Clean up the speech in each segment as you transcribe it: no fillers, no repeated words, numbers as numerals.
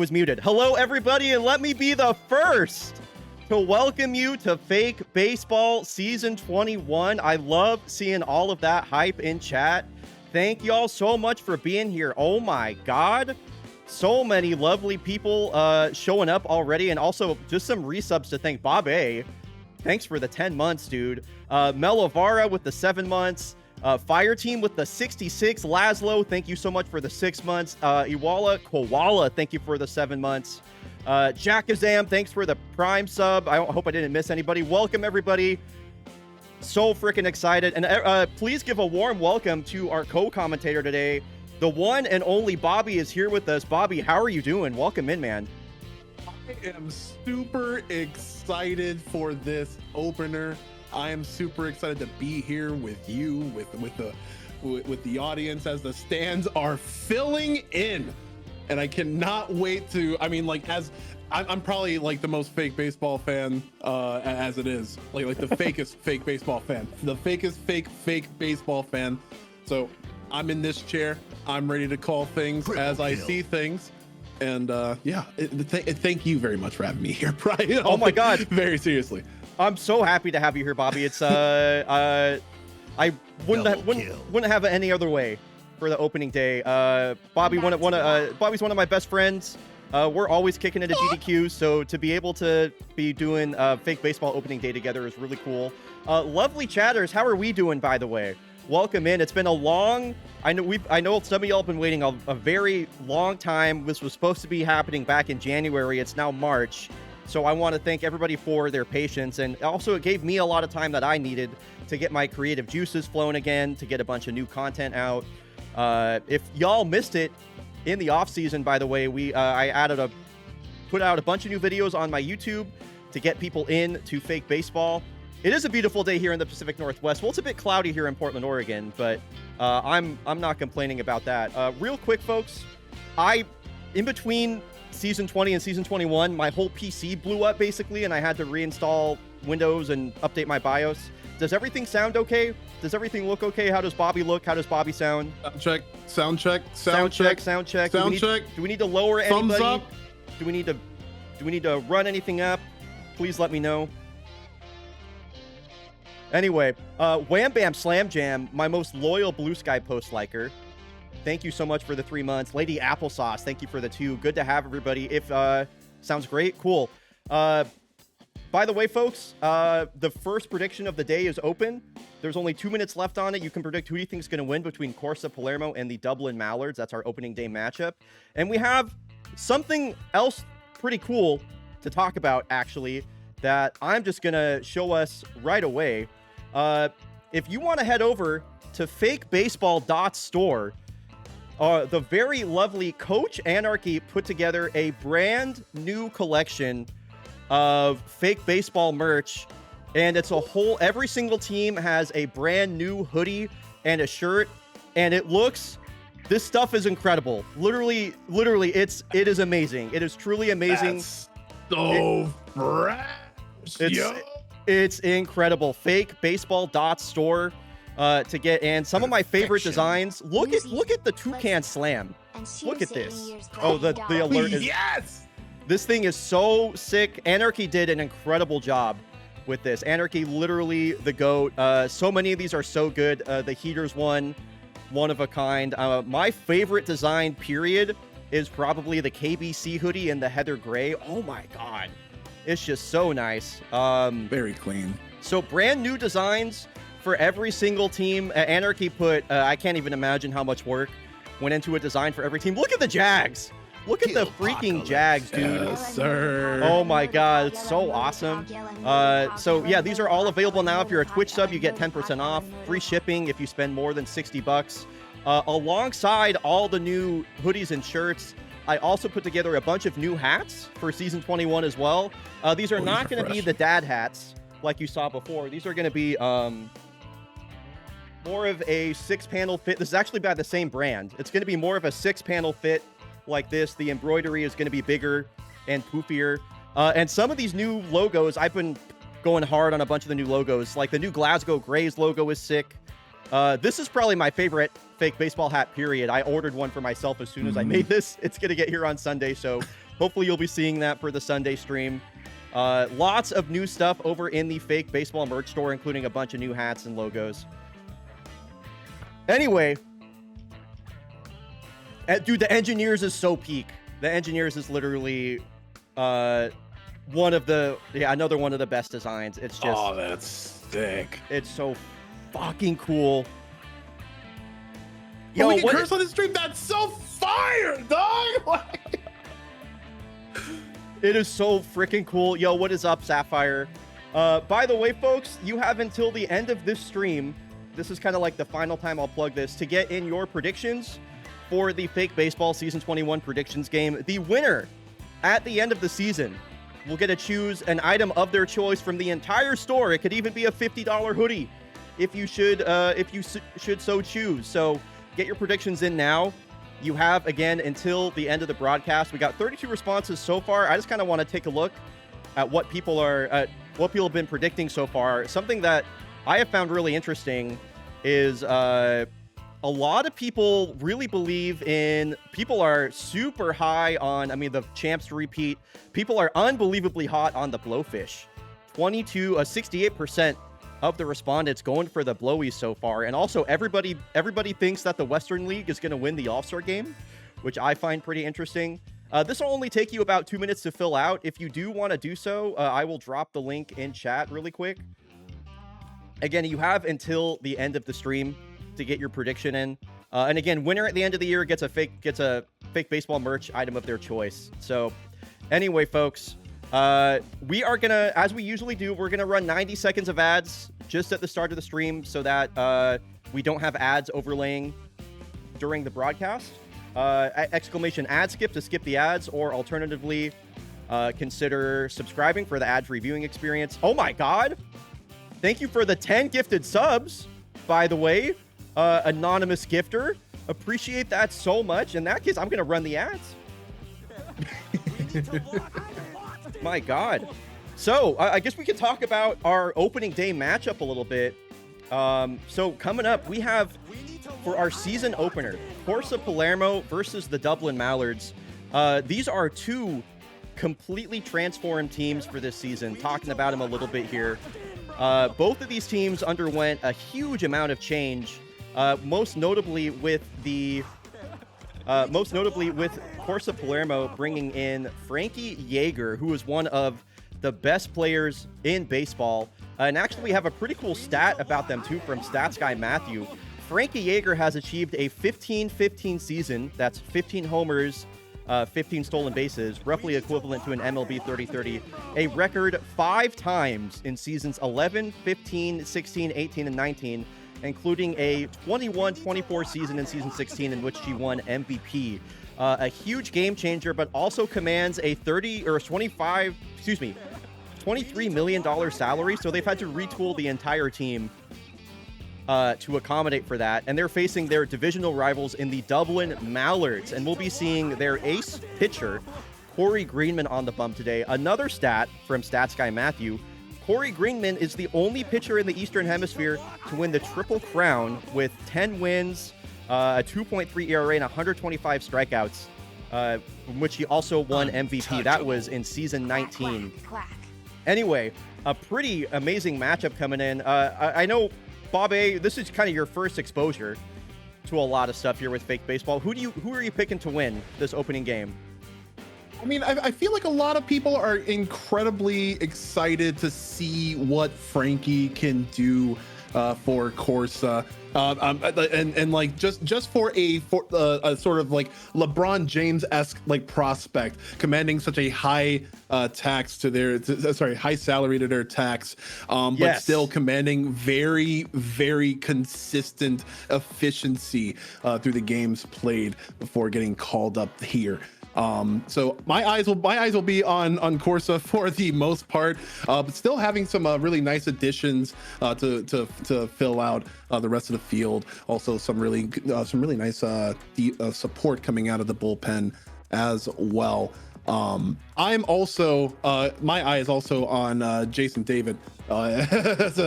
Was muted. Hello, everybody, and let me be the first to welcome you to Fake Baseball Season 21. I love seeing all of that hype in chat. Thank y'all so much for being here. Oh my God. So many lovely people showing up already, and also just some resubs to thank. Bob A, thanks for the 10 months, dude. Melovara with the 7 months. Fire Team with the 66. Laszlo, thank you so much for the 6 months. Iwala Koala, thank you for the 7 months. Jackazam, thanks for the Prime sub. I hope I didn't miss anybody. Welcome, everybody. So freaking excited. And please give a warm welcome to our co-commentator today. The one and only Bobby is here with us. Bobby, how are you doing? Welcome in, man. I am super excited for this opener. I am super excited to be here with you, with the audience as the stands are filling in, and I cannot wait to. I mean, like, as I'm probably like the most fake baseball fan as it is, like the fakest fake baseball fan, the fakest fake baseball fan. So I'm in this chair. I'm ready to call things as I see things. And yeah, thank you very much for having me here, Brian. Oh my God, very seriously. I'm so happy to have you here, Bobby. It's I wouldn't have it any other way for the opening day. Bobby, Bobby's one of my best friends. We're always kicking it at GDQ, so to be able to be doing Fake Baseball opening day together is really cool. Lovely chatters, how are we doing, by the way? Welcome in. It's been a long. I know some of y'all have been waiting a very long time. This was supposed to be happening back in January. It's now March. So I want to thank everybody for their patience, and also it gave me a lot of time that I needed to get my creative juices flowing again, to get a bunch of new content out. If y'all missed it in the off season, by the way, I put out a bunch of new videos on my YouTube to get people in to Fake Baseball. It is a beautiful day here in the Pacific Northwest. Well, it's a bit cloudy here in Portland, Oregon, but I'm not complaining about that. Real quick, folks, in between Season 20 and Season 21, my whole PC blew up, basically, and I had to reinstall Windows and update my BIOS. Does everything sound okay? Does everything look okay? How does Bobby look? How does Bobby sound? Sound check. Do we need to lower Thumbs anybody? up. Do we need to run anything up? Please let me know. Anyway, Wham Bam Slam Jam, my most loyal Blue Sky post liker. Thank you so much for the 3 months. Lady Applesauce, thank you for the 2. Good to have everybody. If sounds great, cool. By the way, folks, the first prediction of the day is open. There's only 2 minutes left on it. You can predict who you think is going to win between Corsa Palermo and the Dublin Mallards. That's our opening day matchup. And we have something else pretty cool to talk about, actually, that I'm just going to show us right away. If you want to head over to fakebaseball.store, the very lovely Coach Anarchy put together a brand new collection of Fake Baseball merch, and it's every single team has a brand new hoodie and a shirt, and this stuff is incredible. Literally, it is amazing. It is truly amazing. That's so fresh. It's incredible. Fakebaseball.store to get in some of my favorite designs. Look at the Toucan Slam. Look at this. Oh, the alert is. Yes. This thing is so sick. Anarchy did an incredible job with this. Anarchy, literally the GOAT. So many of these are so good. The Heaters one of a kind. My favorite design, period, is probably the KBC hoodie in the heather gray. Oh my God. It's just so nice. Very clean. So brand new designs for every single team. Anarchy put, I can't even imagine how much work went into a design for every team. Look at the Jags. Look at the freaking Jags, dude. Yes, sir. Oh my God, it's so awesome. So yeah, these are all available now. If you're a Twitch sub, you get 10% off. Free shipping if you spend more than $60. Alongside all the new hoodies and shirts, I also put together a bunch of new hats for Season 21 as well. These are not going to be the dad hats like you saw before. These are going to be more of a 6-panel fit. This is actually by the same brand. It's going to be more of a 6-panel fit like this. The embroidery is going to be bigger and poofier. And some of these new logos, I've been going hard on a bunch of the new logos. Like the new Glasgow Grays logo is sick. This is probably my favorite Fake Baseball hat, period. I ordered one for myself as soon as I made this. It's going to get here on Sunday, so hopefully you'll be seeing that for the Sunday stream. Lots of new stuff over in the fake baseball merch store, including a bunch of new hats and logos. Anyway, dude, the Engineers is so peak. The Engineers is literally another one of the best designs. It's just, oh, that's sick. It's so fucking cool. Yo, we can curse on the stream. That's so fire, dog. It is so freaking cool. Yo, what is up, Sapphire? By the way, folks, you have until the end of this stream. This is kind of like the final time I'll plug this to get in your predictions for the Fake Baseball Season 21 predictions game. The winner at the end of the season will get to choose an item of their choice from the entire store. It could even be a $50 hoodie if you should so choose. So get your predictions in now. You have, again, until the end of the broadcast. We got 32 responses so far. I just kind of want to take a look at what people have been predicting so far. Something that I have found really interesting is a lot of people really believe in, people are super high on, the champs to repeat. People are unbelievably hot on the Blowfish. 68% of the respondents going for the Blowies so far. And also everybody thinks that the Western League is going to win the All-Star game, which I find pretty interesting. This will only take you about 2 minutes to fill out. If you do want to do so, I will drop the link in chat really quick. Again, you have until the end of the stream to get your prediction in. And again, winner at the end of the year gets a fake baseball merch item of their choice. So anyway, folks, we are gonna, as we usually do, we're gonna run 90 seconds of ads just at the start of the stream so that we don't have ads overlaying during the broadcast. Exclamation ad skip to skip the ads, or alternatively, consider subscribing for the ad-free viewing experience. Oh my god! Thank you for the 10 gifted subs, by the way. Anonymous gifter. Appreciate that so much. In that case, I'm gonna run the ads. My god. So I guess we could talk about our opening day matchup a little bit. So coming up, we have, for our season opener, Corsa Palermo versus the Dublin Mallards. These are two completely transformed teams for this season. Talking about them a little bit here. Both of these teams underwent a huge amount of change, most notably with Corsa Palermo bringing in Frankie Yeager, who is one of the best players in baseball. And actually, we have a pretty cool stat about them, too, from Stats Guy Matthew. Frankie Yeager has achieved a 15-15 season. That's 15 homers, 15 stolen bases, roughly equivalent to an MLB 30-30. A record 5 times in seasons 11, 15, 16, 18, and 19, including a 21-24 season in season 16 in which she won MVP. A huge game changer, but also commands a $23 million salary. So they've had to retool the entire team to accommodate for that. And they're facing their divisional rivals in the Dublin Mallards. And we'll be seeing their ace pitcher, Corey Greenman, on the bump today. Another stat from Stats Guy Matthew. Corey Greenman is the only pitcher in the Eastern Hemisphere to win the Triple Crown with 10 wins, a 2.3 ERA, and 125 strikeouts, in which he also won MVP. That was in season 19. Anyway, a pretty amazing matchup coming in. I know, Bob A, this is kind of your first exposure to a lot of stuff here with Fake Baseball. Who are you picking to win this opening game? I feel like a lot of people are incredibly excited to see what Frankie can do for Corsa. And like just for a sort of like LeBron James-esque like prospect, commanding such a high tax to their high salary to their tax, but still commanding very, very consistent efficiency through the games played before getting called up here. So my eyes will be on Corsa for the most part, but still having some really nice additions to fill out the rest of the field. Also some really nice support coming out of the bullpen as well. I'm also my eye is also on Jason David as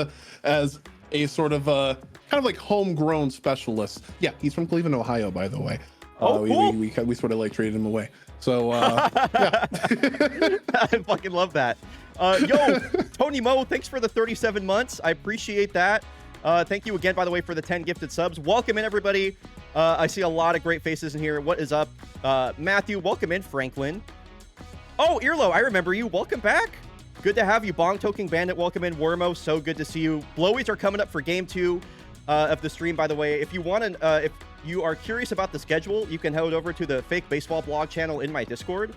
a sort of kind of like homegrown specialist. Yeah, he's from Cleveland, Ohio, by the way. Cool. We sort of like traded him away. So yeah. I fucking love that. Yo, Tony Mo, thanks for the 37 months. I appreciate that. Thank you again, by the way, for the 10 gifted subs. Welcome in, everybody. I see a lot of great faces in here. What is up? Matthew, welcome in. Franklin. Oh, Earlo, I remember you. Welcome back. Good to have you. Bong Toking Bandit, welcome in. Wormo, so good to see you. Blowies are coming up for game 2 of the stream, by the way. If you want to, if you are curious about the schedule, you can head over to the Fake Baseball blog channel in my Discord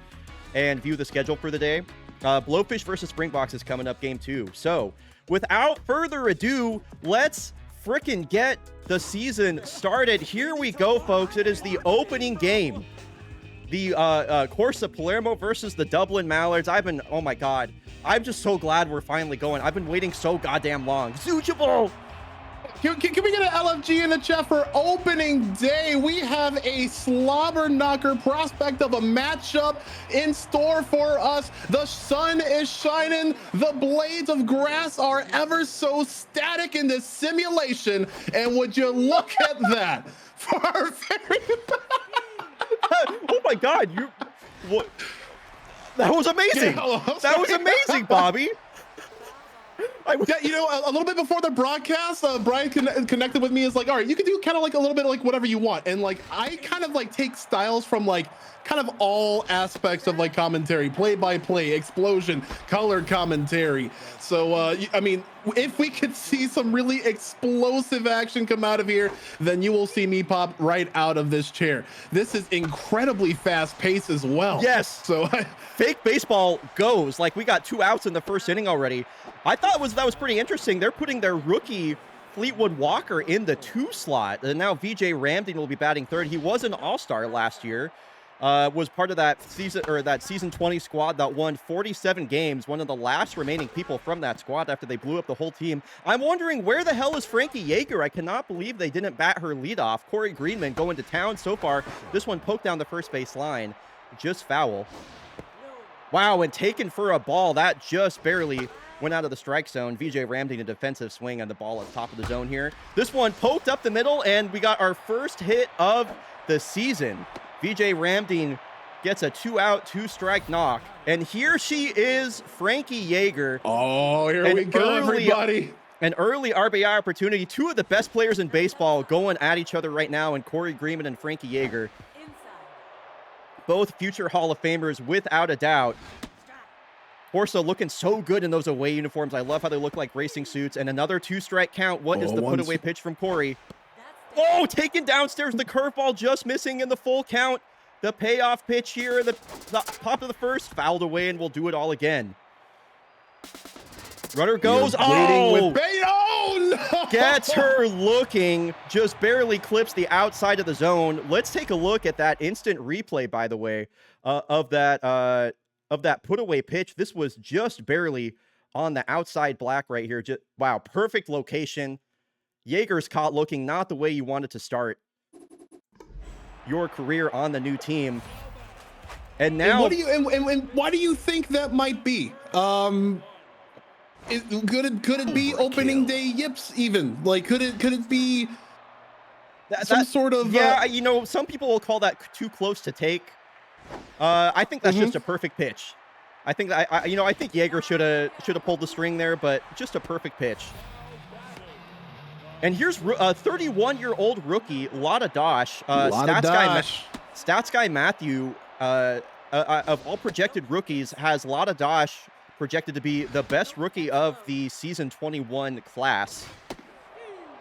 and view the schedule for the day. Blowfish versus Springboks is coming up game 2. So, without further ado, let's frickin' get the season started. Here we go, folks. It is the opening game. The Corsa Palermo versus the Dublin Mallards. Oh my god. I'm just so glad we're finally going. I've been waiting so goddamn long. Zuchable! Can we get an LFG in the chat for opening day? We have a slobber knocker prospect of a matchup in store for us. The sun is shining. The blades of grass are ever so static in this simulation. And would you look at that? For our very... Oh my god, what? That was amazing. That was amazing, Bobby. Yeah, you know, a little bit before the broadcast, Brian connected with me. Is like, all right, you can do kind of like a little bit like whatever you want, and like I kind of like take styles from like kind of all aspects of like commentary, play-by-play, explosion, color commentary. So I mean, if we could see some really explosive action come out of here, then you will see me pop right out of this chair. This is incredibly fast paced as well. Yes. So Fake Baseball goes. Like, we got 2 outs in the first inning already. I thought that was pretty interesting. They're putting their rookie Fleetwood Walker in the 2 slot, and now VJ Ramdin will be batting third. He was an all-star last year. Was part of that season 20 squad that won 47 games, one of the last remaining people from that squad after they blew up the whole team. I'm wondering, where the hell is Frankie Yeager? I cannot believe they didn't bat her leadoff. Corey Greenman going to town so far. This one poked down the first base line, just foul. Wow, and taken for a ball that just barely went out of the strike zone. VJ Ramdin a defensive swing on the ball at the top of the zone here. This one poked up the middle, and we got our first hit of the season. VJ Ramdin gets a 2-out, 2-strike knock. And here she is, Frankie Yeager. Oh, here we go, everybody. An early RBI opportunity. 2 of the best players in baseball going at each other right now, and Corey Greenman and Frankie Yeager. Both future Hall of Famers, without a doubt. Corsa looking so good in those away uniforms. I love how they look like racing suits. And another 2-strike count. What is the put-away pitch from Corey? Oh, taken downstairs. The curveball just missing in the full count. The payoff pitch here, the top of the first, fouled away, and we'll do it all again. Runner goes. Oh, no! Gets her looking. Just barely clips the outside of the zone. Let's take a look at that instant replay, by the way, of that put-away pitch. This was just barely on the outside black right here. Wow, perfect location. Yeager's caught looking not the way you wanted to start your career on the new team. And now, and why do you think that might be? Could it be opening day yips even? Like, could it be some sort of? Yeah, you know, some people will call that too close to take. I think that's just a perfect pitch. I think I think Yeager should have pulled the string there, but just a perfect pitch. And here's a 31-year-old rookie, Lada Dosh. Stats guy Matthew, of all projected rookies, has Lada Dosh projected to be the best rookie of the season 21 class.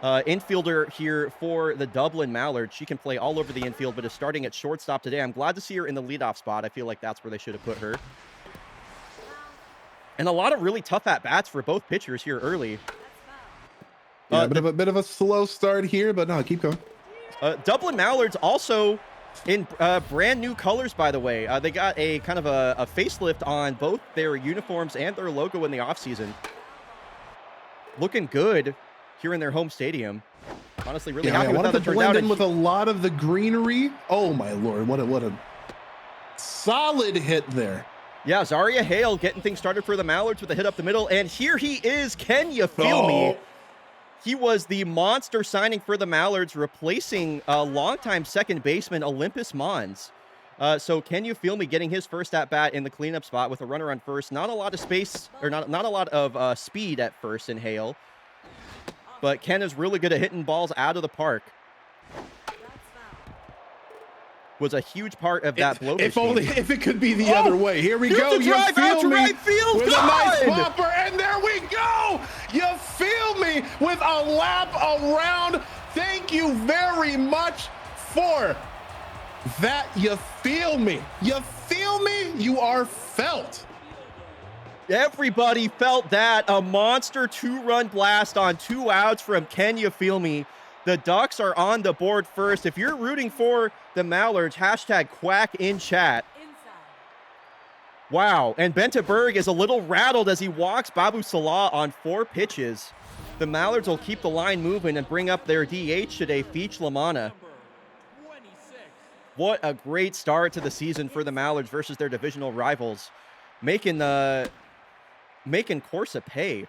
Infielder here for the Dublin Mallards. She can play all over the infield, but is starting at shortstop today. I'm glad to see her in the leadoff spot. I feel like that's where they should have put her. And a lot of really tough at-bats for both pitchers here early. Yeah, a bit of a slow start here, but no, keep going. Dublin Mallards also in brand new colors, by the way. They got a kind of a facelift on both their uniforms and their logo in the offseason. Looking good here in their home stadium. Honestly, really happy with how that turned out. Blend in with a lot of the greenery. Oh my lord, what a solid hit there. Yeah, Zaria Hale getting things started for the Mallards with a hit up the middle, and here he is. Can you feel me? He was the monster signing for the Mallards, replacing a longtime second baseman Olympus Mons. So can you feel me getting his first at bat in the cleanup spot with a runner on first? Not a lot of space, or not a lot of speed at first in Hale, but Ken is really good at hitting balls out of the park. Was a huge part of that blow. If only if it could be the other way. Here we go. You drive out to right field. With a nice popper, and there we go. You feel me with a lap around. Thank you very much for that. You feel me. You feel me. You are felt. Everybody felt that. A monster 2-run blast on 2 outs from Can You Feel Me. The Ducks are on the board first. If you're rooting for the Mallards, hashtag quack in chat. Wow, and Bente Berg is a little rattled as he walks Babu Salah on 4 pitches. The Mallards will keep the line moving and bring up their DH today, Feech Lamana. What a great start to the season for the Mallards versus their divisional rivals, making Corsa pay.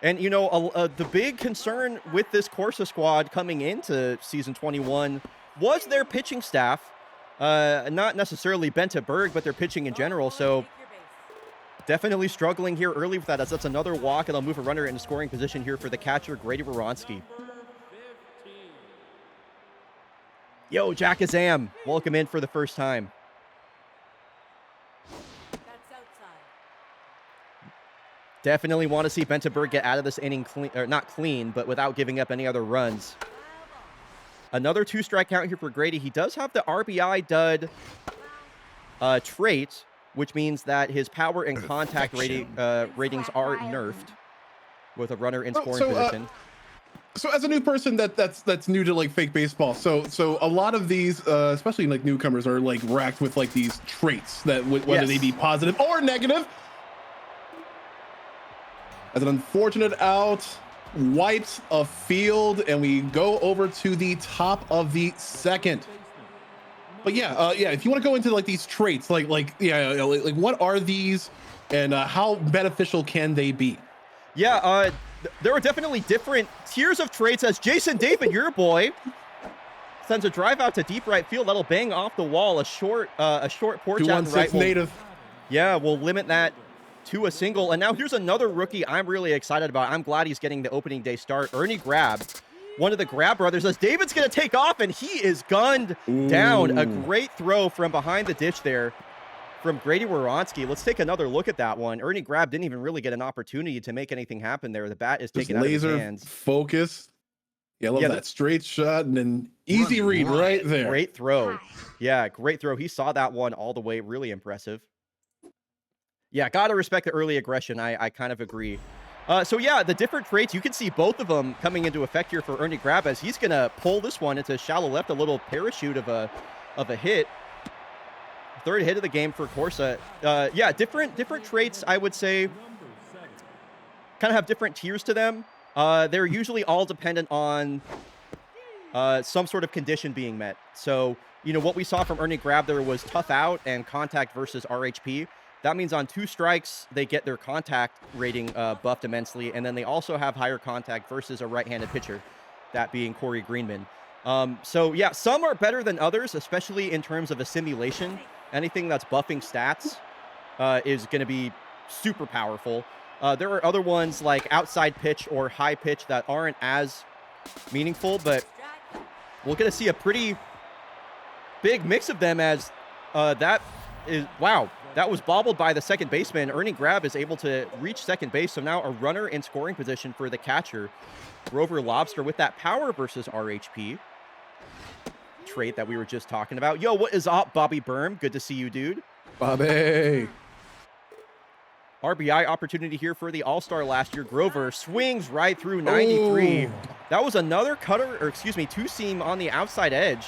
And, you know, the big concern with this Corsa squad coming into Season 21 was their pitching staff. Not necessarily Bente Berg, but their pitching in general. So definitely struggling here early with that, as that's another walk, and they'll move a runner into scoring position here for the catcher, Grady Woronski. Yo, Jack Azam, welcome in for the first time. Definitely want to see Bente Berg get out of this inning clean, or not clean, but without giving up any other runs. Another 2-strike count here for Grady. He does have the RBI dud trait, which means that his power and contact ratings are nerfed with a runner in scoring position. So as a new person that's new to like fake baseball, so a lot of these, especially like newcomers, are like racked with like these traits that whether they be positive or negative. As an unfortunate out, wipes a field, and we go over to the top of the second. But yeah, if you want to go into like these traits, like what are these, and how beneficial can they be? Yeah, there are definitely different tiers of traits, as Jason David, your boy, sends a drive out to deep right field. That'll bang off the wall. A short porch out to right. Native. Yeah, we'll limit that to a single. And now here's another rookie I'm really excited about. I'm glad he's getting the opening day start. Ernie Grab, one of the Grab brothers, as David's going to take off, and he is gunned down. A great throw from behind the ditch there from Grady Woronski. Let's take another look at that one. Ernie Grab didn't even really get an opportunity to make anything happen there. The bat is taken out of his hands. Focus. Yeah, I love that straight shot and an easy read right there. Great throw. Yeah, great throw. He saw that one all the way. Really impressive. Yeah, gotta respect the early aggression. I kind of agree. So yeah, the different traits, you can see both of them coming into effect here for Ernie Grab, as he's gonna pull this one into shallow left, a little parachute of a hit. Third hit of the game for Corsa. Yeah, different traits, I would say, kind of have different tiers to them. They're usually all dependent on some sort of condition being met. So, you know, what we saw from Ernie Grab there was tough out and contact versus RHP. That means on 2 strikes, they get their contact rating buffed immensely, and then they also have higher contact versus a right-handed pitcher, that being Corey Greenman. So yeah, some are better than others, especially in terms of a simulation. Anything that's buffing stats is going to be super powerful. There are other ones like outside pitch or high pitch that aren't as meaningful, but we're going to see a pretty big mix of them, as that is, wow, that was bobbled by the second baseman. Ernie Grab is able to reach second base, so now a runner in scoring position for the catcher, Grover Lobster, with that power versus RHP trait that we were just talking about. Yo, what is up, Bobby Berm? Good to see you, dude. Bobby. RBI opportunity here for the All-Star last year. Grover swings right through 93. Ooh. That was another cutter, or excuse me, 2-seam on the outside edge.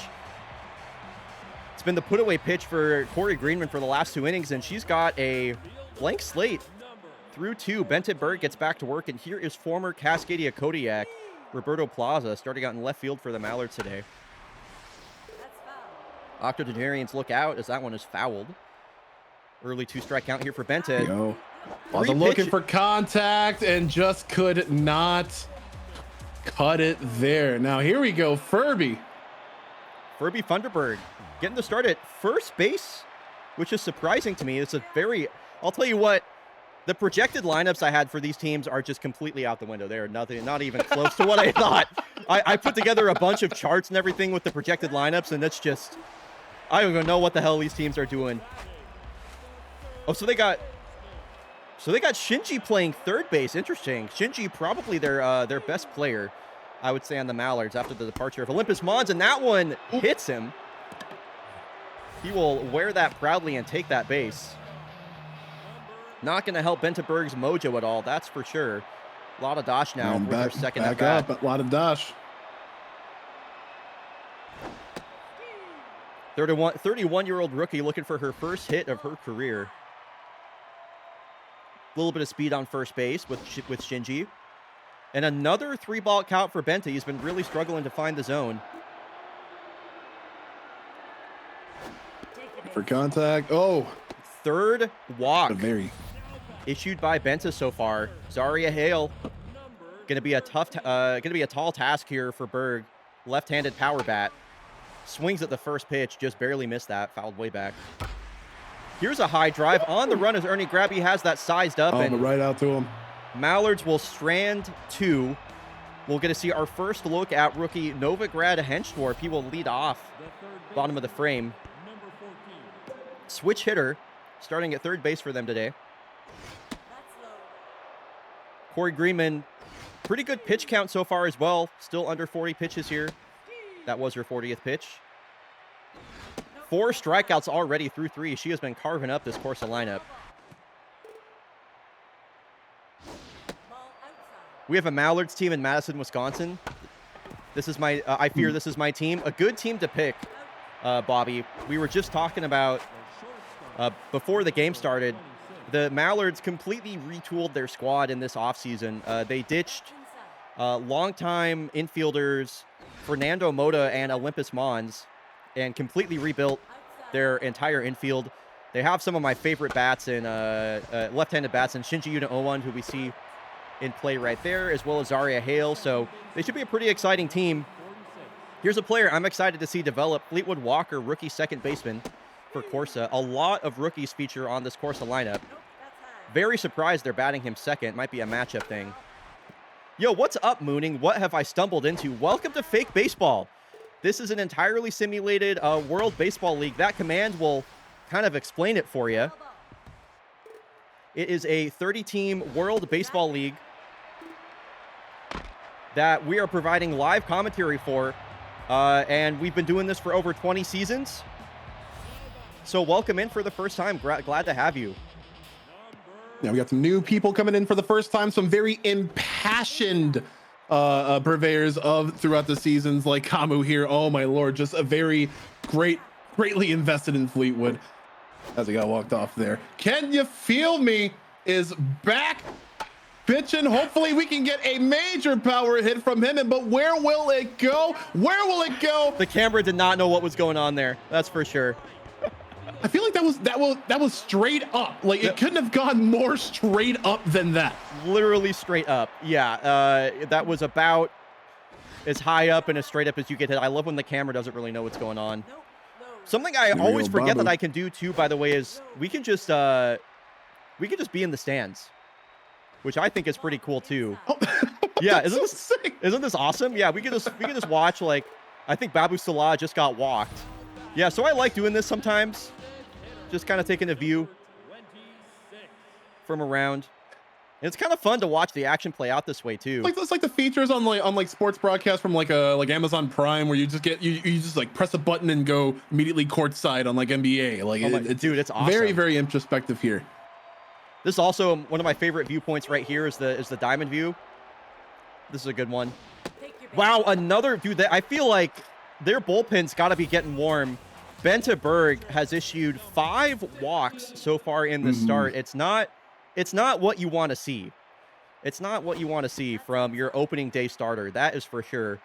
It's been the put-away pitch for Corey Greenman for the last 2 innings, and she's got a blank slate through 2. Bente Berg gets back to work, and here is former Cascadia Kodiak, Roberto Plaza, starting out in left field for the Mallards today. Octogenarians look out as that one is fouled. Early 2-strike count here for Bente. Yo. Plaza looking for contact and just could not cut it there. Now here we go, Furby. Furby Thunderbird getting the start at first base, which is surprising to me. It's a very, I'll tell you what, the projected lineups I had for these teams are just completely out the window. They are nothing, not even close to what I thought. I put together a bunch of charts and everything with the projected lineups, and that's just, I don't even know what the hell these teams are doing. Oh, so they got Shinji playing third base. Interesting. Shinji probably their best player, I would say, on the Mallards after the departure of Olympus Mons, and that one hits him. He will wear that proudly and take that base. Not going to help Benteberg's mojo at all, that's for sure. A lot of dash now for their second at bat. A lot of dash. 31-year-old rookie looking for her first hit of her career. A little bit of speed on first base with Shinji. And another 3-ball count for Bente. He's been really struggling to find the zone. For contact. Oh. Third walk. Issued by Benta so far. Zaria Hale. Gonna be a tall task here for Berg. Left-handed power bat. Swings at the first pitch, just barely missed that. Fouled way back. Here's a high drive on the run as Ernie Grabby has that sized up. And right out to him. Mallards will strand 2. We'll get to see our first look at rookie Novigrad Henschdorf. He will lead off bottom of the frame. Switch hitter starting at third base for them today. Corey Greenman, pretty good pitch count so far as well. Still under 40 pitches here. That was her 40th pitch. 4 strikeouts already through 3. She has been carving up this Corsa lineup. We have a Mallards team in Madison, Wisconsin. This is my, I fear this is my team. A good team to pick, Bobby. We were just talking about, before the game started, the Mallards completely retooled their squad in this offseason. They ditched longtime infielders Fernando Mota and Olympus Mons and completely rebuilt their entire infield. They have some of my favorite bats in left-handed bats in Shinji Yuna Owan, who we see in play right there, as well as Zaria Hale. So they should be a pretty exciting team. Here's a player I'm excited to see develop. Fleetwood Walker, rookie second baseman for Corsa. A lot of rookies feature on this Corsa lineup. Very surprised they're batting him second. Might be a matchup thing. Yo, what's up, Mooning? What have I stumbled into? Welcome to Fake Baseball. This is an entirely simulated World Baseball League. That command will kind of explain it for you. It is a 30-team World Baseball League that we are providing live commentary for, and we've been doing this for over 20 seasons. So welcome in for the first time. Glad to have you. Yeah, we got some new people coming in for the first time, some very impassioned purveyors of throughout the seasons, like Kamu here. Oh my lord, just a very greatly invested in Fleetwood. As he got walked off there. Can You Feel Me is back pitching. Hopefully we can get a major power hit from him. But where will it go? Where will it go? The camera did not know what was going on there. That's for sure. I feel like that was straight up. Like it couldn't have gone more straight up than that. Literally straight up. Yeah, that was about as high up and as straight up as you get hit. I love when the camera doesn't really know what's going on. Something I always forget that I can do too, by the way, is we can just be in the stands, which I think is pretty cool too. Oh, yeah, isn't this awesome? Yeah, we can just watch. Like, I think Babu Salah just got walked. Yeah, so I like doing this sometimes. Just kind of taking a view from around. And it's kind of fun to watch the action play out this way too. Like it's like the features on like sports broadcasts from like Amazon Prime, where you just get you just like press a button and go immediately courtside on like NBA. Like it's awesome. Very introspective here. This is also one of my favorite viewpoints right here is the diamond view. This is a good one. Wow, another dude. I feel like their bullpen's got to be getting warm. Benta Berg has issued 5 walks so far in the start. It's not what you want to see. It's not what you want to see from your opening day starter. That is for sure.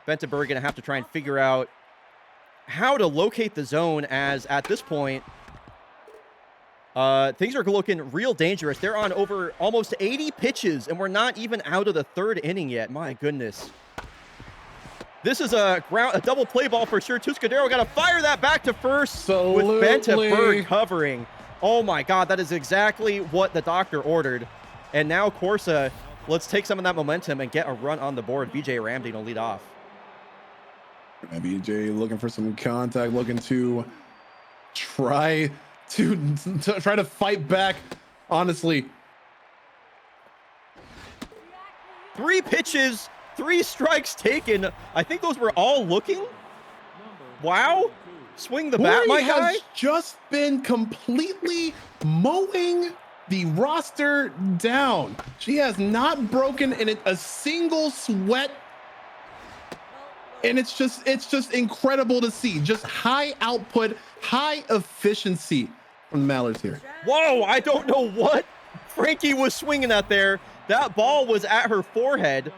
Benta Berg going to have to try and figure out how to locate the zone, as at this point, things are looking real dangerous. They're on over almost 80 pitches, and we're not even out of the 3rd inning yet. My goodness. This is a double play ball for sure. Tuscadero got to fire that back to first Absolutely. with Benta Berg covering. Oh my God, that is exactly what the doctor ordered. And now Corsa, let's take some of that momentum and get a run on the board. BJ Ramsey will lead off. BJ looking for some contact, looking to try to fight back. Honestly, 3 pitches, 3 strikes taken. I think those were all looking. Wow. Swing the bat, my guy. has just been completely mowing the roster down. She has not broken in a single sweat. And it's just incredible to see. Just high output, high efficiency from the Mallards here. Whoa, I don't know what Frankie was swinging at there. That ball was at her forehead.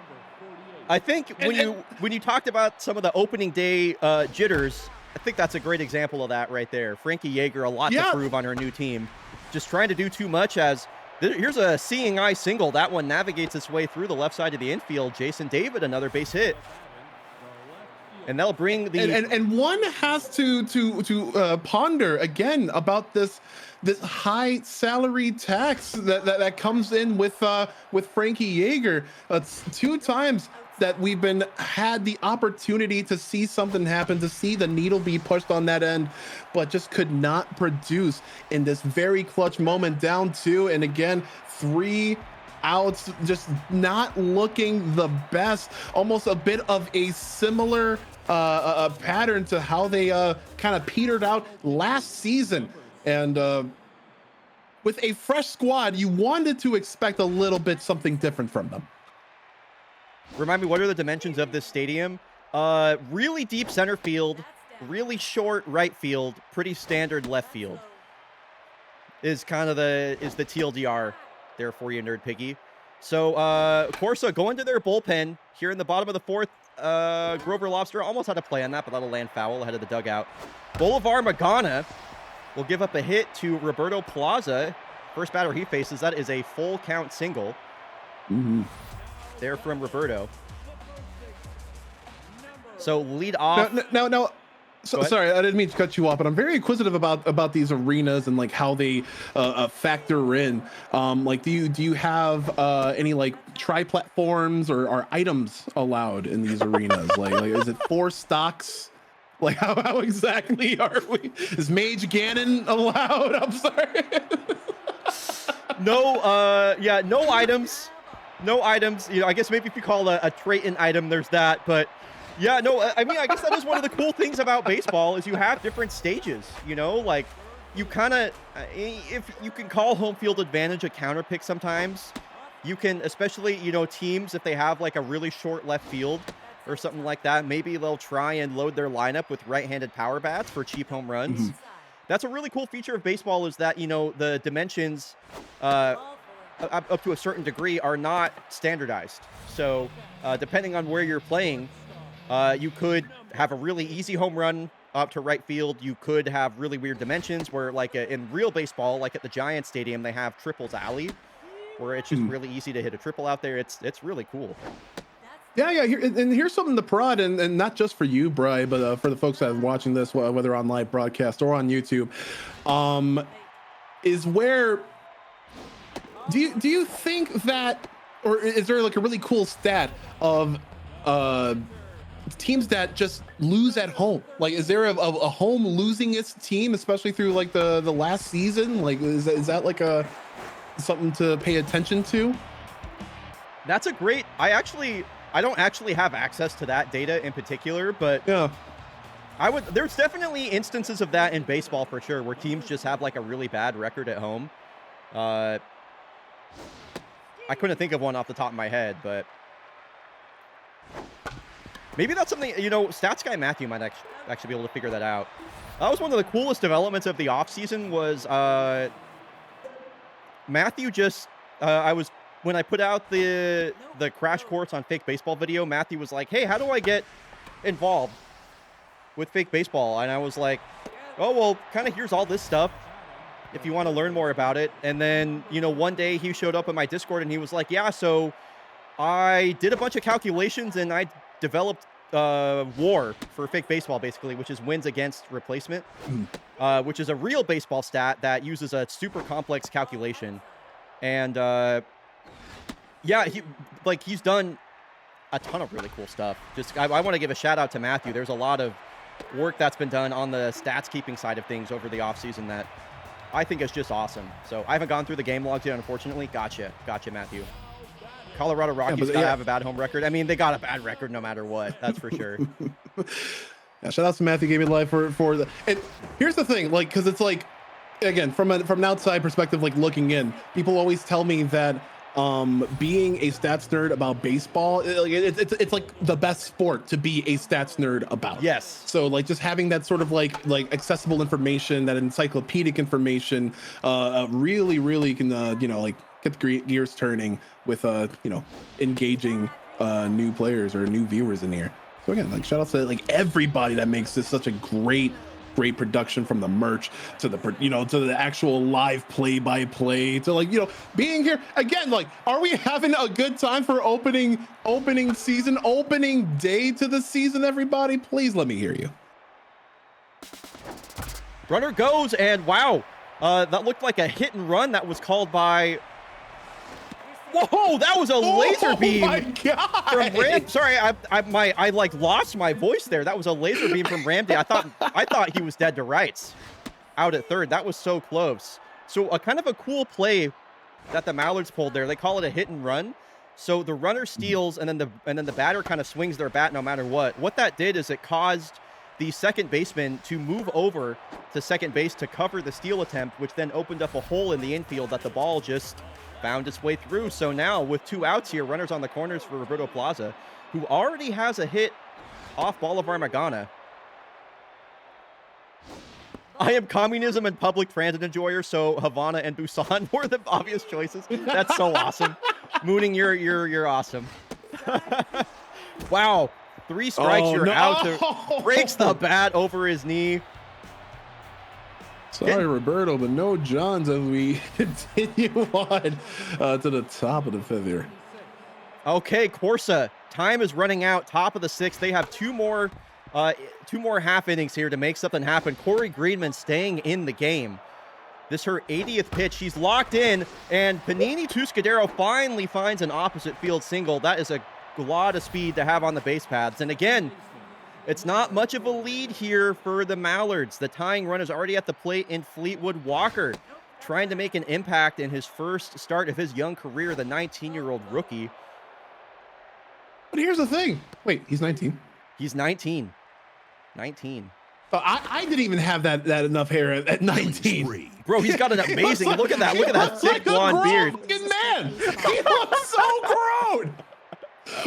I think when you talked about some of the opening day jitters, I think that's a great example of that right there. Frankie Yeager, a lot to prove on her new team. Just trying to do too much as here's a seeing eye single. That one navigates its way through the left side of the infield. Jason David, another base hit. And they'll bring the and one has to ponder again about this high salary tax that comes in with Frankie Yeager. It's 2 times that we've had the opportunity to see something happen, to see the needle be pushed on that end, but just could not produce in this very clutch moment. Down 2, and again 3 outs, just not looking the best. Almost a bit of a similar pattern to how they kind of petered out last season. And with a fresh squad, you wanted to expect a little bit something different from them. Remind me, what are the dimensions of this stadium? Really deep center field, really short right field, pretty standard left field. Is kind of the TLDR there for you, Nerd Piggy. So Corsa going to their bullpen here in the bottom of the 4th. Grover Lobster almost had a play on that, but that'll land foul ahead of the dugout. Bolivar Magana will give up a hit to Roberto Plaza. First batter he faces, that is a full count single. There from Roberto. So lead off. No. So, sorry, I didn't mean to cut you off, but I'm very inquisitive about these arenas and like how they factor in. Like, do you have any like tri-platforms or are items allowed in these arenas? like is it 4 stocks? Like how exactly are we? Is Mage Ganon allowed? I'm sorry. No, no items. No items. You know, I guess maybe if you call a trait an item, there's that. But yeah, no, I mean, I guess that is one of the cool things about baseball is you have different stages, you know, like you kind of, if you can call home field advantage a counter pick sometimes, you can, especially, you know, teams, if they have like a really short left field or something like that, maybe they'll try and load their lineup with right-handed power bats for cheap home runs. That's a really cool feature of baseball is that, you know, the dimensions, up to a certain degree are not standardized. So depending on where you're playing, you could have a really easy home run up to right field. You could have really weird dimensions where like in real baseball, like at the Giants Stadium, they have triples alley where it's just really easy to hit a triple out there. It's really cool. Yeah. And here's something to prod, and not just for you, Bri, but for the folks that are watching this, whether on live broadcast or on YouTube, is where do you think that, or is there like a really cool stat of teams that just lose at home? Like, is there a home losingest team, especially through like the last season? Like, is that like something to pay attention to? That's a great. I don't actually have access to that data in particular, but yeah, there's definitely instances of that in baseball for sure, where teams just have like a really bad record at home. I couldn't think of one off the top of my head, but maybe that's something, you know, Stats Guy Matthew might actually be able to figure that out. That was one of the coolest developments of the offseason was Matthew just, when I put out the crash course on fake baseball video, Matthew was like, hey, how do I get involved with fake baseball? And I was like, oh, well, kind of here's all this stuff if you want to learn more about it. And then, you know, one day he showed up in my Discord and he was like, yeah, so I did a bunch of calculations and I developed WAR for fake baseball, basically, which is wins against replacement, which is a real baseball stat that uses a super complex calculation. And yeah, he's done a ton of really cool stuff. Just I want to give a shout out to Matthew. There's a lot of work that's been done on the stats keeping side of things over the offseason that I think is just awesome. So I haven't gone through the game logs yet, unfortunately. Gotcha, Matthew. Colorado Rockies gotta have a bad home record. I mean, they got a bad record no matter what. That's for sure. Yeah, shout out to Matthew Gaming Live for the. And here's the thing, like, because it's like, again, from an outside perspective, like looking in, people always tell me that being a stats nerd about baseball, it's like the best sport to be a stats nerd about. Yes. So like just having that sort of like accessible information, that encyclopedic information, really can like get the gears turning with engaging new players or new viewers in here. So again, like shout out to like everybody that makes this such a great production, from the merch to the to the actual live play-by-play to like being here again. Like, are we having a good time for opening season, opening day to the season? Everybody, please let me hear you. Runner goes, and wow, that looked like a hit and run that was called by. Whoa, that was a laser beam. Oh my God. From Ram. Sorry, I like lost my voice there. That was a laser beam from Ramsey. I thought he was dead to rights out at third. That was so close. So a kind of a cool play that the Mallards pulled there. They call it a hit and run. So the runner steals, and then the batter kind of swings their bat no matter what. What that did is it caused the second baseman to move over to second base to cover the steal attempt, which then opened up a hole in the infield that the ball just found its way through. So now with 2 outs here, runners on the corners for Roberto Plaza, who already has a hit off Bolivar Magana. I am communism and public transit enjoyer, so Havana and Busan were the obvious choices. That's so awesome. Mooning, you're awesome. Wow, 3 strikes, you're out. Breaks the bat over his knee. Sorry, Roberto, but no Johns as we continue on to the top of the 5th here. Okay, Corsa, time is running out. Top of the 6th. They have 2 more half innings here to make something happen. Corey Greenman staying in the game. This her 80th pitch. She's locked in, and Panini Tuscadero finally finds an opposite field single. That is a lot of speed to have on the base paths. And again, it's not much of a lead here for the Mallards. The tying run is already at the plate in Fleetwood Walker, trying to make an impact in his first start of his young career, the 19-year-old rookie. But here's the thing. Wait, he's 19? He's 19. 19. I didn't even have that enough hair at 19. Bro, he's got an amazing, look at that thick blonde beard. Man, he looks so grown.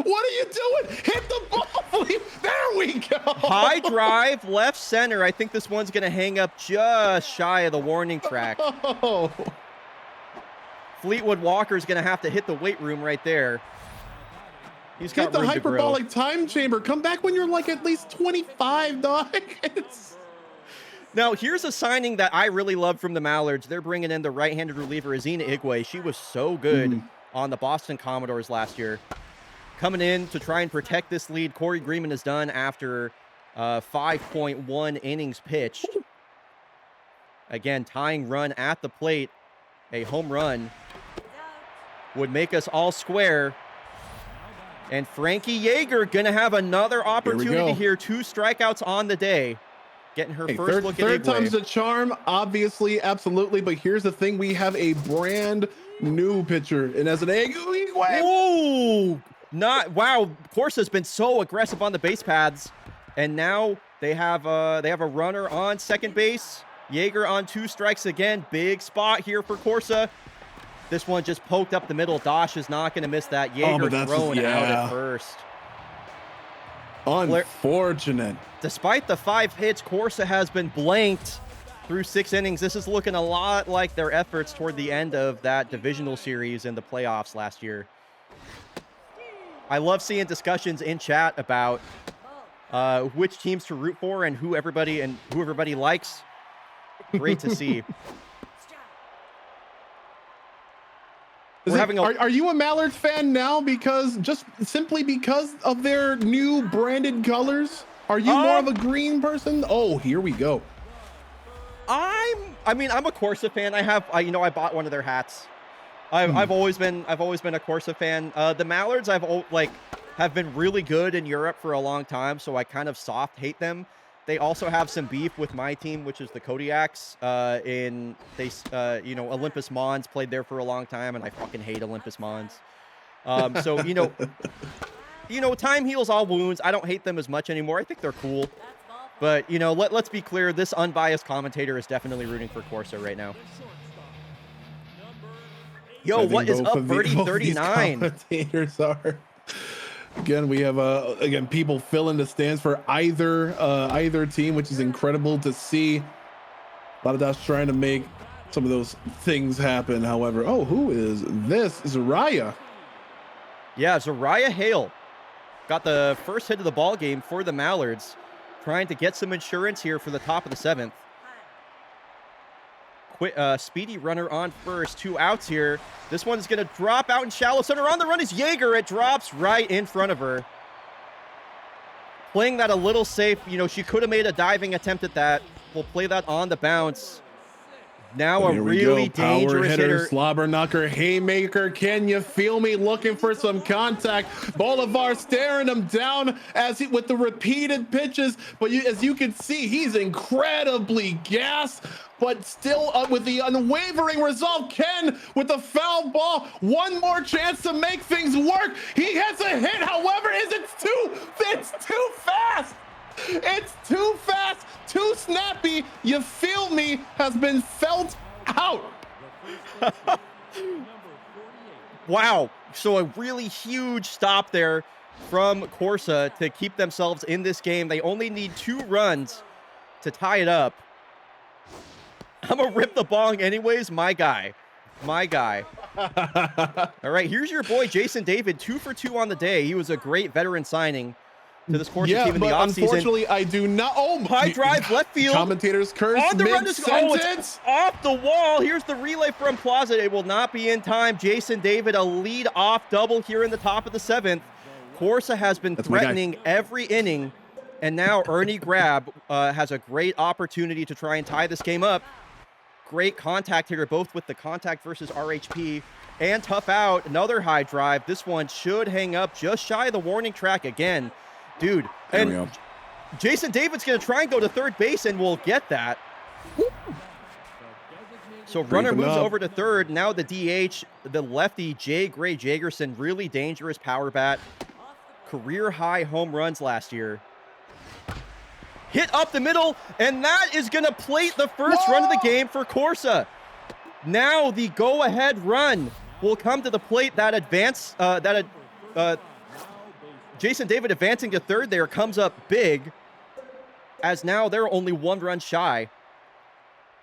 What are you doing? Hit the ball, Fleet. There we go. High drive, left center. I think this one's going to hang up just shy of the warning track. Oh. Fleetwood Walker's going to have to hit the weight room right there. He's got the hyperbolic time chamber. Come back when you're like at least 25, dog. Now, here's a signing that I really love from the Mallards. They're bringing in the right-handed reliever, Azina Igwe. She was so good on the Boston Commodores last year. Coming in to try and protect this lead, Corey Greenman is done after 5.1 innings pitched. Again, tying run at the plate. A home run would make us all square. And Frankie Yeager going to have another opportunity here. 2 strikeouts on the day. Getting her first look at Igwe. Third time's the charm, obviously, absolutely. But here's the thing. We have a brand new pitcher. And as an Igwe. Ooh! Wow, Corsa has been so aggressive on the base paths, and now they have a runner on second base. Yeager on 2 strikes again. Big spot here for Corsa. This one just poked up the middle. Dosh is not going to miss that. Yeager throwing out at first. Unfortunate. Despite the 5 hits, Corsa has been blanked through 6 innings. This is looking a lot like their efforts toward the end of that divisional series in the playoffs last year. I love seeing discussions in chat about which teams to root for and who everybody likes. Great to see. Are you a Mallard fan now simply because of their new branded colors? Are you more of a green person? Oh, here we go. I'm a Corsa fan. I bought one of their hats. I've always been a Corsa fan. The Mallards have been really good in Europe for a long time, so I kind of soft hate them. They also have some beef with my team, which is the Kodiaks. Olympus Mons played there for a long time, and I fucking hate Olympus Mons. So time heals all wounds. I don't hate them as much anymore. I think they're cool. But let's be clear. This unbiased commentator is definitely rooting for Corsa right now. Yo, what is up, Birdie 39? Commentators are. Again, we have people filling the stands for either team, which is incredible to see. A lot of us trying to make some of those things happen. However, who is this? Zariah. Yeah, Zariah Hale got the first hit of the ball game for the Mallards, trying to get some insurance here for the top of the 7th. Speedy runner on first, 2 outs here. This one's going to drop out in shallow center. On the run is Jaeger. It drops right in front of her. Playing that a little safe. She could have made a diving attempt at that. We'll play that on the bounce. Now a really dangerous hitter. Slobber knocker, haymaker. Can you feel me? Looking for some contact. Bolivar staring him down with the repeated pitches. But as you can see, he's incredibly gassed. But still with the unwavering resolve. Ken with the foul ball. One more chance to make things work. He has a hit. However, it's too fast. It's too fast, too snappy. You feel me? Has been felt out. Wow. So a really huge stop there from Corsa to keep themselves in this game. They only need 2 runs to tie it up. I'm going to rip the bong anyways. My guy. All right, here's your boy, Jason David, 2 for 2 on the day. He was a great veteran signing to this Corsa team in the offseason. Unfortunately, I do not. Oh, high drive, left field. Commentators curse on the run. It's off the wall. Here's the relay from Plaza. It will not be in time. Jason David, a lead-off double here in the top of the 7th. Corsa has been threatening every inning, and now Ernie Grab has a great opportunity to try and tie this game up. Great contact hitter, both with the contact versus RHP and tough out. Another high drive. This one should hang up just shy of the warning track again. Dude, and Jason David's going to try and go to third base, and we'll get that. So runner moves over to third. Now the DH, the lefty, Jay Gray Jagerson, really dangerous power bat. Career high home runs last year. Hit up the middle, and that is going to plate the first run of the game for Corsa. Now the go-ahead run will come to the plate. Jason David advancing to third there comes up big, as now they're only 1 run shy.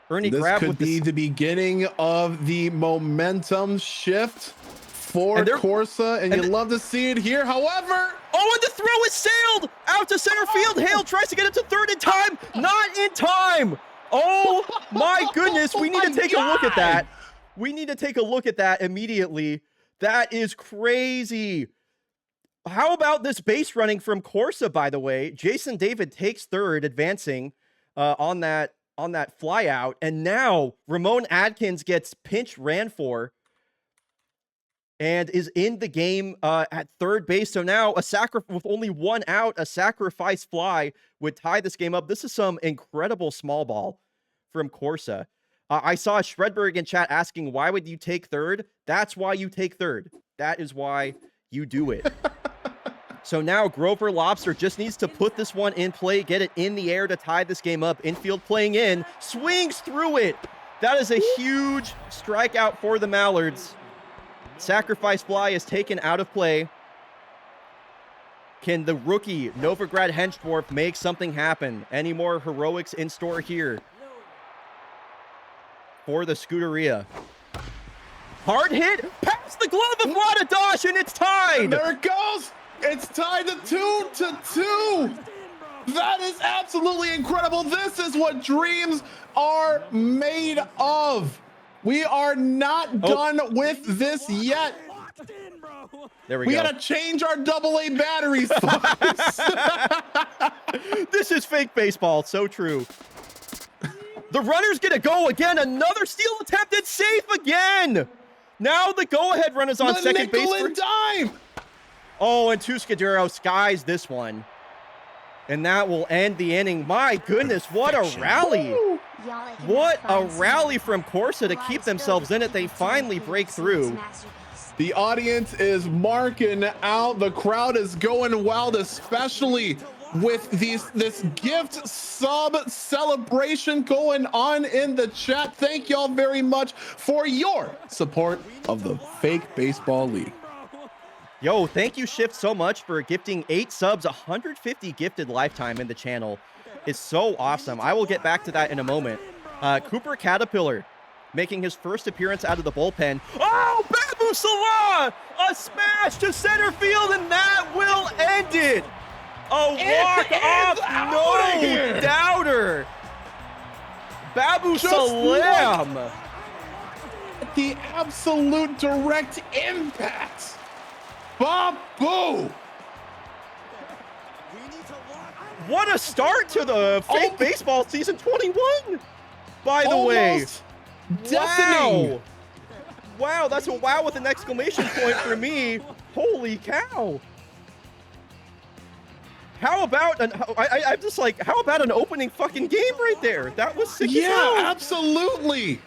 Ernie Grab could be the beginning of the momentum shift for Corsa, and you love to see it here. However, and the throw is sailed out to center field. Hale tries to get it to third in time. Not in time. Oh my goodness. We need to take a look at that. We need to take a look at that immediately. That is crazy. How about this base running from Corsa, by the way? Jason David takes third, advancing on that fly out. And now Ramon Adkins gets pinch ran for and is in the game at third base. So now with only 1 out, a sacrifice fly would tie this game up. This is some incredible small ball from Corsa. I saw Shredberg in chat asking, why would you take third? That's why you take third. That is why you do it. So now Grover Lobster just needs to put this one in play, get it in the air to tie this game up. Infield playing in, swings through it. That is a huge strikeout for the Mallards. Sacrifice fly is taken out of play. Can the rookie Novigrad Henschdorf make something happen? Any more heroics in store here for the Scuderia? Hard hit, past the glove of Vladadosh, and it's tied. And there it goes. It's tied to 2-2. That is absolutely incredible. This is what dreams are made of. We are not done with this yet. There we We go. gotta change our AA batteries, folks. This is fake baseball. So true. The runner's gonna go again. Another steal attempted, safe again. Now the go-ahead run is on second base. Nickel and dime. Oh, and Tuscadero skies this one. And that will end the inning. My goodness, what a rally. What a rally from Corsa to keep themselves in it. They finally break through. The audience is marking out. The crowd is going wild, especially with this gift sub celebration going on in the chat. Thank y'all very much for your support of the Fake Baseball League. Yo, thank you, Shift, so much for gifting 8 subs, 150 gifted lifetime in the channel. It's so awesome. I will get back to that in a moment. Cooper Caterpillar making his first appearance out of the bullpen. Oh, Babu Salah! A smash to center field, and that will end it. A walk-off, no doubter. Babu Salam. The absolute direct impact. Babu. What a start to the fake baseball season 21, by the way. Deafening. Wow, that's a wow with an exclamation point for me. Holy cow. How about I'm just like, how about an opening fucking game right there? That was sick. Yeah, absolutely.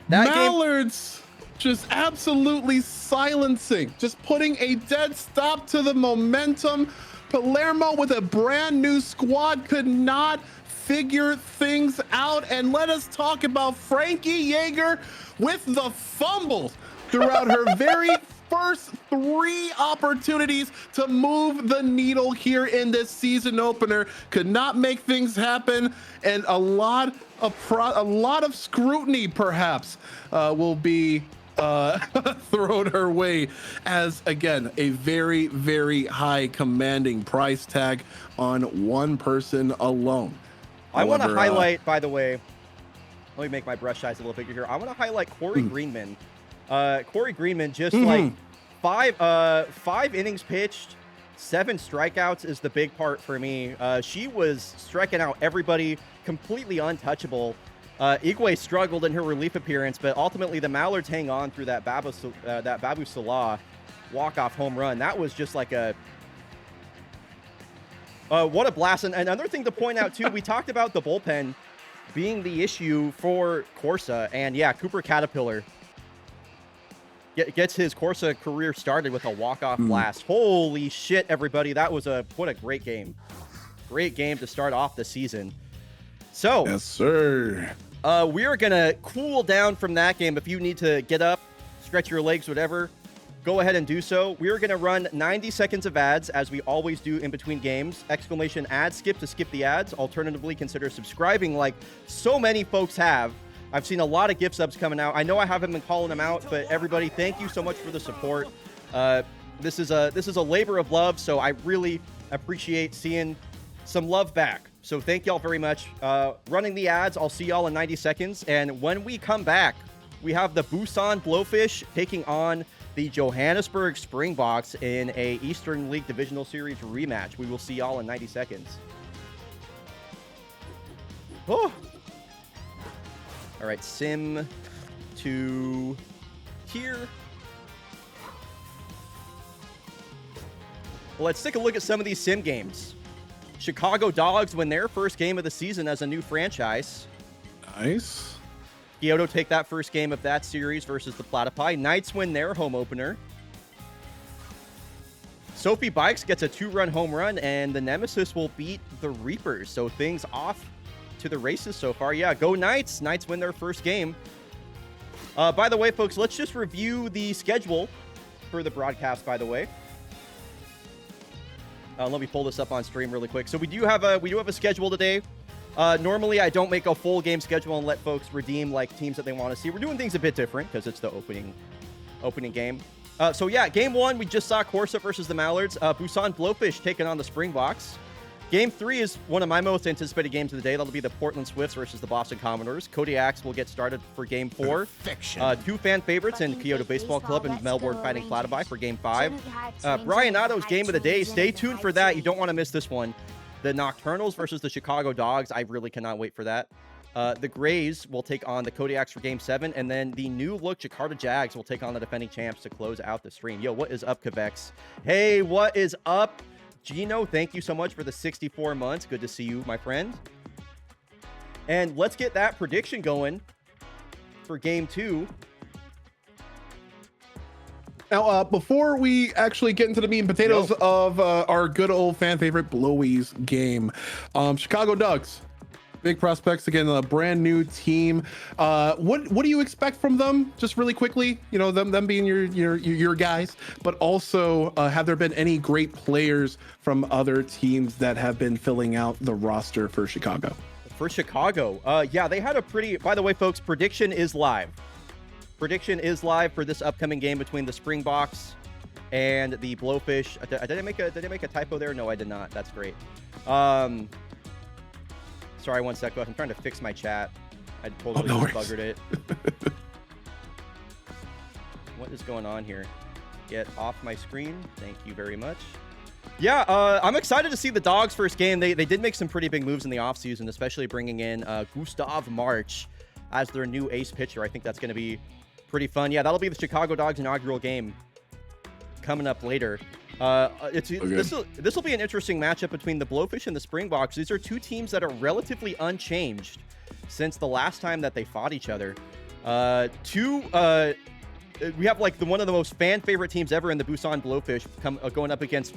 Mallards just absolutely silencing, just putting a dead stop to the momentum. Palermo with a brand new squad could not figure things out. And let us talk about Frankie Yeager with the fumbles throughout her very first 3 opportunities to move the needle here in this season opener. Could not make things happen, and a lot of scrutiny perhaps will be thrown her way, as again a very, very high commanding price tag on one person alone. I want to highlight, by the way, let me make my brush size a little bigger here. I want to highlight Corey Greenman. Corey Greenman just like 5 innings pitched, 7 strikeouts is the big part for me. She was striking out everybody, completely untouchable. Igwe struggled in her relief appearance, but ultimately the Mallards hang on through that Babu Salah walk-off home run. That was just like a what a blast. And another thing to point out too, we talked about the bullpen being the issue for Corsa, and yeah, Cooper Caterpillar gets his Corsa career started with a walk-off blast. Holy shit, everybody. That was what a great game. Great game to start off the season. So, yes, sir. We are going to cool down from that game. If you need to get up, stretch your legs, whatever, go ahead and do so. We are going to run 90 seconds of ads, as we always do in between games. Exclamation ad skip to skip the ads. Alternatively, consider subscribing like so many folks have. I've seen a lot of gift subs coming out. I know I haven't been calling them out, but everybody, thank you so much for the support. This is a labor of love, so I really appreciate seeing some love back. So thank y'all very much. Running the ads, I'll see y'all in 90 seconds. And when we come back, we have the Busan Blowfish taking on the Johannesburg Springboks in a Eastern League Divisional Series rematch. We will see y'all in 90 seconds. Oh. All right, sim to here. Well, let's take a look at some of these sim games. Chicago Dogs win their first game of the season as a new franchise. Nice. Kyoto take that first game of that series versus the Platypi. Knights win their home opener. Sophie Bikes gets a 2-run home run, and the Nemesis will beat the Reapers. So things off to the races so far. Yeah, go Knights. Knights win their first game. By the way, folks, let's just review the schedule for the broadcast, by the way. Let me pull this up on stream really quick. So we do have a schedule today. Normally, I don't make a full game schedule and let folks redeem like teams that they want to see. We're doing things a bit different because it's the opening game. So yeah, game 1, we just saw Corsa versus the Mallards. Busan Blowfish taking on the Springboks. Game 3 is one of my most anticipated games of the day. That'll be the Portland Swifts versus the Boston Commodores. Kodiaks will get started for Game 4. Two fan favorites in Kyoto Baseball Club and Melbourne Fighting Platypi for Game 5. Bryonato's game of the day. Stay tuned for that. You don't want to miss this one. The Nocturnals versus the Chicago Dogs. I really cannot wait for that. The Grays will take on the Kodiaks for Game 7, and then the new-look Jakarta Jags will take on the defending champs to close out the stream. Yo, what is up, Quebecs? Hey, what is up? Gino, thank you so much for the 64 months. Good to see you, my friend. And let's get that prediction going for Game 2. Now, before we actually get into the meat and potatoes of our good old fan favorite Blowies game, Chicago Ducks, big prospects again, a brand new team. What do you expect from them? Just really quickly, you know, them being your guys, but also have there been any great players from other teams that have been filling out the roster for Chicago? For Chicago, yeah, they had a pretty. By the way, folks, prediction is live. Prediction is live for this upcoming game between the Springboks and the Blowfish. Did I make a typo there? No, I did not. That's great. Sorry, one sec. I'm trying to fix my chat. I totally buggered it. What is going on here? Get off my screen. Thank you very much. Yeah, I'm excited to see the Dogs' first game. They did make some pretty big moves in the offseason, especially bringing in Gustav March as their new ace pitcher. I think that's going to be pretty fun. Yeah, that'll be the Chicago Dogs' inaugural game coming up later. This will be an interesting matchup between the Blowfish and the Springboks. These are two teams that are relatively unchanged since the last time that they fought each other. We have like one of the most fan favorite teams ever in the Busan Blowfish going up against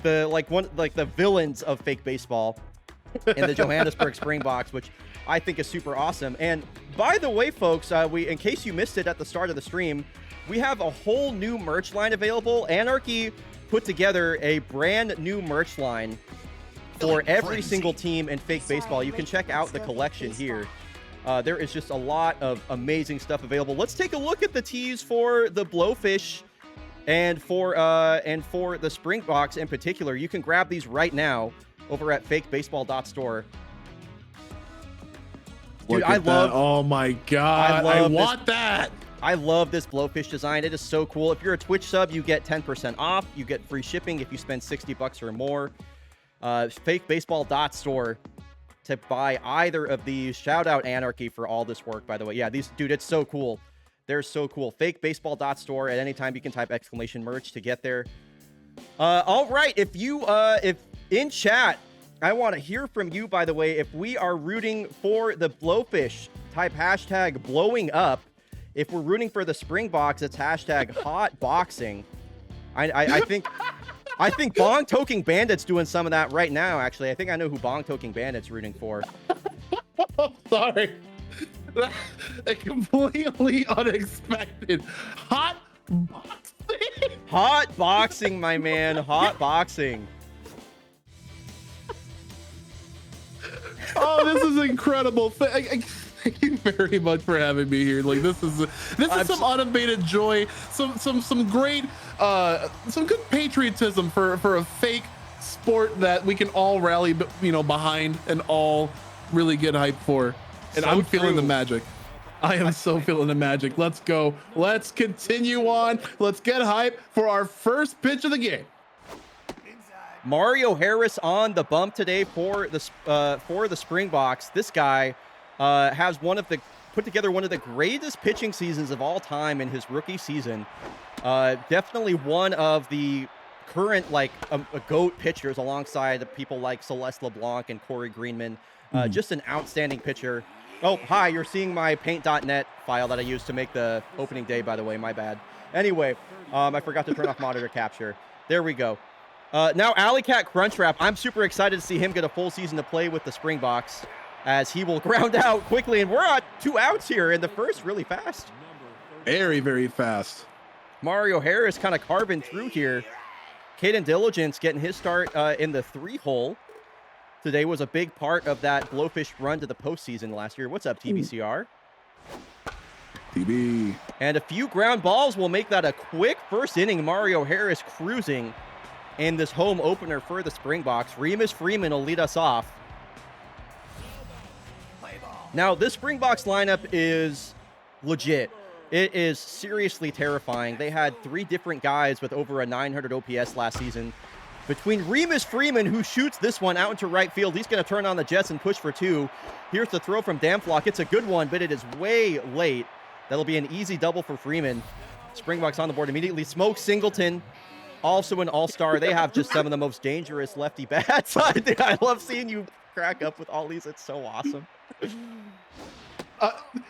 the villains of fake baseball in the Johannesburg Springboks, which I think is super awesome. And by the way, folks, in case you missed it at the start of the stream, we have a whole new merch line available. Anarchy put together a brand new merch line for every single team in fake baseball. You can check out the collection here. There is just a lot of amazing stuff available. Let's take a look at the tees for the Blowfish and for the Springboks in particular. You can grab these right now over at fakebaseball.store. Dude, oh my god, I want that. I love this Blowfish design. It is so cool. If you're a Twitch sub, you get 10% off. You get free shipping if you spend $60 or more. Fakebaseball.store to buy either of these. Shout out Anarchy for all this work, by the way. Yeah, dude, it's so cool. They're so cool. Fakebaseball.store. At any time, you can type !merch to get there. All right, if in chat, I want to hear from you, by the way. If we are rooting for the Blowfish, type hashtag blowing up. If we're rooting for the Springboks, it's hashtag hot boxing. I think Bong Toking Bandit's doing some of that right now, actually. I think I know who Bong Toking Bandit's rooting for. Sorry. Completely unexpected. Hot boxing? Hot boxing, my man. Hot boxing. Oh, this is incredible. Thank you very much for having me here. Like this is some unabated joy, some great some good patriotism for a fake sport that we can all rally behind and all really get hyped for. And I'm feeling the magic. I am so feeling the magic. Let's go. Let's continue on. Let's get hyped for our first pitch of the game. Mario Harris on the bump today for the Springboks. This guy has put together one of the greatest pitching seasons of all time in his rookie season. Definitely one of the current a GOAT pitchers alongside people like Celeste LeBlanc and Corey Greenman. Just an outstanding pitcher. Oh, hi, you're seeing my paint.net file that I used to make the opening day, by the way. My bad. Anyway, I forgot to turn off monitor capture. There we go. Now, Alley Cat Crunchwrap. I'm super excited to see him get a full season to play with the Springboks as he will ground out quickly. And we're at 2 outs here in the first really fast. Very, very fast. Mario Harris kind of carving through here. Caden Diligence getting his start in the 3-hole. Today was a big part of that Blowfish run to the postseason last year. What's up, TBCR? TB. And a few ground balls will make that a quick first inning. Mario Harris cruising in this home opener for the Springboks. Remus Freeman will lead us off. Now, this Springboks lineup is legit. It is seriously terrifying. They had 3 different guys with over a 900 OPS last season. Between Remus Freeman, who shoots this one out into right field, he's going to turn on the Jets and push for 2. Here's the throw from Damflock. It's a good one, but it is way late. That'll be an easy double for Freeman. Springboks on the board immediately. Smoke Singleton, also an all-star. They have just some of the most dangerous lefty bats. I love seeing you crack up with all these. It's so awesome.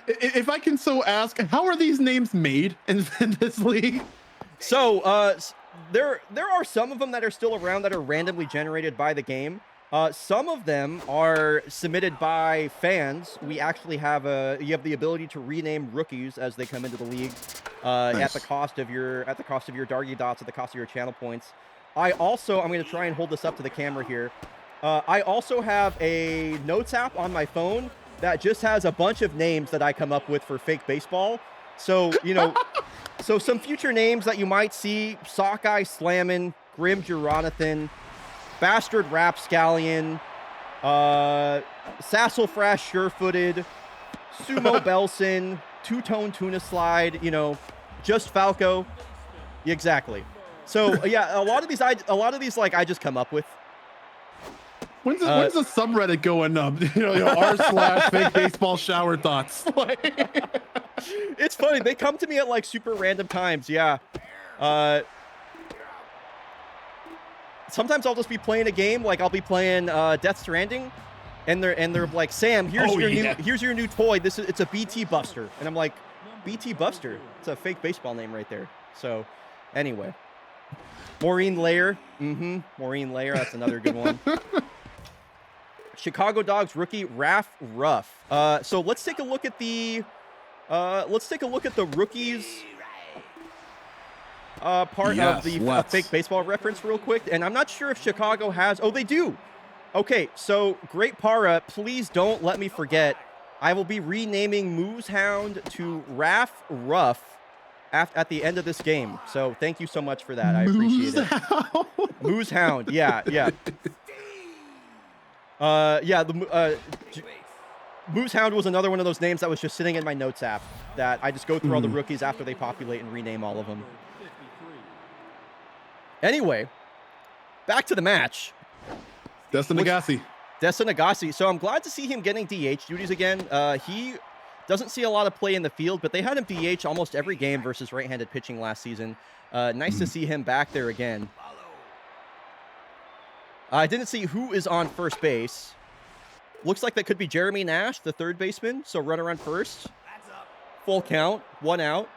If I can so ask, how are these names made in this league? So there are some of them that are still around that are randomly generated by the game. Some of them are submitted by fans. We actually have you have the ability to rename rookies as they come into the league Nice. at the cost of your Dargy dots, at the cost of your channel points. I'm going to try and hold this up to the camera here. I also have a notes app on my phone that just has a bunch of names that I come up with for fake baseball. So, so some future names that you might see: Sockeye Slammin', Grim Jonathan, Bastard Rapscallion, Sasselfrash Surefooted, Sumo Belson, Two-Tone Tuna Slide, Just Falco. Exactly. So yeah, a lot of these I just come up with. When's the subreddit going up? r/fake baseball shower thoughts. It's funny. They come to me at super random times. Yeah. Sometimes I'll just be playing a game. I'll be playing Death Stranding, and they're like, Sam, here's your new toy. It's a BT Buster, and I'm like, BT Buster. It's a fake baseball name right there. So, anyway, Maureen Layer. Maureen Layer. That's another good one. Chicago Dogs rookie Raph Ruff. So let's take a look at the rookies part of the fake baseball reference real quick. And I'm not sure if Chicago has. Oh, they do. Okay, so Great Para, please don't let me forget. I will be renaming Moose Hound to Raph Ruff at the end of this game. So thank you so much for that. I appreciate it. Moose Hound. Yeah. Moose Hound was another one of those names that was just sitting in my notes app that I just go through all the rookies after they populate and rename all of them. Anyway, back to the match. Destin Agassi. So I'm glad to see him getting DH duties again. He doesn't see a lot of play in the field, but they had him DH almost every game versus right-handed pitching last season. Nice to see him back there again. I didn't see who is on first base. Looks like that could be Jeremy Nash, the third baseman. So runner on first. Full count, 1 out.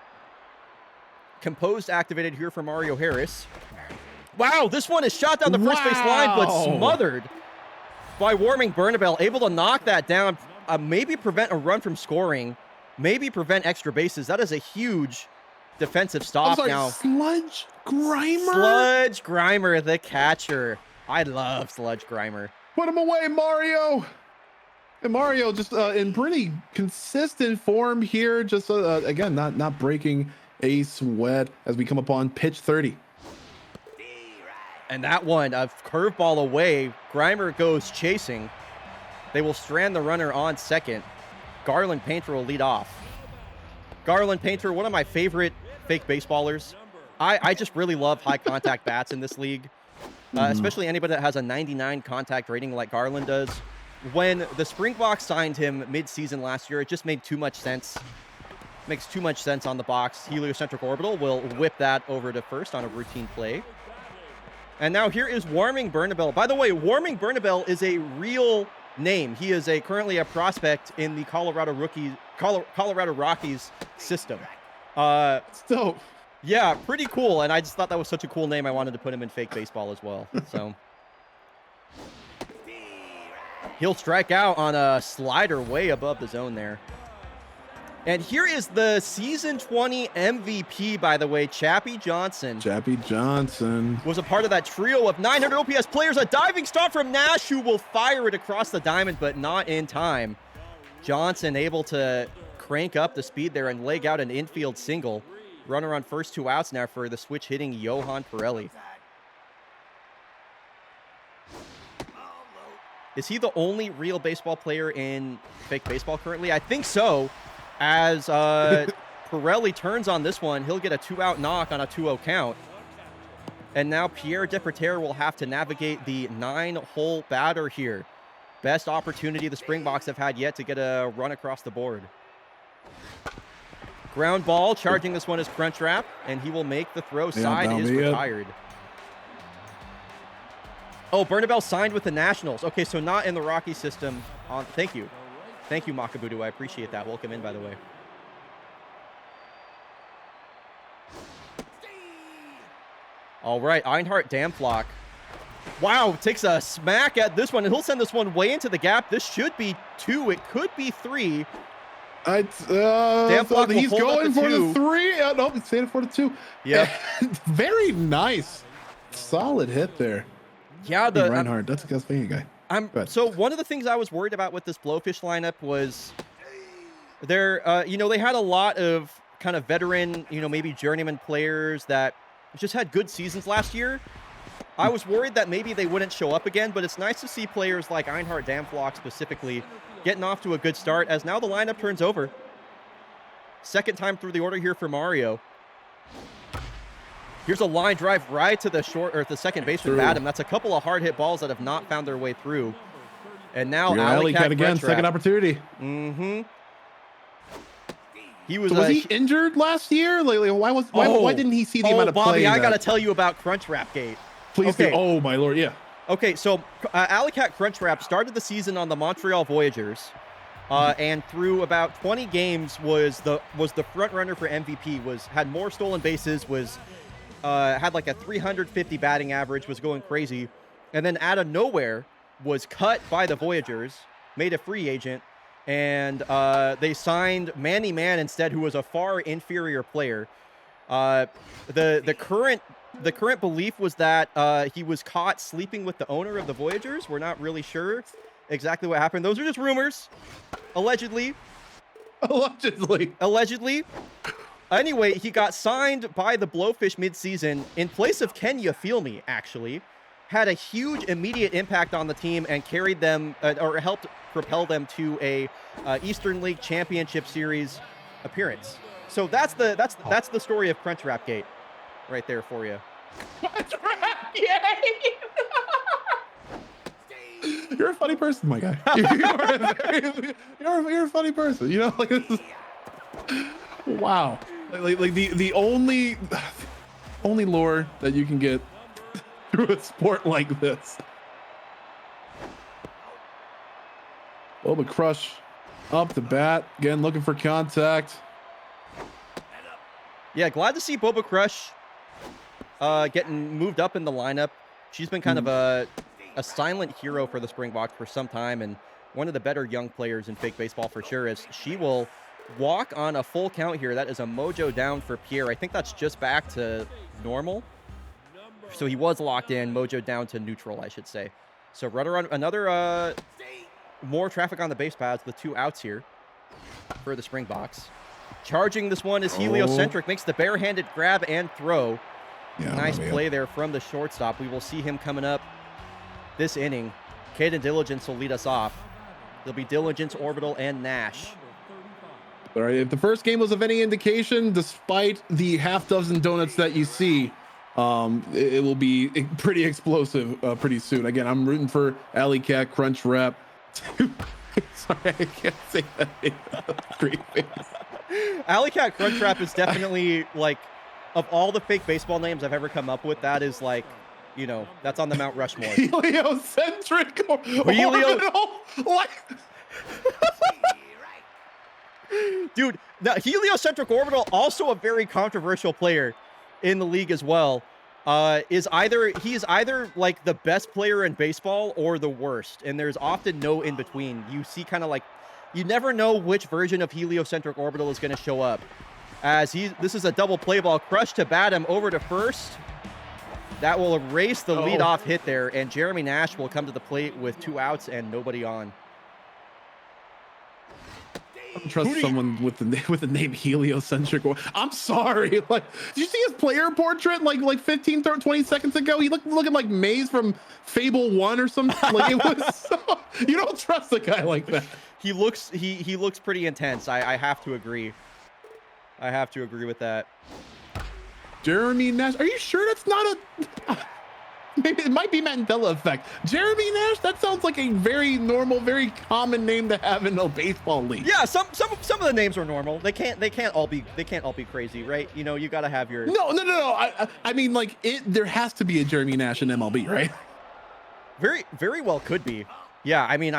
Composed activated here for Mario Harris. Wow, this one is shot down the first base line, but smothered by Warming Bernabel. Able to knock that down, maybe prevent a run from scoring, maybe prevent extra bases. That is a huge defensive stop. Now. Sludge Grimer? Sludge Grimer, the catcher. I love Sludge Grimer. Put him away, Mario. And Mario just in pretty consistent form here. Just again, not breaking a sweat as we come upon pitch 30. And that one, a curveball away. Grimer goes chasing. They will strand the runner on second. Garland Painter will lead off. Garland Painter, one of my favorite fake baseballers. I just really love high contact bats in this league. Especially anybody that has a 99 contact rating like Garland does. When the Springboks signed him mid-season last year, it just made too much sense. Makes too much sense on the box. Heliocentric Orbital will whip that over to first on a routine play. And now here is Warming Bernabel. By the way, Warming Bernabel is a real name. He is currently a prospect in the Colorado Rockies system. So. Yeah, pretty cool, and I just thought that was such a cool name. I wanted to put him in fake baseball as well. So he'll strike out on a slider way above the zone there. And here is the season 20 MVP, by the way, Chappie Johnson. Chappie Johnson was a part of that trio of 900 OPS players. A diving stop from Nash, who will fire it across the diamond, but not in time. Johnson able to crank up the speed there and leg out an infield single. Runner on first, 2 outs now for the switch hitting Johan Pirelli. Is he the only real baseball player in fake baseball currently? I think so. As Pirelli turns on this one, he'll get a 2-out knock on a 2-0 count. And now Pierre Deperterre will have to navigate the 9-hole batter here. Best opportunity the Springboks have had yet to get a run across the board. Ground ball, charging this one is Crunchwrap, and he will make the throw. Side is retired. Oh, Bernabel signed with the Nationals. Okay, so not in the Rocky system. Thank you. Thank you, Makabudu. I appreciate that. Welcome in, by the way. All right, Einhart Damflock. Wow, takes a smack at this one, and he'll send this one way into the gap. This should be 2. It could be 3. Damflock, he's going for the 3. No, he's staying for the 2. Yeah. Very nice. Solid hit there. Yeah, Reinhardt, that's a Castlevania guy. So one of the things I was worried about with this Blowfish lineup was they had a lot of kind of veteran, maybe journeyman players that just had good seasons last year. I was worried that maybe they wouldn't show up again, but it's nice to see players like Einhart Damflock specifically getting off to a good start as now the lineup turns over. Second time through the order here for Mario. Here's a line drive right to the the second baseman, Badham. That's a couple of hard hit balls that have not found their way through. And now Alley Cat again, second opportunity. Mm-hmm. Was he injured last year? Why didn't he see the amount of Bobby, play? I got to tell you about Crunchwrap Gate. Please do. Oh, my Lord, yeah. Okay, so Alley Cat Crunchwrap started the season on the Montreal Voyagers, and through about 20 games was the front runner for MVP. Had more stolen bases, had like a 350 batting average, was going crazy, and then out of nowhere was cut by the Voyagers, made a free agent, and they signed Manny Mann instead, who was a far inferior player. The current belief was that he was caught sleeping with the owner of the Voyagers. We're not really sure exactly what happened. Those are just rumors, allegedly. Allegedly. Anyway, he got signed by the Blowfish midseason in place of Can You Feel Me, actually. Had a huge immediate impact on the team and carried them, or helped propel them to a Eastern League Championship Series appearance. So that's the story of Crunchwrap Gate right there for you. Crunchwrap Gate! You're a funny person, my guy. You're a funny person. Wow. Like the only lore that you can get through a sport like this. Boba Crush up the bat again, looking for contact. Yeah, glad to see Boba Crush getting moved up in the lineup. She's been kind of a silent hero for the Springboks for some time, and one of the better young players in fake baseball for sure. As she will walk on a full count here. That is a mojo down for Pierre. I think that's just back to normal. So he was locked in, mojo down to neutral, I should say. So runner on another more traffic on the base paths, the 2 outs here for the Springboks. Charging this one is Heliocentric, makes the barehanded grab and throw. Yeah, nice play there from the shortstop. We will see him coming up this inning. Caden Diligence will lead us off. There'll be Diligence, Orbital, and Nash. All right, if the first game was of any indication, despite the half dozen donuts that you see, it will be pretty explosive pretty soon. Again, I'm rooting for Alley Cat Crunchwrap. Sorry, I can't say that. Great face. Alley Cat Crunchwrap is definitely, like, of all the fake baseball names I've ever come up with, that is like, that's on the Mount Rushmore. Heliocentric Dude, the Heliocentric Orbital, also a very controversial player in the league as well. He's either like the best player in baseball or the worst, and there's often no in between. You see kind of like, you never know which version of Heliocentric Orbital is going to show up. As this is a double play ball, crush to Badham over to first. That will erase the leadoff hit there, and Jeremy Nash will come to the plate with 2 outs and nobody on. don't trust someone with the name heliocentric. I'm sorry. Like, did you see his player portrait like 15, 30, 20 seconds ago? He looking like Maze from Fable 1 or something. Like, it was so, you don't trust a guy like that. He looks pretty intense. I have to agree. I have to agree with that. Jeremy Nash. Are you sure that's not a maybe it might be Mandela effect. Jeremy Nash, that sounds like a very normal, very common name to have in a baseball league. Yeah, some of the names are normal. They can't all be crazy, right? You know, you got to have your No. I mean, like, there has to be a Jeremy Nash in MLB, right? Very well could be. Yeah, I mean,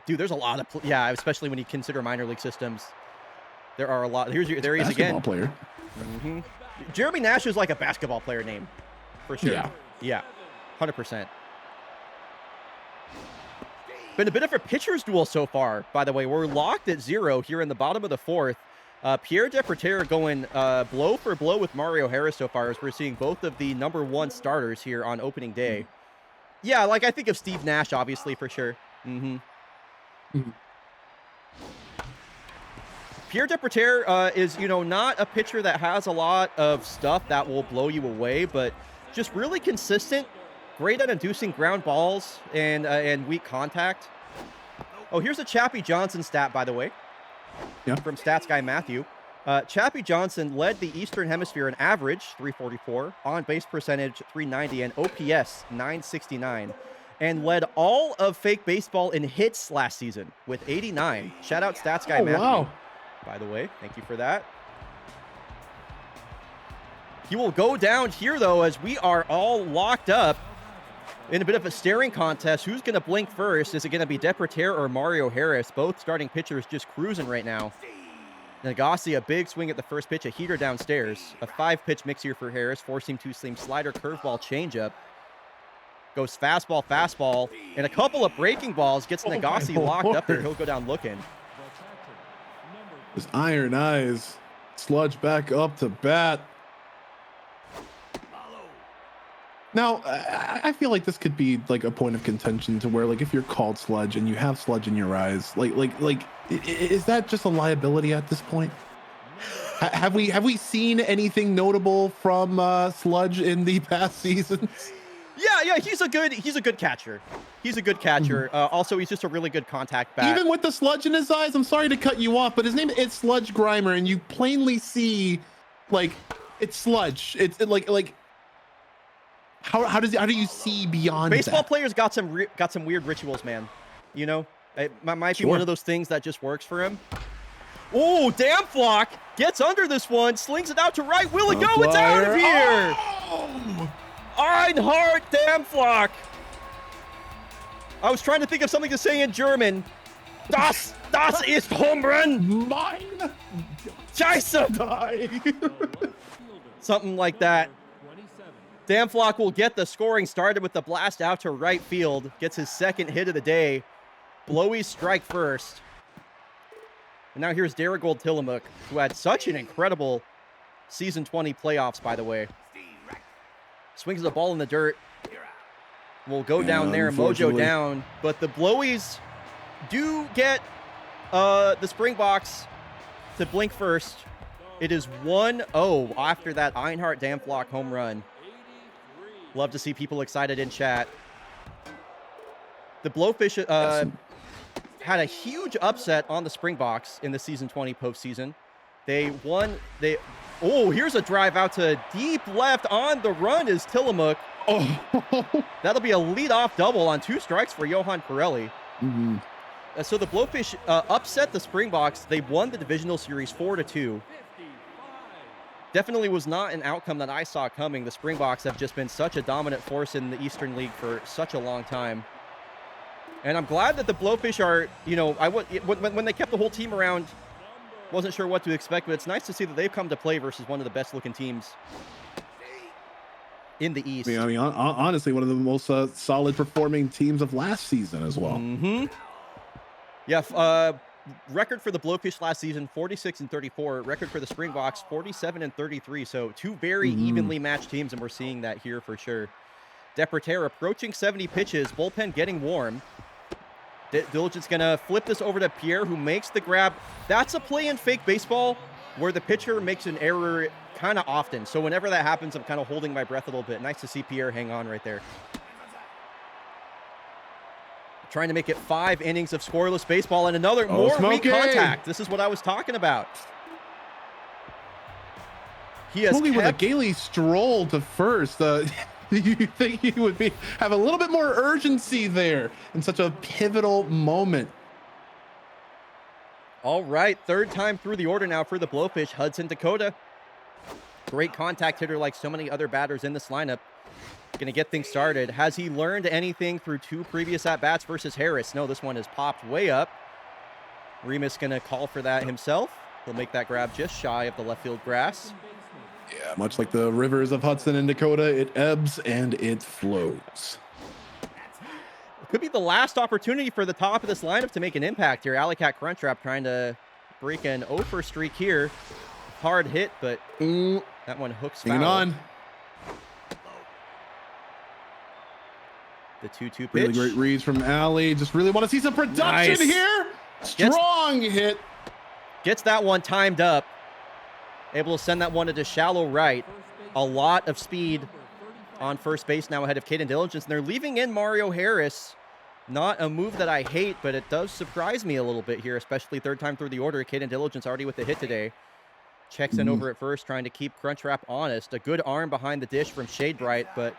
dude, there's a lot of yeah, especially when you consider minor league systems. There are a lot. There he is again. Player. Mm-hmm. Jeremy Nash is like a basketball player name, for sure. Yeah, 100%. Been a bit of a pitcher's duel so far, by the way. We're locked at 0 here in the bottom of the 4th. Pierre Deperter going blow for blow with Mario Harris so far, as we're seeing both of the #1 starters here on opening day. Yeah, like I think of Steve Nash, obviously, for sure. Pierre Deperter is, you know, not a pitcher that has a lot of stuff that will blow you away, but just really consistent, great at inducing ground balls and weak contact. Oh, here's a Chappie Johnson stat, by the way, from Stats Guy Matthew. Chappie Johnson led the Eastern Hemisphere in average, 344, on base percentage, 390, and OPS, 969, and led all of fake baseball in hits last season with 89. Shout out Stats Guy Matthew. Wow. By the way, thank you for that. He will go down here, though, as we are all locked up in a bit of a staring contest. Who's going to blink first? Is it going to be Deperter or Mario Harris? Both starting pitchers just cruising right now. Nagasi, a big swing at the first pitch, a heater downstairs. A 5-pitch mix here for Harris. 4-seam, 2-seam, slider, curveball, changeup. Goes fastball, and a couple of breaking balls. Gets Nagasi locked up there. He'll go down looking. His iron eyes. Sludge back up to bat. Now, I feel like this could be like a point of contention to where, like, if you're called Sludge and you have sludge in your eyes, like, is that just a liability at this point? Have we seen anything notable from Sludge in the past seasons? Yeah, he's a good catcher. He's a good catcher. Also, he's just a really good contact bat. Even with the sludge in his eyes, I'm sorry to cut you off, but his name is Sludge Grimer, and you plainly see, like, it's sludge. It's like. How do you see beyond baseball that? Players got some weird rituals, man. You know, it might be one of those things that just works for him. Oh, damn flock gets under this one, slings it out to right. Will it go? It's out of here. Oh! Einhard Damflock. I was trying to think of something to say in German. Das ist Home Run. Mine. Scheiße. Something like that. Damflock will get the scoring started with the blast out to right field. Gets his second hit of the day. Blowy strike first. And now here's Darigold Tillamook, who had such an incredible season 20 playoffs, by the way. Swings the ball in the dirt. Will go down there, Mojo down. But the Blowies do get the Springboks to blink first. It is 1-0 after that Einhard Damflock home run. Love to see people excited in chat. The Blowfish had a huge upset on the Springboks in the season 20 postseason. They won. Oh, here's a drive out to deep left. On the run is Tillamook. Oh, that'll be a leadoff double on 2 strikes for Johan Pirelli. So the Blowfish upset the Springboks. They won the divisional series 4-2. Definitely was not an outcome that I saw coming. The Springboks have just been such a dominant force in the Eastern League for such a long time. And I'm glad that the Blowfish are, you know, when they kept the whole team around, wasn't sure what to expect, but it's nice to see that they've come to play versus one of the best looking teams in the East. I mean, honestly, one of the most solid performing teams of last season as well. Yeah, record for the Blowfish last season, 46-34. Record for the Springboks, 47-33. So 2 very evenly matched teams, and we're seeing that here for sure. Deperter approaching 70 pitches, bullpen getting warm. Diligent's going to flip this over to Pierre, who makes the grab. That's a play in fake baseball where the pitcher makes an error kind of often. So whenever that happens, I'm kind of holding my breath a little bit. Nice to see Pierre hang on right there. Trying to make it 5 innings of scoreless baseball and another more weak contact. This is what I was talking about. He has with a gaily stroll to first. You think he would have a little bit more urgency there in such a pivotal moment. All right, third time through the order now for the Blowfish, Hudson Dakota. Great contact hitter like so many other batters in this lineup. Going to get things started. Has he learned anything through 2 previous at-bats versus Harris? No, this one is popped way up. Remus going to call for that himself. He'll make that grab just shy of the left field grass. Yeah, much like the rivers of Hudson and Dakota, it ebbs and it flows. It could be the last opportunity for the top of this lineup to make an impact here. Alley Cat Crunchwrap trying to break an 0-for streak here. Hard hit, but that one hooks foul. Hanging on. The 2-2 pitch. Really great reads from Alley. Just really want to see some production here. Strong hit. Gets that one timed up. Able to send that one into shallow right. A lot of speed on first base now ahead of Caden Diligence. And they're leaving in Mario Harris. Not a move that I hate, but it does surprise me a little bit here, especially third time through the order. Caden Diligence already with the hit today. Checks in over at first, trying to keep Crunchwrap honest. A good arm behind the dish from Shade Bright, but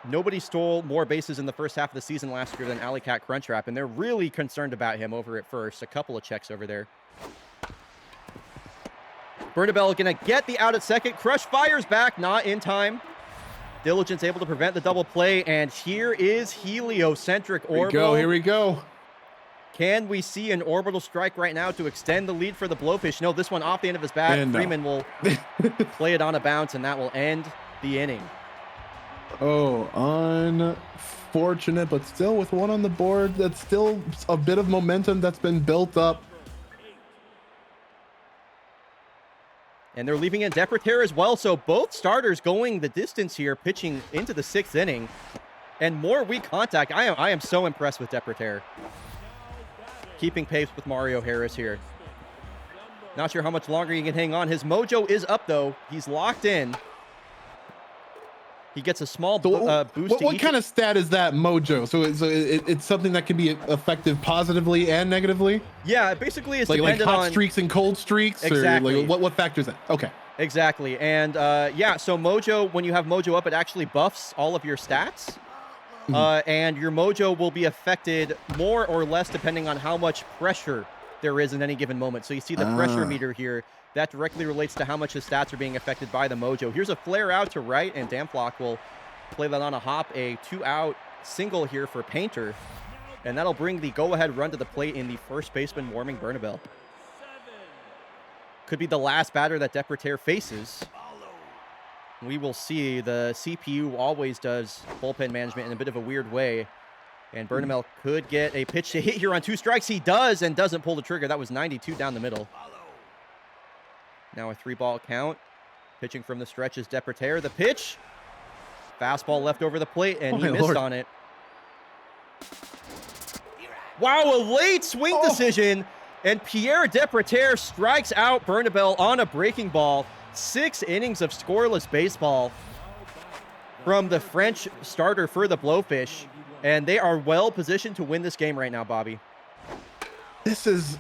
nobody stole more bases in the first half of the season last year than Alley Cat Crunchwrap, and they're really concerned about him over at first. A couple of checks over there. Bernabel going to get the out at second. Crush fires back, not in time. Diligence able to prevent the double play, and here is heliocentric orbital. Here we go. Can we see an orbital strike right now to extend the lead for the Blowfish? No, this one off the end of his bat. And Freeman will play it on a bounce, and that will end the inning. Oh, unfortunate, but still with one on the board. That's still a bit of momentum that's been built up. And they're leaving in Depreter as well, so both starters going the distance here, pitching into the 6th inning. And more weak contact. I am so impressed with Depreter. Keeping pace with Mario Harris here. Not sure how much longer he can hang on. His mojo is up, though. He's locked in. He gets a small boost. What kind of stat is that, mojo? So it's something that can be effective positively and negatively? Yeah, basically it's like dependent hot on streaks and cold streaks? Exactly. Or like what factors that? Okay. Exactly. And yeah, so mojo, when you have mojo up, it actually buffs all of your stats. And your mojo will be affected more or less depending on how much pressure there is in any given moment. So you see the pressure meter here. That directly relates to how much his stats are being affected by the mojo. Here's a flare out to right, and Damflock will play that on a hop. A 2-out single here for Painter. And that'll bring the go-ahead run to the plate in the first baseman warming Bernabel. Could be the last batter that Depreter faces. We will see. The CPU always does bullpen management in a bit of a weird way. And Bernabel could get a pitch to hit here on 2 strikes. He does, and doesn't pull the trigger. That was 92 down the middle. Now a 3-ball count. Pitching from the stretch is Depreter. The pitch. Fastball left over the plate, and he missed on it. Wow, a late swing decision. And Pierre Depreter strikes out Bernabel on a breaking ball. 6 innings of scoreless baseball from the French starter for the Blowfish. And they are well positioned to win this game right now, Bobby. This is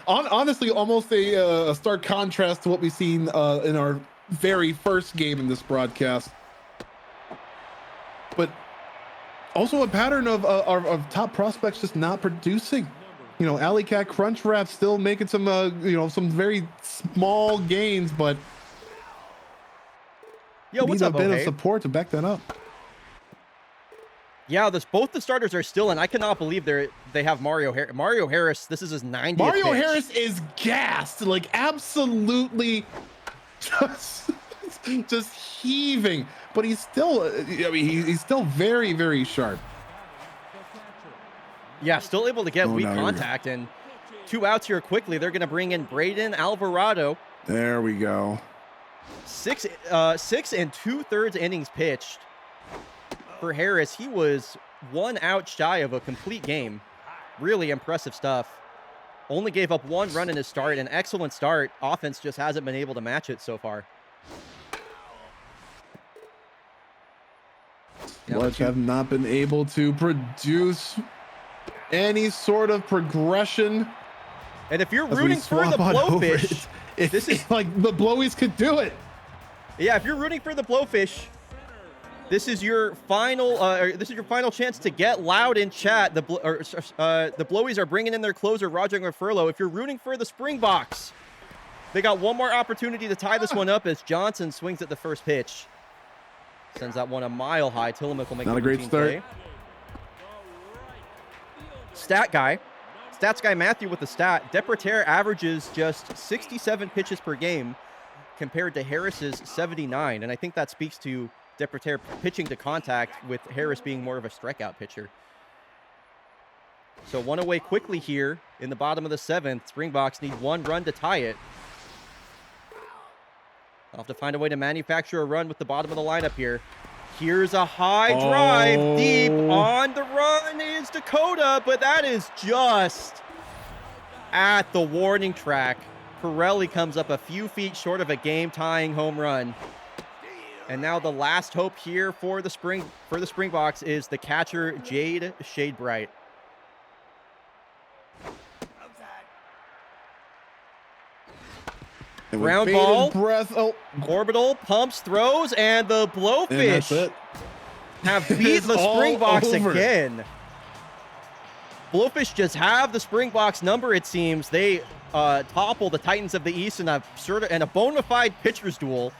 honestly almost a stark contrast to what we've seen in our very first game in this broadcast. But also a pattern of top prospects just not producing. You know, Alley Cat Crunchwrap still making some, some very small gains, but what's up, a bit of support to back that up. Yeah, both the starters are still in. I cannot believe they have Mario Harris. Mario Harris, this is his 90th Mario pitch. Harris is gassed, like absolutely just heaving, but he's still, he's still very, very sharp. Yeah, still able to get weak contact, and 2 outs here quickly. They're going to bring in Braden Alvarado. There we go. 6 2/3 innings pitched for Harris. He was 1 out shy of a complete game. Really impressive stuff. Only gave up 1 run in his start. An excellent start. Offense just hasn't been able to match it so far. Let's have not been able to produce any sort of progression. And if you're rooting for the Blowfish, this is like the Blowies could do it. Yeah, if you're rooting for the Blowfish, this is your final. This is your final chance to get loud in chat. The Blowies are bringing in their closer, Roger McFurlow. If you're rooting for the Springboks, they got one more opportunity to tie this one up as Johnson swings at the first pitch. Sends that one a mile high. Tillamook will make not a great start. Play. Stats guy Matthew with the stat. Depreter averages just 67 pitches per game compared to Harris's 79. And I think that speaks to Depreter pitching to contact, with Harris being more of a strikeout pitcher. So 1 away quickly here in the bottom of the 7th. Springboks need 1 run to tie it. I'll have to find a way to manufacture a run with the bottom of the lineup here. Here's a high drive. Deep on the run is Dakota, but that is just at the warning track. Pirelli comes up a few feet short of a game-tying home run. And now the last hope here for the Springboks is the catcher, Jade Shadebright. Ground ball, breath. Orbital pumps, throws, and the Blowfish have beat the Springboks again. Blowfish just have the Springboks number, it seems. They topple the Titans of the East in a bona fide pitcher's duel.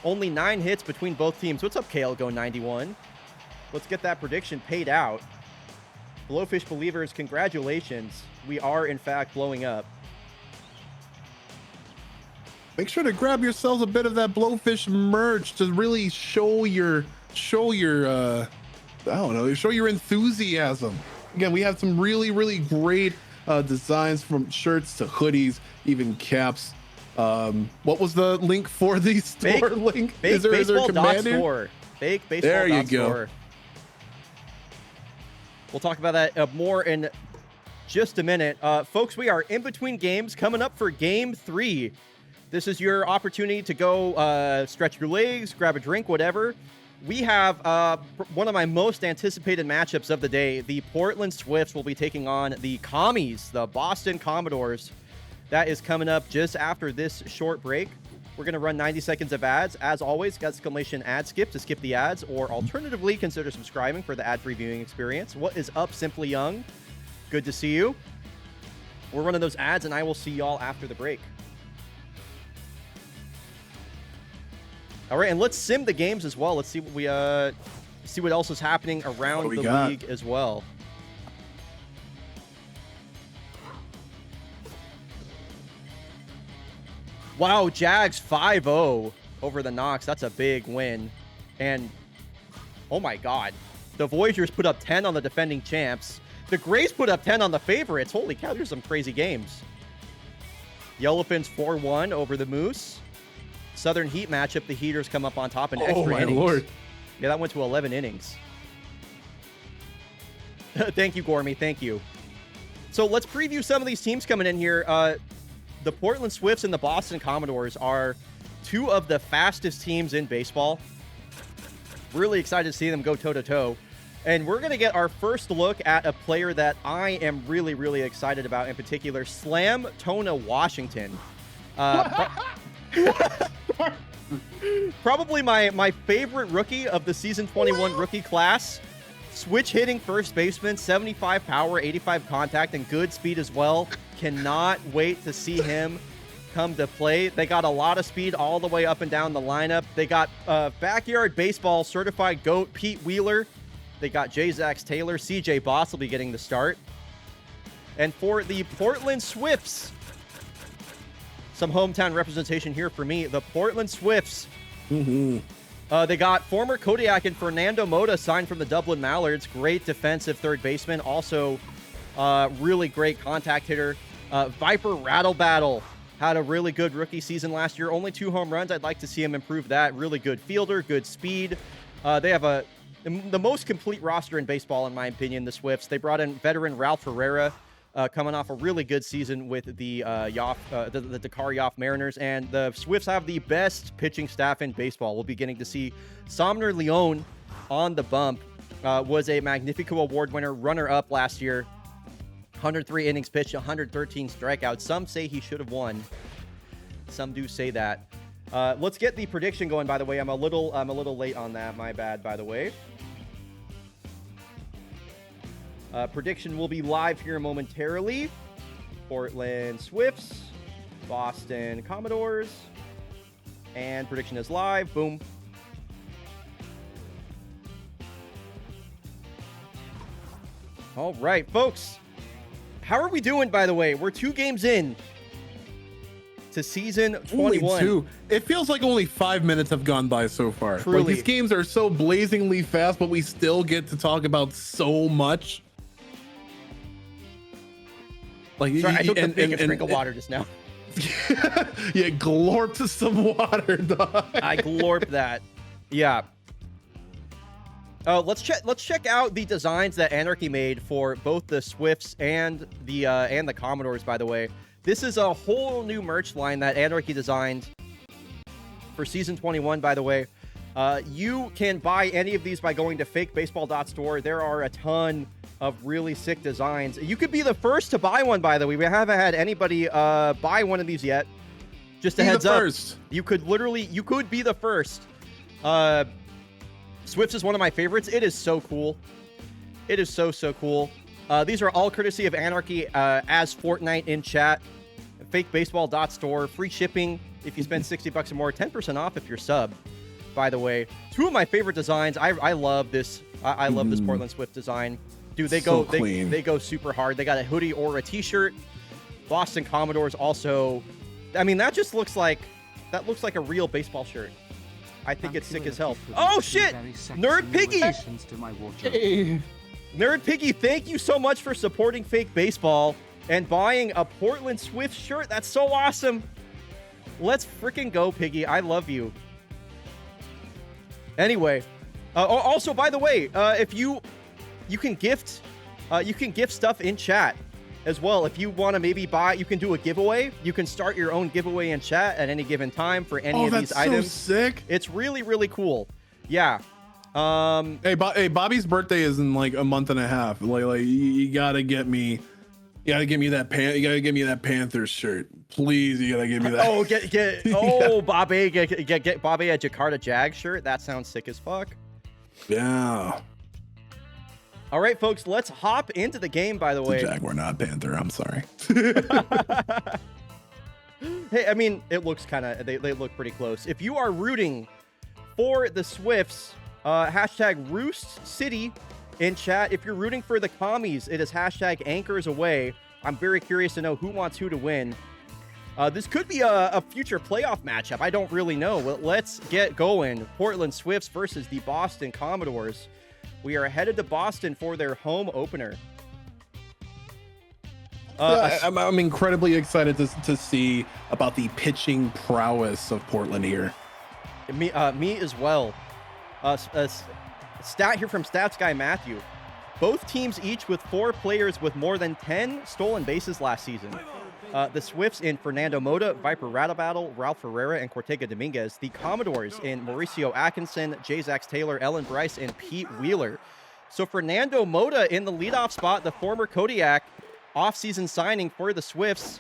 Only 9 hits between both teams. What's up, Kale Go 91? Let's get that prediction paid out. Blowfish believers, congratulations. We are, in fact, blowing up. Make sure to grab yourselves a bit of that Blowfish merch to really show your I don't know, show your enthusiasm. Again, we have some really great designs, from shirts to hoodies, even caps. What was the link for the store link? Is there a command here? Fake baseball. There you go. Store. We'll talk about that more in just a minute. Folks, we are in between games, coming up for game 3. This is your opportunity to go stretch your legs, grab a drink, whatever. We have one of my most anticipated matchups of the day. The Portland Swifts will be taking on the Commies, the Boston Commodores. That is coming up just after this short break. We're going to run 90 seconds of ads. As always, exclamation ad skip to skip the ads, or alternatively, consider subscribing for the ad-free viewing experience. What is up, Simply Young? Good to see you. We're running those ads, and I will see y'all after the break. All right, and let's sim the games as well. Let's see what what else is happening around the league as well. Wow, Jags 5-0 over the Knox. That's a big win. And oh my God, the Voyagers put up 10 on the defending champs. The Grays put up 10 on the favorites. Holy cow, there's some crazy games. The Elephants 4-1 over the Moose. Southern Heat matchup, the Heaters come up on top in extra innings. Lord. Yeah, that went to 11 innings. Thank you, Gormy. Thank you. So let's preview some of these teams coming in here. The Portland Swifts and the Boston Commodores are 2 of the fastest teams in baseball. Really excited to see them go toe-to-toe. And we're going to get our first look at a player that I am really excited about in particular, Slam Tona Washington. Probably my favorite rookie of the season 21 rookie class. Switch hitting first baseman, 75 power, 85 contact, and good speed as well. Cannot wait to see him come to play. They got a lot of speed all the way up and down the lineup. They got backyard baseball certified GOAT Pete Wheeler. They got J. Zax Taylor. CJ Boss will be getting the start. And for the Portland Swifts, some hometown representation here for me. The Portland Swifts. They got former Kodiak and Fernando Mota signed from the Dublin Mallards. Great defensive third baseman. Also, really great contact hitter. Viper Rattle Battle had a really good rookie season last year. Only 2 home runs. I'd like to see him improve that. Really good fielder, good speed. They have a the most complete roster in baseball, in my opinion, the Swifts. They brought in veteran Ralph Herrera, coming off a really good season with the Dakar Yoff Mariners, and the Swifts have the best pitching staff in baseball. We'll be getting to see Somner Leone on the bump. Was a Magnifico Award winner, runner-up last year. 103 innings pitched, 113 strikeouts. Some say he should have won. Some do say that. Let's get the prediction going. By the way, I'm a little late on that. My bad. By the way. Prediction will be live here momentarily. Portland Swifts, Boston Commodores, and prediction is live. Boom. All right, folks. How are we doing, by the way? We're 2 games in to season 21. Only 2. It feels like only 5 minutes have gone by so far. Truly. Like, these games are so blazingly fast, but we still get to talk about so much. Like, sorry, I took a big drink of water just now. Yeah, glorped some water, dog. I glorped that. Yeah. Let's check out the designs that Anarchy made for both the Swifts and the Commodores. By the way, this is a whole new merch line that Anarchy designed for season 21. By the way, you can buy any of these by going to fakebaseball.store. There are a ton of really sick designs. You could be the first to buy one. By the way, we haven't had anybody buy one of these yet. Just a heads up. You could be the first. Swifts is one of my favorites. It is so cool. It is so cool. These are all courtesy of Anarchy as Fortnite in chat. Fakebaseball.store. Free shipping if you spend $60 or more. 10% off if you're sub. By the way, 2 of my favorite designs. I love this. I love this Portland Swift design. Dude, they go super hard. They got a hoodie or a t-shirt. Boston Commodores also. I mean, that looks like a real baseball shirt. I think it's sick as hell. Oh shit! Nerd Piggy! Hey. Nerd Piggy, thank you so much for supporting Fake Baseball and buying a Portland Swift shirt. That's so awesome. Let's freaking go, Piggy. I love you. Anyway, also, by the way, if you can gift stuff in chat as well. If you want to maybe buy, you can do a giveaway. You can start your own giveaway in chat at any given time for any of these items. That's so sick. It's really cool. Yeah. Hey, Bobby's birthday is in like a month and a half. Like you gotta get me. You gotta give me that You gotta give me that Panthers shirt, please. You gotta give me that. Oh, get Bobby, get Bobby a Jakarta Jag shirt. That sounds sick as fuck. Yeah. All right, folks, let's hop into the game. By the way, Jaguar, not Panther. I'm sorry. Hey, I mean, it looks they look pretty close. If you are rooting for the Swifts, hashtag Roost City in chat. If you're rooting for the Commies, it is hashtag Anchors Away. I'm very curious to know who wants who to win. This could be a future playoff matchup. I don't really know. But let's get going. Portland Swifts versus the Boston Commodores. We are headed to Boston for their home opener. I'm incredibly excited to see about the pitching prowess of Portland here. Me as well. Stat here from Stats Guy Matthew. Both teams each with 4 players with more than 10 stolen bases last season. The Swifts in Fernando Mota, Viper Rattlebattle, Ralph Herrera, and Cortega Dominguez. The Commodores in Mauricio Atkinson, J-Zax Taylor, Ellen Bryce, and Pete Wheeler. So Fernando Mota in the leadoff spot, the former Kodiak offseason signing for the Swifts,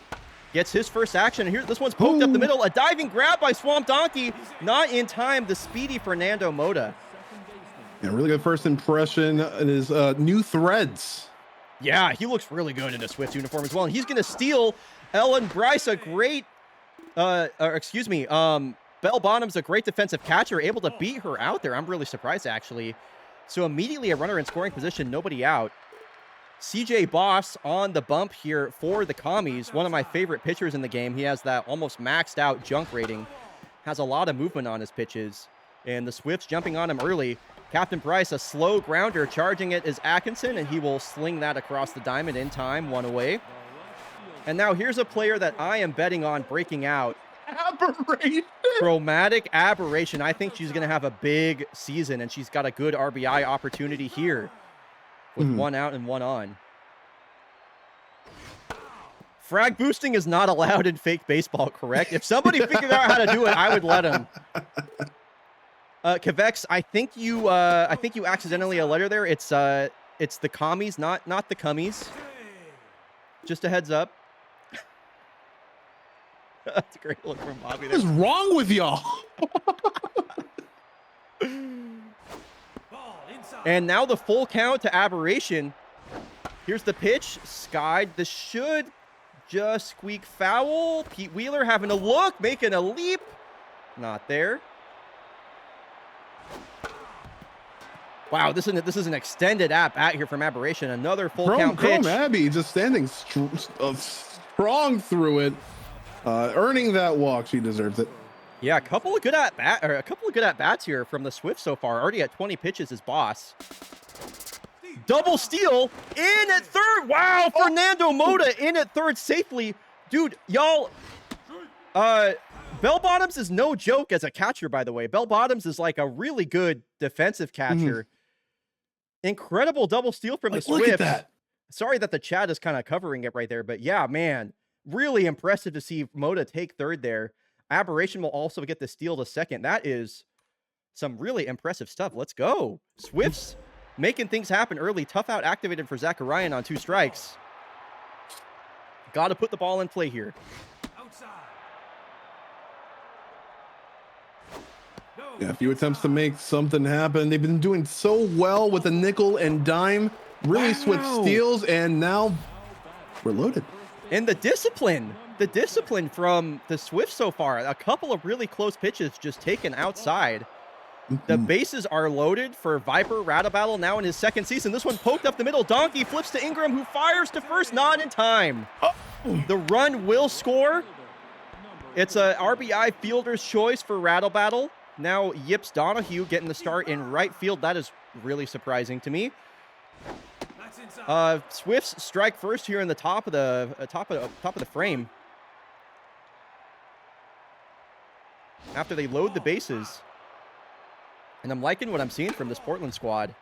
gets his first action. And here, this one's poked up the middle. A diving grab by Swamp Donkey. Not in time, the speedy Fernando Mota. Yeah, really good first impression in his new threads. Yeah, he looks really good in a Swift uniform as well. And he's going to steal Ellen Bryce, a great, Bell Bonham's a great defensive catcher, able to beat her out there. I'm really surprised, actually. So immediately a runner in scoring position, nobody out. CJ Boss on the bump here for the Commies, one of my favorite pitchers in the game. He has that almost maxed out junk rating, has a lot of movement on his pitches, and the Swifts jumping on him early. Captain Bryce, a slow grounder, charging it is Atkinson, and he will sling that across the diamond in time, 1 away. And now here's a player that I am betting on breaking out. Aberration! Chromatic Aberration. I think she's going to have a big season, and she's got a good RBI opportunity here with one out and one on. Frag boosting is not allowed in fake baseball, correct? If somebody figured out how to do it, I would let them. Kavex, I think you accidentally a letter there. It's the commies, not the cummies. Just a heads up. That's a great look from Bobby there. What is wrong with y'all? And now the full count to Aberration. Here's the pitch. Skied. This should just squeak foul. Pete Wheeler having a look, making a leap. Not there. Wow, this is an extended at here from Aberration. Another full count pitch. Chrome Abby just standing strong through it, earning that walk. She deserves it. Yeah, a couple of good at bats here from the Swift so far. Already at 20 pitches as boss. Double steal in at third. Wow, Fernando Mota in at third safely. Dude, y'all, Bell Bottoms is no joke as a catcher, by the way. Bell Bottoms is like a really good defensive catcher. Incredible double steal from the Swift. Look at that. Sorry that the chat is kind of covering it right there, but yeah, man, really impressive to see Mota take third there. Aberration will also get the steal to second. That is some really impressive stuff. Let's go. Swifts making things happen early. Tough out activated for Zacharian on 2 strikes. Got to put the ball in play here. Yeah, a few attempts to make something happen. They've been doing so well with the nickel and dime. Really swift steals, and now we're loaded. And the discipline from the Swift so far. A couple of really close pitches just taken outside. The bases are loaded for Viper Rattle Battle now in his second season. This one poked up the middle. Donkey flips to Ingram, who fires to first, not in time. The run will score. It's a RBI fielder's choice for Rattle Battle. Now Yips Donahue getting the start in right field. That is really surprising to me. Swifts strike first here in the top of the frame. After they load the bases. And I'm liking what I'm seeing from this Portland squad.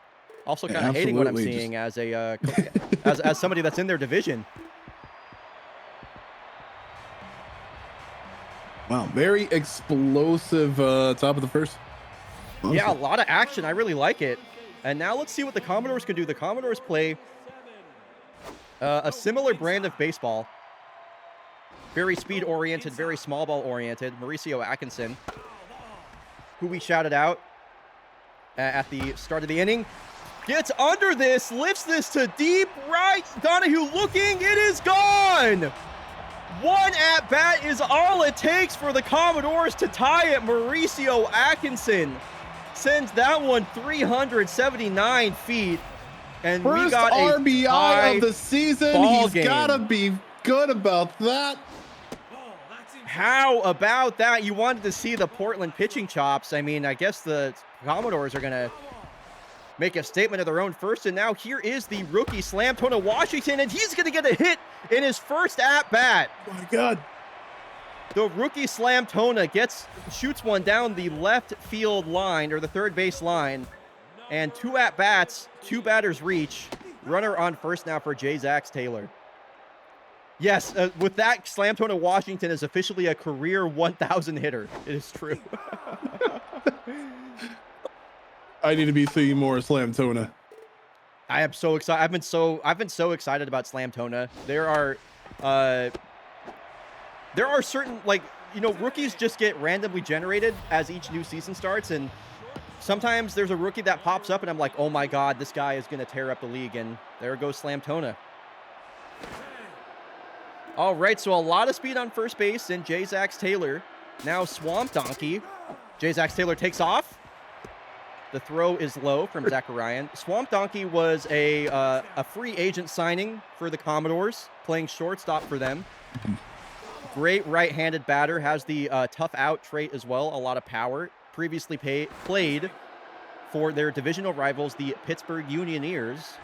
Also kind of hating what I'm seeing as a as somebody that's in their division. Wow, very explosive top of the first. Awesome. Yeah, a lot of action. I really like it. And now let's see what the Commodores can do. The Commodores play a similar brand of baseball. Very speed-oriented, very small ball-oriented. Mauricio Atkinson, who we shouted out at the start of the inning, gets under this, lifts this to deep right. Donahue looking, it is gone! One at-bat is all it takes for the Commodores to tie it. Mauricio Atkinson sends that one 379 feet. And first we got a RBI of the season. He's got to be good about that. How about that? You wanted to see the Portland pitching chops. I mean, I guess the Commodores are going to make a statement of their own first. And now here is the rookie Slamtona Washington, and he's going to get a hit in his first at-bat. Oh my God. The rookie Slamtona shoots one down the left field line, or the third base line, and 2 at-bats, 2 batters reach. Runner on first now for J. Zax Taylor. Yes, with that, Slamtona Washington is officially a career 1,000 hitter. It is true. I need to be seeing more Slamtona. I am so excited. I've been so excited about Slamtona. There are certain, like, you know, rookies just get randomly generated as each new season starts, and sometimes there's a rookie that pops up and I'm like, oh my God, this guy is going to tear up the league, and there goes Slamtona. All right, so a lot of speed on first base, and J. Zax Taylor. Now Swamp Donkey. J. Zax Taylor takes off. The throw is low from Zacharian. Swamp Donkey was a free agent signing for the Commodores, playing shortstop for them. Great right-handed batter, has the tough out trait as well, a lot of power. Previously played for their divisional rivals, the Pittsburgh Unioneers.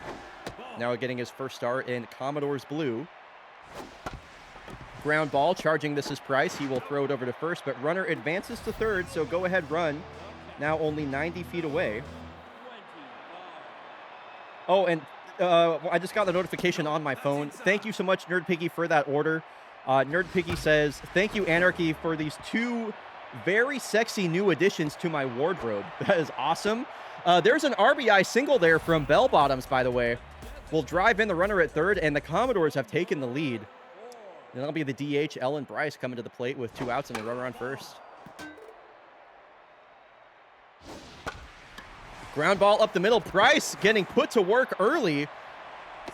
Now getting his first start in Commodores blue. Ground ball, charging this is Price. He will throw it over to first, but runner advances to third, so go ahead run. Now only 90 feet away. Oh, and I just got the notification on my phone. Thank you so much, Nerd Piggy, for that order. Nerd Piggy says, thank you, Anarchy, for these 2 very sexy new additions to my wardrobe. That is awesome. There's an RBI single there from Bell Bottoms, by the way. We'll drive in the runner at third, and the Commodores have taken the lead. And that'll be the DH, Ellen Bryce, coming to the plate with 2 outs and a runner on first. Ground ball up the middle. Price getting put to work early.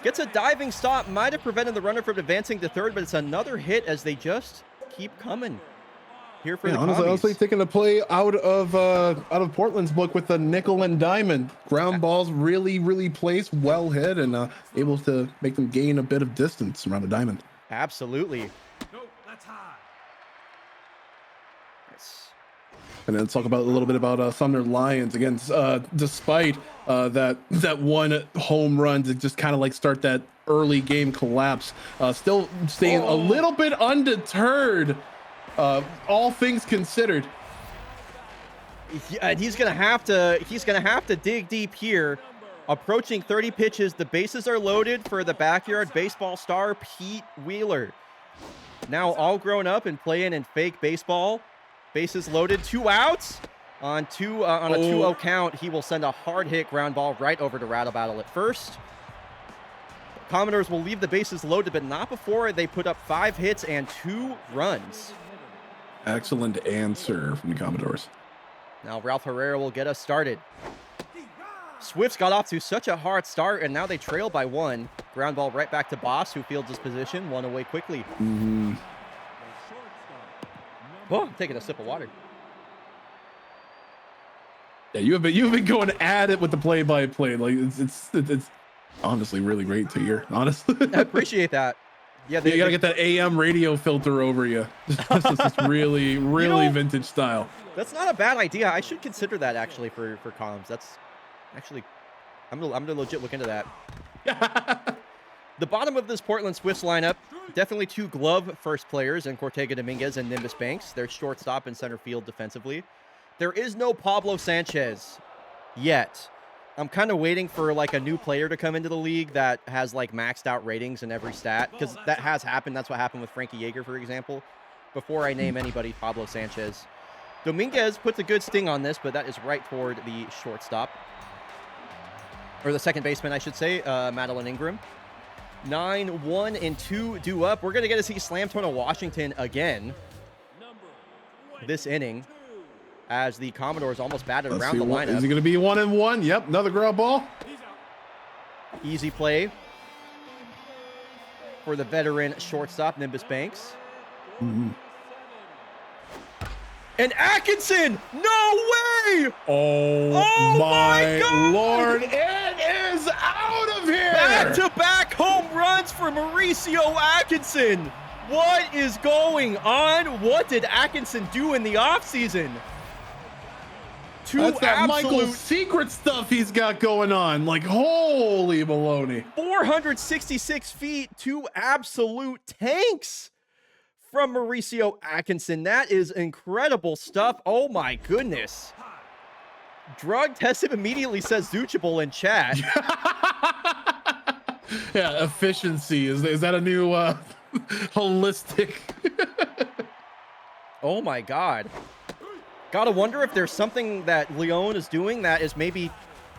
Gets a diving stop. Might have prevented the runner from advancing to third, but it's another hit as they just keep coming. Here for the honestly taking a play out of Portland's book with the nickel and diamond. Ground balls really placed, well hit, and able to make them gain a bit of distance around the diamond. Absolutely. No, that's high. And then let's talk about a little bit about Sumner Lions again. Despite that one home run to just kind of like start that early game collapse, still staying a little bit undeterred. All things considered. And he's gonna have to dig deep here. Approaching 30 pitches, the bases are loaded for the backyard baseball star Pete Wheeler. Now all grown up and playing in fake baseball. Bases loaded, 2 outs on a 2-0 count. He will send a hard hit ground ball right over to Rattle Battle at first. Commodores will leave the bases loaded, but not before they put up 5 hits and 2 runs. Excellent answer from the Commodores. Now Ralph Herrera will get us started. Swifts got off to such a hard start, and now they trail by 1. Ground ball right back to Boss, who fields his position, 1 away quickly. Oh, I'm taking a sip of water. Yeah, you've been going at it with the play-by-play. Like it's honestly really great to hear. Honestly, I appreciate that. Yeah, you gotta get that AM radio filter over you. It's really vintage style. That's not a bad idea. I should consider that actually for comms. That's actually, I'm gonna legit look into that. The bottom of this Portland Swifts lineup, definitely 2 glove first players in Cortega Dominguez and Nimbus Banks. They're shortstop and center field defensively. There is no Pablo Sanchez yet. I'm kind of waiting for like a new player to come into the league that has like maxed out ratings in every stat, because that has happened. That's what happened with Frankie Yeager, for example. Before I name anybody, Pablo Sanchez. Dominguez puts a good sting on this, but that is right toward the shortstop. Or the second baseman, I should say, Madeline Ingram. 9-1-2 due up. We're going to get to see Slamtona Washington again this inning as the Commodores almost batted around the lineup. Is it going to be 1-1? Yep, another ground ball. Easy play for the veteran shortstop, Nimbus Banks. And Atkinson! No way! Oh my Lord. It is out of here! Back-to-back home runs for Mauricio Atkinson. What is going on? What did Atkinson do in the offseason? That's that Michael Secret stuff he's got going on. Like, holy baloney. 466 feet, 2 absolute tanks from Mauricio Atkinson. That is incredible stuff. Oh my goodness. Drug tested immediately, says Zuchable in chat. Yeah, efficiency. Is that a new holistic? Oh my God. Gotta wonder if there's something that Leon is doing that is maybe,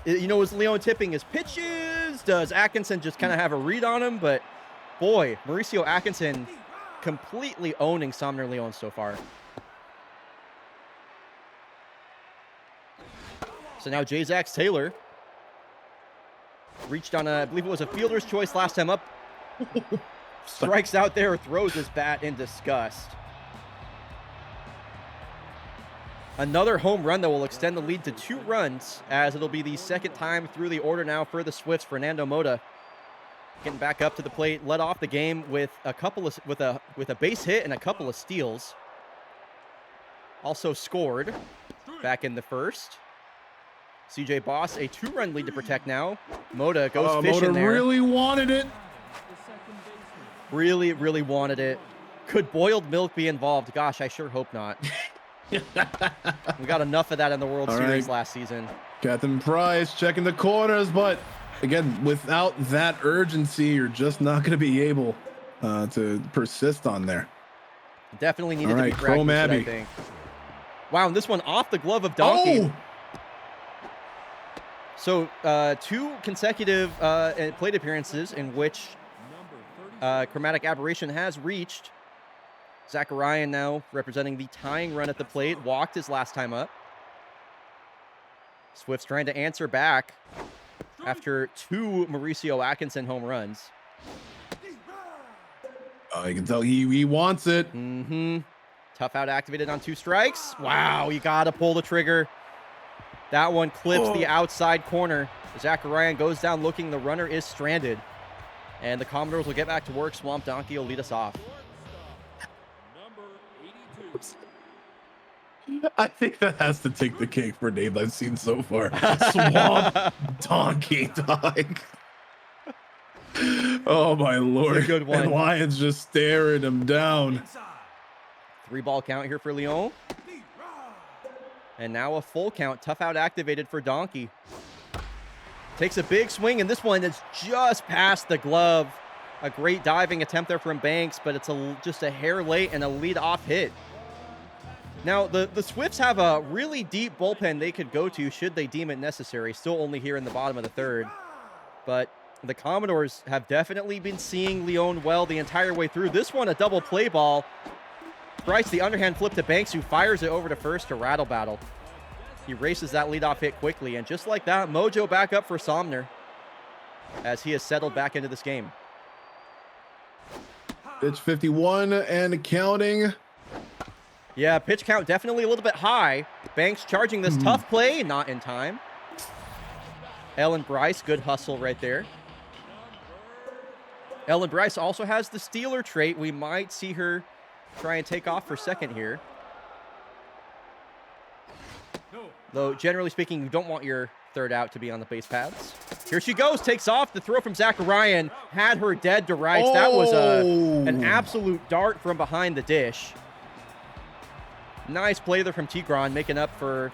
you know, is Leon tipping his pitches? Does Atkinson just kind of have a read on him? But boy, Mauricio Atkinson completely owning Sumner Leon so far. So now J-Zax Taylor reached on I believe it was a fielder's choice last time up. Strikes out there, throws his bat in disgust. Another home run that will extend the lead to 2 runs, as it'll be the second time through the order now for the Swifts. Fernando Mota getting back up to the plate, led off the game with a couple of with a base hit and a couple of steals. Also scored back in the first. CJ Boss, a 2-run lead to protect now. Mota goes fishing Mota there. Really wanted it. Really wanted it. Could boiled milk be involved? Gosh, I sure hope not. We got enough of that in the World Series last season. Captain Price checking the corners, but again, without that urgency, you're just not going to be able to persist on there. Definitely needed to be practiced, I think. Wow, and this one off the glove of Donkey. Oh! So 2 consecutive plate appearances in which Chromatic Aberration has reached. Zachariah now representing the tying run at the plate. Walked his last time up. Swift's trying to answer back after 2 Mauricio Atkinson home runs. Oh, you can tell he wants it. Tough out activated on 2 strikes. Wow, you got to pull the trigger. That one clips the outside corner. Zachariah goes down looking. The runner is stranded. And the Commodores will get back to work. Swamp Donkey will lead us off. I think that has to take the cake for names I've seen so far. Swamp Donkey, dog. Oh, my Lord. It's a good one. And Lions just staring him down. 3-ball count here for Leon. And now a full count. Tough out activated for Donkey. Takes a big swing, and this one is just past the glove. A great diving attempt there from Banks, but it's just a hair late and a lead-off hit. Now, the Swifts have a really deep bullpen they could go to should they deem it necessary. Still only here in the bottom of the 3rd. But the Commodores have definitely been seeing Leon well the entire way through. This one, a double play ball. Bryce, the underhand flip to Banks, who fires it over to first to Rattle Battle. He races that leadoff hit quickly, and just like that, mojo back up for Somner as he has settled back into this game. Pitch 51 and counting. Yeah, pitch count definitely a little bit high. Banks charging this tough play, not in time. Ellen Bryce, good hustle right there. Ellen Bryce also has the stealer trait. We might see her try and take off for second here. Though, generally speaking, you don't want your 3rd out to be on the base paths. Here she goes, takes off. The throw from Zachariah had her dead to rights. That was an absolute dart from behind the dish. Nice play there from Tigran, making up for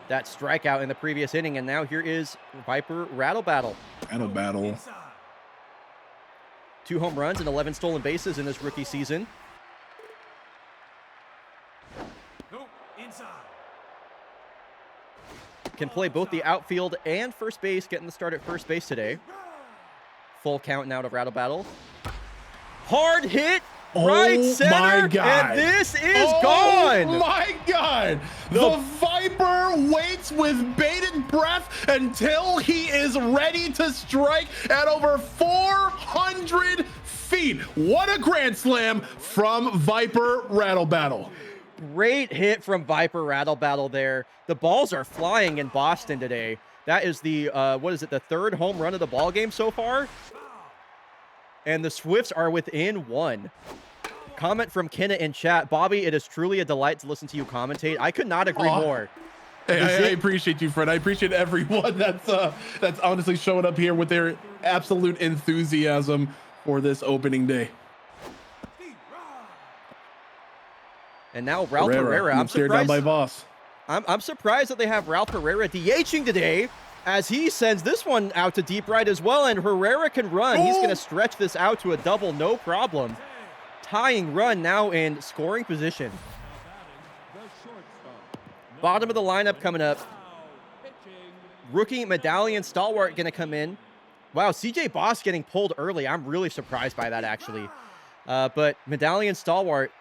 that strikeout in the previous inning. And now here is Viper Rattle Battle. Rattle Battle. 2 home runs and 11 stolen bases in this rookie season. Can play both the outfield and first base, getting the start at first base today. Full count now to Rattle Battle. Hard hit, right center, my God. And this is gone. Oh my God! The Viper waits with bated breath until he is ready to strike at over 400 feet. What a grand slam from Viper Rattle Battle. Great hit from Viper Rattle Battle there. The balls are flying in Boston today. That is the, what is it, the 3rd home run of the ball game so far? And the Swifts are within 1. Comment from Kenna in chat. Bobby, it is truly a delight to listen to you commentate. I could not agree more. Hey, I appreciate you, Fred. I appreciate everyone that's honestly showing up here with their absolute enthusiasm for this opening day. And now Ralph Herrera. I'm surprised. surprised. Down by Voss. I'm surprised that they have Ralph Herrera DHing today, as he sends this one out to deep right as well. And Herrera can run. He's going to stretch this out to a double, no problem. Tying run now in scoring position. Bottom of the lineup coming up. Rookie Medallion Stalwart going to come in. Wow, CJ Boss getting pulled early. I'm really surprised by that, actually. But Medallion Stalwart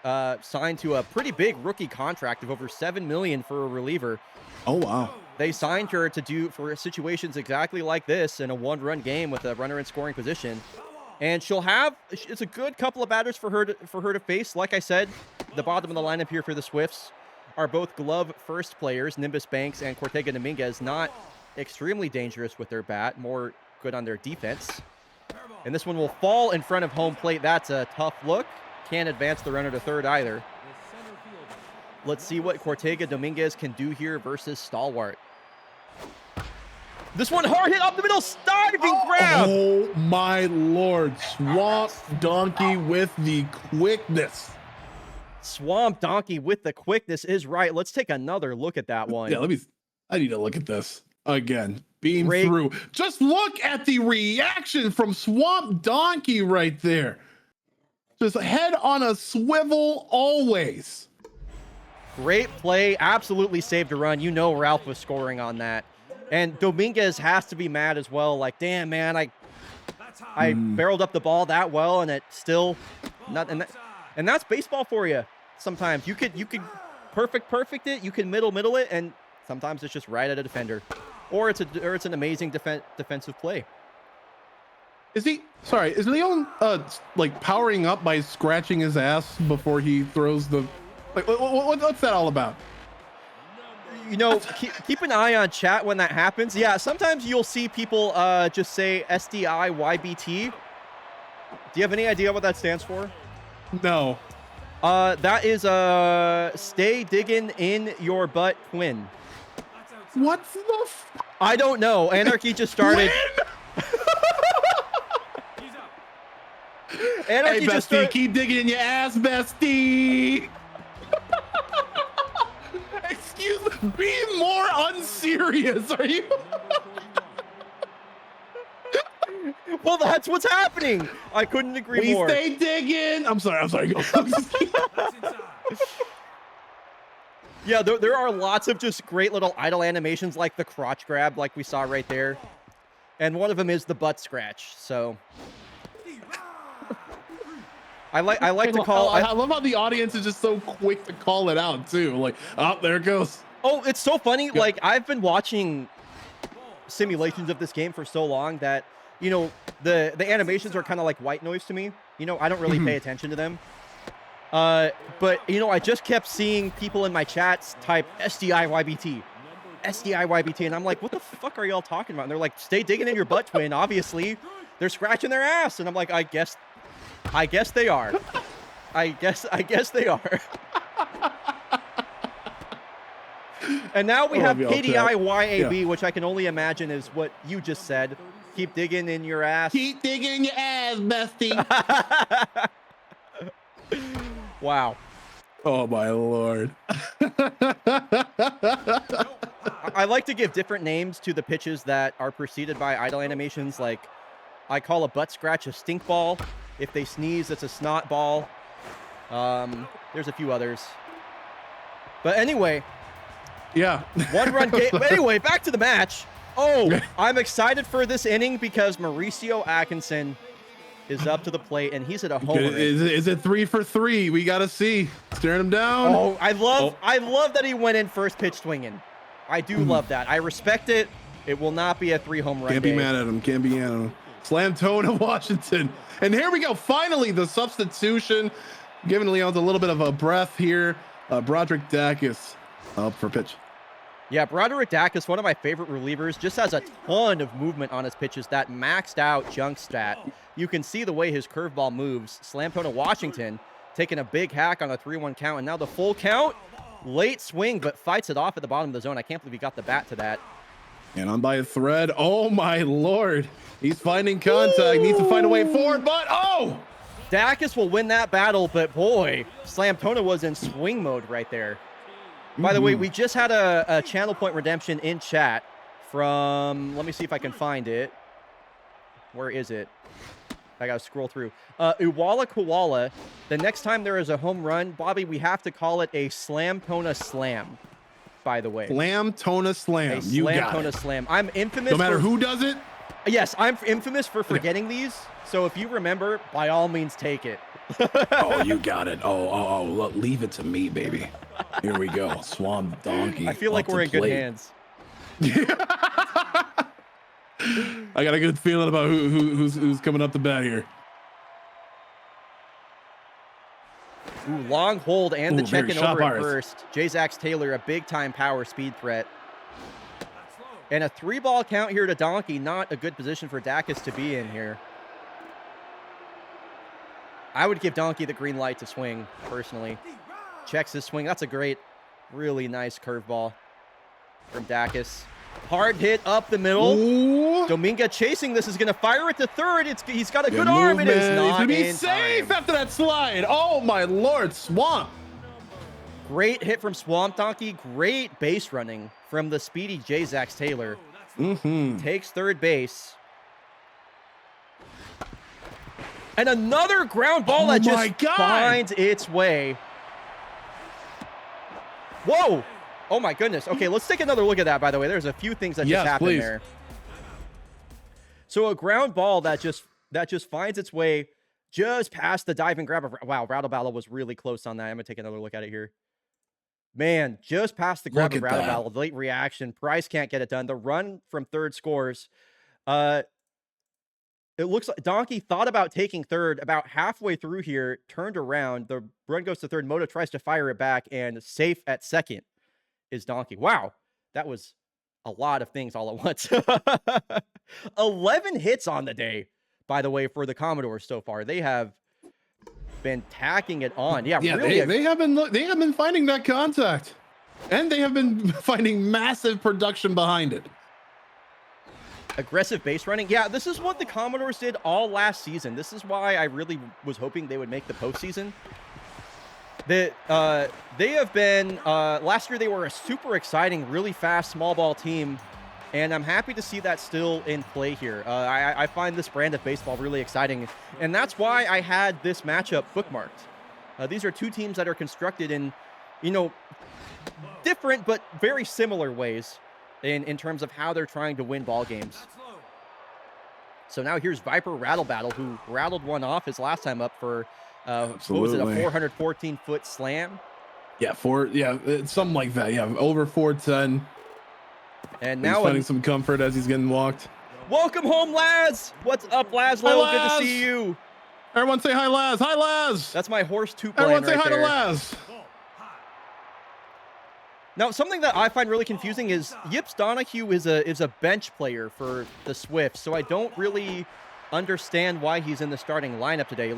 signed to a pretty big rookie contract of over $7 million for a reliever. Oh, wow. They signed her to do for situations exactly like this in a 1-run game with a runner in scoring position. And she'll have, it's a good couple of batters for her to face. Like I said, the bottom of the lineup here for the Swifts are both glove first players, Nimbus Banks and Cortega Dominguez, not extremely dangerous with their bat, more good on their defense. And this one will fall in front of home plate. That's a tough look. Can't advance the runner to third either. Let's see what Cortega Dominguez can do here versus Stalwart. This one hard hit up the middle, diving grab. Oh my lord. Swamp Donkey with the quickness. Swamp Donkey with the quickness is right. Let's take another look at that one. Yeah, I need to look at this again. Beam through. Just look at the reaction from Swamp Donkey right there. Just head on a swivel always. Great play. Absolutely saved a run. You know Ralph was scoring on that. And Dominguez has to be mad as well. Like, damn, man, I barreled up the ball that well, and it still not. And that's baseball for you. Sometimes you could perfect it. You can middle it, and sometimes it's just right at a defender, or it's an amazing defensive play. Is Leon like powering up by scratching his ass before he throws the? Like, what's that all about? You know, keep an eye on chat when that happens. Yeah, sometimes you'll see people just say SDIYBT. Do you have any idea what that stands for? No. That is stay digging in your butt, Quinn. What's the? I don't know. Anarchy just started. Anarchy hey, just bestie, keep digging in your ass, bestie. Excuse me, be more unserious, are you? Well, that's what's happening. I couldn't agree more. We stay digging. I'm sorry. Go. Yeah, there are lots of just great little idle animations like the crotch grab like we saw right there. And one of them is the butt scratch. So I like to call. I love how the audience is just so quick to call it out too. Like, oh, there it goes. Oh, it's so funny. Yeah. Like, I've been watching simulations of this game for so long that, you know, the animations are kind of like white noise to me. You know, I don't really pay attention to them. But, you know, I just kept seeing people in my chats type SDIYBT, and I'm like, what the fuck are y'all talking about? And they're like, stay digging in your butt, Twin. Obviously, they're scratching their ass. And I'm like, I guess they are. I guess they are. And now we have KDIYAB, which I can only imagine is what you just said. Keep digging in your ass. Keep digging in your ass, bestie. Wow. Oh, my Lord. I like to give different names to the pitches that are preceded by idle animations. Like, I call a butt scratch a stink ball. If they sneeze, it's a snot ball. There's a few others. But anyway. Yeah. One-run game. But anyway, back to the match. Oh, I'm excited for this inning because Mauricio Atkinson is up to the plate, and he's at a homer. Is it 3 for 3? We got to see. Staring him down. Oh, I love that he went in first pitch swinging. I do love that. I respect it. It will not be a 3-home run. Can't be mad at him. Can't be mad at him. Slamtona Washington. And here we go. Finally, the substitution. Giving Leon's a little bit of a breath here. Broderick Dacus up for pitch. Yeah, Broderick Dacus, one of my favorite relievers, just has a ton of movement on his pitches. That maxed out junk stat. You can see the way his curveball moves. Slamtona Washington taking a big hack on a 3-1 count. And now the full count. Late swing, but fights it off at the bottom of the zone. I can't believe he got the bat to that. And on by a thread. Oh, my Lord. He's finding contact. Needs to find a way forward, but oh! Dacus will win that battle, but boy, Slamtona was in swing mode right there. By the way, we just had a channel point redemption in chat from, let me see if I can find it. Where is it? I gotta scroll through. Uwala Koala. The next time there is a home run, Bobby, we have to call it a Slamtona Slam, by the way. Slamtona Slam. You got it. Slamtona Slam. I'm infamous. No matter who does it? Yes, I'm infamous for forgetting these. So if you remember, by all means, take it. Oh, you got it. Oh, leave it to me, baby. Here we go. Swamp Donkey. I feel like we're in good hands. I got a good feeling about who's coming up the bat here. Ooh, long hold and the check-in over at Bars. first. J-Zax Taylor, a big-time power speed threat. And a 3-ball count here to Donkey. Not a good position for Dacus to be in here. I would give Donkey the green light to swing, personally. Checks his swing. That's a great, really nice curveball from Dacus. Hard hit up the middle. Ooh. Dominguez chasing this is going to fire it to third. He's got a good arm. It is not He's gonna be in safe time. after that slide. Oh my Lord, Swamp. Great hit from Swamp Donkey. Great base running from the speedy J. Zax Taylor. Takes third base. And another ground ball that just finds its way. Whoa. Oh my goodness. Okay, let's take another look at that, by the way. There's a few things that just happened there. So a ground ball that just finds its way just past the dive and grab of, wow, Rattle Battle was really close on that. I'm gonna take another look at it here. Man, just past the grab of Rattle Battle. Late reaction. Price can't get it done. The run from third scores. It looks like Donkey thought about taking third about halfway through here, turned around. The run goes to third. Moto tries to fire it back, and safe at second is Donkey. Wow, that was a lot of things all at once. 11 hits on the day, by the way, for the Commodores so far. They have been tacking it on. Yeah, really. They have been finding that contact, and they have been finding massive production behind it. Aggressive base running. Yeah, this is what the Commodores did all last season. This is why I really was hoping they would make the postseason. They have been, last year they were a super exciting, really fast small ball team, and I'm happy to see that still in play here. I find this brand of baseball really exciting, and that's why I had this matchup bookmarked. These are two teams that are constructed in, different but very similar ways in terms of how they're trying to win ball games. So now here's Viper Rattle Battle, who rattled one off his last time up for what was it, a 414-foot slam? Yeah, something like that. Yeah, over 410. And now he's finding some comfort as he's getting walked. Welcome home, Laz. What's up, Laszlo? Hi, Laz. Good to see you. Everyone say hi, Laz. Hi, Laz. That's my horse two playing Everyone say hi to Laz. Now, something that I find really confusing is Yips Donahue is a bench player for the Swifts, so I don't really understand why he's in the starting lineup today,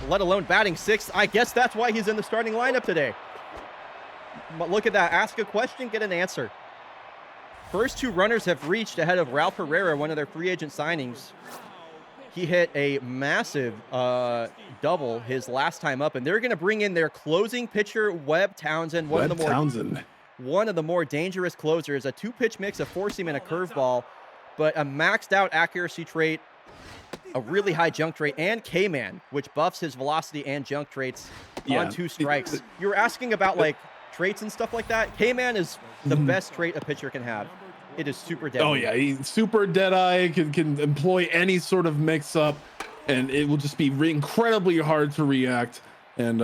let alone batting sixth. I guess that's why he's in the starting lineup today. But look at that. Ask a question, get an answer. First two runners have reached ahead of Ralph Herrera, one of their free agent signings. He hit a massive double his last time up, and they're going to bring in their closing pitcher, Webb Townsend, one of the more dangerous closers. A two-pitch mix of four-seam and a curveball, but a maxed-out accuracy trait, a really high junk trait, and K-Man, which buffs his velocity and junk traits on two strikes. You were asking about like traits and stuff like that. K-Man is the best trait a pitcher can have. It is super deadly. Oh yeah, he's super deadeye, can employ any sort of mix-up, and it will just be incredibly hard to react and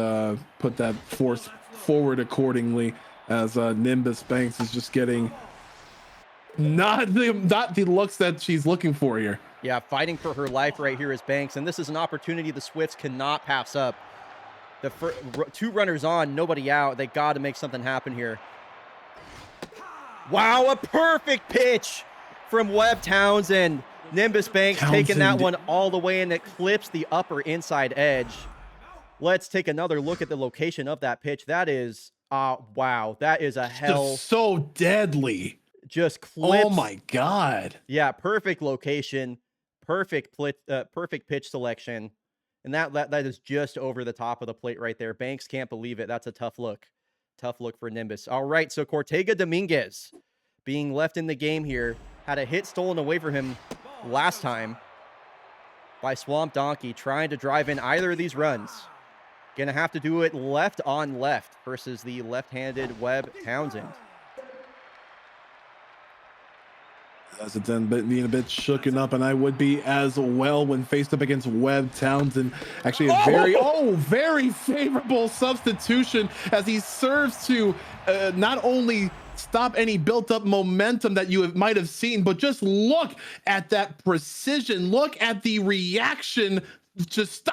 put that force forward accordingly, as Nimbus Banks is just getting not the looks that she's looking for here. Yeah, fighting for her life right here is Banks, and this is an opportunity the Swifts cannot pass up. The two runners on, nobody out. They got to make something happen here. Wow, a perfect pitch from Webb Townsend. Nimbus Banks taking that one all the way, and it clips the upper inside edge. Let's take another look at the location of that pitch. That is, wow, that is a hell. Just so deadly. Just clips. Oh my God. Yeah, perfect location. Perfect pitch selection. And that is just over the top of the plate right there. Banks can't believe it. That's a tough look. Tough look for Nimbus. All right, so Cortega Dominguez being left in the game here. Had a hit stolen away from him last time by Swamp Donkey, trying to drive in either of these runs. Gonna have to do it left on left versus the left-handed Webb Townsend. As it's then being a bit shooken up, and I would be as well when faced up against Webb Townsend. Actually, a very favorable substitution as he serves to not only stop any built-up momentum that you might have seen, but just look at that precision. Look at the reaction. Just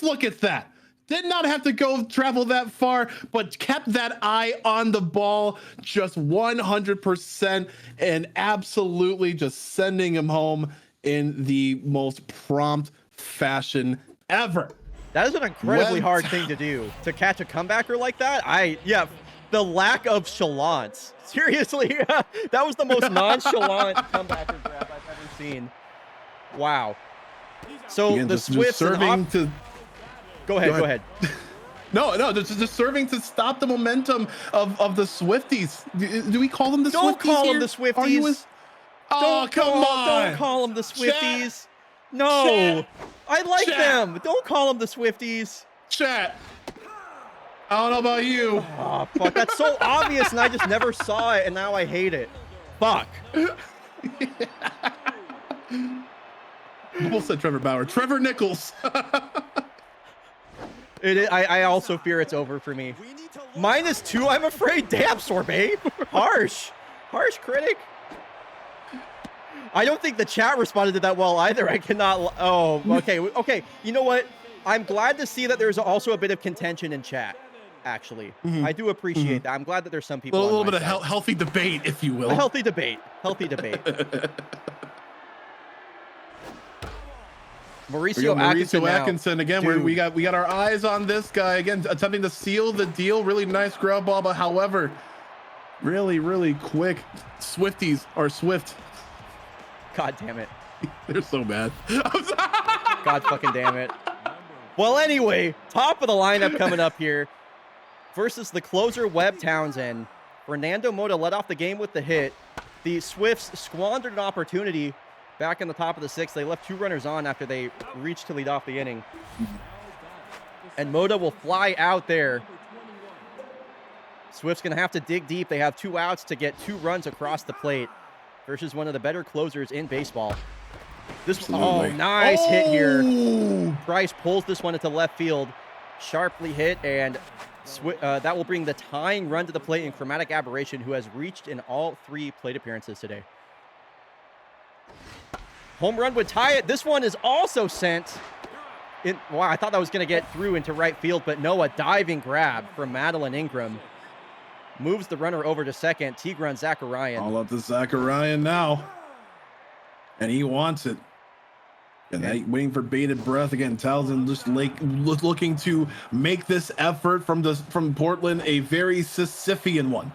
look at that. Did not have to travel that far, but kept that eye on the ball just 100% and absolutely just sending him home in the most prompt fashion ever. That is an incredibly hard thing to do, to catch a comebacker like that. the lack of chalance. Seriously, that was the most nonchalant comeback grab I've ever seen. Wow. So Again, the Swifts serving to. Go ahead. No, just serving to stop the momentum of the Swifties. Do we call them the Swifties? Don't call them the Swifties. Oh, come on. Don't call them the Swifties. No, Chat. I like them. Don't call them the Swifties. Chat. I don't know about you. Oh, fuck. That's so obvious, and I just never saw it, and now I hate it. Fuck. Almost said Trevor Bauer. Trevor Nichols. I also fear it's over for me. -2, I'm afraid. Damn, Sorbet. Harsh critic. I don't think the chat responded to that well either. I cannot. Oh, okay. You know what? I'm glad to see that there's also a bit of contention in chat. Actually, I do appreciate that. I'm glad that there's some people. A little bit of healthy debate, if you will. A healthy debate. Mauricio Atkinson again. We got our eyes on this guy again, attempting to seal the deal. Really nice ground ball, but however, really quick. Swifties are Swift. God damn it. They're so bad. God fucking damn it. Well, anyway, top of the lineup coming up here versus the closer Webb Townsend. Fernando Mota led off the game with the hit. The Swifts squandered an opportunity back in the top of the sixth. They left 2 runners on after they reached to lead off the inning. And Mota will fly out there. Swifts going to have to dig deep. They have 2 outs to get 2 runs across the plate versus one of the better closers in baseball. Nice hit here. Price pulls this one into left field. Sharply hit, and that will bring the tying run to the plate in Chromatic Aberration, who has reached in all 3 plate appearances today. Home run would tie it. This one is also sent in. Wow, I thought that was going to get through into right field, but no, a diving grab from Madeline Ingram. Moves the runner over to second. Tigran Zacharian. All up to Zacharian now. And he wants it. And waiting for bated breath again. Townsend just looking to make this effort from Portland a very Sisyphean one.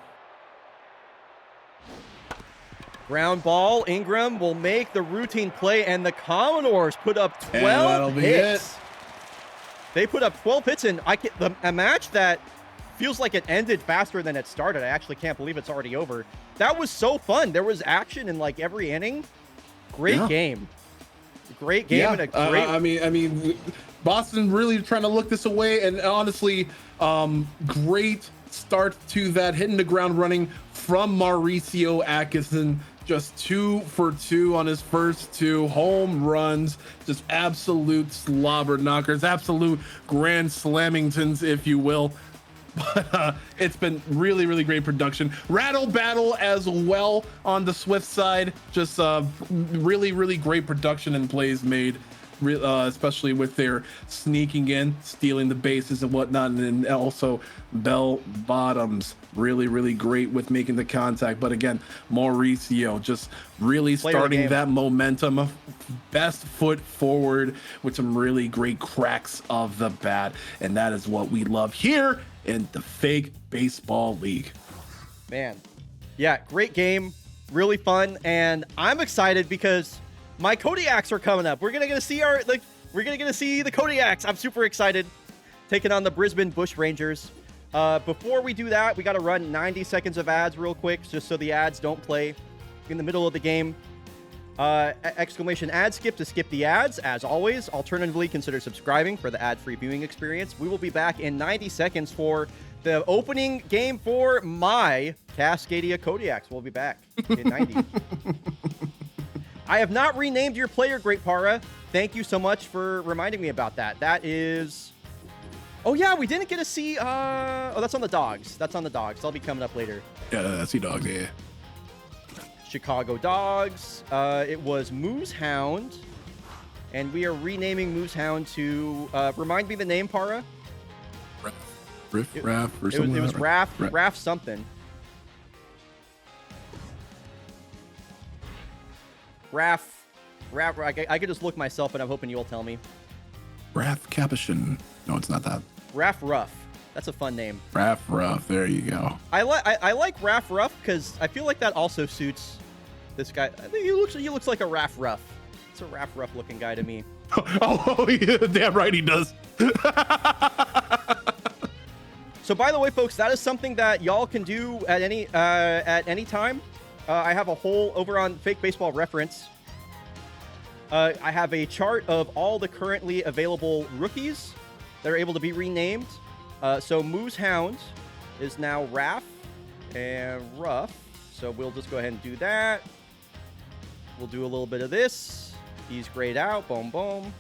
Ground ball. Ingram will make the routine play, and the Commodores put up 12 hits. They put up 12 hits in a match that feels like it ended faster than it started. I actually can't believe it's already over. That was so fun. There was action in like every inning. Great game. Great game and a great. I mean, Boston really trying to look this away, and honestly, great start to that, hitting the ground running from Mauricio Atkinson. Just 2 for 2 on his first 2 home runs. Just absolute slobber knockers, absolute grand slammingtons, if you will. But it's been really great production. Rattle battle as well on the Swift side. Just really great production and plays made, especially with their sneaking in, stealing the bases and whatnot, and then also bell bottoms. Really great with making the contact. But again, Mauricio just really starting that momentum of best foot forward with some really great cracks of the bat. And that is what we love here in the Fake Baseball League. Man, yeah, great game, really fun, and I'm excited because my Kodiaks are coming up. We're gonna get to see the Kodiaks. I'm super excited, taking on the Brisbane Bush Rangers. Before we do that, we got to run 90 seconds of ads real quick, just so the ads don't play in the middle of the game. Exclamation ad skip to skip the ads. As always, alternatively, consider subscribing for the ad-free viewing experience. We will be back in 90 seconds for the opening game for my Cascadia Kodiaks. We'll be back in 90. I have not renamed your player, Great Para. Thank you so much for reminding me about that. That is... Oh, yeah, we didn't get to see... Oh, that's on the Dogs. That'll be coming up later. Yeah, I see Dogs, yeah. Chicago Dogs. It was Moose Hound. And we are renaming Moose Hound to... remind me the name, Para? Raff, or something. It was Raff something. Raff. I could just look myself, but I'm hoping you'll tell me. Raff Capuchin. No, it's not that. Raff Ruff. That's a fun name. Raph Ruff. There you go. I like Raph Ruff because I feel like that also suits this guy. I think he looks like a Raph Ruff. It's a Raph Ruff looking guy to me. Oh, yeah, damn right he does. So by the way, folks, that is something that y'all can do at any time. I have a whole over on Fake Baseball Reference. I have a chart of all the currently available rookies that are able to be renamed. So Moose Hound is now Raph and Ruff. So we'll just go ahead and do that. We'll do a little bit of this. He's grayed out. Boom, boom.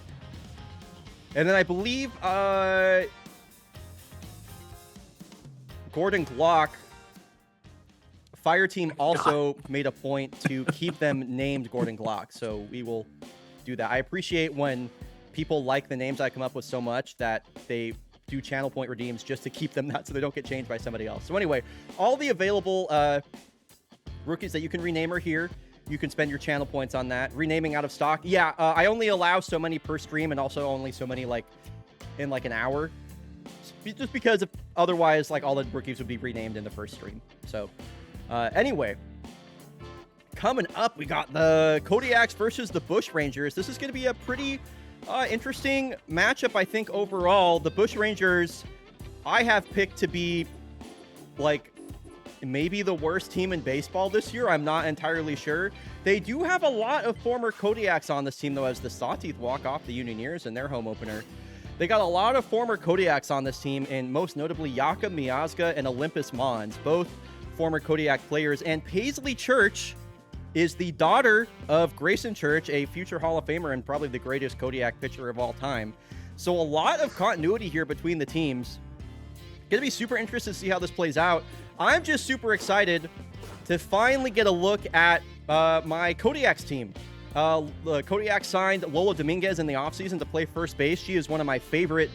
And then I believe Gordon Glock, Fire Team also made a point to keep them named Gordon Glock. So we will do that. I appreciate when people like the names I come up with so much that they do channel point redeems just to keep them that so they don't get changed by somebody else. So anyway, all the available rookies that you can rename are here. You can spend your channel points on that. Renaming out of stock. Yeah, I only allow so many per stream and also only so many like in like an hour. Just because otherwise like all the rookies would be renamed in the first stream. So anyway, coming up, we got the Kodiaks versus the Bush Rangers. This is going to be a pretty interesting matchup, I think, overall. The Bush Rangers, I have picked to be, like, maybe the worst team in baseball this year. I'm not entirely sure. They do have a lot of former Kodiaks on this team, though, as the Sawteeth walk off the Unioneers in their home opener. They got a lot of former Kodiaks on this team, and most notably Yaka Miazga and Olympus Mons, both former Kodiak players. And Paisley Church is the daughter of Grayson Church, a future Hall of Famer and probably the greatest Kodiak pitcher of all time. So a lot of continuity here between the teams. Gonna be super interested to see how this plays out. I'm just super excited to finally get a look at my Kodiaks team. The Kodiaks signed Lola Dominguez in the offseason to play first base. She is one of my favorite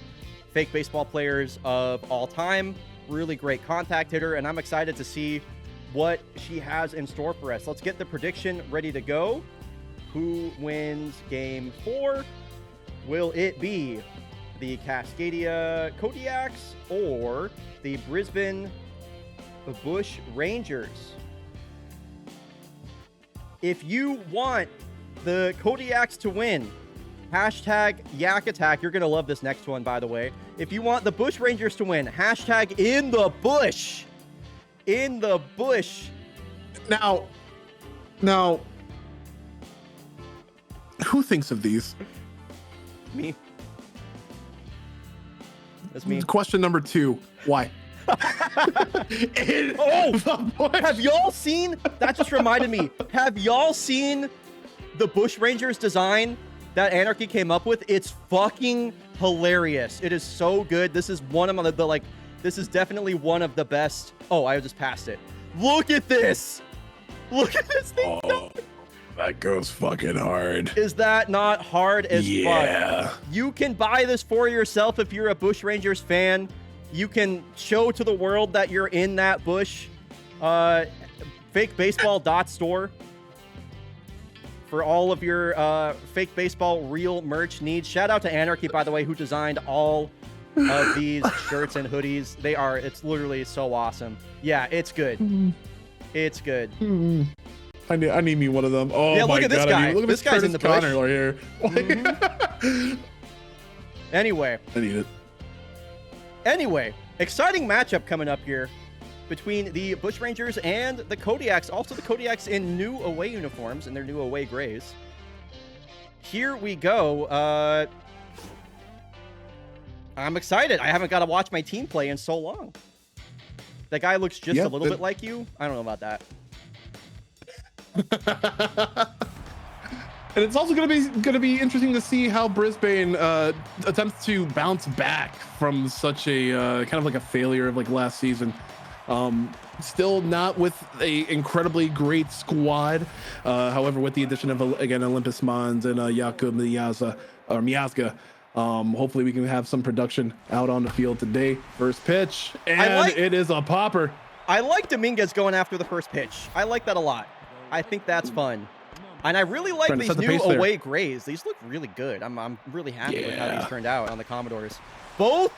fake baseball players of all time. Really great contact hitter, and I'm excited to see what she has in store for us. Let's get the prediction ready to go. Who wins game 4? Will it be the Cascadia Kodiaks or the Brisbane Bush Rangers? If you want the Kodiaks to win, hashtag Yak Attack. You're going to love this next one, by the way. If you want the Bush Rangers to win, hashtag In the Bush. In the Bush. Now, who thinks of these? Me. That's me. Question number 2. Why? Have y'all seen? That just reminded me. Have y'all seen the Bush Rangers design that Anarchy came up with? It's fucking hilarious. It is so good. This is one of the like. This is definitely one of the best. Oh, I just passed it. Look at this. Look at this thing. Oh, that goes fucking hard. Is that not hard as Yeah. fuck? You can buy this for yourself if you're a Bush Rangers fan. You can show to the world that you're in that Bush. Fakebaseball.store for all of your fake baseball real merch needs. Shout out to Anarchy, by the way, who designed all of these shirts and hoodies. It's literally so awesome. Yeah, it's good. It's good. I need me one of them. Oh yeah, my look at this god! guy. Look at This guy's in the bush. Connor right here. Anyway, I need it. Anyway, exciting matchup coming up here between the Bush Rangers and the Kodiaks. Also, the Kodiaks in new away uniforms and their new away grays. Here we go. I'm excited. I haven't got to watch my team play in so long. That guy looks just a little bit like you. I don't know about that. And it's also gonna be interesting to see how Brisbane attempts to bounce back from such a kind of like a failure of like last season. Still not with a incredibly great squad. However, with the addition of again Olympus Mons and Jakub Miazga, hopefully we can have some production out on the field today. First pitch, and it is a popper. I like Dominguez going after the first pitch. I like that a lot. I think that's fun. And I really like these new away grays. These look really good. I'm really happy with how these turned out on the Commodores. Both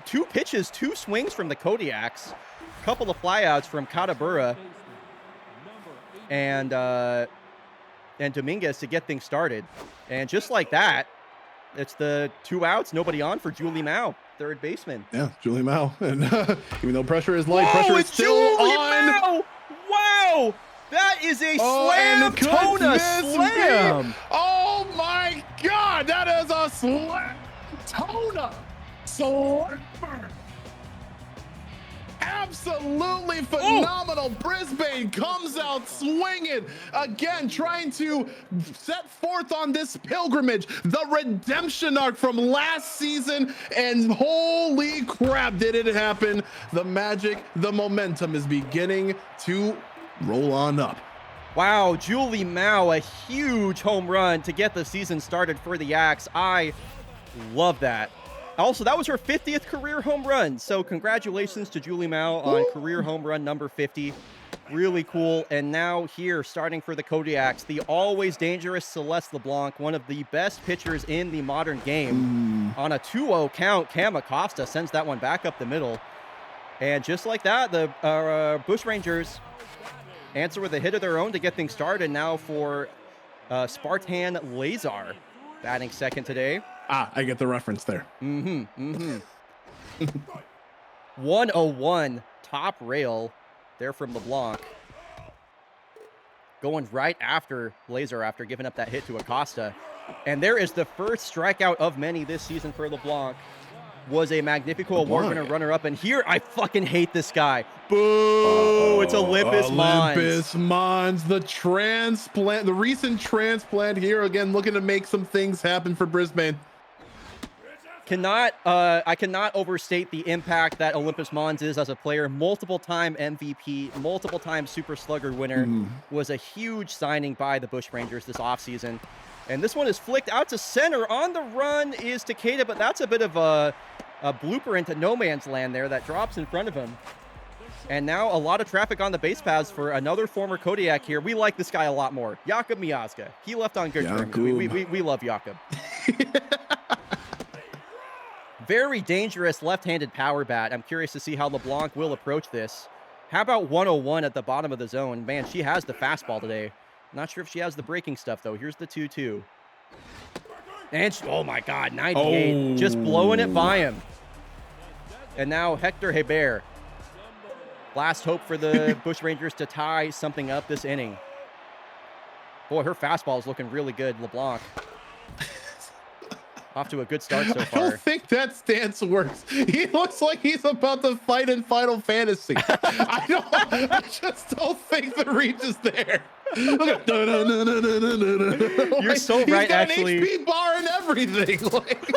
2 pitches, 2 swings from the Kodiaks, a couple of flyouts from Katabura and Dominguez to get things started. And just like that, it's the 2 outs, nobody on for Julie Mao, third baseman. Yeah, Julie Mao. And even though pressure is light, Whoa, pressure is it's still Julie on. Mao! Wow! That is a slam, Tona slam! Oh my God, that is a slam, Tona slammer. Absolutely phenomenal. Brisbane comes out swinging again, trying to set forth on this pilgrimage, the redemption arc from last season, and holy crap, did it happen. The magic, the momentum is beginning to roll on up. Wow, Julie Mao, a huge home run to get the season started for the Yaks. I love that. Also, that was her 50th career home run. So congratulations to Julie Mao on career home run number 50. Really cool. And now here, starting for the Kodiaks, the always dangerous Celeste LeBlanc, one of the best pitchers in the modern game. On a 2-0 count, Cam Acosta sends that one back up the middle. And just like that, the Bush Rangers answer with a hit of their own to get things started. Now for Spartan Lazar batting second today. I get the reference there. 101 top rail there from LeBlanc. Going right after Lazar after giving up that hit to Acosta. And there is the first strikeout of many this season for LeBlanc. Was a Magnifico Award winner, runner-up, and here I fucking hate this guy. Boo! It's Olympus Mons. Olympus Mons, the transplant, the recent transplant here again, looking to make some things happen for Brisbane. I cannot overstate the impact that Olympus Mons is as a player. Multiple-time MVP, multiple-time Super Slugger winner. Was a huge signing by the Bush Rangers this offseason. And this one is flicked out to center. On the run is Takeda, but that's a bit of a blooper into no man's land there that drops in front of him. And now a lot of traffic on the base paths for another former Kodiak here. We like this guy a lot more. Jakub Miazga. He left on good terms. We love Jakub. Very dangerous left-handed power bat. I'm curious to see how LeBlanc will approach this. How about 101 at the bottom of the zone? Man, she has the fastball today. Not sure if she has the breaking stuff, though. Here's the 2-2. And oh, my God, 98. Just blowing it by him. And now Hector Hebert. Last hope for the Bush Rangers to tie something up this inning. Boy, her fastball is looking really good, LeBlanc. Off to a good start so far. I don't think that stance works. He looks like he's about to fight in Final Fantasy. I just don't think the reach is there. Look at You're so right, actually. He's got an HP bar and everything. Like,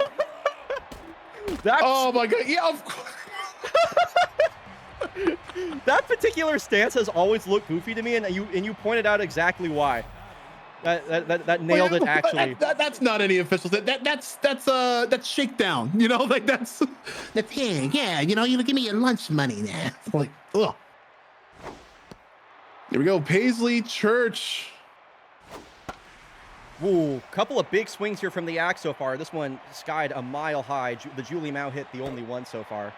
oh my God! Yeah, of course. That particular stance has always looked goofy to me, and you pointed out exactly why. That nailed it, actually. That's not any official. That's shakedown. You know, like that's yeah. You know, you give me your lunch money now. Like, ugh. Here we go, Paisley Church. Ooh, couple of big swings here from the Axe so far. This one skied a mile high. The Julie Mao hit the only one so far.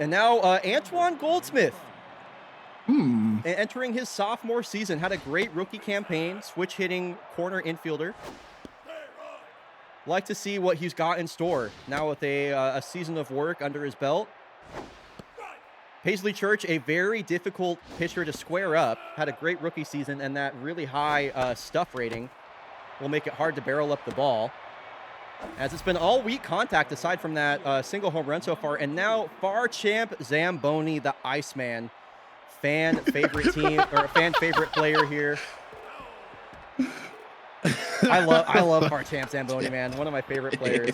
And now Antoine Goldsmith. Entering his sophomore season, had a great rookie campaign, switch hitting corner infielder. Like to see what he's got in store now with a season of work under his belt. Paisley Church, a very difficult pitcher to square up, had a great rookie season, and that really high stuff rating will make it hard to barrel up the ball. As it's been all week contact aside from that single home run so far, and now Far Champ Zamboni, the Iceman. Fan favorite team or fan favorite player here. I love Far Champ Zamboni, man. One of my favorite players.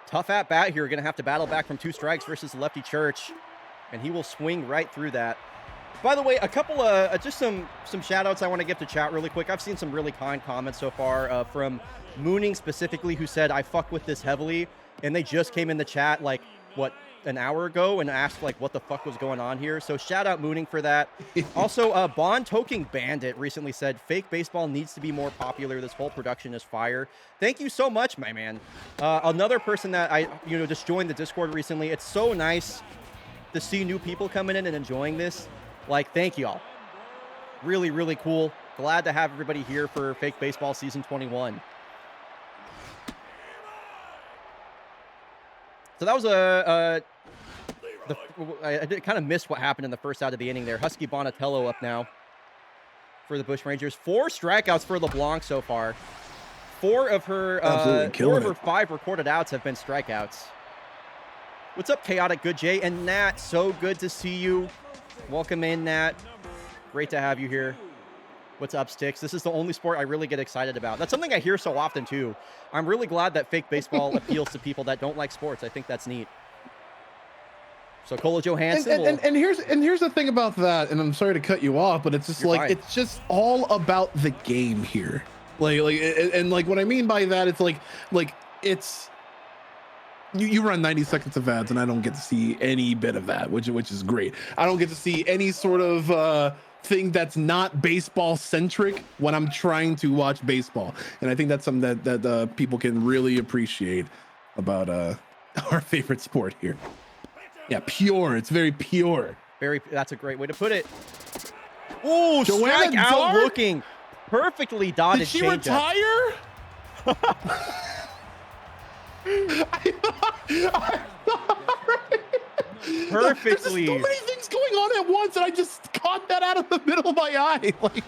Tough at bat here. Gonna have to battle back from 2 strikes versus Lefty Church, and he will swing right through that. By the way, a couple of just some shout outs I want to give to chat really quick. I've seen some really kind comments so far from Mooning specifically, who said I fuck with this heavily, and they just came in the chat like what, an hour ago and asked like what the fuck was going on here. So shout out Mooning for that. Also, Bond Toking Bandit recently said fake baseball needs to be more popular. This whole production is fire. Thank you so much, my man. Another person that I just joined the Discord recently. It's so nice to see new people coming in and enjoying this. Like, thank y'all. Really, really cool. Glad to have everybody here for Fake Baseball Season 21. So that was I kind of missed what happened in the first out of the inning there. Husky Bonatello up now for the Bush Rangers. 4 strikeouts for LeBlanc so far. 4 of her 5 recorded outs have been strikeouts. What's up, Chaotic Good Jay? And Nat, so good to see you. Welcome in, Nat. Great to have you here. What's up, Sticks? This is the only sport I really get excited about. That's something I hear so often, too. I'm really glad that fake baseball appeals to people that don't like sports. I think that's neat. So Kola Johansson and here's the thing about that, and I'm sorry to cut you off, but it's just like, it's just all about the game here. Like what I mean by that, it's like it's you run 90 seconds of ads and I don't get to see any bit of that, which is great. I don't get to see any sort of thing that's not baseball centric when I'm trying to watch baseball, and I think that's something that people can really appreciate about our favorite sport here. Yeah, pure. It's very pure. That's a great way to put it. Oh, strike out looking. Perfectly dotted. Did she retire? Perfectly. There's so many things going on at once, and I just caught that out of the middle of my eye. Like,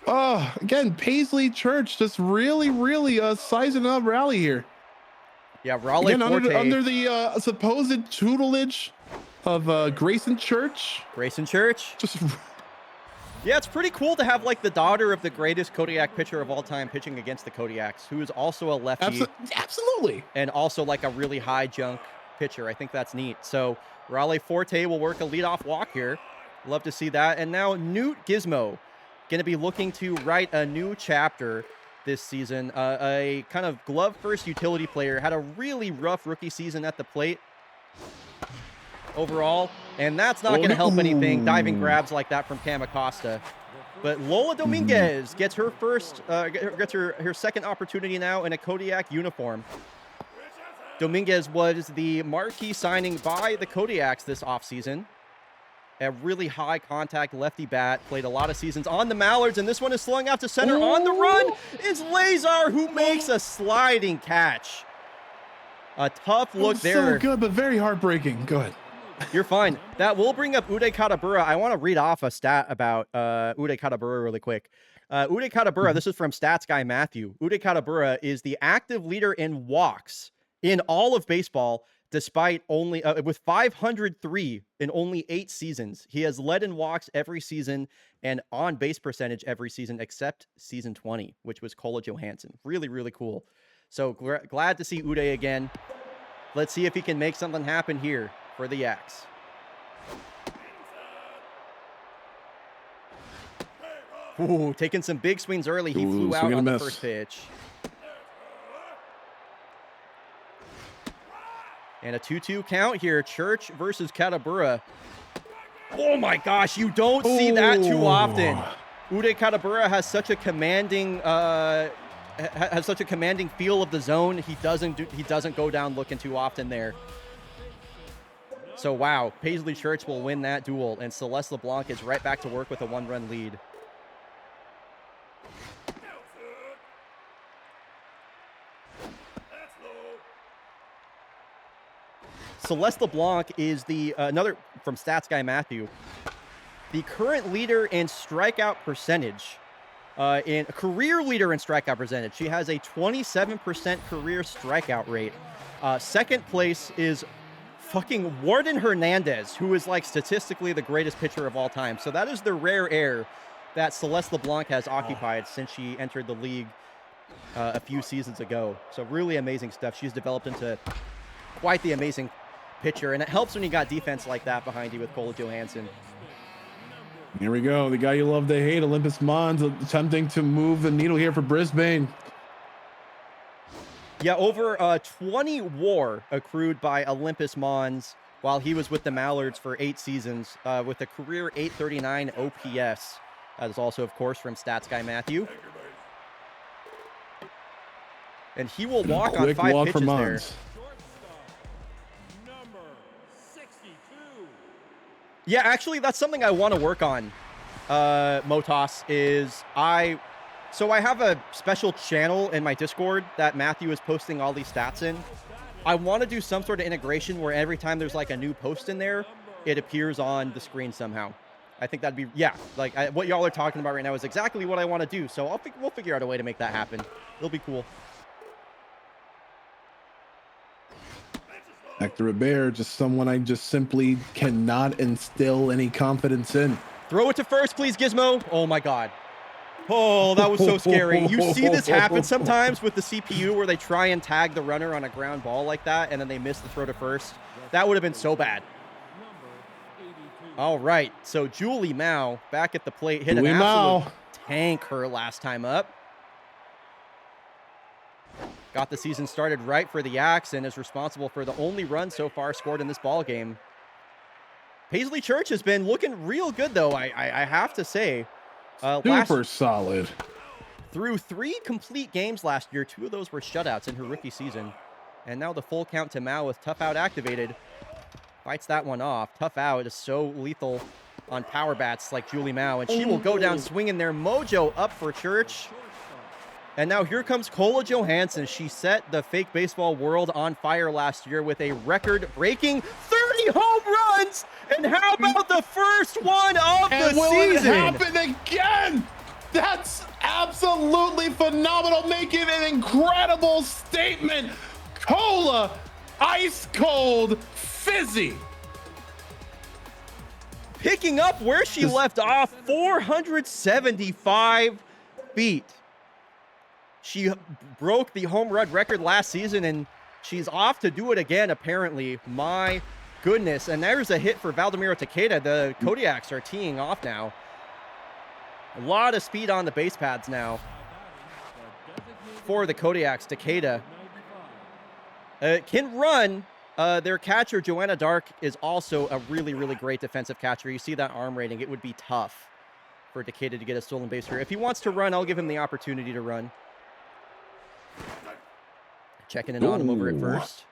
oh, again, Paisley Church just really sizing up Raleigh here. Yeah, Raleigh Forte. Under the supposed tutelage of Grayson Church. Grayson Church. Just yeah, it's pretty cool to have like the daughter of the greatest Kodiak pitcher of all time pitching against the Kodiaks, who is also a lefty. Absolutely. And also like a really high junk pitcher. I think that's neat. So Raleigh Forte will work a leadoff walk here. Love to see that. And now Newt Gizmo going to be looking to write a new chapter this season. A kind of glove first utility player, had a really rough rookie season at the plate overall, and that's not going to help anything. Diving grabs like that from Cam Acosta. But Lola Dominguez gets her her second opportunity now in a Kodiak uniform. Dominguez was the marquee signing by the Kodiaks this offseason. A really high contact lefty bat, played a lot of seasons on the Mallards, and this one is slung out to center. On the run is Lazar, who makes a sliding catch. A tough look there. So good, but very heartbreaking. Go ahead. You're fine. That will bring up Uday Katabura. I want to read off a stat about Uday Katabura really quick. Uday Katabura, this is from Stats Guy Matthew. Uday Katabura is the active leader in walks in all of baseball, despite only with 503 in only 8 seasons. He has led in walks every season and on base percentage every season except season 20, which was Kola Johansson. Really, really cool. So glad to see Uday again. Let's see if he can make something happen here for the Yaks. Ooh, taking some big swings early. He flew out on the first pitch. And a 2-2 count here. Church versus Katabura. Oh my gosh, you don't see that too often. Uday Katabura has such a commanding feel of the zone. He doesn't go down looking too often there. So wow, Paisley Church will win that duel, and Celeste LeBlanc is right back to work with a 1-run lead. Celeste LeBlanc is the another from Stats Guy Matthew, the current leader in strikeout percentage, in a career leader in strikeout percentage. She has a 27% career strikeout rate. Second place is fucking Warden Hernandez, who is like statistically the greatest pitcher of all time. So that is the rare air that Celeste LeBlanc has occupied since she entered the league a few seasons ago. So really amazing stuff. She's developed into quite the amazing pitcher, and it helps when you got defense like that behind you with Kola Johansson. Here we go. The guy you love to hate, Olympus Mons, attempting to move the needle here for Brisbane. Yeah, over 20 WAR accrued by Olympus Mons while he was with the Mallards for 8 seasons with a career 839 OPS. That is also, of course, from Stats Guy Matthew. And he will walk on 5 pitches there. Yeah, actually, that's something I want to work on, Motos, is So I have a special channel in my Discord that Matthew is posting all these stats in. I want to do some sort of integration where every time there's like a new post in there, it appears on the screen somehow. I think that'd be, yeah, like what y'all are talking about right now is exactly what I want to do. So we'll figure out a way to make that happen. It'll be cool. Hector Bear, just someone I just simply cannot instill any confidence in. Throw it to first, please, Gizmo. Oh my God. Oh, that was so scary. You see this happen sometimes with the CPU where they try and tag the runner on a ground ball like that, and then they miss the throw to first. That would have been so bad. All right, so Julie Mao back at the plate. Hit an absolute tanker last time up. Got the season started right for the Axe and is responsible for the only run so far scored in this ball game. Paisley Church has been looking real good, though, I have to say. Super solid. Through 3 complete games last year, 2 of those were shutouts in her rookie season. And now the full count to Mao with Tough Out activated. Fights that one off. Tough Out is so lethal on power bats like Julie Mao. And she will go down swinging there. Mojo up for Church. And now here comes Kola Johansson. She set the fake baseball world on fire last year with a record-breaking 30 home runs. And how about the first one of the season? Will it happen again? That's absolutely phenomenal. Making an incredible statement. Kola, ice cold, fizzy. Picking up where she left off, 475 feet. She broke the home run record last season, and she's off to do it again, apparently. My goodness. And there's a hit for Valdemiro Takeda. The Kodiaks are teeing off now. A lot of speed on the base pads now for the Kodiaks. Takeda can run. Their catcher, Joanna Dark, is also a really, really great defensive catcher. You see that arm rating. It would be tough for Takeda to get a stolen base here. If he wants to run, I'll give him the opportunity to run. Checking in on him over at first.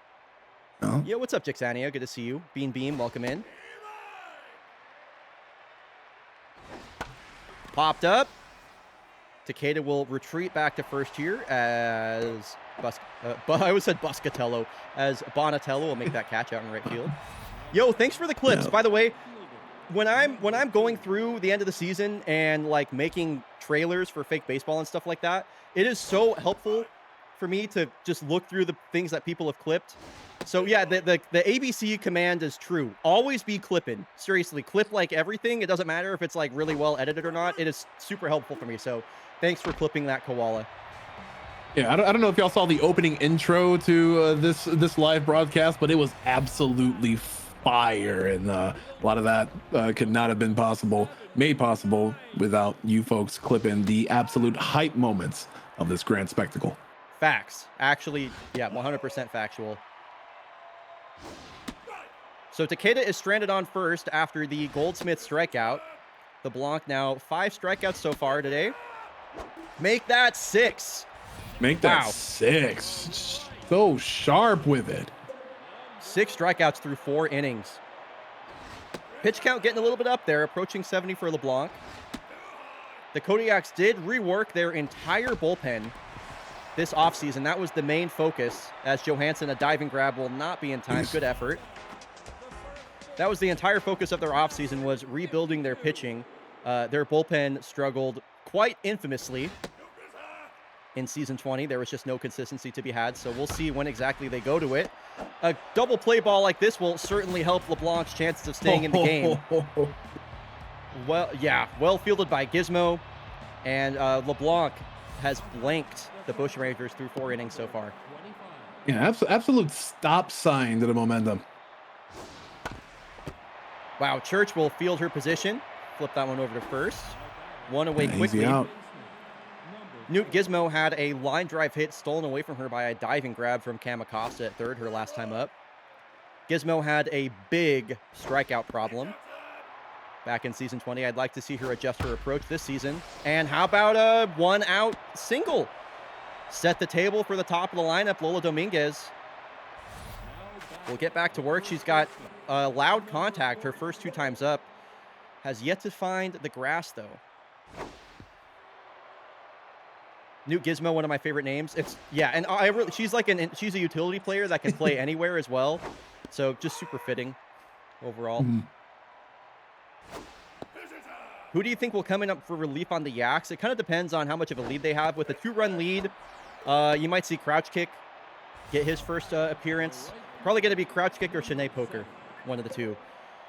Oh. Yeah, what's up, Jixania? Good to see you. Beam, welcome in. Popped up. Takeda will retreat back to first here as I always said Buscatello, as Bonatello will make that catch out in right field. Yo, thanks for the clips. Yeah. By the way, when I'm going through the end of the season and like making trailers for fake baseball and stuff like that, it is so helpful for me to just look through the things that people have clipped. So yeah, the ABC command is true. Always be clipping. Seriously, clip like everything. It doesn't matter if it's like really well edited or not. It is super helpful for me. So thanks for clipping that, Koala. Yeah, I don't know if y'all saw the opening intro to this live broadcast, but it was absolutely fire, and a lot of that could not have been made possible without you folks clipping the absolute hype moments of this grand spectacle. Facts. Actually, yeah, 100% factual. So Takeda is stranded on first after the Goldsmith strikeout. The Blanc now 5 strikeouts so far today. Make that 6. Make that 6. So sharp with it. 6 strikeouts through 4 innings. Pitch count getting a little bit up there, approaching 70 for LeBlanc. The Kodiaks did rework their entire bullpen this offseason. That was the main focus, as Johansson, a diving grab will not be in time. Good effort. That was the entire focus of their offseason, was rebuilding their pitching. Their bullpen struggled quite infamously in season 20. There was just no consistency to be had, so we'll see when exactly they go to it. A double play ball like this will certainly help LeBlanc's chances of staying in the game. Well, yeah, well fielded by Gizmo, and LeBlanc has blanked the Bushrangers through 4 innings so far. Yeah, absolute stop sign to the momentum. Wow, Church will field her position. Flip that one over to first. One away quickly. Easy out. Newt Gizmo had a line drive hit stolen away from her by a diving grab from Cam Acosta at third, her last time up. Gizmo had a big strikeout problem back in season 20. I'd like to see her adjust her approach this season. And how about a 1-out single? Set the table for the top of the lineup, Lola Dominguez. We'll get back to work. She's got loud contact her first 2 times up. Has yet to find the grass, though. Newt Gizmo, one of my favorite names. And she's like she's a utility player that can play anywhere as well. So just super fitting overall. Who do you think will come in up for relief on the Yaks? It kind of depends on how much of a lead they have. With a 2-run lead, you might see Crouch Kick get his first appearance. Probably going to be Crouch Kick or Shanae Poker, one of the two.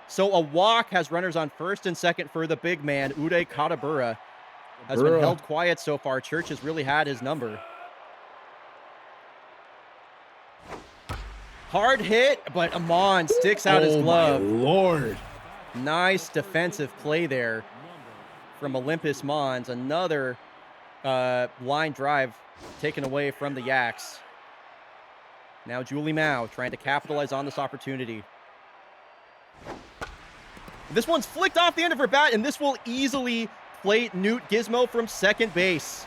So a walk has runners on first and second for the big man, Uday Katabura. Has been held quiet so far. Church has really had his number. Hard hit, but Amon sticks out his glove. Oh, my Lord. Nice defensive play there from Olympus Mons. Another line drive taken away from the Yaks. Now Julie Mao trying to capitalize on this opportunity. This one's flicked off the end of her bat, and this will easily plate Newt Gizmo from second base.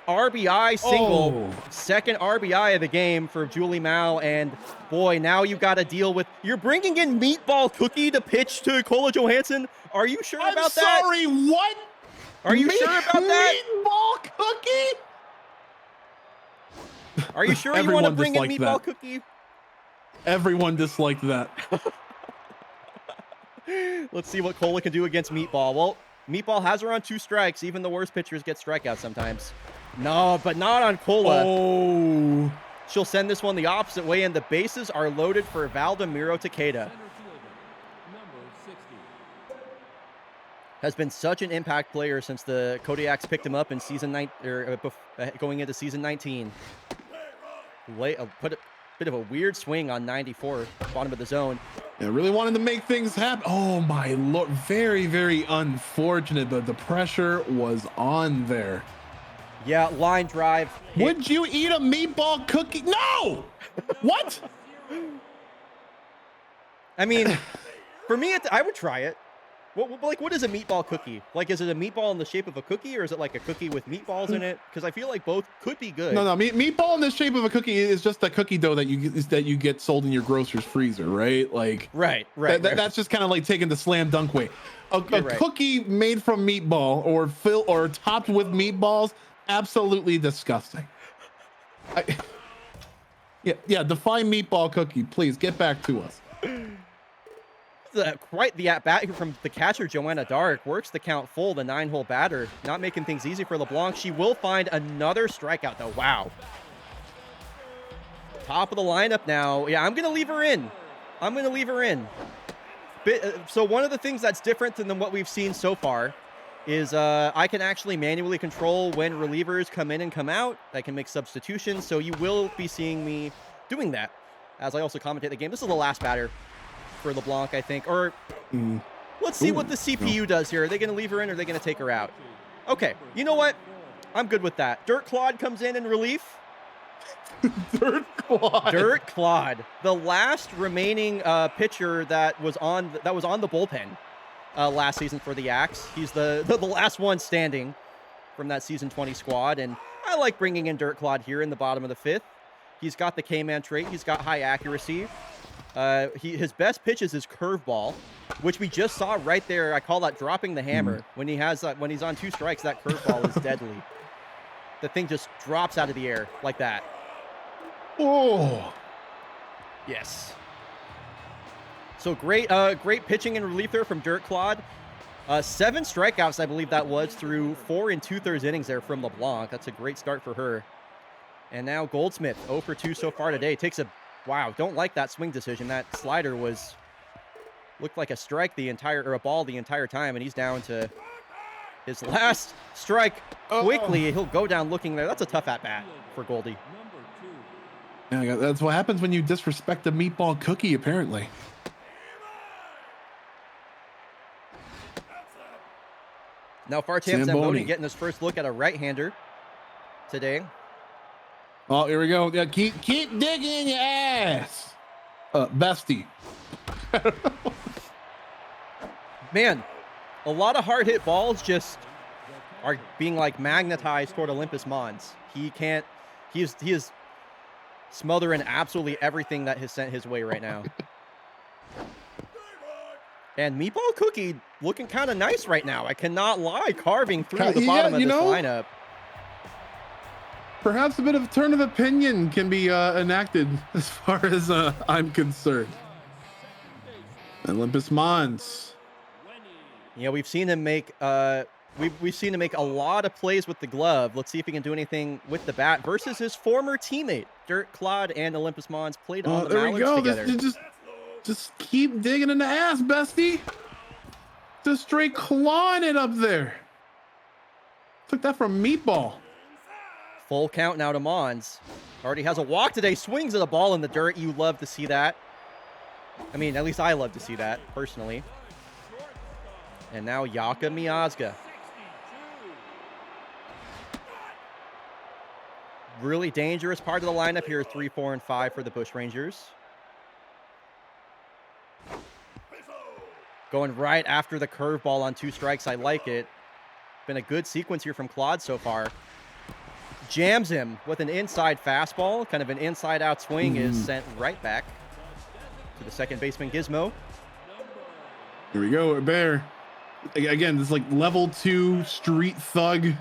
RBI single. Second RBI of the game for Julie Mao. And boy, now you got to deal with... You're bringing in Meatball Cookie to pitch to Cola Johansson. Are you sure about that? I'm sorry, what? Are you sure about that? Meatball Cookie? Are you sure you want to bring in Meatball Cookie? Everyone disliked that. Let's see what Cola can do against Meatball. Well, Meatball has her on 2 strikes. Even the worst pitchers get strikeouts sometimes. No, but not on Cola. Oh. She'll send this one the opposite way, and the bases are loaded for Valdemiro Takeda. Has been such an impact player since the Kodiaks picked him up in going into season 19. Put a bit of a weird swing on 94, bottom of the zone. Yeah, really wanted to make things happen. Oh my Lord, very, very unfortunate, but the pressure was on there. Yeah, line drive. Would you eat a meatball cookie? No! What? I mean, for me, I would try it. What is a meatball cookie? Like, is it a meatball in the shape of a cookie, or is it like a cookie with meatballs in it? Because I feel like both could be good. No. Meatball in the shape of a cookie is just the cookie dough that you get sold in your grocer's freezer, right? Like, right. That's just kind of like taking the slam dunk way. A cookie made from meatball or topped with meatballs, absolutely disgusting. Define meatball cookie, please. Get back to us. Quite the at-bat from the catcher, Joanna Dark. Works the count full, the 9-hole batter. Not making things easy for LeBlanc. She will find another strikeout, though. Wow. Top of the lineup now. Yeah, I'm going to leave her in. So one of the things that's different than what we've seen so far is I can actually manually control when relievers come in and come out. I can make substitutions, so you will be seeing me doing that as I also commentate the game. This is the last batter for LeBlanc, I think. Or let's see what the CPU does here. Are they going to leave her in, or are they going to take her out? Okay, you know what? I'm good with that. Dirt Claude comes in relief. Dirt Claude, the last remaining pitcher that was on the bullpen last season for the Yaks. He's the last one standing from that season 20 squad, and I like bringing in Dirt Claude here in the bottom of the 5th. He's got the K-man trait. He's got high accuracy. His best pitch is his curveball, which we just saw right there. I call that dropping the hammer. When he's on 2 strikes, that curveball is deadly. The thing just drops out of the air like that. Oh, yes. So great pitching and relief there from Dirt Claude. 7 strikeouts, I believe that was, through 4 2/3 innings there from LeBlanc. That's a great start for her. And now Goldsmith, 0 for 2 so far today. Wow, don't like that swing decision. That slider looked like a strike a ball the entire time, and he's down to his last strike quickly. He'll go down looking there. That's a tough at-bat for Goldie. Yeah, that's what happens when you disrespect the meatball cookie, apparently. Now Fartam Zamboni getting his first look at a right-hander. today. Oh, here we go. Yeah, keep digging in your ass. Bestie. Man, a lot of hard hit balls just are being like magnetized toward Olympus Mons. He is smothering absolutely everything that is sent his way right now. And Meatball Cookie looking kind of nice right now. I cannot lie, carving through the bottom of this lineup. Perhaps a bit of a turn of opinion can be enacted as far as I'm concerned. Olympus Mons. Yeah, we've seen him make we've seen him make a lot of plays with the glove. Let's see if he can do anything with the bat versus his former teammate. Dirt Claude and Olympus Mons played on the Mallards together. Just keep digging in the ass, bestie. Just straight clawing it up there. Took that from Meatball. Full count now to Mons. Already has a walk today. Swings at a ball in the dirt. You love to see that. I mean, at least I love to see that, personally. And now Yaka Miazga. Really dangerous part of the lineup here, 3, 4, and 5 for the Bush Rangers. Going right after the curveball on 2 strikes. I like it. Been a good sequence here from Claude so far. Jams him with an inside fastball. Kind of an inside-out swing is sent right back to the second baseman, Gizmo. Here we go, Bear. Again, this is like level 2 street thug.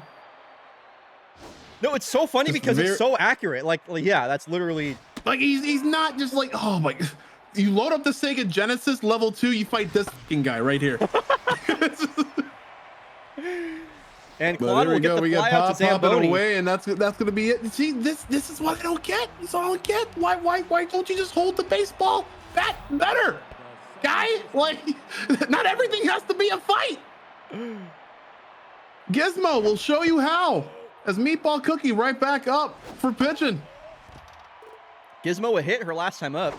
No, it's so funny because it's so accurate. Like, yeah, that's literally... Like, he's not just like, oh my... You load up the Sega Genesis level 2, you fight this fucking guy right here. And Claude will get the fly out to Zamboni. Away, and that's gonna be it. See, this is what I don't get. This is what I don't get. Why don't you just hold the baseball bat better, guy? Like, not everything has to be a fight. Gizmo will show you how. As Meatball Cookie right back up for pitching. Gizmo a hit her last time up.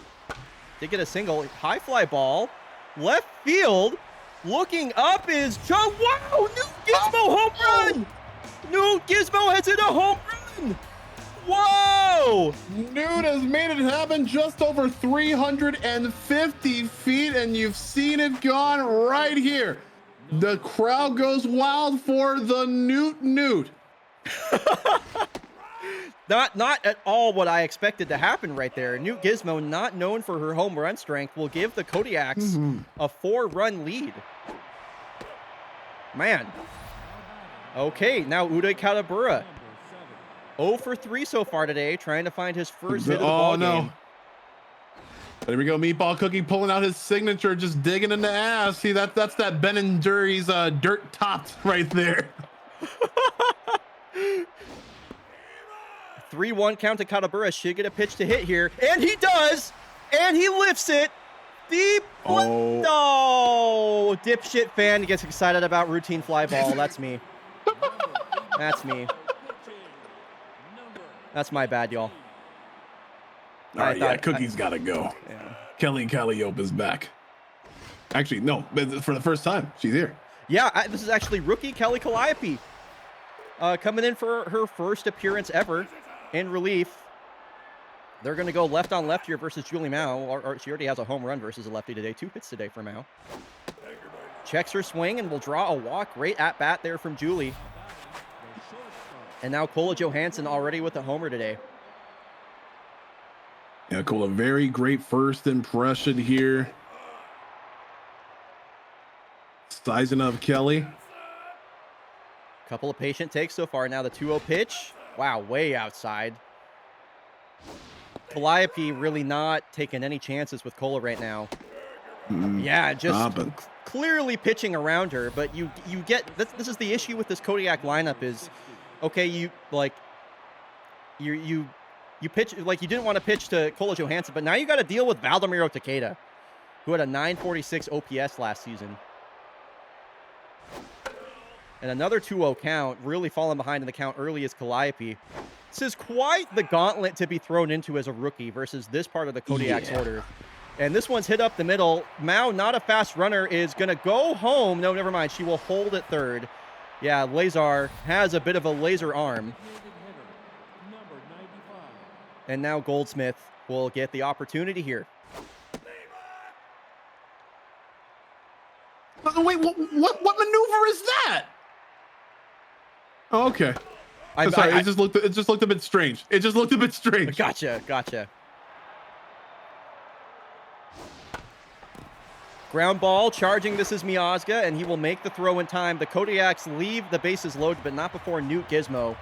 Did get a single. High fly ball. Left field. Looking up is wow! New Gizmo home run! New Gizmo has hit a home run! Whoa! Nude has made it happen just over 350 feet, and you've seen it gone right here. The crowd goes wild for the Newt. Not at all what I expected to happen right there. Newt Gizmo, not known for her home run strength, will give the Kodiaks a 4-run lead. Man. Okay, now Uday Katabura. 0 for 3 so far today, trying to find his first hit of the ball game. There we go, Meatball Cookie pulling out his signature, just digging in the ass. See, that's that Ben & Jerry's dirt topped right there. 3-1 count to Katabura. Should get a pitch to hit here. And he does! And he lifts it! Deep! Oh, dipshit fan gets excited about routine fly ball. That's me. That's me. That's my bad, y'all. All right, yeah, Cookie's got to go. Yeah. Kelly Calliope is back. Actually, no, for the first time, she's here. Yeah, this is actually rookie Kelly Calliope coming in for her first appearance ever in relief. They're going to go left on left here versus Julie Mao. Or she already has a home run versus a lefty today. 2 hits today for Mao. Checks her swing and will draw a walk. Great at bat there from Julie. And now Kola Johansson already with a homer today. Yeah, Kola, very great first impression here. Sizing of Kelly. Couple of patient takes so far. Now the 2-0 pitch. Wow, way outside. Calliope really not taking any chances with Kola right now. Yeah, just clearly pitching around her. But you get this is the issue with this Kodiak lineup is, okay, you pitch like you didn't want to pitch to Kola Johansson, but now you got to deal with Valdemiro Takeda, who had a 946 OPS last season. And another 2-0 count, really falling behind in the count early is Calliope. This is quite the gauntlet to be thrown into as a rookie versus this part of the Kodiak's order. And this one's hit up the middle. Mao, not a fast runner, is going to go home. No, never mind. She will hold at third. Yeah, Lazar has a bit of a laser arm. And now Goldsmith will get the opportunity here. Wait, what maneuver is that? Oh, okay. I'm sorry. It just looked a bit strange. It just looked a bit strange. Gotcha. Ground ball, charging. This is Miazga, and he will make the throw in time. The Kodiaks leave the bases loaded, but not before Newt Gizmo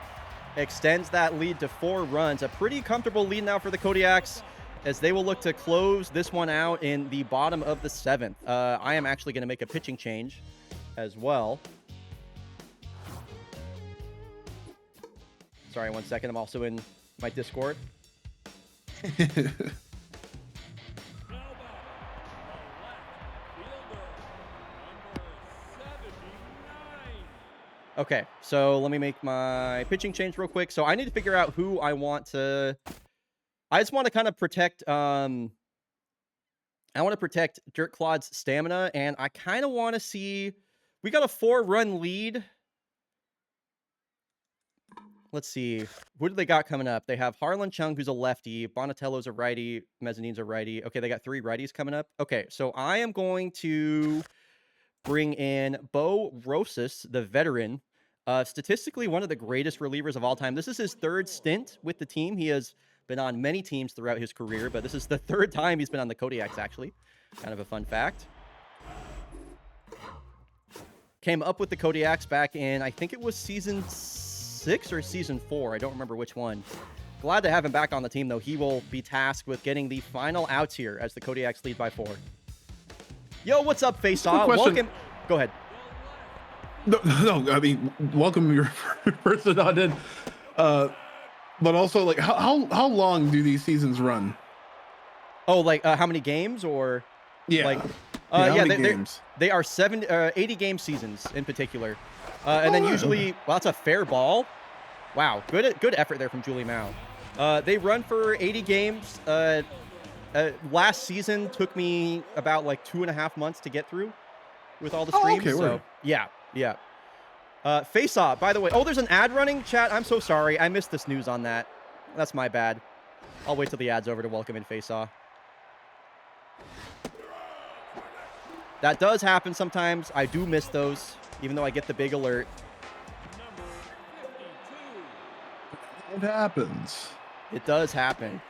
extends that lead to 4 runs. A pretty comfortable lead now for the Kodiaks, as they will look to close this one out in the bottom of the 7th. I am actually going to make a pitching change as well. Sorry, 1 second. I'm also in my Discord. Okay, so let me make my pitching change real quick. So I need to figure out who I want to... I just want to kind of protect... I want to protect Dirt Claude's stamina, and I kind of want to see... We got a 4-run lead. Let's see. Who do they got coming up? They have Harlan Chung, who's a lefty. Bonatello's a righty. Mezzanine's a righty. Okay, they got 3 righties coming up. Okay, so I am going to bring in Bo Rosas, the veteran. Statistically, one of the greatest relievers of all time. This is his 3rd stint with the team. He has been on many teams throughout his career, but this is the 3rd time he's been on the Kodiaks, actually. Kind of a fun fact. Came up with the Kodiaks back in, I think it was season 6 or season 4. I don't remember which one. Glad to have him back on the team, though. He will be tasked with getting the final outs here as the Kodiaks lead by 4. Yo, what's up, Faceoff? Welcome. Go ahead. No, I mean, welcome your person on in. But also, like, how long do these seasons run? Oh, like how many games or? Yeah. Like, games? They are 80 game seasons in particular, and then usually, well, that's a fair ball. Wow, good effort there from Julie Mao. They run for 80 games. Last season took me about like 2.5 months to get through with all the streams. Okay, so yeah. Face-off, by the way. Oh, there's an ad running, chat. I'm so sorry. I missed this news on that. That's my bad. I'll wait till the ad's over to welcome in Face-off. That does happen sometimes. I do miss those, even though I get the big alert. It happens. It does happen.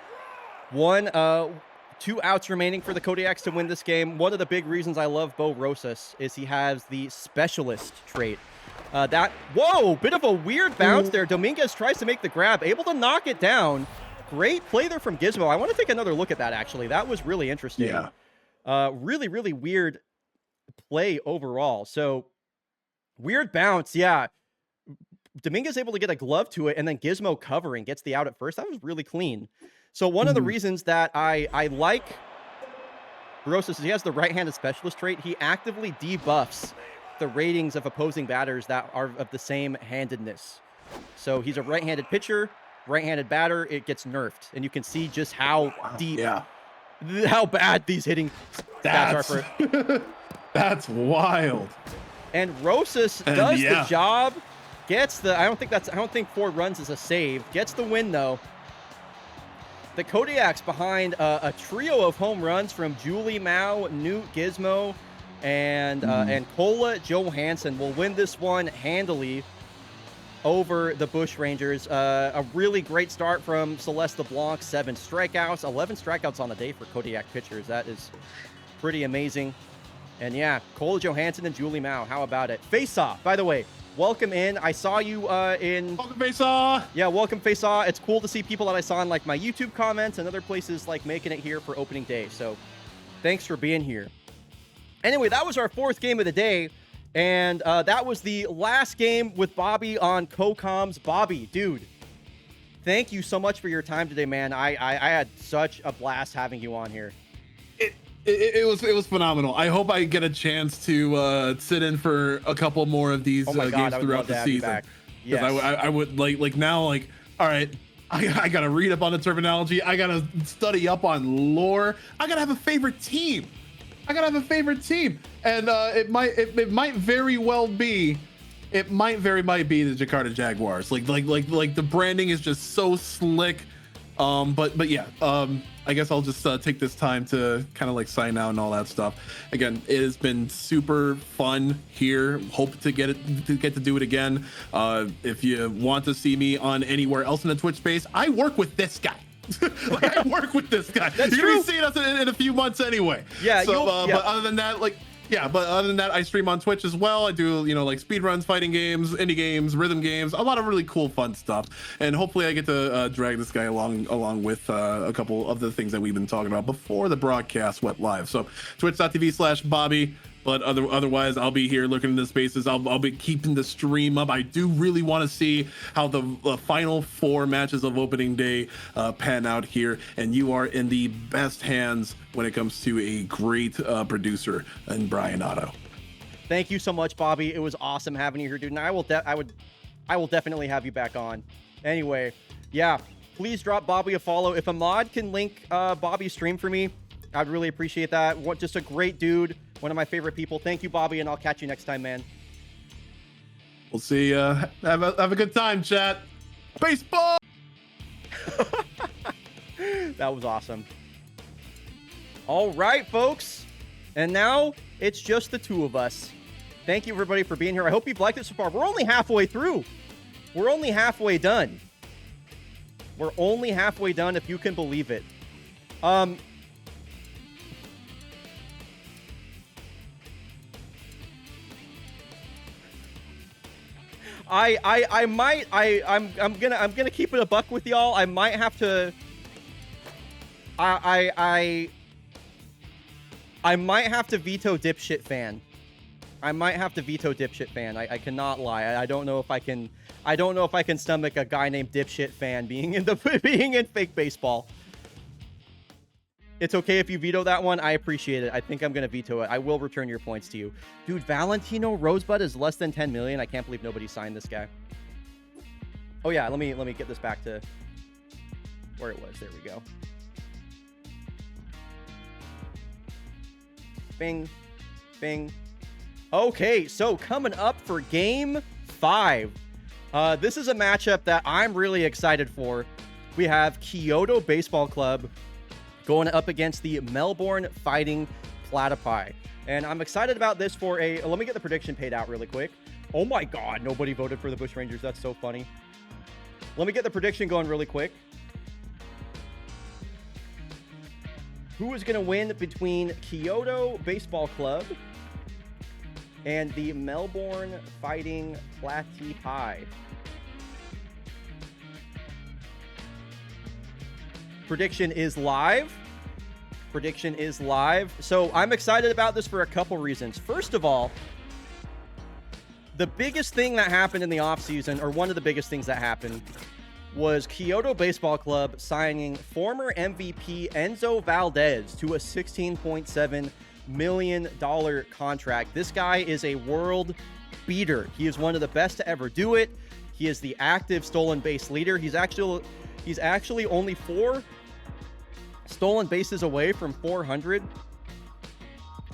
2 outs remaining for the Kodiaks to win this game. One of the big reasons I love Bo Rosas is he has the specialist trait. Whoa, bit of a weird bounce there. Dominguez tries to make the grab, able to knock it down. Great play there from Gizmo. I want to take another look at that, actually. That was really interesting. Yeah. Really, really weird play overall. So, weird bounce, yeah. Dominguez able to get a glove to it, and then Gizmo covering, gets the out at first. That was really clean. So one of the reasons that I like Rosas is he has the right-handed specialist trait. He actively debuffs the ratings of opposing batters that are of the same handedness. So he's a right-handed pitcher, right-handed batter. It gets nerfed, and you can see just how deep, how bad these hitting stats are for. That's wild. And Rosas does the job. Gets the. I don't think 4 runs is a save. Gets the win though. The Kodiaks behind a trio of home runs from Julie Mao, Newt Gizmo, and Kola Johansson will win this one handily over the Bush Rangers. A really great start from Celeste LeBlanc. 7 strikeouts, 11 strikeouts on the day for Kodiak pitchers. That is pretty amazing. And yeah, Kola Johansson and Julie Mao. How about it? Face-off, by the way. Welcome in. I saw you in... Welcome, Face-off! Yeah, welcome, Face-off. It's cool to see people that I saw in like my YouTube comments and other places like making it here for opening day. So thanks for being here. Anyway, that was our 4th game of the day. And that was the last game with Bobby on CoComs. Bobby, dude, thank you so much for your time today, man. I had such a blast having you on here. It was phenomenal. I hope I get a chance to sit in for a couple more of these games throughout the season. Yes. I would like now, like, all right, I gotta read up on the terminology. I gotta study up on lore. I gotta have a favorite team. And it might very well be the Jakarta Jaguars. Like the branding is just so slick. But yeah, I guess I'll just take this time to kind of like sign out and all that stuff. Again, it has been super fun here. Hope to get to do it again. If you want to see me on anywhere else in the Twitch space, I work with this guy. Like, I work with this guy. That's You're true. gonna see us in a few months anyway. Yeah. So, Yeah. but other than that, like. Yeah, but other than that, I stream on Twitch as well. I do, you know, like speedruns, fighting games, indie games, rhythm games, a lot of really cool, fun stuff. And hopefully I get to drag this guy along with a couple of the things that we've been talking about before the broadcast went live. So twitch.tv/Bobby. But otherwise, I'll be here looking into spaces. I'll be keeping the stream up. I do really want to see how the final 4 matches of opening day pan out here. And you are in the best hands when it comes to a great producer in bryonato. Thank you so much, Bobby. It was awesome having you here, dude. And I will definitely have you back on. Anyway, yeah, please drop Bobby a follow. If a mod can link Bobby's stream for me, I'd really appreciate that. Just a great dude. One of my favorite people. Thank you, Bobby, and I'll catch you next time, man. We'll see. Have a good time, chat. Baseball! That was awesome. All right, folks. And now it's just the 2 of us. Thank you, everybody, for being here. I hope you've liked it so far. We're only halfway through. We're only halfway done. We're only halfway done, if you can believe it. I'm gonna keep it a buck with y'all. I might have to I might have to veto dipshit fan. I cannot lie. I don't know if I can stomach a guy named dipshit fan being in fake baseball. It's okay if you veto that one. I appreciate it. I think I'm going to veto it. I will return your points to you. Dude, Valentino Rosebud is less than 10 million. I can't believe nobody signed this guy. Oh yeah, let me get this back to where it was. There we go. Bing. Bing. Okay, so coming up for Game 5. This is a matchup that I'm really excited for. We have Kyoto Baseball Club going up against the Melbourne Fighting Platypi. And I'm excited about this for let me get the prediction paid out really quick. Oh my God, nobody voted for the Bushrangers. That's so funny. Let me get the prediction going really quick. Who is going to win between Kyoto Baseball Club and the Melbourne Fighting Platypi? Prediction is live. So I'm excited about this for a couple reasons. First of all, the biggest thing that happened in the offseason, or one of the biggest things that happened, was Kyoto Baseball Club signing former MVP Enzo Valdez to a $16.7 million contract. This guy is a world beater. He is one of the best to ever do it. He is the active stolen base leader. He's actually only 4 stolen bases away from 400.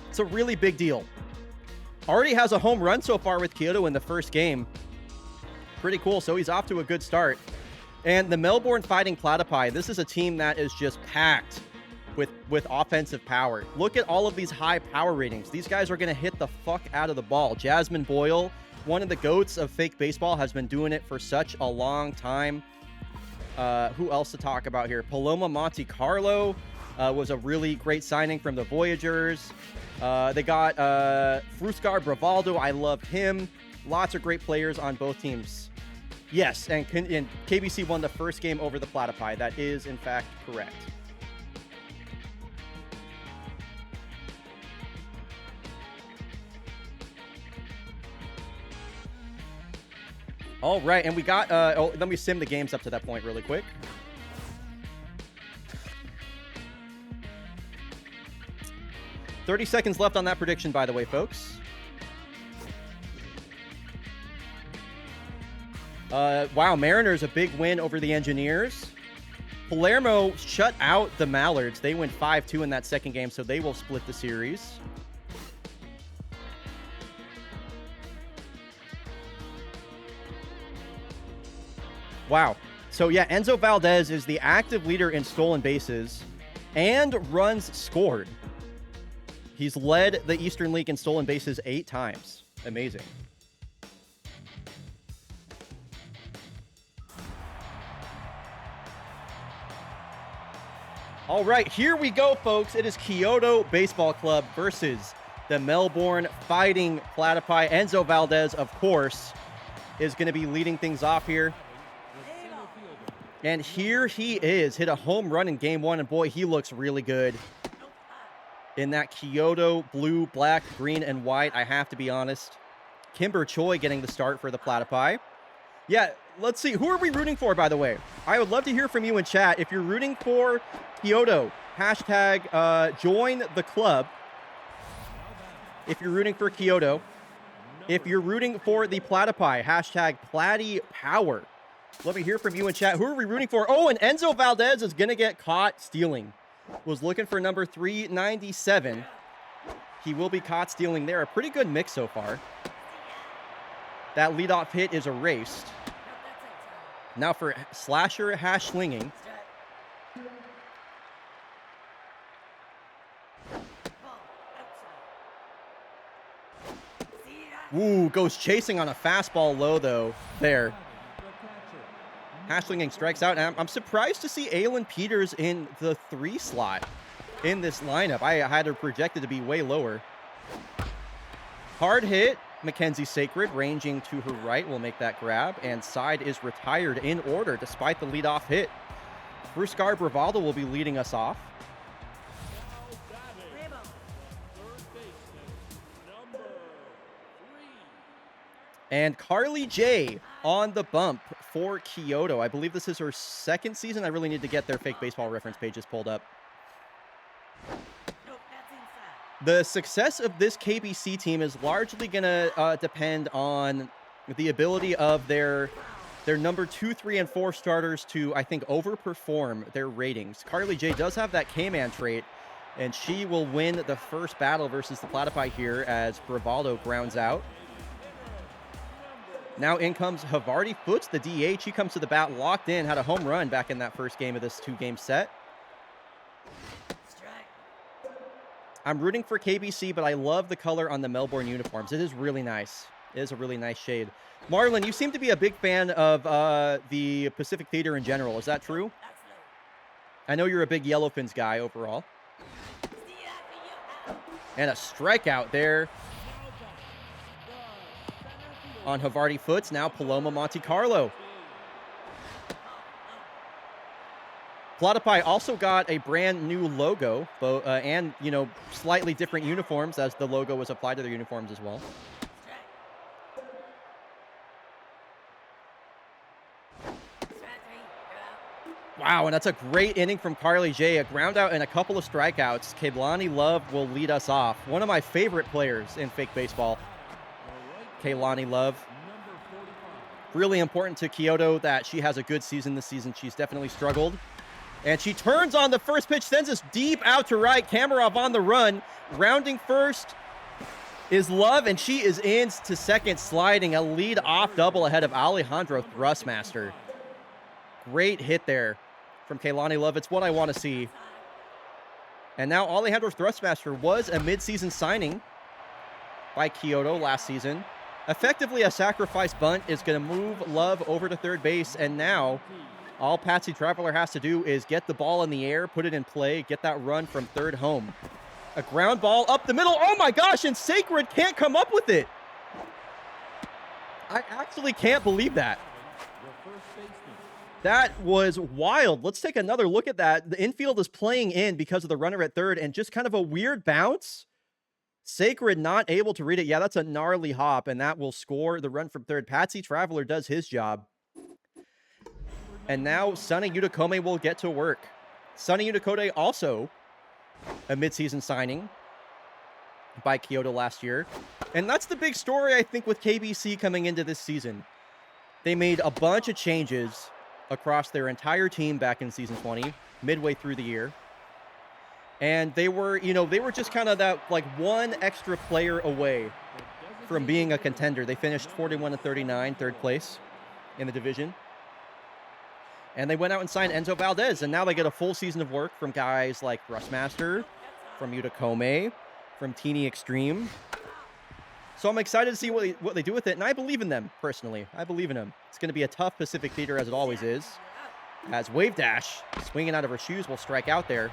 It's a really big deal. Already has a home run so far with Kyoto in the first game. Pretty cool. So he's off to a good start. And the Melbourne Fighting Platypi, this is a team that is just packed with offensive power. Look at all of these high power ratings. These guys are going to hit the fuck out of the ball. Jasmine Boyle, one of the goats of fake baseball, has been doing it for such a long time. Who else to talk about here? Paloma Monte Carlo was a really great signing from the Voyagers. They got Fruscar Bravaldo. I loved him. Lots of great players on both teams. Yes, and KBC won the first game over the Platypi. That is, in fact, correct. All right, and we got, let me sim the games up to that point really quick. $30 seconds left on that prediction, by the way, folks. Wow, Mariners, a big win over the Engineers. Palermo shut out the Mallards. They went 5-2 in that second game, so they will split the series. Wow. So yeah, Enzo Valdez is the active leader in stolen bases and runs scored. He's led the Eastern League in stolen bases 8 times. Amazing. All right, here we go, folks. It is Kyoto Baseball Club versus the Melbourne Fighting Platypi. Enzo Valdez, of course, is going to be leading things off here. And here he is. Hit a home run in game 1, and boy, he looks really good in that Kyoto blue, black, green, and white, I have to be honest. Kimber Choi getting the start for the Platypi. Yeah, let's see. Who are we rooting for, by the way? I would love to hear from you in chat. If you're rooting for Kyoto, hashtag join the club. If you're rooting for Kyoto. If you're rooting for the Platypi, hashtag Platy Power. Let me hear from you in chat. Who are we rooting for? Oh, and Enzo Valdez is going to get caught stealing. Was looking for number 397. He will be caught stealing there. A pretty good mix so far. That leadoff hit is erased. Now for slasher hash slinging. Ooh, goes chasing on a fastball low though. There. Hash slinging strikes out. And I'm surprised to see Aylin Peters in the 3 slot in this lineup. I had her projected to be way lower. Hard hit. Mackenzie Sacred ranging to her right will make that grab, and side is retired in order despite the leadoff hit. Bruscar Bravado will be leading us off. And Carly J on the bump for Kyoto. I believe this is her 2nd season. I really need to get their fake baseball reference pages pulled up. The success of this KBC team is largely going to depend on the ability of their number 2, 3, and 4 starters to, I think, overperform their ratings. Carly J does have that K-Man trait, and she will win the first battle versus the Platypi here as Bravado grounds out. Now in comes Havarti Foots, the DH. He comes to the bat locked in, had a home run back in that first game of this 2-game set. I'm rooting for KBC, but I love the color on the Melbourne uniforms. It is really nice. It is a really nice shade. Marlon, you seem to be a big fan of the Pacific Theater in general. Is that true? I know you're a big Yellowfins guy overall. And a strikeout there on Havarti Foots. Now Paloma Monte Carlo. Platypi also got a brand new logo and, you know, slightly different uniforms as the logo was applied to their uniforms as well. Wow, and that's a great inning from Carly J. A ground out and a couple of strikeouts. Kaylani Love will lead us off. One of my favorite players in fake baseball. Kaylani Love. Really important to Kyoto that she has a good season this season. She's definitely struggled. And she turns on the first pitch, sends us deep out to right. Kamarov on the run. Rounding first is Love, and she is in to second, sliding a lead-off double ahead of Alejandro Thrustmaster. Great hit there from Kaylani Love. It's what I want to see. And now Alejandro Thrustmaster was a mid-season signing by Kyoto last season. Effectively, a sacrifice bunt is going to move Love over to third base, and now all Patsy Traveler has to do is get the ball in the air, put it in play, get that run from third home. A ground ball up the middle. Oh my gosh, and Sacred can't come up with it. I actually can't believe that. That was wild. Let's take another look at that. The infield is playing in because of the runner at third, and just kind of a weird bounce. Sacred not able to read it. Yeah, that's a gnarly hop, and that will score the run from third. Patsy Traveler does his job. And now Sonny Utakome will get to work. Sonny Utakome also a midseason signing by Kyoto last year. And that's the big story, I think, with KBC coming into this season. They made a bunch of changes across their entire team back in season 20, midway through the year. And they were, you know, they were just kind of that, like, one extra player away from being a contender. They finished 41-39, third place in the division. And they went out and signed Enzo Valdez, and now they get a full season of work from guys like Thrustmaster, from Utakome, from Teeny Extreme. So I'm excited to see what they do with it, and I believe in them, personally. I believe in them. It's going to be a tough Pacific Theater, as it always is. As Wave Dash, swinging out of her shoes, will strike out there.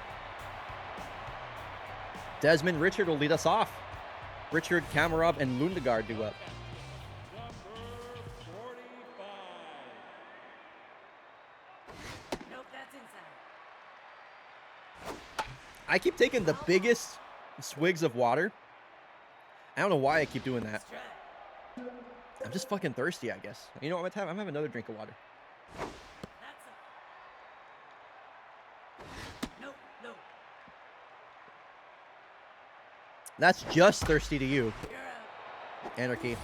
Desmond Richard will lead us off. Richard, Kamarov, and Lundegard do up. I keep taking the biggest swigs of water. I don't know why I keep doing that. I'm just fucking thirsty, I guess. You know what I'm gonna have? I'm having another drink of water. That's just thirsty to you. Anarchy.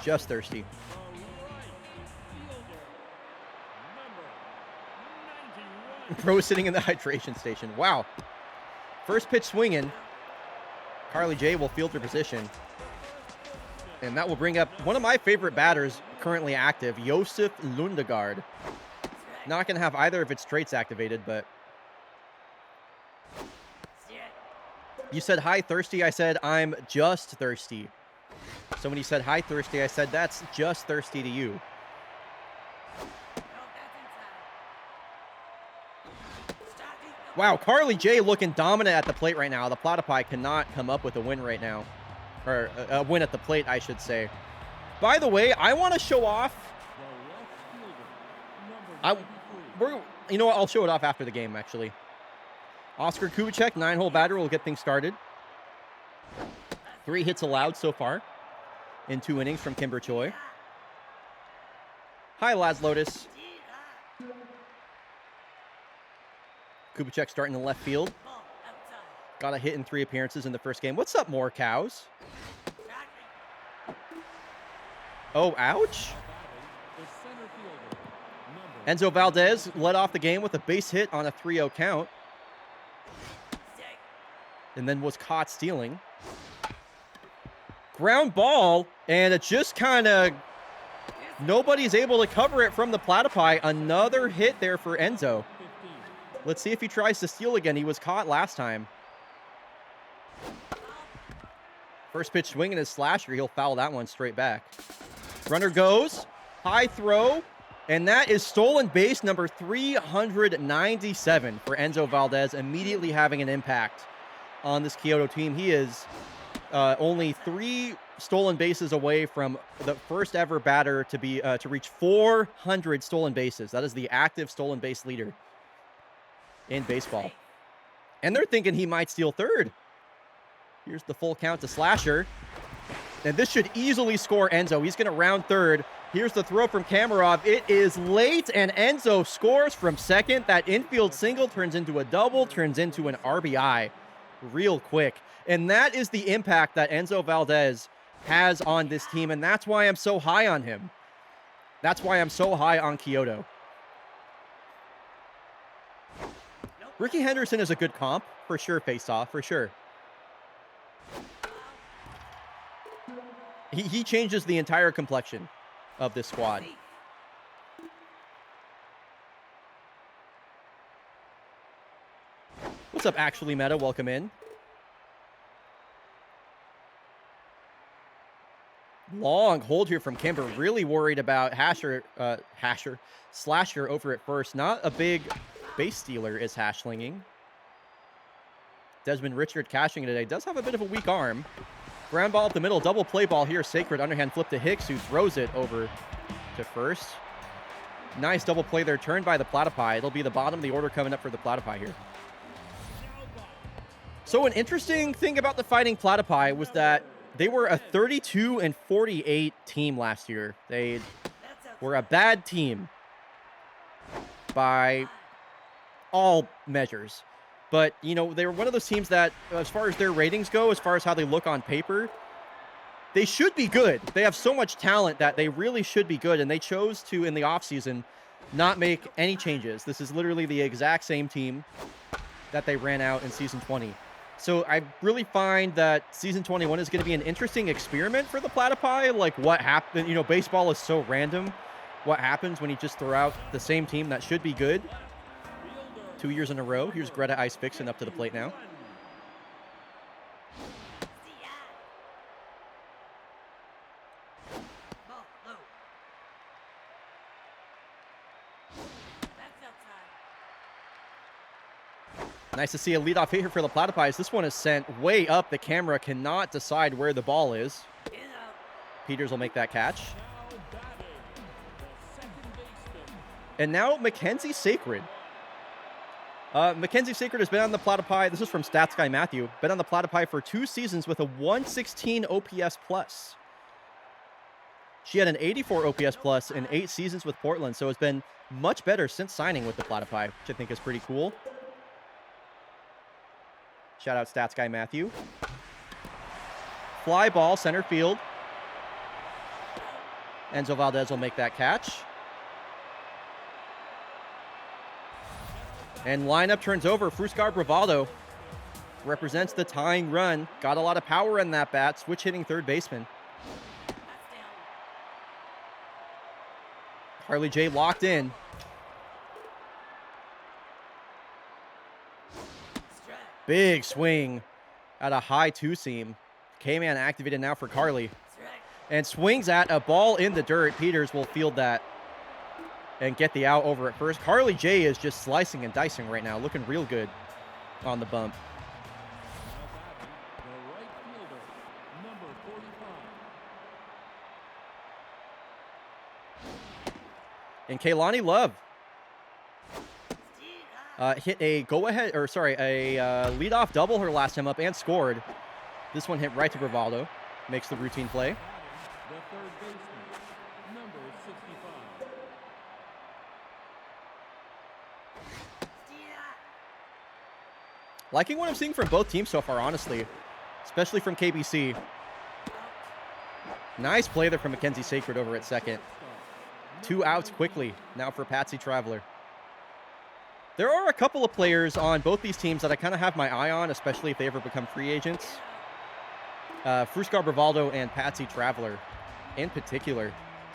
Just thirsty. Pro sitting in the hydration station. Wow. First pitch swinging. Carly J will field her position. And that will bring up one of my favorite batters currently active, Josef Lundegard. Not going to have either of its traits activated, but... You said, hi, thirsty. I said, I'm just thirsty. So when you said, hi, thirsty, I said, that's just thirsty to you. Wow, Carly J looking dominant at the plate right now. The Platypi cannot come up with a win right now. Or a win at the plate, I should say. By the way, I want to show off. You know what? I'll show it off after the game, actually. Oscar Kubicek, 9-hole batter, will get things started. 3 hits allowed so far in 2 innings from Kimber Choi. Hi, Laz Lotus. Kubicek starting in left field. Got a hit in 3 appearances in the first game. What's up, more cows? Oh, ouch. Enzo Valdez led off the game with a base hit on a 3-0 count. And then was caught stealing. Ground ball, and it just kind of... Nobody's able to cover it from the Platypi. Another hit there for Enzo. Let's see if he tries to steal again. He was caught last time. First pitch swinging his slasher. He'll foul that one straight back. Runner goes. High throw. And that is stolen base number 397 for Enzo Valdez, immediately having an impact on this Kyoto team. He is only 3 stolen bases away from the first ever batter to be to reach 400 stolen bases. That is the active stolen base leader in baseball. And they're thinking he might steal third. Here's the full count to Slasher. And this should easily score Enzo. He's going to round third. Here's the throw from Kamarov. It is late, and Enzo scores from second. That infield single turns into a double, turns into an RBI real quick. And that is the impact that Enzo Valdez has on this team, and that's why I'm so high on him. That's why I'm so high on Kyoto. Ricky Henderson is a good comp, for sure, face-off, for sure. He changes the entire complexion of this squad. What's up, Actually Meta? Welcome in. Long hold here from Kimber. Really worried about Slasher over at first. Not a big base stealer is Hashlinging. Desmond Richard cashing it today. Does have a bit of a weak arm. Ground ball up the middle. Double play ball here. Sacred underhand flip to Hicks, who throws it over to first. Nice double play there. Turned by the Platypi. It'll be the bottom of the order coming up for the Platypi here. So an interesting thing about the Fighting Platypi was that they were a 32-48 team last year. They were a bad team by all measures. But, you know, they were one of those teams that, as far as their ratings go, as far as how they look on paper, they should be good. They have so much talent that they really should be good, and they chose to, in the offseason, not make any changes. This is literally the exact same team that they ran out in Season 20. So I really find that Season 21 is going to be an interesting experiment for the Platypi. Like, what happened? You know, baseball is so random. what happens when you just throw out the same team that should be good 2 years in a row. Here's Greta Ice Vixen up to the plate now. Nice to see a leadoff hit here for the Platypi. This one is sent way up. The camera cannot decide where the ball is. Peters will make that catch. And now Mackenzie Sacred. Mackenzie Sacred has been on the Platypi. This is from Stats Guy Matthew. Been on the Platypi for 2 seasons with a 116 OPS plus. She had an 84 OPS plus in 8 seasons with Portland, so it's been much better since signing with the Platypi, which I think is pretty cool. Shout out Stats Guy Matthew. Fly ball, center field. Enzo Valdez will make that catch. And lineup turns over. Fruscar Bravado represents the tying run. Got a lot of power in that bat. Switch hitting third baseman. Carly J locked in. Big swing at a high two-seam. K-Man activated now for Carly. And swings at a ball in the dirt. Peters will field that and get the out over at first. Carly J is just slicing and dicing right now. Looking real good on the bump. And Kaylani Love hit a go-ahead, or sorry, a leadoff double her last time up and scored. This one hit right to Bravado. Makes the routine play. The third baseman, number 65. Liking what I'm seeing from both teams so far, honestly. Especially from KBC. Nice play there from Mackenzie Sacred over at second. 2 outs quickly now for Patsy Traveler. There are a couple of players on both these teams that I kind of have my eye on, especially if they ever become free agents. Fruscar Bravado and Patsy Traveler in particular.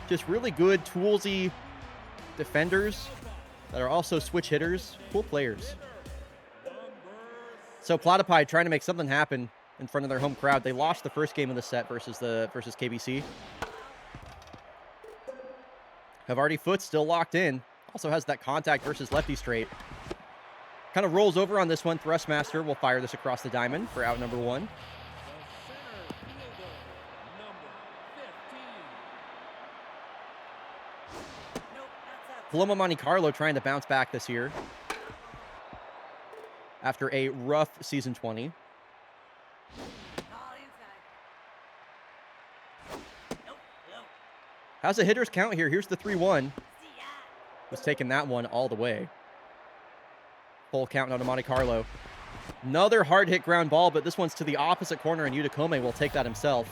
Just really good, toolsy defenders that are also switch hitters. Cool players. So Platypi trying to make something happen in front of their home crowd. They lost the first game of the set versus KBC. Havarti Foot still locked in. Also has that contact versus lefty straight. Kind of rolls over on this one. Thrustmaster will fire this across the diamond for out number 1. Paloma Monte Carlo trying to bounce back this year after a rough season 20. How's the hitters count here? Here's the 3-1. Was taking that one all the way. Full count now to Monte Carlo. Another hard hit ground ball, but this one's to the opposite corner, and Utakome will take that himself.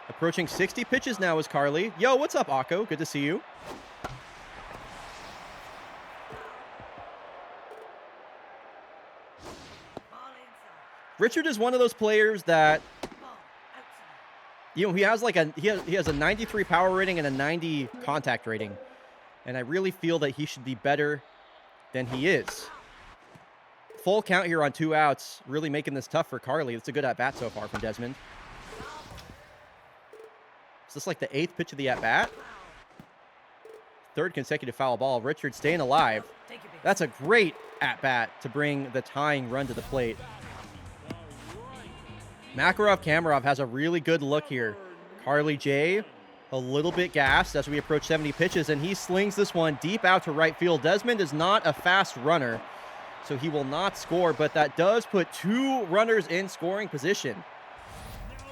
Approaching 60 pitches now is Carly. Yo, what's up, Akko? Good to see you. Richard is one of those players that, you know, he has a 93 power rating and a 90 contact rating. And I really feel that he should be better than he is. Full count here on 2 outs, really making this tough for Carly. It's a good at-bat so far from Desmond. Is this like the 8th pitch of the at-bat? 3rd consecutive foul ball. Richard staying alive. That's a great at-bat to bring the tying run to the plate. Makarov Kamarov has a really good look here. Carly J, a little bit gassed as we approach 70 pitches, and he slings this one deep out to right field. Desmond is not a fast runner, so he will not score, but that does put 2 runners in scoring position.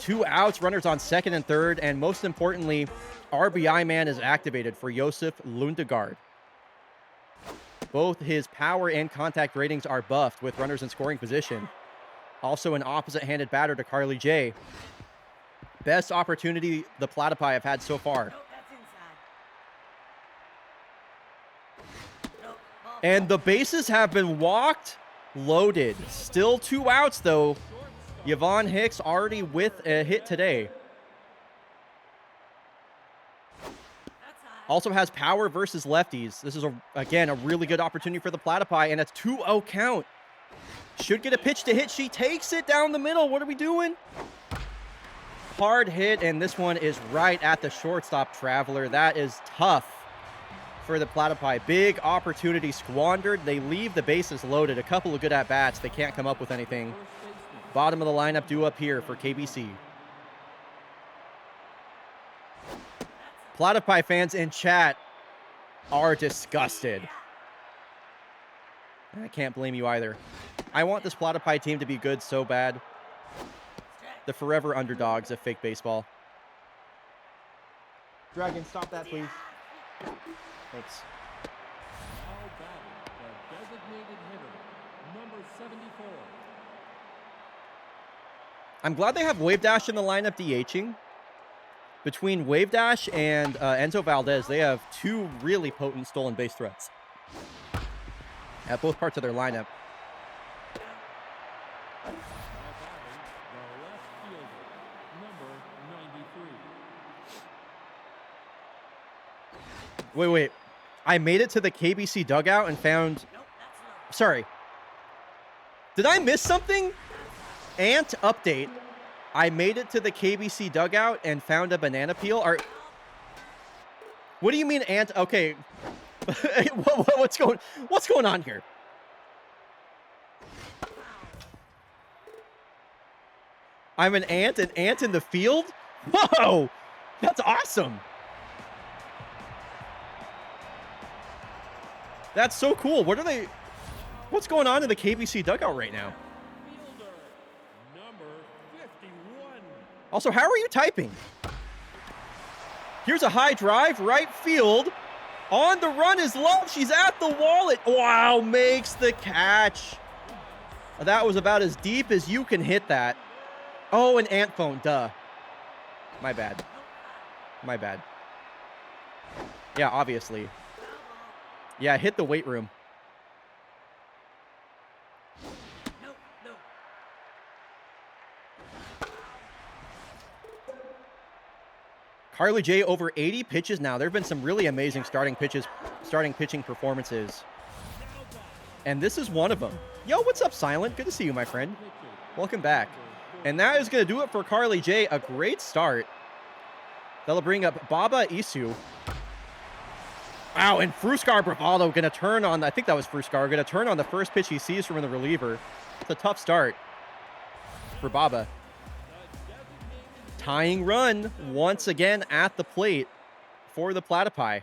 2 outs, runners on second and third, and most importantly, RBI man is activated for Josef Lundegaard. Both his power and contact ratings are buffed with runners in scoring position. Also an opposite-handed batter to Carly J. Best opportunity the Platypi have had so far. And the bases have been walked, loaded. Still 2 outs, though. Yvonne Hicks already with a hit today. Also has power versus lefties. This is, again, a really good opportunity for the Platypi, and it's 2-0 count. Should get a pitch to hit. She takes it down the middle. What are we doing? Hard hit, and this one is right at the shortstop, Traveler. That is tough for the Platypi. Big opportunity squandered. They leave the bases loaded. A couple of good at-bats. They can't come up with anything. Bottom of the lineup due up here for KBC. Platypi fans in chat are disgusted. I can't blame you either. I want this Platypi team to be good so bad. The forever underdogs of fake baseball. Dragon, stop that, please. Thanks. Now batting, the designated hitter, number 74. I'm glad they have Wave Dash in the lineup DHing. Between Wave Dash and Enzo Valdez, they have two really potent stolen base threats at both parts of their lineup. Now batting, the left fielder, number 93. Wait. I made it to the KBC dugout and found... Sorry. Did I miss something? Ant update. I made it to the KBC dugout and found a banana peel. What do you mean, Ant? Okay. What's going on here? I'm an ant in the field? Whoa! That's awesome. That's so cool. What's going on in the KBC dugout right now? Fielder, number 51. Also, how are you typing? Here's a high drive, right field. On the run is Love. She's at the wall. Wow, makes the catch. That was about as deep as you can hit that. Oh, an ant phone, duh. My bad. Yeah, obviously. Yeah, hit the weight room. Carly J over 80 pitches now. There have been some really amazing starting pitching performances. And this is one of them. Yo, what's up, Silent? Good to see you, my friend. Welcome back. And that is going to do it for Carly J. A great start. That'll bring up Baba Isu. Wow, and Fruskar Bravado going to turn on, I think that was Fruskar, going to turn on the first pitch he sees from the reliever. It's a tough start for Baba. Tying run once again at the plate for the Platypi.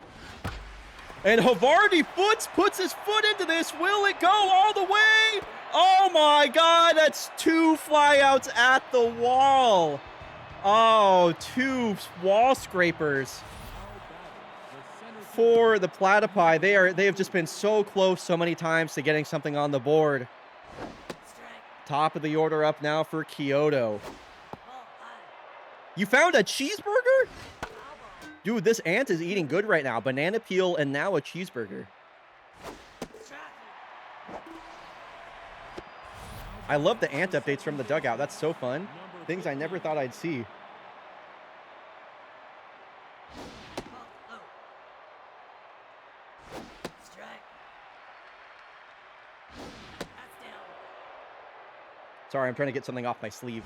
And Havarti puts his foot into this. Will it go all the way? Oh my God, that's two flyouts at the wall. Oh, two wall scrapers for the Platypi. They have just been so close so many times to getting something on the board. Top of the order up now for Kyoto. You found a cheeseburger? Dude, this ant is eating good right now. Banana peel and now a cheeseburger. I love the ant updates from the dugout. That's so fun. Things I never thought I'd see. Sorry, I'm trying to get something off my sleeve.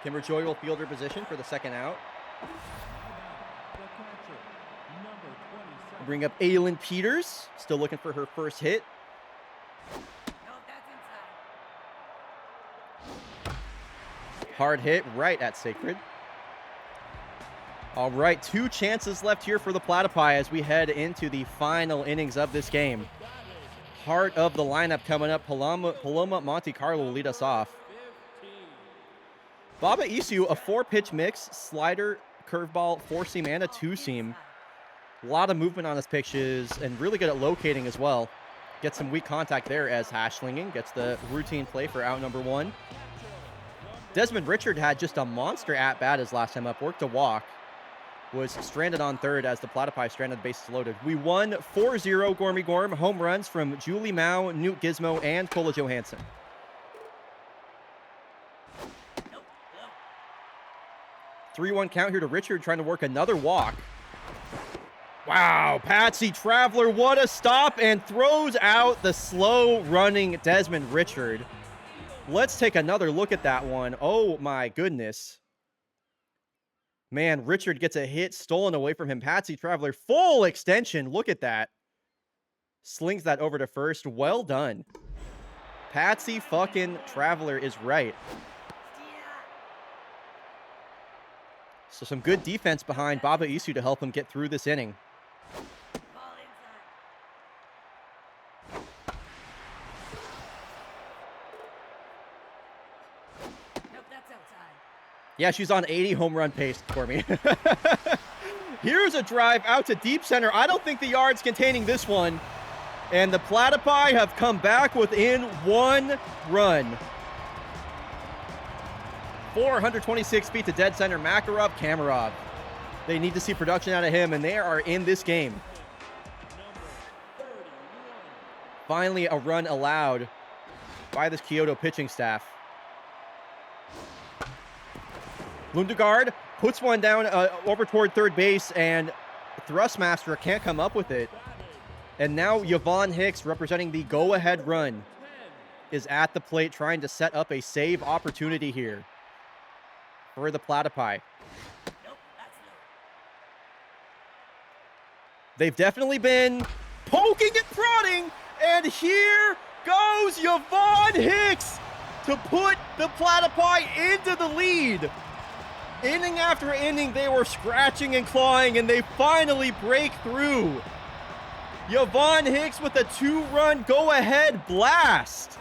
Kimber Joy will field her position for the second out. Bring up Aylin Peters, still looking for her first hit. Hard hit right at Sacred. All right, two chances left here for the Platypi as we head into the final innings of this game. Heart of the lineup coming up. Paloma Monte Carlo will lead us off. Baba Isu, a 4-pitch mix, slider, curveball, 4-seam, and a 2-seam. A lot of movement on his pitches and really good at locating as well. Gets some weak contact there as Hashlingen gets the routine play for out number 1. Desmond Richard had just a monster at-bat his last time up, worked a walk. was stranded on third as the Platypi stranded, bases loaded. We won 4-0 Gormy Gorm. Home runs from Julie Mao, Newt Gizmo, and Cola Johansson. 3-1 count here to Richard, trying to work another walk. Wow, Patsy Traveler, what a stop, and throws out the slow-running Desmond Richard. Let's take another look at that one. Oh, my goodness. Man, Richard gets a hit stolen away from him. Patsy Traveler, full extension. Look at that. Slings that over to first. Well done. Patsy fucking Traveler is right. So some good defense behind Baba Isu to help him get through this inning. Yeah, she's on 80 home run pace for me. Here's a drive out to deep center. I don't think the yard's containing this one. And the Platypi have come back within 1 run. 426 feet to dead center. Makarov, Kamarov. They need to see production out of him, and they are in this game. Finally, a run allowed by this Kyoto pitching staff. Lundegaard puts one down over toward third base, and Thrustmaster can't come up with it. And now Yvonne Hicks, representing the go-ahead run, is at the plate trying to set up a save opportunity here for the Platypi. They've definitely been poking and prodding, and here goes Yvonne Hicks to put the Platypi into the lead. Inning after inning, they were scratching and clawing, and they finally break through. Yvonne Hicks with a 2-run go-ahead blast.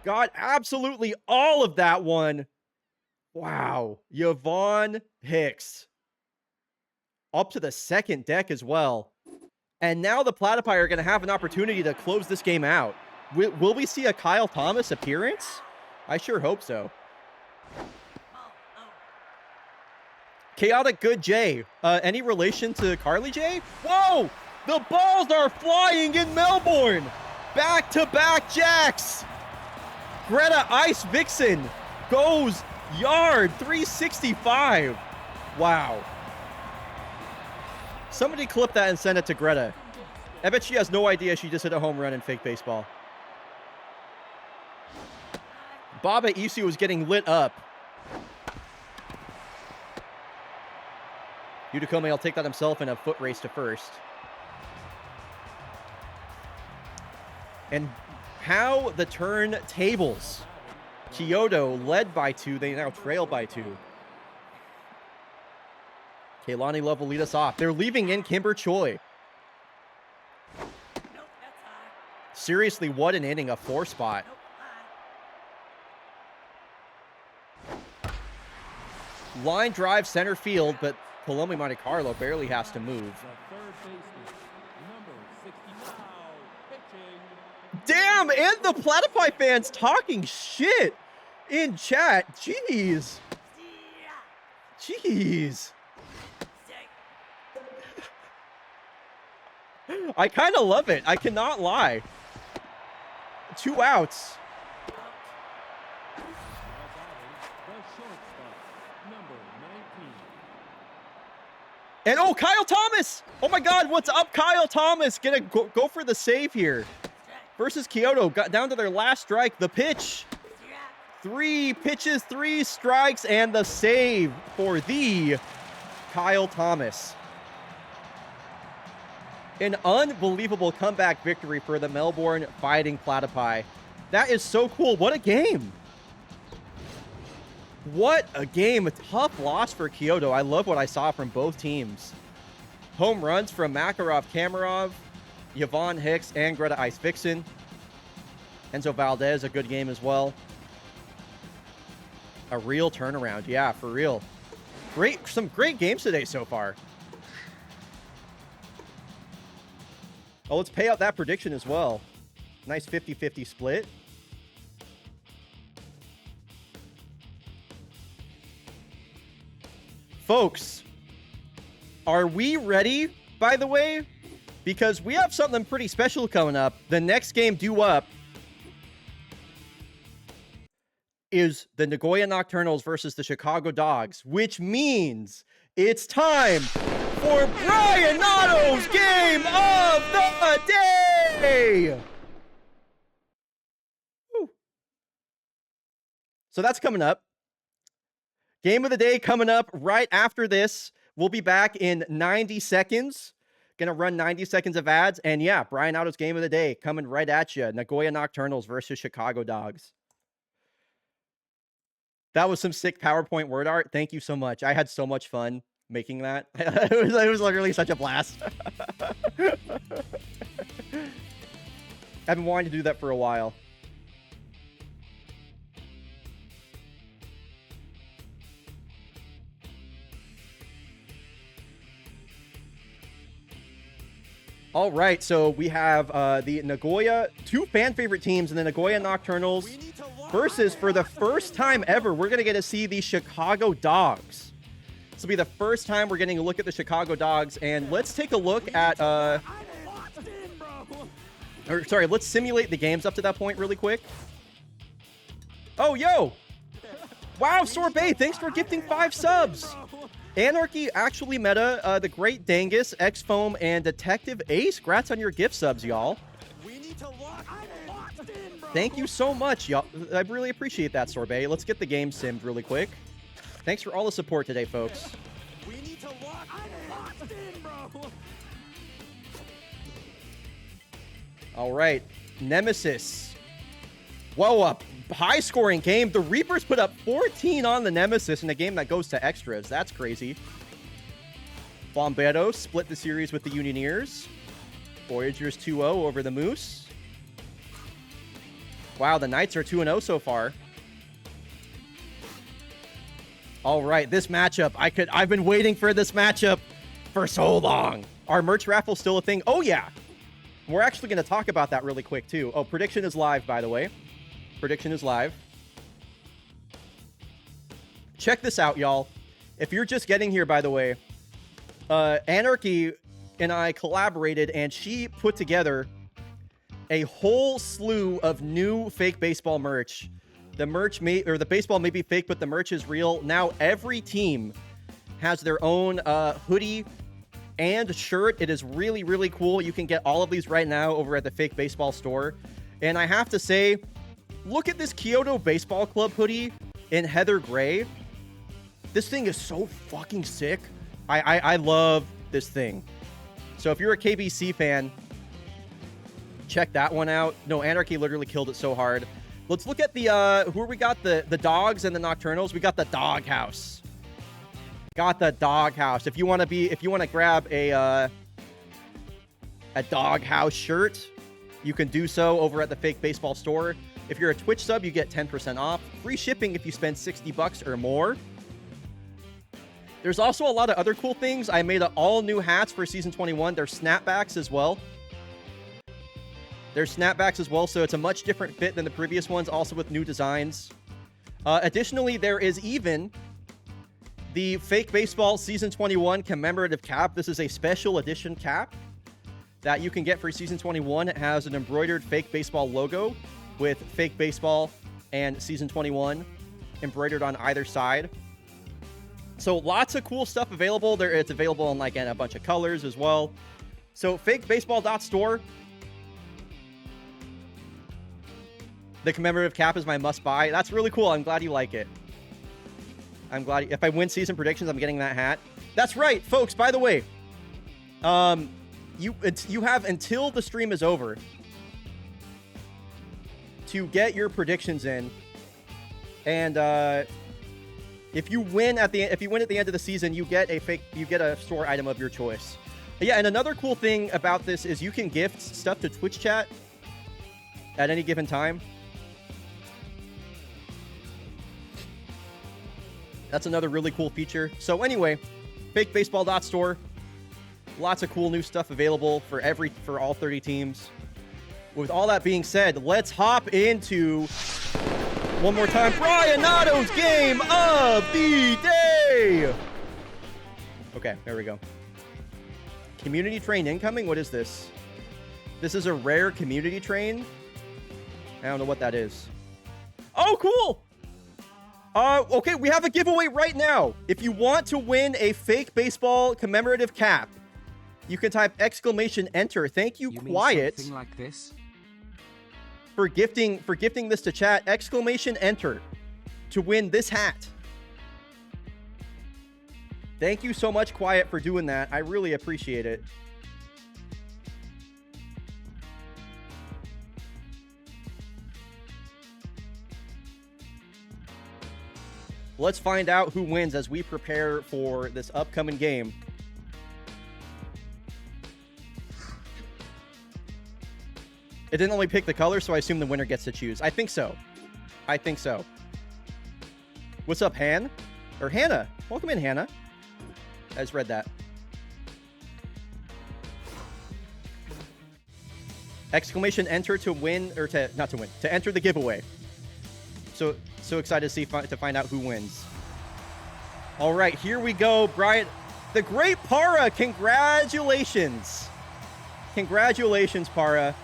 Got absolutely all of that one. Wow. Yvonne Hicks. Up to the second deck as well. And now the Platypi are going to have an opportunity to close this game out. Will we see a Kyle Thomas appearance? I sure hope so. Chaotic Good J. Any relation to Carly J? Whoa! The balls are flying in Melbourne! Back-to-back jacks! Greta Ice Vixen goes yard 365. Wow. Somebody clip that and send it to Greta. I bet she has no idea she just hit a home run in fake baseball. Baba Isu was getting lit up. Yudakome will take that himself in a foot race to first. And how the turn tables. Kyoto led by 2. They now trail by 2. Kaylani Love will lead us off. They're leaving in Kimber Choi. Seriously, what an inning. A 4 spot. Line drive center field, but Paloma Monte Carlo barely has to move. Damn, and the Platypi fans talking shit in chat. Jeez. Jeez. I kind of love it. I cannot lie. 2 outs. And oh, Kyle Thomas! Oh my God, what's up, Kyle Thomas? Gonna go for the save here. Versus Kyoto, got down to their last strike. The pitch. 3 pitches, 3 strikes, and the save for the Kyle Thomas. An unbelievable comeback victory for the Melbourne Fighting Platypi. That is so cool. What a game. What a game. A tough loss for Kyoto. I love what I saw from both teams. Home runs from Makarov, Kamarov, Yvonne Hicks, and Greta Ice Vixen. Enzo Valdez, a good game as well. A real turnaround. Yeah, for real. Some great games today so far. Oh, let's pay out that prediction as well. Nice 50-50 split. Folks, are we ready, by the way? Because we have something pretty special coming up. The next game due up is the Nagoya Nocturnals versus the Chicago Dogs, which means it's time for Bryonato's Game of the Day! Woo. So that's coming up. Game of the day coming up right after this. We'll be back in 90 seconds. Gonna run 90 seconds of ads. And yeah, Bryonato's Game of the Day coming right at you. Nagoya Nocturnals versus Chicago Dogs. That was some sick PowerPoint word art. Thank you so much. I had so much fun making that. it was literally such a blast. I've been wanting to do that for a while. All right, so we have the Nagoya, two fan favorite teams in the Nagoya Nocturnals versus, for the first time ever, we're going to get to see the Chicago Dogs. This will be the first time we're getting a look at the Chicago Dogs, and let's take a look at, let's simulate the games up to that point really quick. Oh, yo! Wow, Sorbet, thanks for gifting 5 subs! Anarchy, Actually Meta, The Great Dangus, X-Foam, and Detective Ace. Grats on your gift subs, y'all. Thank you so much, y'all. I really appreciate that, Sorbet. Let's get the game simmed really quick. Thanks for all the support today, folks. All right, Nemesis. Whoa, up. High-scoring game. The Reapers put up 14 on the Nemesis in a game that goes to extras. That's crazy. Bomberos split the series with the Unioneers. Voyagers 2-0 over the Moose. Wow, the Knights are 2-0 so far. All right, this matchup. I've been waiting for this matchup for so long. Are merch raffles still a thing? Oh, yeah. We're actually going to talk about that really quick, too. Oh, prediction is live, by the way. Prediction is live. Check this out, y'all. If you're just getting here, by the way, Anarchy and I collaborated, and she put together a whole slew of new fake baseball merch. The baseball may be fake, but the merch is real. Now every team has their own hoodie and shirt. It is really, really cool. You can get all of these right now over at the Fake Baseball store. And I have to say, look at this Kyoto Baseball Club hoodie in Heather Gray. This thing is so fucking sick. I love this thing. So if you're a KBC fan, check that one out. No, Anarchy literally killed it so hard. Let's look at the we got the Dogs and the Nocturnals. We got the Doghouse. Got the Doghouse. If you want to grab a Doghouse shirt, you can do so over at the Fake Baseball store. If you're a Twitch sub, you get 10% off. Free shipping if you spend $60 or more. There's also a lot of other cool things. I made all new hats for Season 21. They're snapbacks as well. So it's a much different fit than the previous ones, also with new designs. Additionally, there is even the Fake Baseball Season 21 commemorative cap. This is a special edition cap that you can get for Season 21. It has an embroidered Fake Baseball logo with Fake Baseball and Season 21 embroidered on either side. So lots of cool stuff available there. It's available in in a bunch of colors as well. So fakebaseball.store. The commemorative cap is my must buy. That's really cool. I'm glad you like it. I'm glad if I win season predictions, I'm getting that hat. That's right, folks. By the way, you have until the stream is over to get your predictions in, and if you win at the end of the season, you get a store item of your choice. Yeah, and another cool thing about this is you can gift stuff to Twitch chat at any given time. That's another really cool feature. So anyway, fakebaseball.store. Lots of cool new stuff available for all 30 teams. With all that being said, let's hop into, one more time, Bryonato's Game of the Day! Okay, there we go. Community train incoming? What is this? This is a rare community train? I don't know what that is. Oh, cool! Okay, we have a giveaway right now. If you want to win a fake baseball commemorative cap, you can type !enter. Thank you, Quiet, something like this? for gifting this to chat. !enter to win this hat. Thank you so much, Quiet, for doing that. I really appreciate it. Let's find out who wins as we prepare for this upcoming game. It didn't only pick the color, so I assume the winner gets to choose. I think so. I think so. What's up, Han? Or Hannah. Welcome in, Hannah. I just read that. !enter to win, or to, not to win, to enter the giveaway. So excited to find out who wins. All right, here we go. Brian, the great Para, congratulations. Congratulations, Para.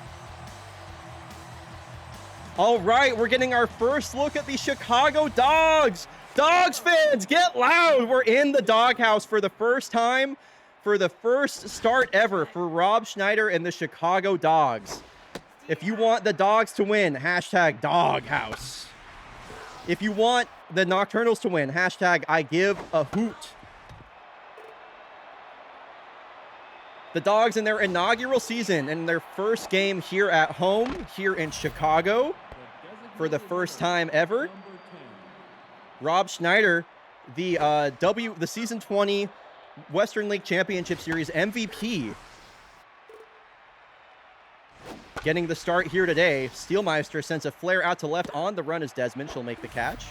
All right, we're getting our first look at the Chicago Dogs. Dogs fans, get loud. We're in the doghouse for the first time, for the first start ever for Rob Schneider and the Chicago Dogs. If you want the Dogs to win, hashtag Doghouse. If you want the Nocturnals to win, hashtag I give a hoot. The Dogs in their inaugural season and their first game here at home, here in Chicago, for the first time ever. Rob Schneider, the season 20 Western League Championship Series MVP, getting the start here today. Steelmeister sends a flare out to left on the run as Desmond. She'll make the catch.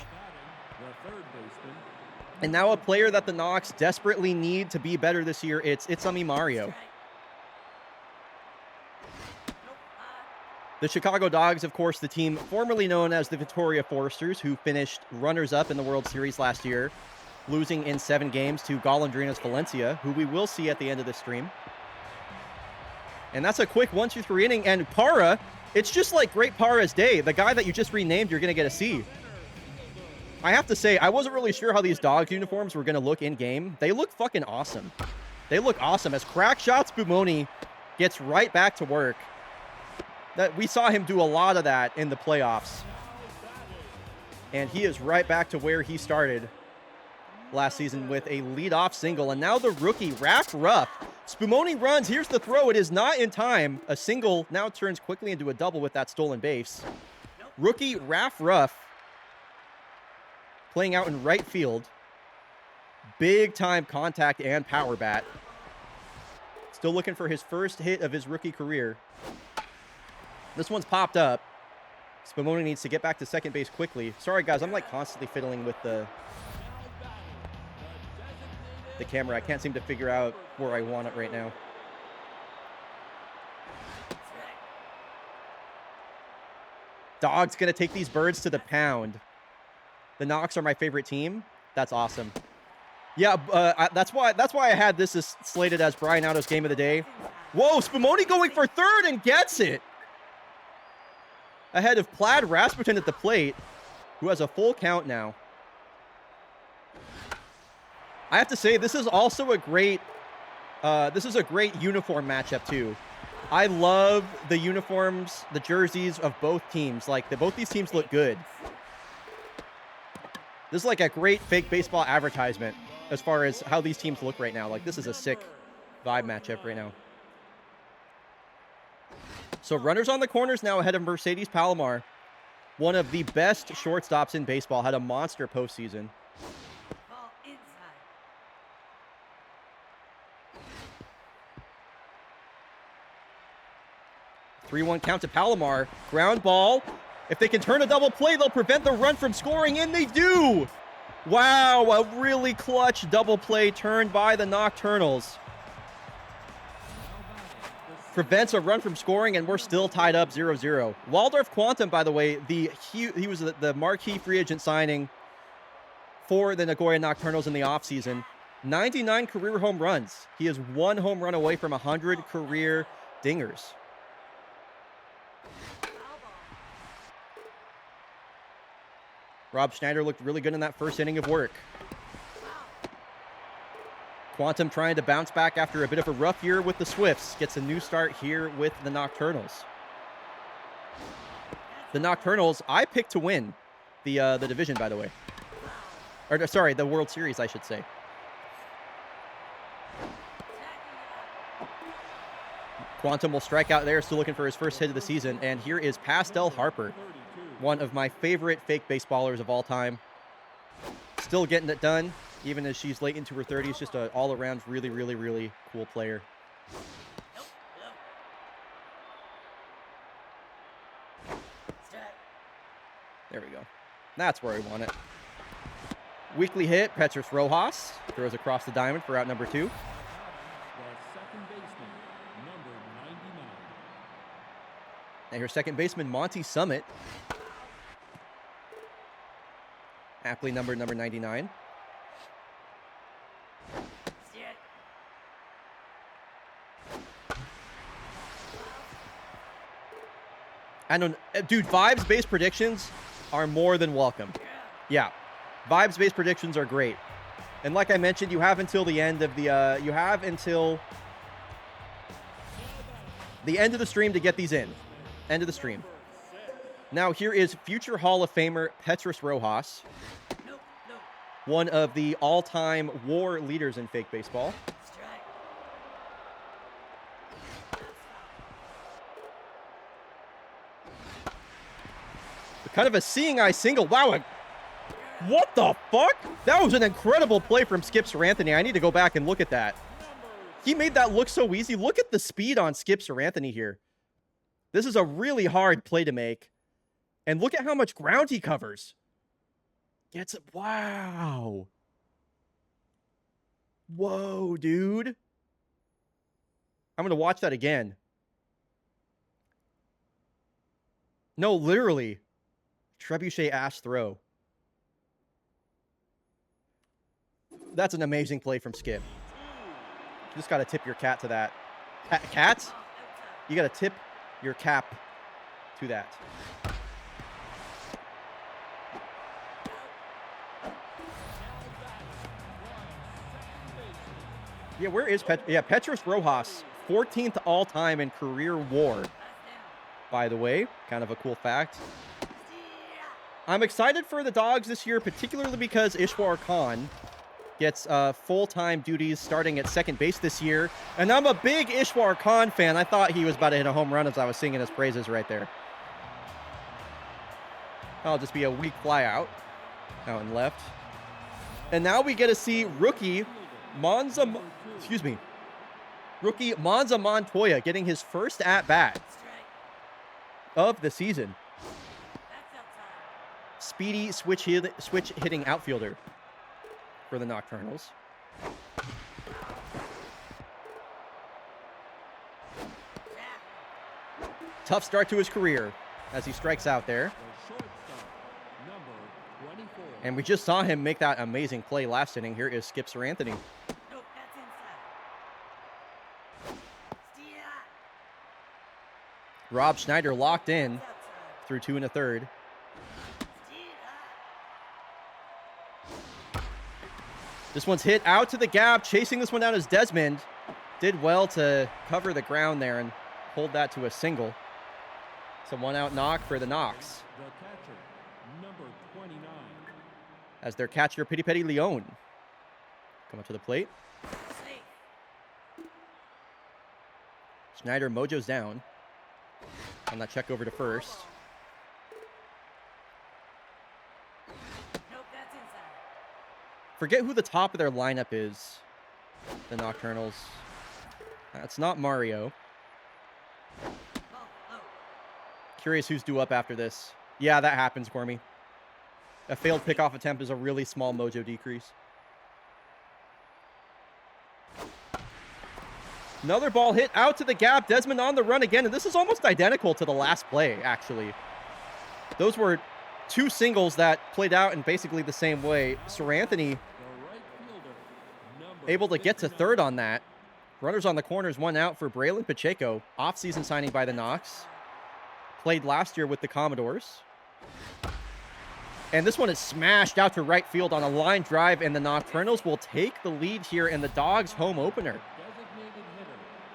And now a player that the Knox desperately need to be better this year, it's Ami Mario. The Chicago Dogs, of course, the team formerly known as the Victoria Foresters, who finished runners-up in the World Series last year, losing in 7 games to Golondrinas Valencia, who we will see at the end of the stream. And that's a quick 1-2-3 inning. And Para, it's just like Great Para's day. The guy that you just renamed, you're going to get a C. I have to say, I wasn't really sure how these Dogs uniforms were going to look in-game. They look fucking awesome. They look awesome. As Crack Shots Bumoni gets right back to work. That we saw him do a lot of that in the playoffs. And he is right back to where he started last season with a leadoff single. And now the rookie, Raph Ruff. Spumoni runs. Here's the throw. It is not in time. A single now turns quickly into a double with that stolen base. Rookie Raph Ruff playing out in right field. Big time contact and power bat. Still looking for his first hit of his rookie career. This one's popped up. Spumoni needs to get back to second base quickly. Sorry, guys. I'm like constantly fiddling with the camera. I can't seem to figure out where I want it right now. Dog's going to take these birds to the pound. The Knox are my favorite team. That's awesome. Yeah, that's why I had this as slated as Bryonato's game of the day. Whoa, Spumoni going for third and gets it. Ahead of Plaid Rasputin at the plate, who has a full count now. I have to say, this is also a great uniform matchup too. I love the uniforms, the jerseys of both teams. Like, both these teams look good. This is like a great fake baseball advertisement as far as how these teams look right now. Like, this is a sick vibe matchup right now. So runners on the corners now ahead of Mercedes Palomar. One of the best shortstops in baseball. Had a monster postseason. 3-1 count to Palomar. Ground ball. If they can turn a double play, they'll prevent the run from scoring, and they do! Wow, a really clutch double play turned by the Nocturnals. Prevents a run from scoring, and we're still tied up 0-0. Waldorf Quantum, by the way, he was the marquee free agent signing for the Nagoya Nocturnals in the offseason. 99 career home runs. He is 1 home run away from 100 career dingers. Rob Schneider looked really good in that first inning of work. Quantum trying to bounce back after a bit of a rough year with the Swifts. Gets a new start here with the Nocturnals. The Nocturnals, I picked to win the division, by the way. Or, sorry, the World Series, I should say. Quantum will strike out there, still looking for his first hit of the season. And here is Pastel Harper, one of my favorite fake baseballers of all time. Still getting it done, even as she's late into her 30s. Just an all-around really, really, really cool player. There we go. That's where I want it. Weekly hit, Petrus Rojas throws across the diamond for out number 2. The second baseman, number 99. And your second baseman, Monty Summit. Aptly number 99. I don't, dude, Vibes based predictions are more than welcome. Yeah, Vibes based predictions are great. And like I mentioned, you have until the end of the end of the stream to get these in. End of the stream. Now here is future Hall of Famer Petrus Rojas, one of the all-time WAR leaders in fake baseball. Kind of a seeing eye single. Wow. What the fuck? That was an incredible play from Skip Saranthony. I need to go back and look at that. He made that look so easy. Look at the speed on Skip Saranthony here. This is a really hard play to make. And look at how much ground he covers. Gets it. Wow. Whoa, dude. I'm going to watch that again. No, literally. Trebuchet ass throw. That's an amazing play from Skip. You just got to tip your cat to that. Cat? You got to tip your cap to that. Yeah, where is Petrus Rojas, 14th all-time in career WAR. By the way, kind of a cool fact. I'm excited for the Dogs this year, particularly because Ishwar Khan gets full-time duties starting at second base this year. And I'm a big Ishwar Khan fan. I thought he was about to hit a home run as I was singing his praises right there. That'll just be a weak fly out and left. And now we get to see rookie Monza Montoya getting his first at-bat of the season. Speedy switch hitting outfielder for the Nocturnals. Tough start to his career as he strikes out there. And we just saw him make that amazing play last inning. Here is Skip Saranthony. Rob Schneider locked in through 2 1/3. This one's hit out to the gap. Chasing this one down is Desmond. Did well to cover the ground there and hold that to a single. It's a 1-out knock for the Knox. The catcher, number 29. As their catcher, Pity Petty Leon, come up to the plate. Schneider mojo's down. On that check over to first. Forget who the top of their lineup is. The Nocturnals. That's not Mario. Curious who's due up after this. Yeah, that happens for me. A failed pickoff attempt is a really small mojo decrease. Another ball hit out to the gap. Desmond on the run again. And this is almost identical to the last play, actually. Those were 2 singles that played out in basically the same way. Saranthony able to get to third on that. Runners on the corners, 1 out for Braylon Pacheco, off-season signing by the Knox. Played last year with the Commodores. And this one is smashed out to right field on a line drive, and the Nocturnals will take the lead here in the Dogs' home opener.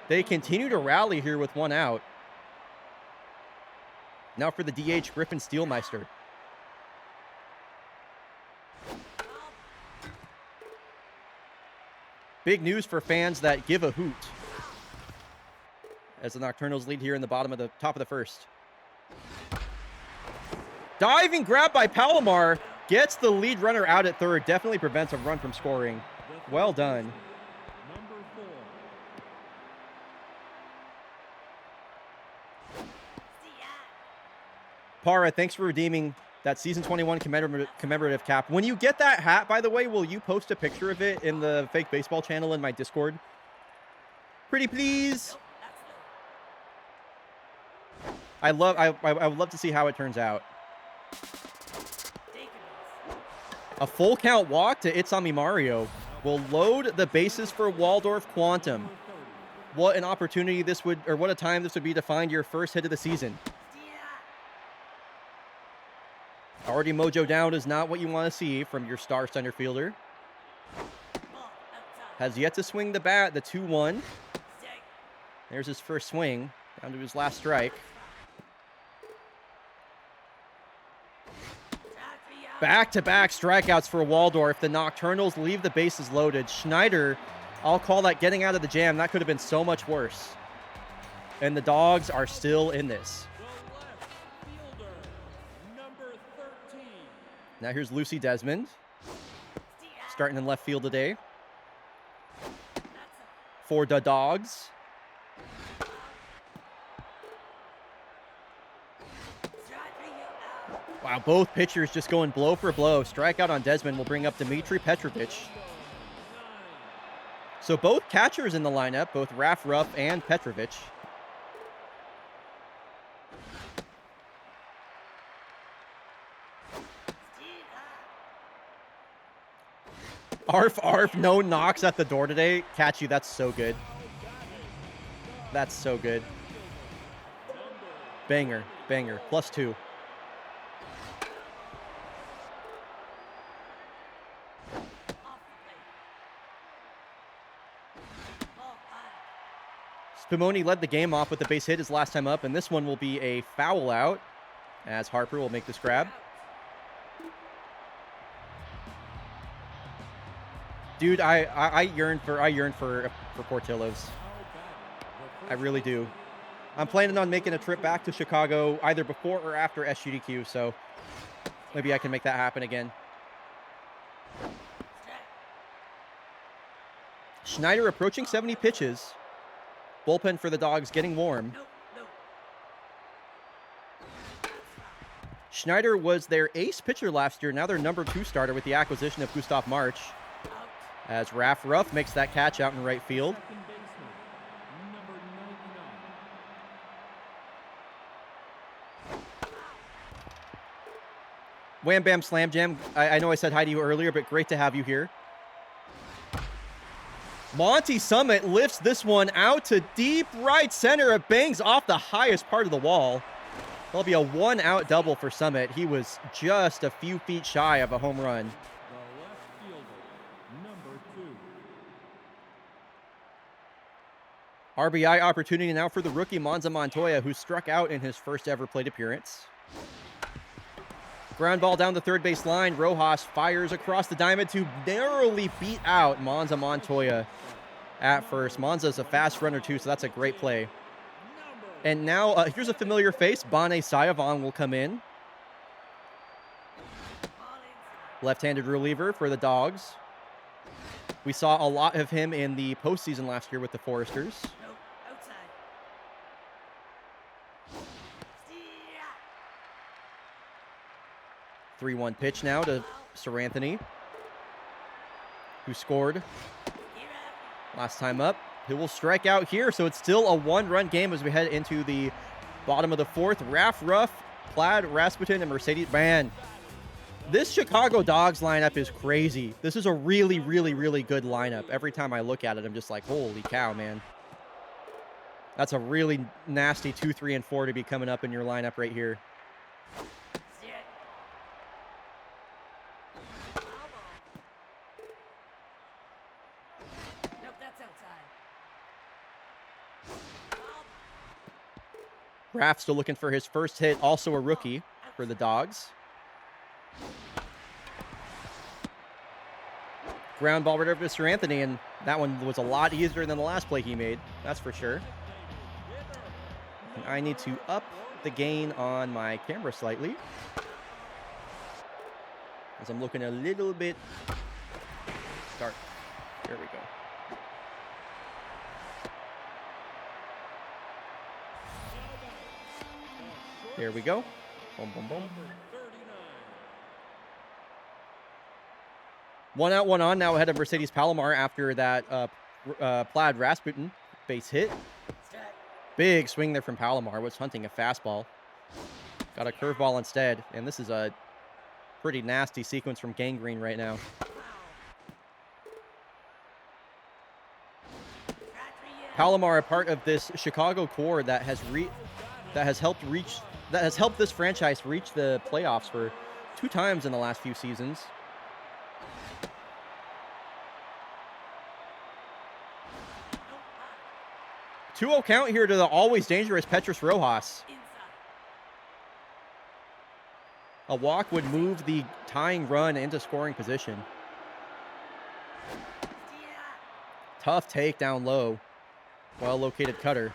They continue to rally here with 1 out. Now for the DH, Griffin Steelmeister. Big news for fans that give a hoot, as the Nocturnals lead here in the top of the first. Diving grab by Palomar gets the lead runner out at third. Definitely prevents a run from scoring. Well done. Para, thanks for redeeming that Season 21 commemorative cap. When you get that hat, by the way, will you post a picture of it in the Fake Baseball channel in my Discord? Pretty please. I would love to see how it turns out. A full count walk to Itsami Mario will load the bases for Waldorf Quantum. What an opportunity this would, or what a time this would be to find your first hit of the season. Already mojo down is not what you want to see from your star center fielder. Has yet to swing the bat, the 2-1. There's his first swing, down to his last strike. Back-to-back strikeouts for Waldorf. The Nocturnals leave the bases loaded. Schneider, I'll call that getting out of the jam. That could have been so much worse. And the Dogs are still in this. Now here's Lucy Desmond, starting in left field today for the Dogs. Wow, both pitchers just going blow for blow. Strikeout on Desmond will bring up Dmitry Petrovic. So both catchers in the lineup, both Raf Ruff and Petrovic. Arf, arf, no knocks at the door today. Catch you, that's so good. That's so good. Banger, banger, +2. Spumoni led the game off with the base hit his last time up, and this one will be a foul out as Harper will make this grab. Dude, I yearn for Portillo's. I really do. I'm planning on making a trip back to Chicago either before or after SGDQ, so maybe I can make that happen again. Schneider approaching 70 pitches. Bullpen for the Dogs getting warm. Schneider was their ace pitcher last year. Now their #2 starter with the acquisition of Gustav March. As Raf Ruff makes that catch out in right field. Wham Bam Slam Jam. I know I said hi to you earlier, but great to have you here. Monty Summit lifts this one out to deep right center. It bangs off the highest part of the wall. There'll be a 1-out double for Summit. He was just a few feet shy of a home run. RBI opportunity now for the rookie Monza Montoya, who struck out in his first ever plate appearance. Ground ball down the third base line. Rojas fires across the diamond to narrowly beat out Monza Montoya at first. Monza's a fast runner too, so that's a great play. And now here's a familiar face. Bane Sayavan will come in. Left-handed reliever for the Dogs. We saw a lot of him in the postseason last year with the Foresters. 3-1 pitch now to Sir Anthony, who scored last time up. He will strike out here, so it's still a 1-run game as we head into the bottom of the fourth. Raf Ruff, Plaid, Rasputin, and Mercedes. Man, This Chicago Dogs lineup is crazy. This is a really, really, really good lineup. Every time I look at it, I'm just like, holy cow, man. That's a really nasty 2, 3, and 4 to be coming up in your lineup right here. Raff still looking for his first hit, also a rookie for the Dogs. Ground ball right over to Sir Anthony, and that one was a lot easier than the last play he made, that's for sure. And I need to up the gain on my camera slightly, as I'm looking a little bit dark. There we go. There we go. Boom, boom, boom. 1 out, 1 on now ahead of Mercedes Palomar after that Plaid Rasputin base hit. Big swing there from Palomar. Was hunting a fastball. Got a curveball instead. And this is a pretty nasty sequence from Gangrene right now. Palomar, a part of this Chicago core that has helped this franchise reach the playoffs for 2 times in the last few seasons. Two-0 count here to the always dangerous Petrus Rojas. A walk would move the tying run into scoring position. Tough take down low. Well-located cutter.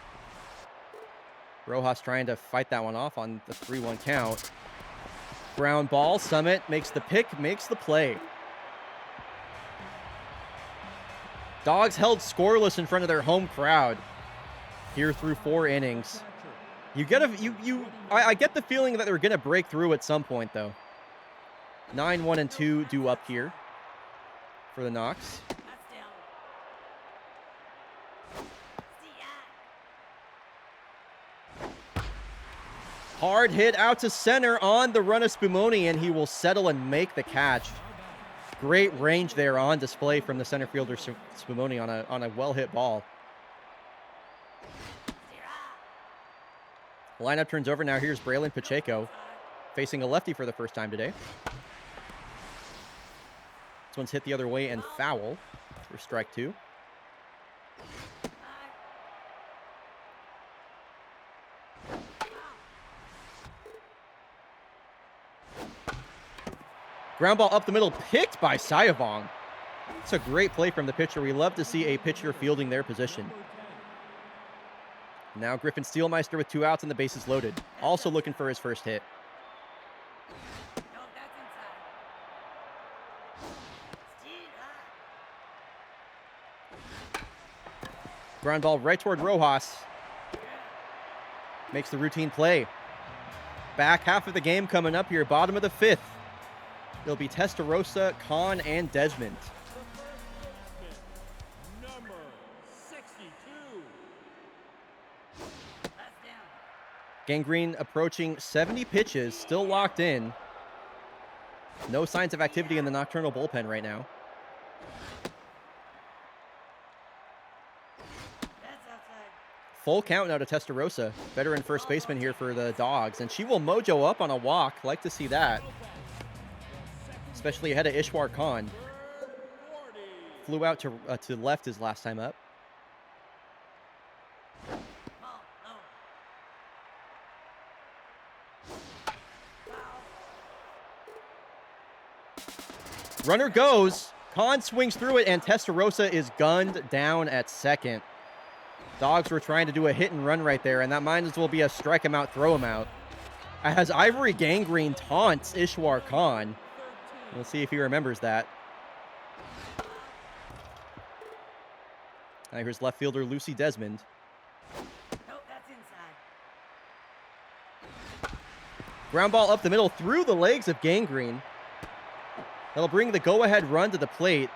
Rojas trying to fight that one off on the 3-1 count. Ground ball. Summit makes the pick, makes the play. Dogs held scoreless in front of their home crowd here through 4 innings. I get the feeling that they're gonna break through at some point though. 9-1 and 2 due up here for the Knox. Hard hit out to center on the run of Spumoni, and he will settle and make the catch. Great range there on display from the center fielder Spumoni on a well-hit ball. Lineup turns over now. Here's Braylon Pacheco facing a lefty for the first time today. This one's hit the other way and foul for strike 2. Ground ball up the middle, picked by Sayavong. It's a great play from the pitcher. We love to see a pitcher fielding their position. Now Griffin Steelmeister with 2 outs and the bases loaded. Also looking for his first hit. Ground ball right toward Rojas. Makes the routine play. Back half of the game coming up here, bottom of the 5th. It'll be Testarossa, Kahn, and Desmond. Number 62. Gangrene approaching 70 pitches, still locked in. No signs of activity in the Nocturnal bullpen right now. Full count now to Testarossa, veteran first baseman here for the Dogs, and she will mojo up on a walk. Like to see that. Especially ahead of Ishwar Khan. Flew out to left his last time up. Runner goes. Khan swings through it, and Testarossa is gunned down at second. Dogs were trying to do a hit and run right there, and that might as well be a strike him out, throw him out. As Ivory Gangrene taunts Ishwar Khan. We'll see if he remembers that. Now here's left fielder Lucy Desmond. Ground ball up the middle through the legs of Gangrene. That'll bring the go-ahead run to the plate.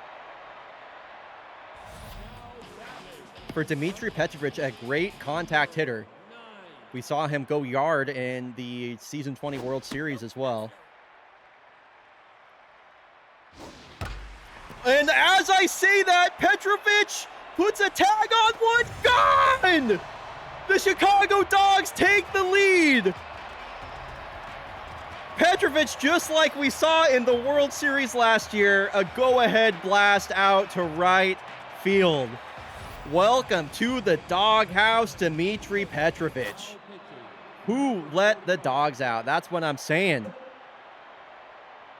For Dmitry Petrovich, a great contact hitter. We saw him go yard in the Season 20 World Series as well. I say that? Petrovic puts a tag on one. Gone! The Chicago Dogs take the lead. Petrovic, just like we saw in the World Series last year, a go-ahead blast out to right field. Welcome to the doghouse, Dmitry Petrovic. Who let the dogs out? That's what I'm saying.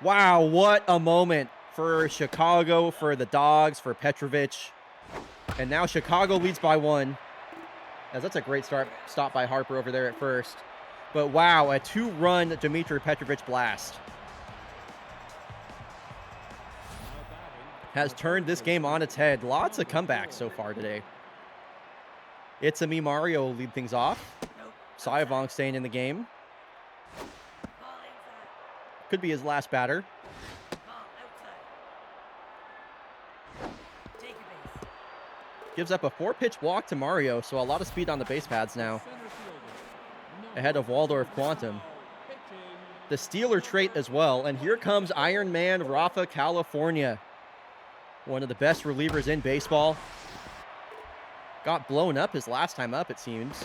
Wow, what a moment for Chicago, for the Dogs, for Petrovic. And now Chicago leads by 1. As that's a great stop by Harper over there at first. But wow, a 2-run Dmitry Petrovic blast has turned this game on its head. Lots of comebacks so far today. It's a me Mario lead things off. Saivong staying in the game. Could be his last batter. Gives up a 4-pitch walk to Mario, so a lot of speed on the base pads now. Ahead of Waldorf Quantum. The Steeler trait as well. And here comes Iron Man Rafa California. One of the best relievers in baseball. Got blown up his last time up, it seems.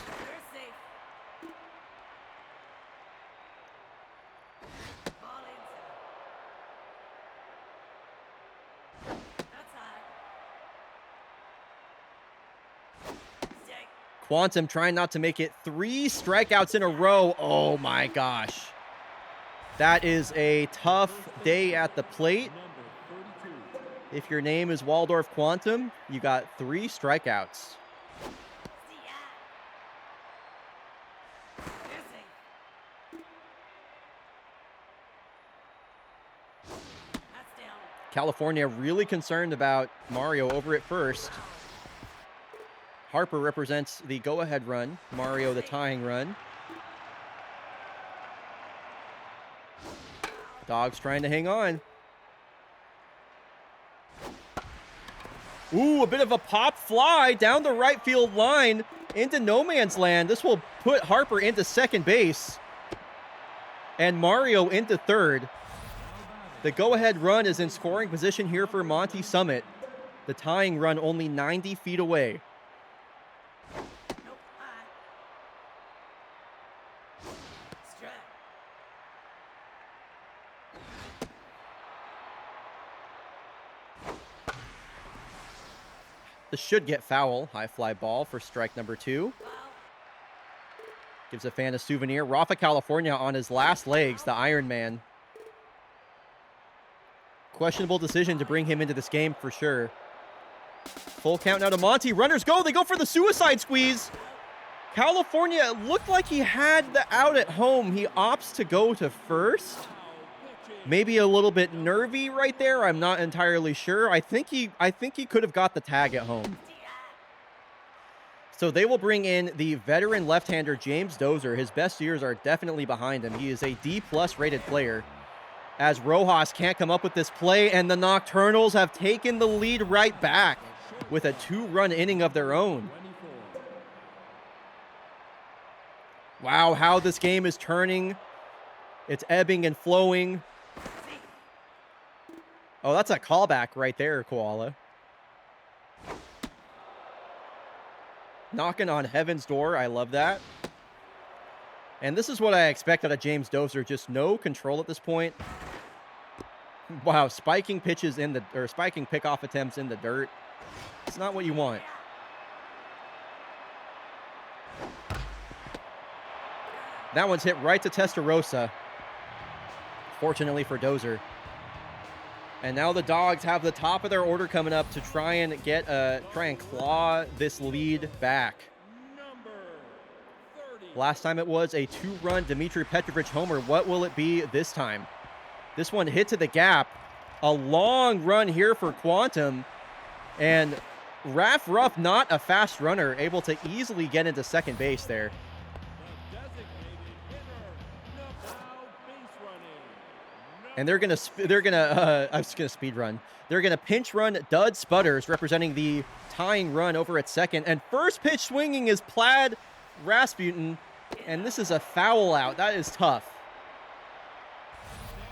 Quantum trying not to make it 3 strikeouts in a row. Oh my gosh. That is a tough day at the plate. If your name is Waldorf Quantum, you got 3 strikeouts. California really concerned about Mario over at first. Harper represents the go-ahead run. Mario, the tying run. Dogs trying to hang on. Ooh, a bit of a pop fly down the right field line into no man's land. This will put Harper into second base and Mario into third. The go-ahead run is in scoring position here for Monty Summit. The tying run only 90 feet away. This should get foul. High fly ball for strike number 2. Gives a fan a souvenir. Rafa California on his last legs, the Iron Man. Questionable decision to bring him into this game for sure. Full count now to Monty. Runners go. They go for the suicide squeeze. California looked like he had the out at home. He opts to go to first. Maybe a little bit nervy right there. I'm not entirely sure. I think he could have got the tag at home. So they will bring in the veteran left-hander James Dozier. His best years are definitely behind him. He is a D+ rated player. As Rojas can't come up with this play, and the Nocturnals have taken the lead right back with a 2-run inning of their own. Wow, how this game is turning. It's ebbing and flowing. Oh, that's a callback right there, Koala. Knocking on heaven's door. I love that. And this is what I expect out of James Dozier. Just no control at this point. Wow, spiking pitches in the, or spiking pickoff attempts in the dirt. It's not what you want. That one's hit right to Testarossa. Fortunately for Dozier. And now the Dogs have the top of their order coming up to try and claw this lead back. Last time it was a 2-run Dmitry Petrovic homer. What will it be this time? This one hit to the gap. A long run here for Quantum. And Raph Ruff, not a fast runner, able to easily get into second base there. And they're gonna speed run. They're gonna pinch run Dud Sputters, representing the tying run over at second. And first pitch swinging is Plaid Rasputin, and this is a foul out. That is tough.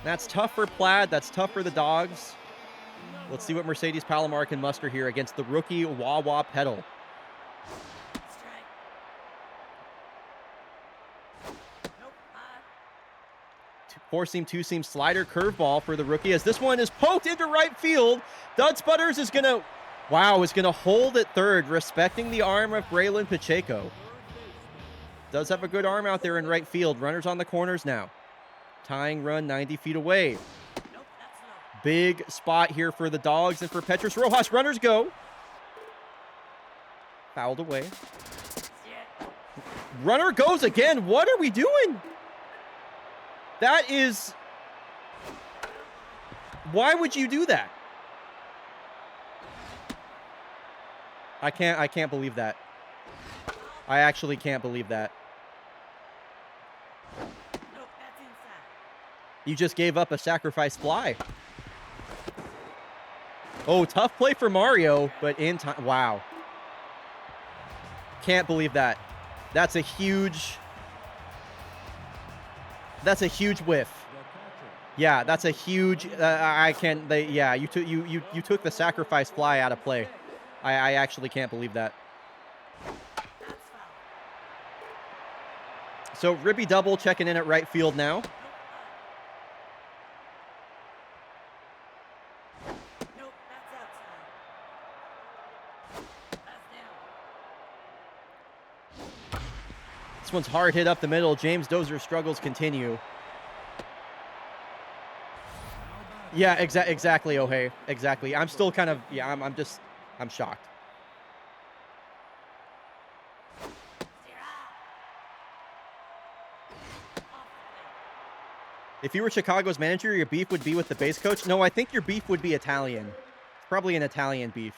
That's tough for Plaid. That's tough for the Dogs. Let's see what Mercedes Palomar can muster here against the rookie Wawa Pedal. Four-seam, two-seam slider curveball for the rookie as this one is poked into right field. Dud Sputters is going to, wow, is going to hold at third, respecting the arm of Braylon Pacheco. Does have a good arm out there in right field. Runners on the corners now. Tying run 90 feet away. Big spot here for the Dogs and for Petrus Rojas. Runners go. Fouled away. Runner goes again. What are we doing? That is... Why would you do that? I can't believe that. I actually can't believe that. You just gave up a sacrifice fly. Oh, tough play for Mario, but in time. Wow. Can't believe that. That's a huge whiff. Yeah, that's a huge. I can't. Yeah, you took the sacrifice fly out of play. I actually can't believe that. So Ribby Double checking in at right field now. This one's hard hit up the middle. James Dozer's struggles continue. Yeah, exactly, Ohei. Exactly. I'm still kind of, yeah, I'm shocked. If you were Chicago's manager, your beef would be with the base coach? No, I think your beef would be Italian. It's probably an Italian beef.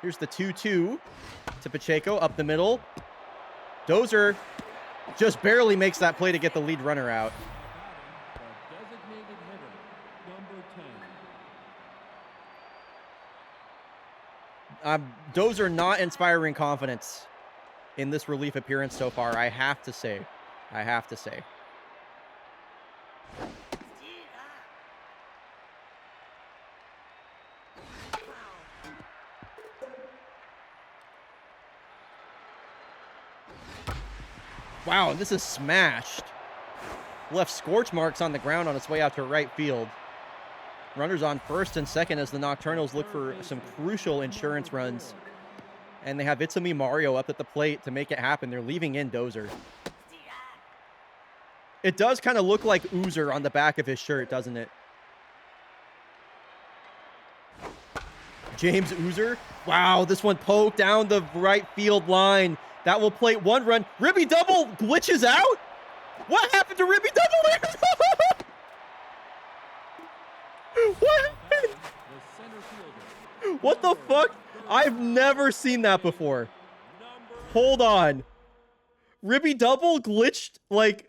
Here's the 2-2 to Pacheco up the middle. Dozer just barely makes that play to get the lead runner out. Dozer not inspiring confidence in this relief appearance so far, I have to say. I have to say. Wow, this is smashed. Left scorch marks on the ground on its way out to right field. Runners on first and second as the Nocturnals look for some crucial insurance runs. And they have Itsumi Mario up at the plate to make it happen. They're leaving in Dozer. It does kind of look like Oozer on the back of his shirt, doesn't it? James Oozer. Wow, this one poked down the right field line. That will plate one run. Ribby Double glitches out? What happened to Ribby Double? What happened? What the fuck? I've never seen that before. Hold on. Ribby Double glitched like...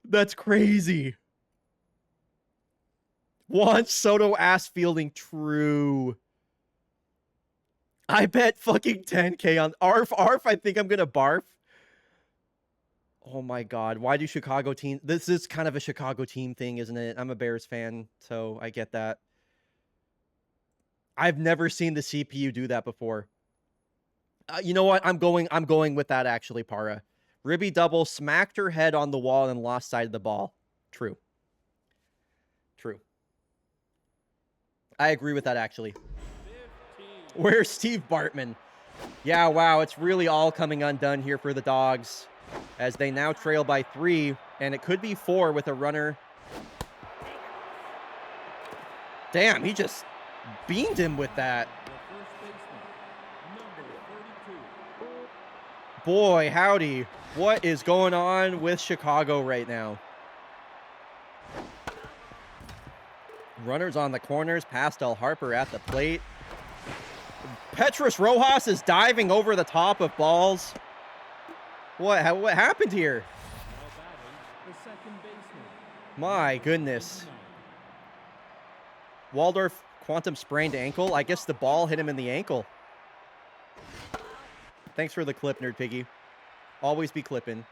That's crazy. Juan Soto ass fielding, true. I bet fucking 10K on ARF. I think I'm gonna barf. Oh my god. Why do Chicago team? This is kind of a Chicago team thing, isn't it? I'm a Bears fan, so I get that. I've never seen the CPU do that before. You know what? I'm going with that actually, Para. Ribby Double smacked her head on the wall and lost sight of the ball. True. True. I agree with that, actually. Where's Steve Bartman? Yeah, wow, it's really all coming undone here for the Dogs as they now trail by 3, and it could be 4 with a runner. Damn, he just beamed him with that. Boy, howdy. What is going on with Chicago right now? Runners on the corners. Pastel Harper at the plate. Petrus Rojas is diving over the top of balls. What happened here? My goodness. Waldorf quantum sprained ankle. I guess the ball hit him in the ankle. Thanks for the clip, Nerd Piggy. Always be clipping.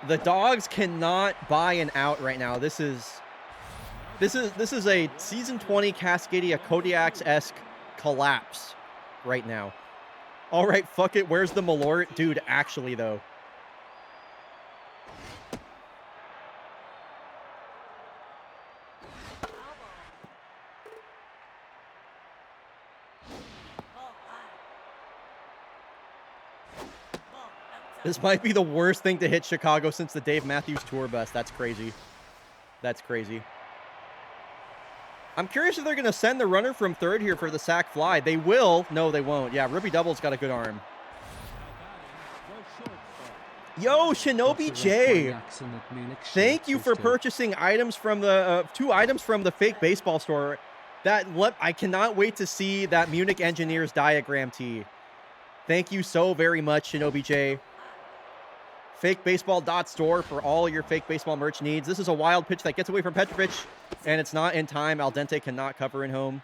The Dogs cannot buy an out right now. This is a season 20 Cascadia Kodiaks-esque collapse right now. All right, fuck it. Where's the Malort? Dude, actually, though. This might be the worst thing to hit Chicago since the Dave Matthews tour bus. That's crazy. That's crazy. I'm curious if they're going to send the runner from third here for the sack fly. They will. No, they won't. Yeah, Ruby Double's got a good arm. Yo, Shinobi J. Thank you for purchasing items from the 2 items from the fake baseball store. I cannot wait to see that Munich Engineers diagram tee. Thank you so very much, Shinobi J. FakeBaseball.store for all your fake baseball merch needs. This is a wild pitch that gets away from Petrovic, and it's not in time. Al Dente cannot cover in home.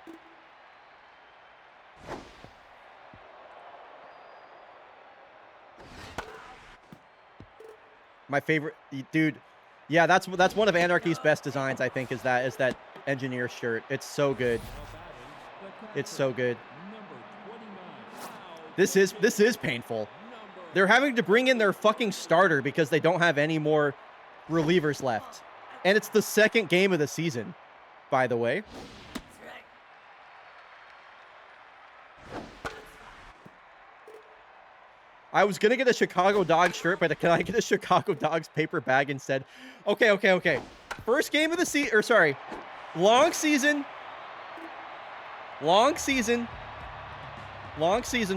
My favorite, dude. Yeah, that's one of Anarchy's best designs. I think is that engineer shirt. It's so good. It's so good. This is painful. They're having to bring in their fucking starter because they don't have any more relievers left. And it's the second game of the season, by the way. I was going to get a Chicago Dogs shirt, but can I get a Chicago Dogs paper bag instead? Okay. First game of the season, or sorry, long season,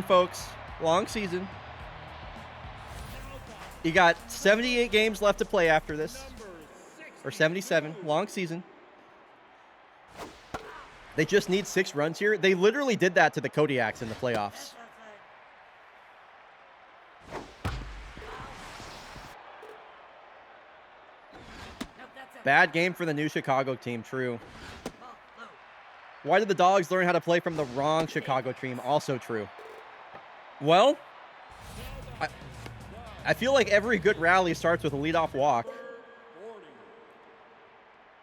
folks. Long season. You got 78 games left to play after this. Or 77. Long season. They just need 6 runs here. They literally did that to the Kodiaks in the playoffs. Bad game for the new Chicago team, true. Why did the Dogs learn how to play from the wrong Chicago team? Also true. Well, I feel like every good rally starts with a leadoff walk.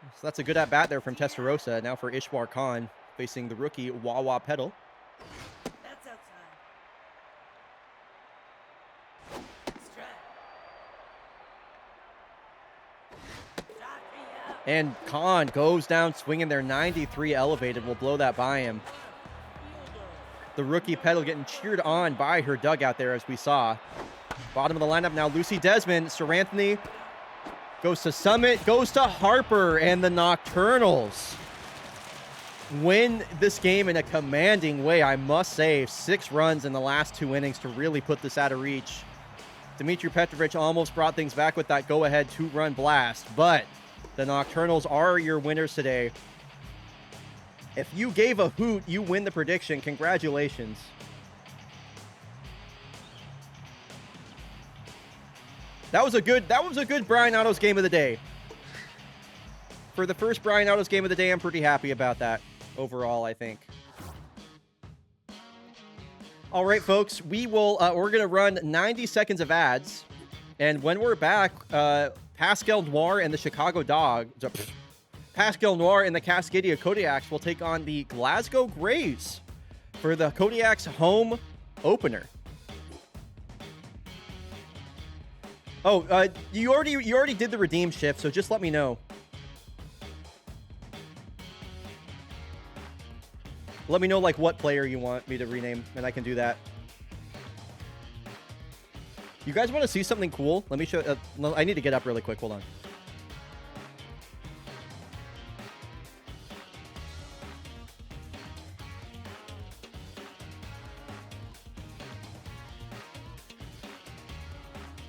So that's a good at-bat there from Testarossa. Now for Ishwar Khan facing the rookie Wawa Pedal. That's outside. And Khan goes down swinging their 93 elevated. Will blow that by him. The rookie Pedal getting cheered on by her dugout there, as we saw. Bottom of the lineup now, Lucy Desmond. Sir Anthony goes to Summit, goes to Harper, and the Nocturnals win this game in a commanding way, I must say. 6 runs in the last 2 innings to really put this out of reach. Dmitry Petrovic almost brought things back with that go-ahead 2-run blast, but the Nocturnals are your winners today. If you gave a hoot, you win the prediction. Congratulations. That was a good bryonatos game of the day. For the first bryonatos game of the day, I'm pretty happy about that overall, I think. All right, folks, we're going to run 90 seconds of ads. And when we're back, Pascal Noir and the Chicago Dogs, Pascal Noir and the Cascadia Kodiaks will take on the Glasgow Grays for the Kodiaks home opener. Oh, you already did the redeem shift, so just let me know. Let me know like what player you want me to rename, and I can do that. You guys want to see something cool? Let me show. I need to get up really quick. Hold on.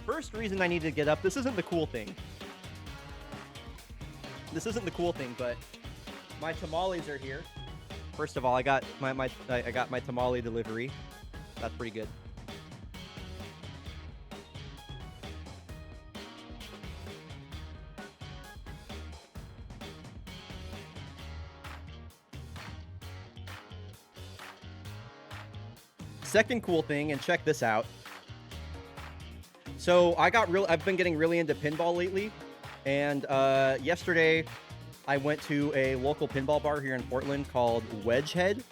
First reason I need to get up. This isn't the cool thing. This isn't the cool thing, but my tamales are here. First of all, I got my tamale delivery. That's pretty good. second cool thing, and check this out. So I've been getting really into pinball lately, and yesterday I went to a local pinball bar here in Portland called Wedgehead,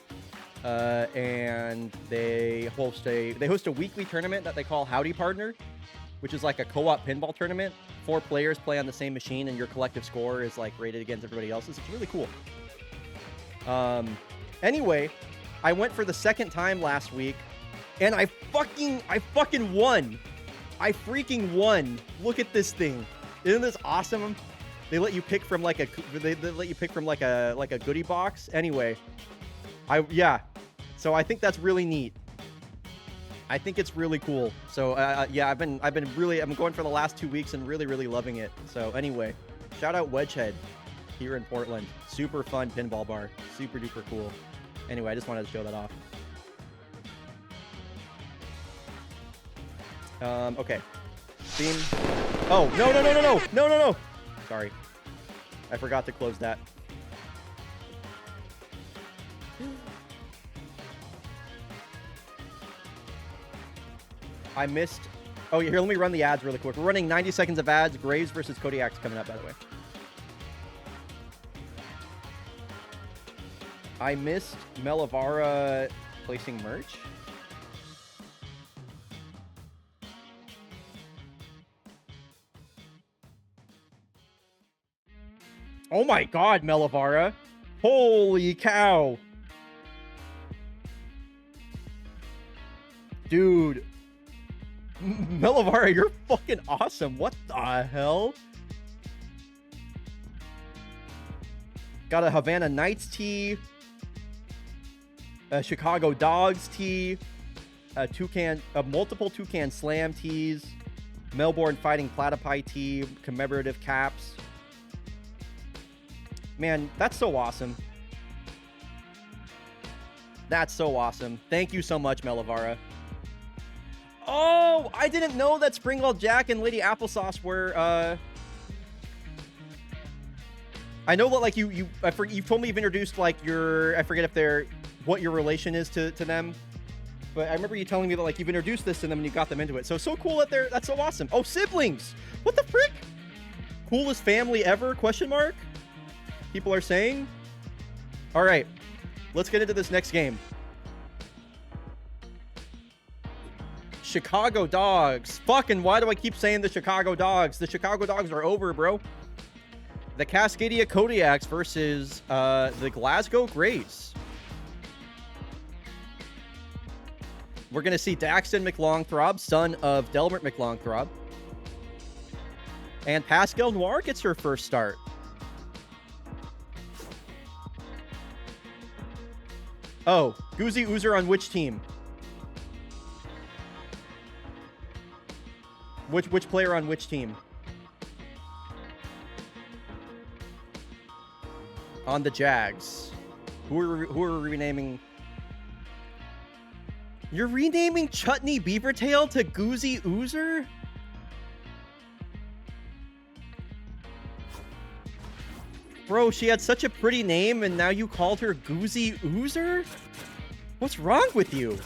and they host a weekly tournament that they call Howdy Partner, which is like a co-op pinball tournament. 4 players play on the same machine, and your collective score is like rated against everybody else's. It's really cool. Anyway, I went for the second time last week, and I fucking won. I freaking won. Look at this thing. Isn't this awesome? They let you pick from like a goodie box. Anyway, so I think that's really neat. I think it's really cool. So yeah, I've been going for the last 2 weeks and really loving it. So anyway, shout out Wedgehead here in Portland. Super fun pinball bar. Super duper cool. Anyway, I just wanted to show that off. Okay. Theme. Oh, no. Sorry. I forgot to close that. I missed. Oh, here, let me run the ads really quick. We're running 90 seconds of ads. Graves versus Kodiak's coming up, by the way. I missed Melavara placing merch. Oh my god, Melavara. Holy cow. Dude. Melavara, you're fucking awesome. What the hell? Got a Havana Nights tee. A Chicago Dogs tee. Multiple Toucan Slam tees. Melbourne Fighting Platypi tee. Commemorative caps. Man, that's so awesome. That's so awesome. Thank you so much, Melavara. Oh, I didn't know that Springwell Jack and Lady Applesauce were, I know that, like, you told me you've introduced, like, I forget if what your relation is to them. But I remember you telling me that, like, you've introduced this to them and you got them into it. So cool that that's so awesome. Oh, siblings! What the frick? Coolest family ever, question mark? People are saying. All right, let's get into this next game. Chicago Dogs. Fucking why do I keep saying the Chicago Dogs? The Chicago Dogs are over, bro. The Cascadia Kodiaks versus the Glasgow Grays. We're going to see Daxton McLongthrob, son of Delbert McLongthrob. And Pascal Noir gets her first start. Oh, Goozy Oozer on which team? Which player on which team? On the Jags. Who are renaming? You're renaming Chutney Beavertail to Goozy Oozer? Bro, she had such a pretty name and now you called her Goozy Oozer? What's wrong with you?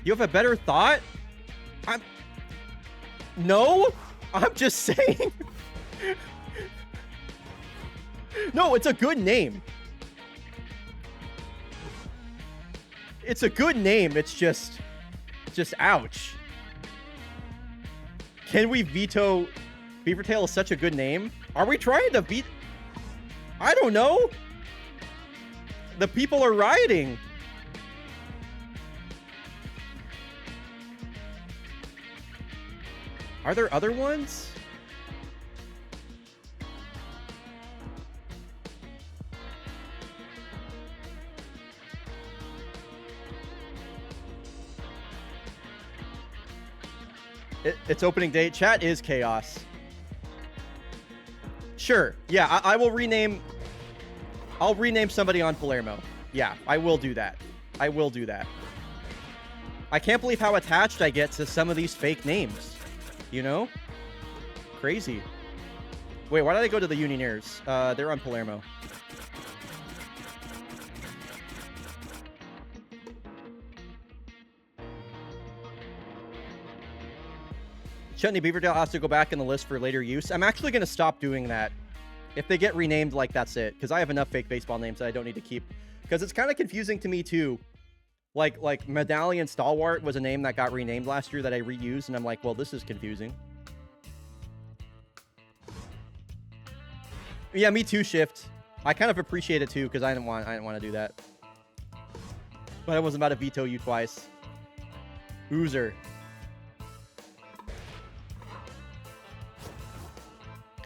You have a better thought? No? I'm just saying. No, it's a good name. It's a good name. It's just ouch. Can we veto Beavertail is such a good name? Are we trying to beat? I don't know. The people are rioting. Are there other ones? It's opening day. Chat is chaos. Sure. Yeah, I will rename. I'll rename somebody on Palermo. Yeah, I will do that. I will do that. I can't believe how attached I get to some of these fake names. You know? Crazy. Wait, why did I go to the Unionaires? They're on Palermo. Chetney Beaverdale has to go back in the list for later use. I'm actually going to stop doing that. If they get renamed, like, that's it. Because I have enough fake baseball names that I don't need to keep. Because it's kind of confusing to me, too. Like Medallion Stalwart was a name that got renamed last year that I reused. And I'm like, well, this is confusing. Yeah, me too, Shift. I kind of appreciate it, too, because I didn't want to do that. But I wasn't about to veto you twice. Oozer.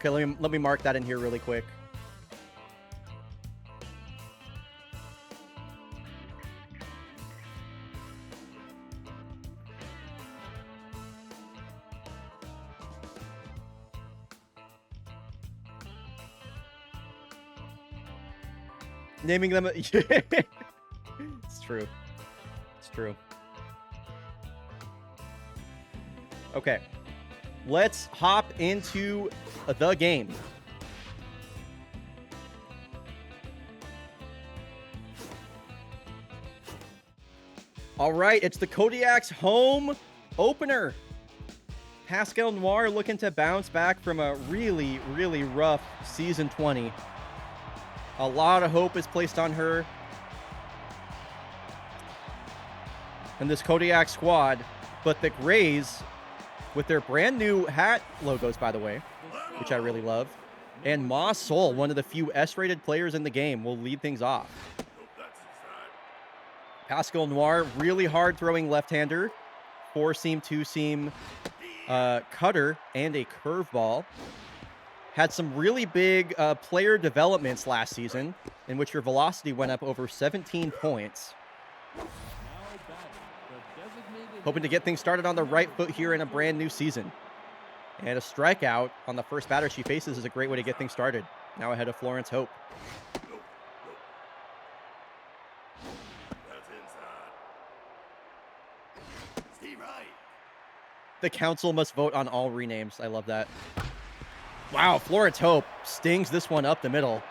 Okay, let me mark that in here really quick. Naming them. It's true. It's true. Okay. Let's hop into the game. All right, it's the Kodiak's home opener. Pascal Noir looking to bounce back from a really, really rough season 20. A lot of hope is placed on her and this Kodiak squad, but the Grays, with their brand new hat logos, by the way, which I really love, and Ma Soul, one of the few S-rated players in the game, will lead things off. Pascal Noir, really hard throwing left-hander, 4-seam, 2-seam cutter, and a curveball. Had some really big player developments last season, in which your velocity went up over 17 points. Hoping to get things started on the right foot here in a brand new season. And a strikeout on the first batter she faces is a great way to get things started. Now ahead of Florence Hope. The council must vote on all renames. I love that. Wow, Florence Hope stings this one up the middle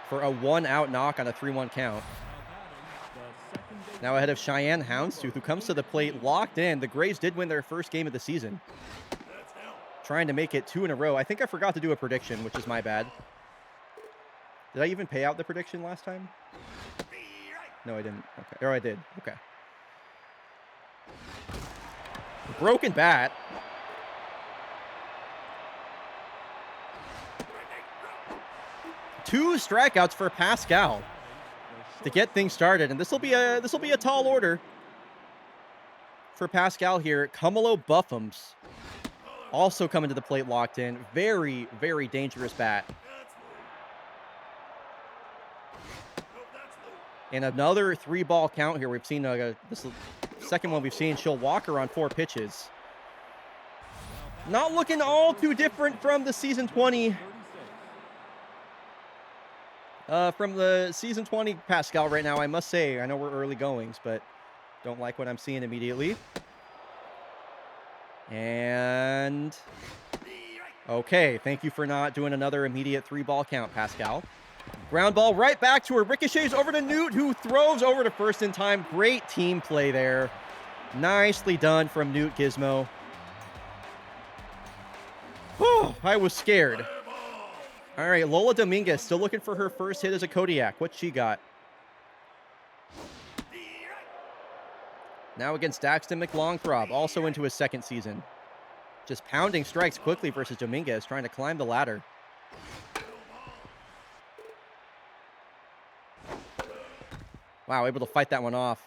for a 1-out knock on a 3-1 count. Now ahead of Cheyenne Houndstooth, who comes to the plate locked in. The Grays did win their first game of the season. Trying to make it 2 in a row. I think I forgot to do a prediction, which is my bad. Did I even pay out the prediction last time? No, I didn't. Okay. Or I did. Okay. Broken bat. Two strikeouts for Pascal to get things started, and this will be a tall order for Pascal here. Camilo Buffums also coming to the plate locked in. Very, very dangerous bat. And another 3-ball count here. We've seen this is the second one we've seen. She'll walk her on 4 pitches. Not looking all too different from the season 20. From the season 20 Pascal right now, I must say. I know we're early goings, but don't like what I'm seeing immediately. And okay, thank you for not doing another immediate 3-ball count, Pascal. Ground ball right back to her. Ricochets over to Newt, who throws over to first in time. Great team play there. Nicely done from Newt Gizmo. Whew, I was scared. All right, Lola Dominguez still looking for her first hit as a Kodiak. What's she got? Now against Daxton McLongthrob, also into his second season. Just pounding strikes quickly versus Dominguez, trying to climb the ladder. Wow, able to fight that one off.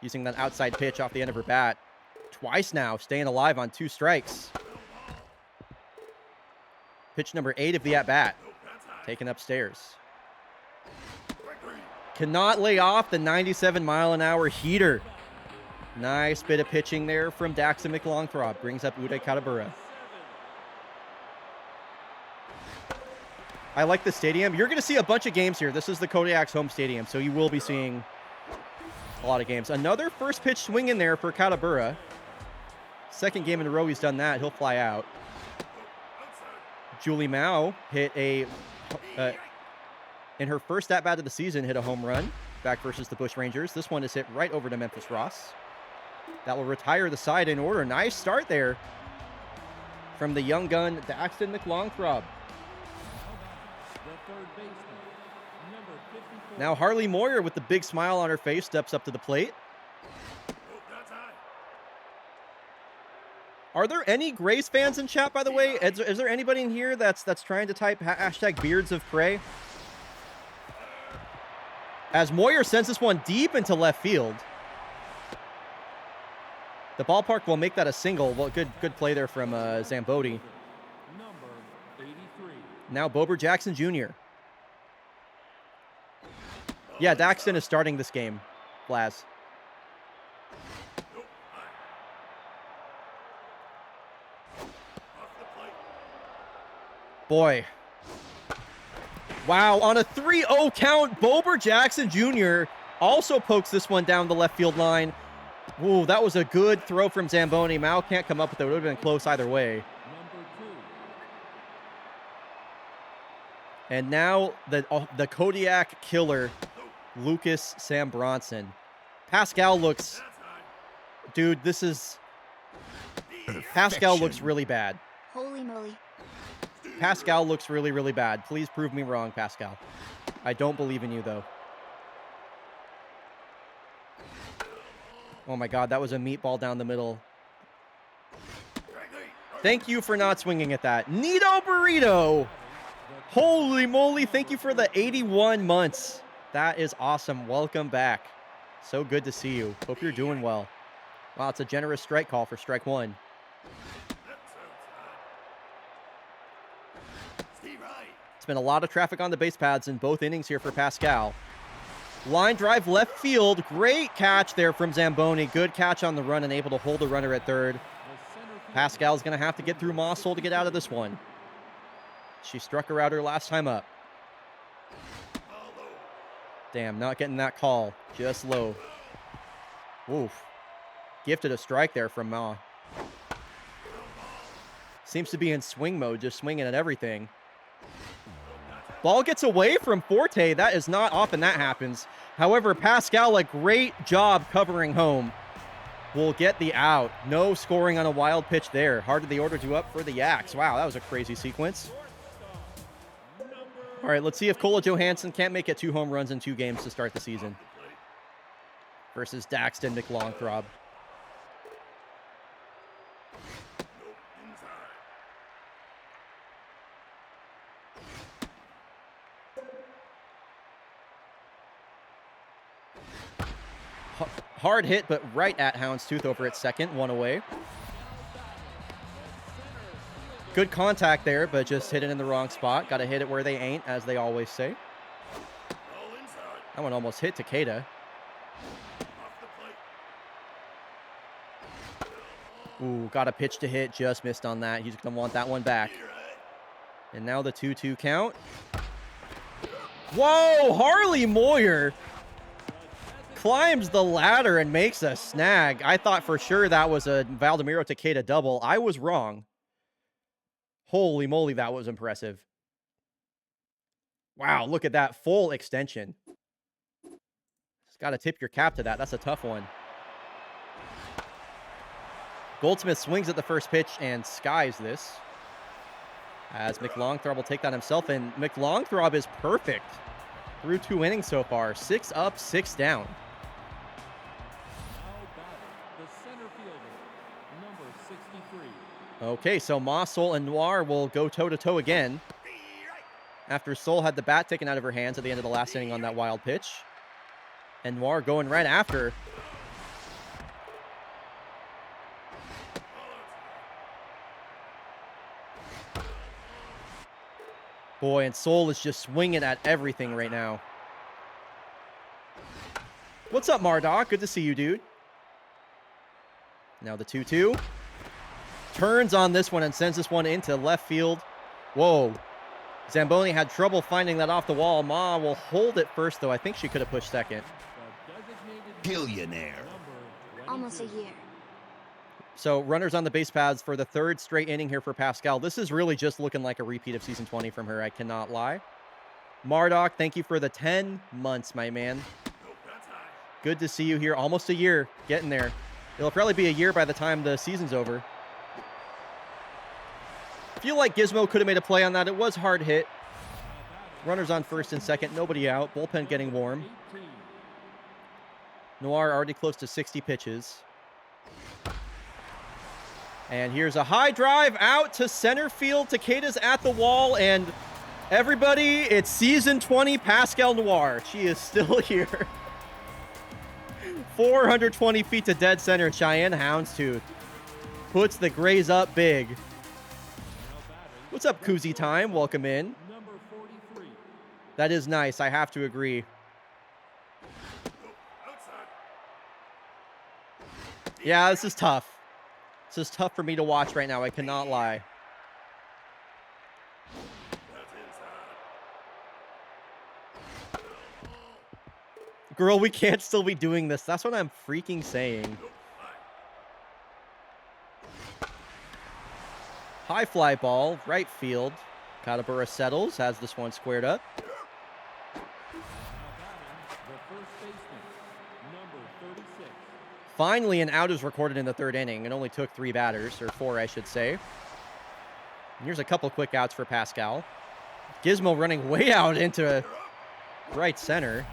Using that outside pitch off the end of her bat. Twice now, staying alive on 2 strikes. Pitch number 8 of the at-bat. Taken upstairs. Cannot lay off the 97-mile-an-hour heater. Nice bit of pitching there from Daxton McLongthrob. Brings up Uday Katabura. I like the stadium. You're going to see a bunch of games here. This is the Kodiak's home stadium, so you will be seeing a lot of games. Another first pitch swing in there for Katabura. Second game in a row he's done that. He'll fly out. Julie Mao hit in her first at-bat of the season, hit a home run back versus the Bush Rangers. This one is hit right over to Memphis Ross. That will retire the side in order. Nice start there from the young gun, Daxton McLongthrob. Now Harley Moyer with the big smile on her face steps up to the plate. Are there any Grace fans in chat, by the way? Is there anybody in here that's trying to type hashtag Beards of Prey? As Moyer sends this one deep into left field. The ballpark will make that a single. Well, good play there from Zambodi. Now Bober Jackson Jr. Yeah, Daxton is starting this game, Blaz. Boy. Wow, on a 3-0 count, Bober Jackson Jr. also pokes this one down the left field line. Ooh, that was a good throw from Zamboni. Mao can't come up with it. It would have been close either way. And now the Kodiak killer, Lucas Sam Bronson. Pascal looks... Dude, this is... Pascal looks really bad. Holy moly. Pascal looks really, really bad. Please prove me wrong, Pascal. I don't believe in you, though. Oh, my God. That was a meatball down the middle. Thank you for not swinging at that. Nito Burrito. Holy moly. Thank you for the 81 months. That is awesome. Welcome back. So good to see you. Hope you're doing well. Wow, it's a generous strike call for strike one. It's been a lot of traffic on the base paths in both innings here for Pascal. Line drive left field. Great catch there from Zamboni. Good catch on the run and able to hold the runner at third. Pascal's going to have to get through Mossel to get out of this one. She struck her out her last time up. Damn, not getting that call. Just low. Oof. Gifted a strike there from Ma. Seems to be in swing mode, just swinging at everything. Ball gets away from Forte. That is not often that happens. However, Pascal, a great job covering home. Will get the out. No scoring on a wild pitch there. Heart of the order due up for the Yaks. Wow, that was a crazy sequence. All right, let's see if Kola Johansson can't make it 2 home runs in 2 games to start the season. Versus Daxton McLongthrob. Hard hit, but right at Houndstooth over at second. 1 away. Good contact there, but just hit it in the wrong spot. Got to hit it where they ain't, as they always say. That one almost hit Takeda. Ooh, got a pitch to hit. Just missed on that. He's going to want that one back. And now the 2-2 count. Whoa! Harley Moyer climbs the ladder and makes a snag. I thought for sure that was a Valdemiro Takeda double. I was wrong. Holy moly, that was impressive. Wow, look at that full extension. Just got to tip your cap to that. That's a tough one. Goldsmith swings at the first pitch and skies this. As McLongthrob will take that himself, and McLongthrob is perfect through 2 innings so far. 6 up, 6 down. Okay, so Mossel and Noir will go toe-to-toe again. After Sol had the bat taken out of her hands at the end of the last inning on that wild pitch. And Noir going right after. Boy, and Sol is just swinging at everything right now. What's up, Mardoc? Good to see you, dude. Now the 2-2. Turns on this one and sends this one into left field. Whoa. Zamboni had trouble finding that off the wall. Ma will hold it first, though. I think she could have pushed second. Billionaire. Almost a year. So runners on the base paths for the 3rd straight inning here for Pascal. This is really just looking like a repeat of season 20 from her. I cannot lie. Mardoc, thank you for the 10 months, my man. Good to see you here. Almost a year. Getting there. It'll probably be a year by the time the season's over. Feel like Gizmo could have made a play on that. It was hard hit. Runners on first and second. Nobody out. Bullpen getting warm. Noir already close to 60 pitches. And here's a high drive out to center field. Takeda's at the wall. And everybody, it's season 20 Pascal Noir. She is still here. 420 feet to dead center. Cheyenne Houndstooth puts the Grays up big. What's up, Koozie Time? Welcome in. That is nice. I have to agree. Yeah, this is tough. This is tough for me to watch right now. I cannot lie. Girl, we can't still be doing this. That's what I'm freaking saying. High fly ball, right field. Katabura settles, has this one squared up. Finally, an out is recorded in the third inning. It only took 3 batters, or 4, I should say. And here's a couple quick outs for Pascal. Gizmo running way out into right center.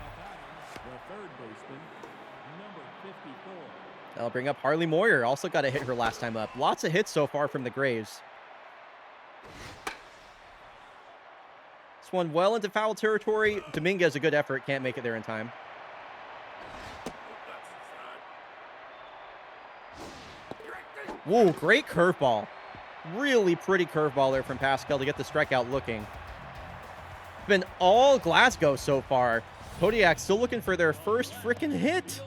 That'll bring up Harley Moyer. Also got a hit her last time up. Lots of hits so far from the Grays. This one well into foul territory. Dominguez, a good effort. Can't make it there in time. Whoa, great curveball. Really pretty curveball there from Pascal to get the strikeout looking. Been all Glasgow so far. Kodiak still looking for their first frickin' hit.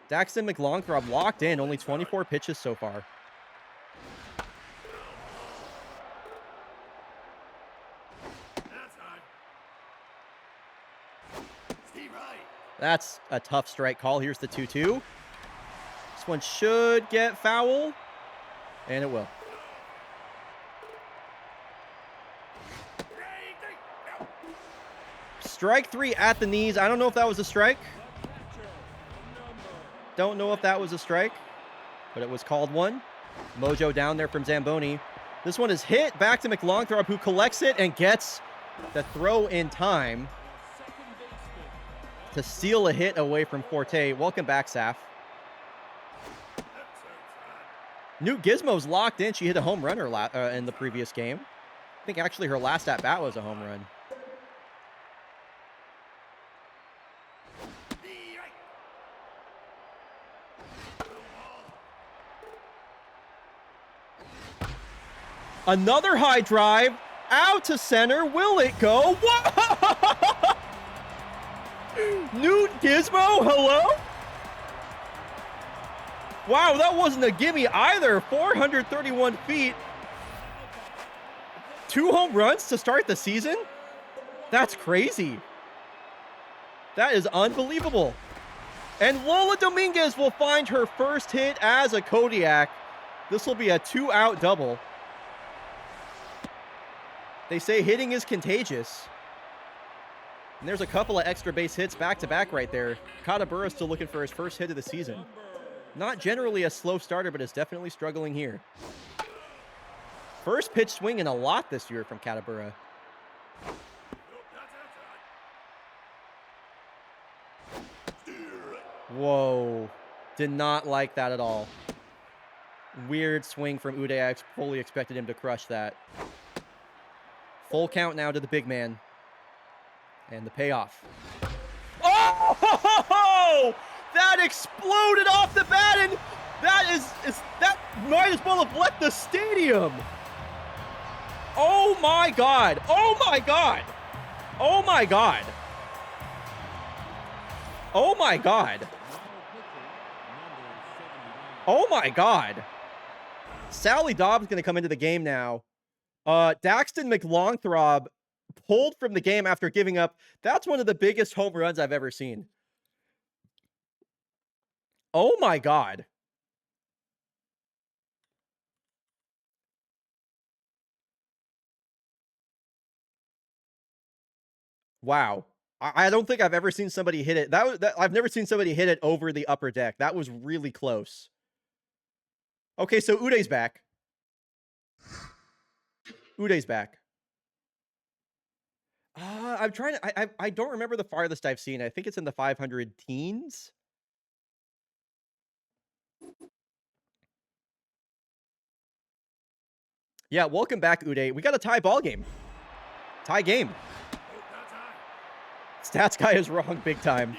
Daxton McLongthrob locked in. Only 24 pitches so far. That's a tough strike call. Here's the 2-2. This one should get foul. And it will. Strike 3 at the knees. I don't know if that was a strike. Don't know if that was a strike, but it was called one. Mojo down there from Zamboni. This one is hit back to McLongthrob, who collects it and gets the throw in time to steal a hit away from Forte. Welcome back, Saf. Newt Gizmo's locked in. She hit a home run in the previous game. I think actually her last at-bat was a home run. Another high drive out to center. Will it go? Whoa! Newt Gizmo, hello? Wow, that wasn't a gimme either. 431 feet. 2 home runs to start the season? That's crazy. That is unbelievable. And Lola Dominguez will find her first hit as a Kodiak. This will be a 2-out double. They say hitting is contagious. And there's a couple of extra base hits back-to-back right there. Katabura still looking for his first hit of the season. Not generally a slow starter, but is definitely struggling here. First pitch swinging a lot this year from Katabura. Whoa. Did not like that at all. Weird swing from Uday. I fully expected him to crush that. Full count now to the big man. And the payoff. Oh! That exploded off the bat, and that might as well have left the stadium. Oh my God. Oh my God. Oh my God. Oh my God. Oh my God. Sally Dobbs is going to come into the game now. Daxton McLongthrob pulled from the game after giving up. That's one of the biggest home runs I've ever seen. Oh my God. Wow. I don't think I've ever seen somebody hit it. I've never seen somebody hit it over the upper deck. That was really close. Okay, so Uday's back. Uday's back. I'm trying to. I don't remember the farthest I've seen. I think it's in the 500 teens. Yeah, welcome back, Uday. We got a tie ball game. Tie game. Stats guy is wrong big time.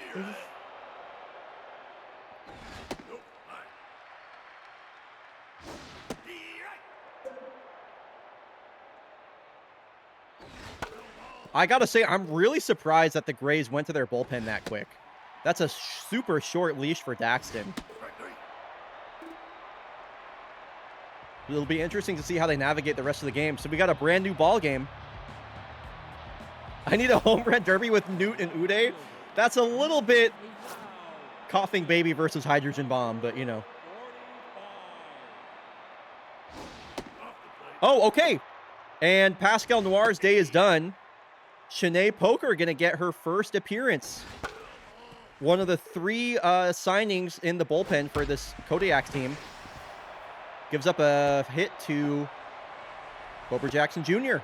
I gotta say, I'm really surprised that the Grays went to their bullpen that quick. That's a super short leash for Daxton. It'll be interesting to see how they navigate the rest of the game. So we got a brand new ball game. I need a home run derby with Newt and Uday. That's a little bit coughing baby versus hydrogen bomb, but you know. Oh, okay. And Pascal Noir's day is done. Shanae Poker going to get her first appearance. One of the 3 signings in the bullpen for this Kodiak team. Gives up a hit to Bober Jackson Jr.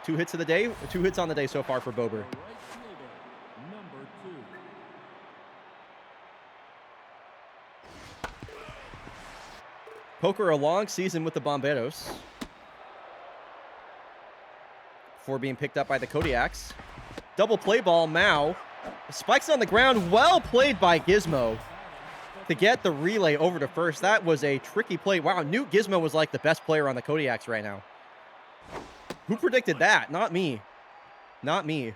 2 hits of the day. 2 hits on the day so far for Bober. Poker a long season with the Bomberos. Before being picked up by the Kodiaks. Double play ball, Mao. Spikes on the ground. Well played by Gizmo to get the relay over to first. That was a tricky play. Wow, Newt Gizmo was like the best player on the Kodiaks right now. Who predicted that? Not me. Not me.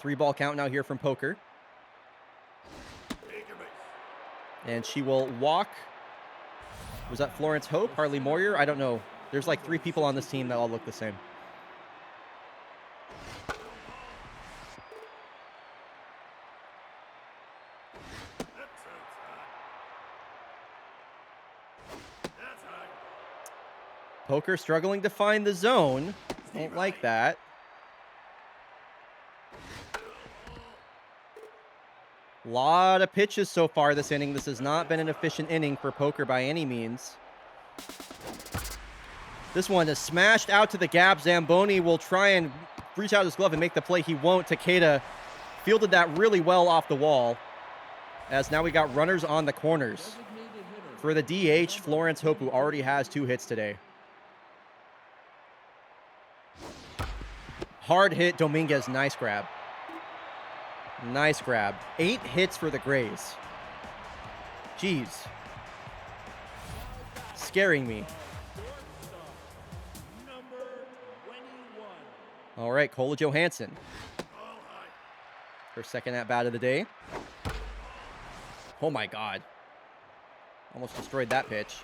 Three ball count now here from Poker. And she will walk. Was that Florence Hope? Harley Moyer? I don't know. There's like 3 people on this team that all look the same. Poker struggling to find the zone. Don't like that. Lot of pitches so far this inning. This has not been an efficient inning for Poker by any means. This one is smashed out to the gap. Zamboni will try and reach out his glove and make the play. He won't. Takeda fielded that really well off the wall. As now we got runners on the corners. For the DH, Florence Hope, who already has 2 hits today. Hard hit, Dominguez. Nice grab. Nice grab. 8 hits for the Grays. Jeez. Scaring me. All right, Cola Johansson. Her second at-bat of the day. Oh, my God. Almost destroyed that pitch.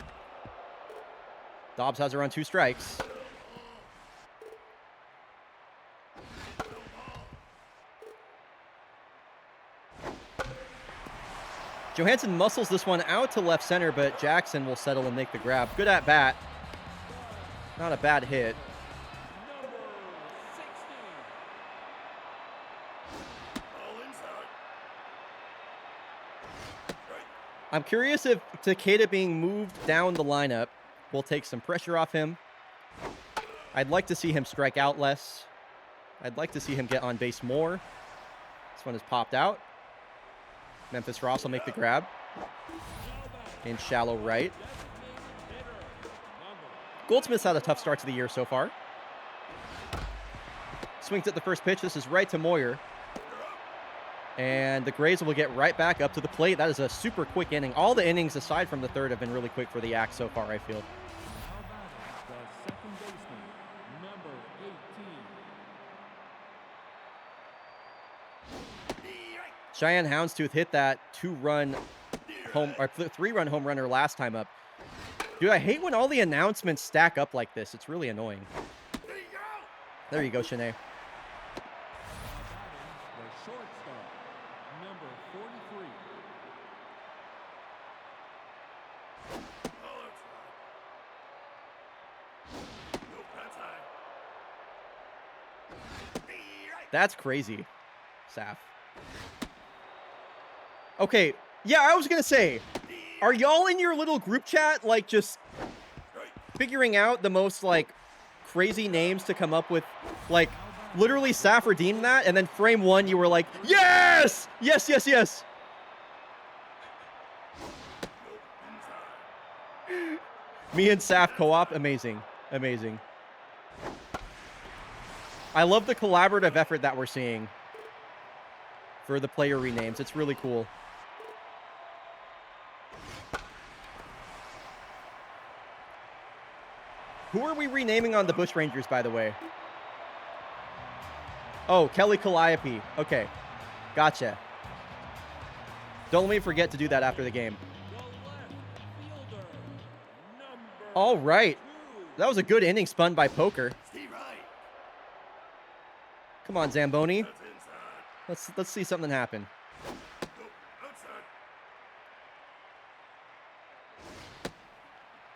Dobbs has her on 2 strikes. Johansson muscles this one out to left center, but Jackson will settle and make the grab. Good at bat. Not a bad hit. I'm curious if Takeda being moved down the lineup will take some pressure off him. I'd like to see him strike out less. I'd like to see him get on base more. This one is popped out. Memphis Ross will make the grab. In shallow right. Goldsmith's had a tough start to the year so far. Swings at the first pitch. This is right to Moyer. And the Grays will get right back up to the plate. That is a super quick inning. All the innings aside from the third have been really quick for the Yak so far, I feel. Cheyenne Houndstooth hit that 2-run home or 3-run home runner last time up. Dude, I hate when all the announcements stack up like this. It's really annoying. There you go, Shanae. That's crazy, Saf. Okay, yeah, I was gonna say, are y'all in your little group chat, like, just figuring out the most, like, crazy names to come up with? Like, literally, Saf redeemed that, and then frame one, you were like, yes! Yes, yes, yes! Me and Saf co-op, amazing. Amazing. I love the collaborative effort that we're seeing for the player renames. It's really cool. Who are we renaming on the Bushrangers, by the way? Oh, Kelly Calliope. Okay. Gotcha. Don't let me forget to do that after the game. All right. That was a good inning spun by Poker. Come on, Zamboni. Let's see something happen.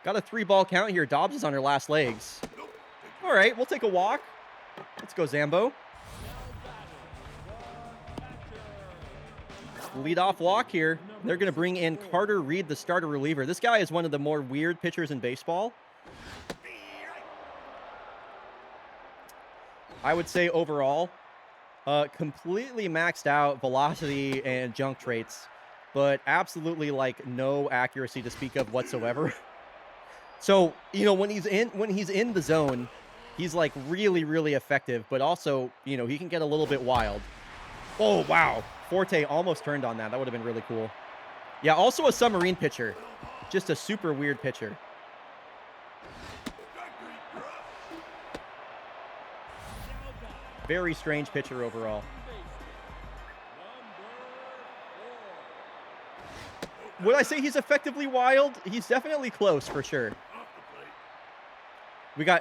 Got a 3-ball count here. Dobbs is on her last legs. All right, we'll take a walk. Let's go, Zambo. Lead-off walk here. They're going to bring in Carter Reed, the starter reliever. This guy is one of the more weird pitchers in baseball. I would say overall, completely maxed out velocity and junk traits, but absolutely like no accuracy to speak of whatsoever. So, you know, when he's in the zone, he's like really, really effective, but also, you know, he can get a little bit wild. Oh, wow. Forte almost turned on that. That would have been really cool. Yeah, also a submarine pitcher. Just a super weird pitcher. Very strange pitcher overall. Would I say he's effectively wild? He's definitely close for sure.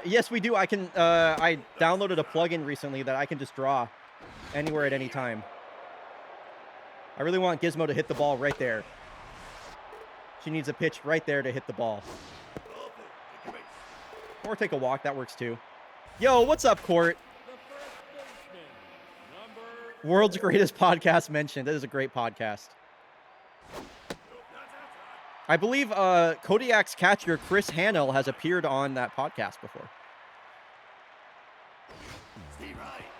Yes, we do. I downloaded a plugin recently that I can just draw anywhere at any time. I really want Gizmo to hit the ball right there. She needs a pitch right there to hit the ball. Or take a walk. That works too. Yo, what's up, Court? World's greatest podcast mentioned. That is a great podcast. I believe Kodiak's catcher, Chris Hannell, has appeared on that podcast before.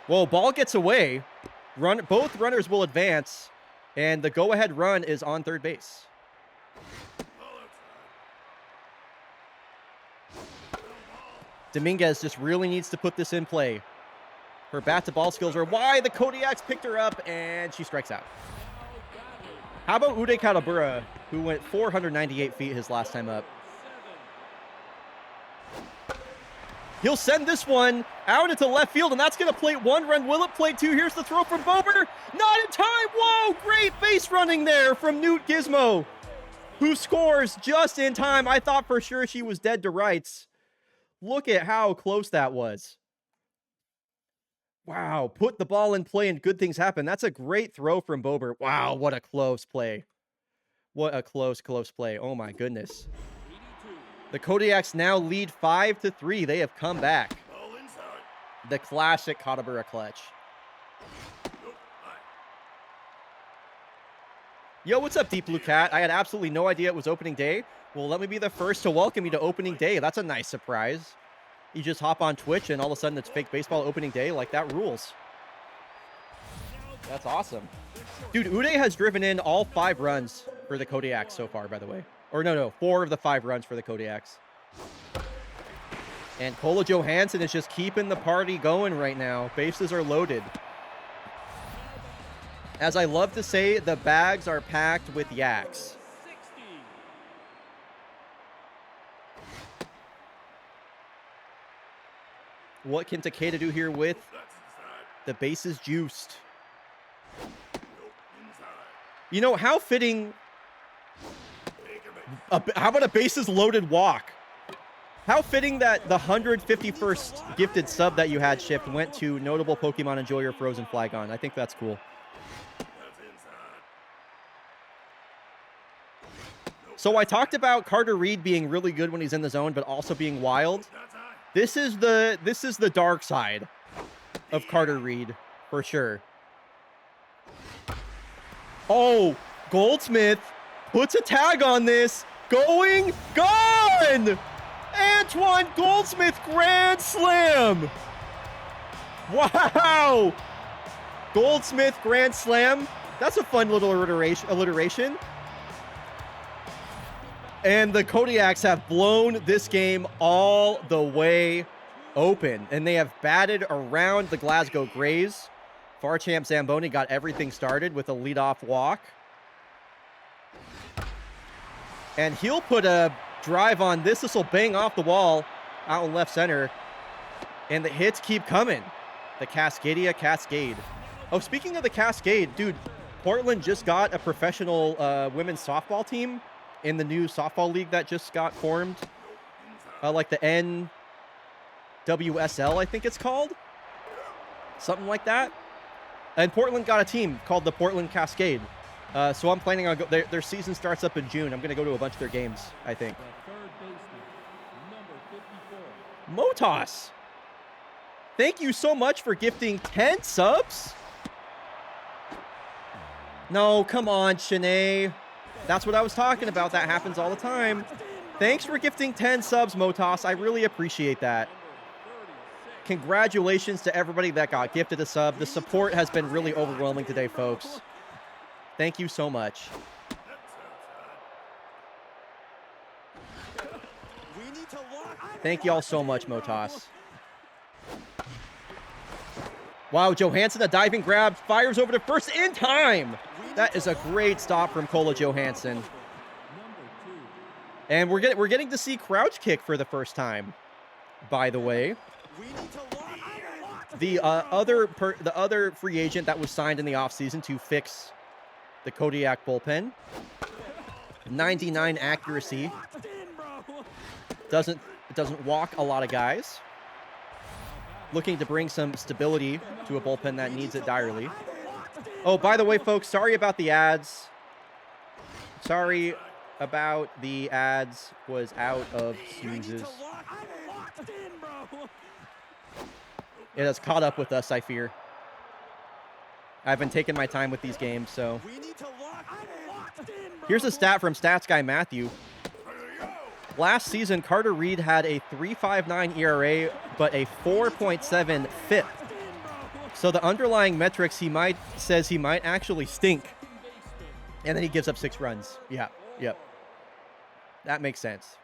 Well, ball gets away. Both runners will advance, and the go-ahead run is on third base. Dominguez just really needs to put this in play. Her bat-to-ball skills are why the Kodiaks picked her up, and she strikes out. How about Uday Katabura, who went 498 feet his last time up? He'll send this one out into left field, and that's going to plate one run. Will it plate two? Here's the throw from Bober. Not in time. Whoa, great base running there from Newt Gizmo, who scores just in time. I thought for sure she was dead to rights. Look at how close that was. Wow, put the ball in play and good things happen. That's a great throw from Bober. Wow, what a close play. What a close play. Oh my goodness. The Kodiaks now lead 5-3. They have come back. The classic Katabura clutch. Yo, what's up, Deep Blue Cat? I had absolutely no idea it was opening day. Well, let me be the first to welcome you to opening day. That's a nice surprise. You just hop on Twitch and all of a sudden it's fake baseball opening day. Like, that rules. That's awesome. Dude, Uday has driven in all 5 runs for the Kodiaks so far, by the way. Or no, 4 of the 5 runs for the Kodiaks. And Kola Johansson is just keeping the party going right now. Bases are loaded. As I love to say, the bags are packed with yaks. What can Takeda do here with the bases juiced? You know, how fitting. How about a bases loaded walk? How fitting that the 151st gifted sub that you had shipped went to notable Pokemon enjoyer Frozen Flygon. I think that's cool. So I talked about Carter Reed being really good when he's in the zone, but also being wild. This is the dark side of Carter Reed for sure. Oh, Goldsmith puts a tag on this. Going, gone! Antoine Goldsmith Grand Slam! Wow! Goldsmith Grand Slam. That's a fun little alliteration. And the Kodiaks have blown this game all the way open. And they have batted around the Glasgow Grays. Far-champ Zamboni got everything started with a leadoff walk. And he'll put a drive on this. This will bang off the wall out in left center. And the hits keep coming. The Cascadia Cascade. Oh, speaking of the Cascade, dude, Portland just got a professional women's softball team in the new softball league that just got formed. Like the NWSL, I think it's called. Something like that. And Portland got a team called the Portland Cascade. So I'm planning on their season starts up in June. I'm going to go to a bunch of their games, I think. Motos. Thank you so much for gifting 10 subs. No, come on, Shanae. That's what I was talking about. That happens all the time. Thanks for gifting 10 subs, Motos. I really appreciate that. Congratulations to everybody that got gifted a sub. The support has been really overwhelming today, folks. Thank you so much. Thank you all so much, Motos. Wow, Johansson, a diving grab, fires over to first in time. That is a great stop from Kola Johansson. And we're getting to see crouch kick for the first time, by the way. The other free agent that was signed in the offseason to fix the Kodiak bullpen. 99 accuracy. Doesn't walk a lot of guys. Looking to bring some stability to a bullpen that needs it direly. Oh, by the way, folks, sorry about the ads. Sorry about the ads. Was out of snoozes. It has caught up with us, I fear. I've been taking my time with these games, so. Here's a stat from Stats Guy Matthew. Last season, Carter Reed had a 3.59 ERA, but a 4.7 FIP. So the underlying metrics says he might actually stink. And then he gives up 6 runs. Yeah, yep. That makes sense.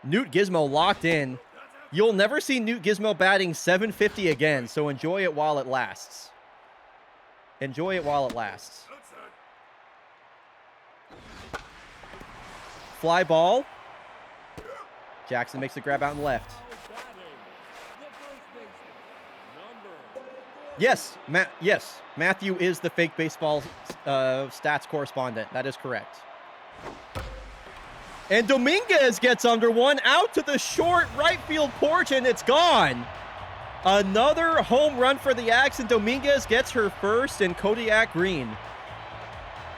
Newt Gizmo locked in. You'll never see Newt Gizmo batting 750 again, so enjoy it while it lasts. Enjoy it while it lasts. Fly ball. Jackson makes the grab out and left. Yes, yes. Matthew is the fake baseball stats correspondent. That is correct. And Dominguez gets under one, out to the short right field porch, and it's gone. Another home run for the Axe, and Dominguez gets her first in Kodiak green.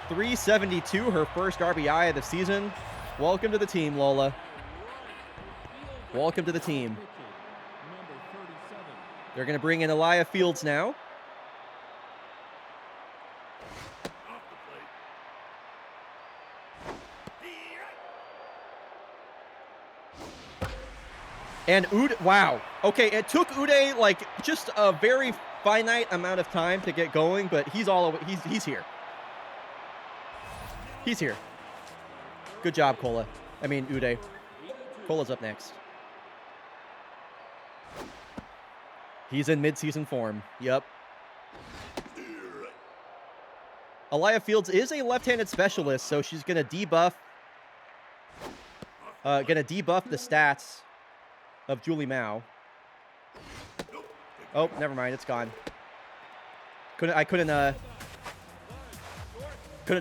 372, her first RBI of the season. Welcome to the team, Lola. Welcome to the team. They're going to bring in Elijah Fields now. And Uday, wow. Okay, it took Uday like just a very finite amount of time to get going, but he's here. He's here. Good job, Kola. I mean, Uday. Kola's up next. He's in mid-season form. Yep. Elijah Fields is a left-handed specialist, so she's gonna debuff the stats of Julie Mao. Oh, never mind, it's gone. Couldn't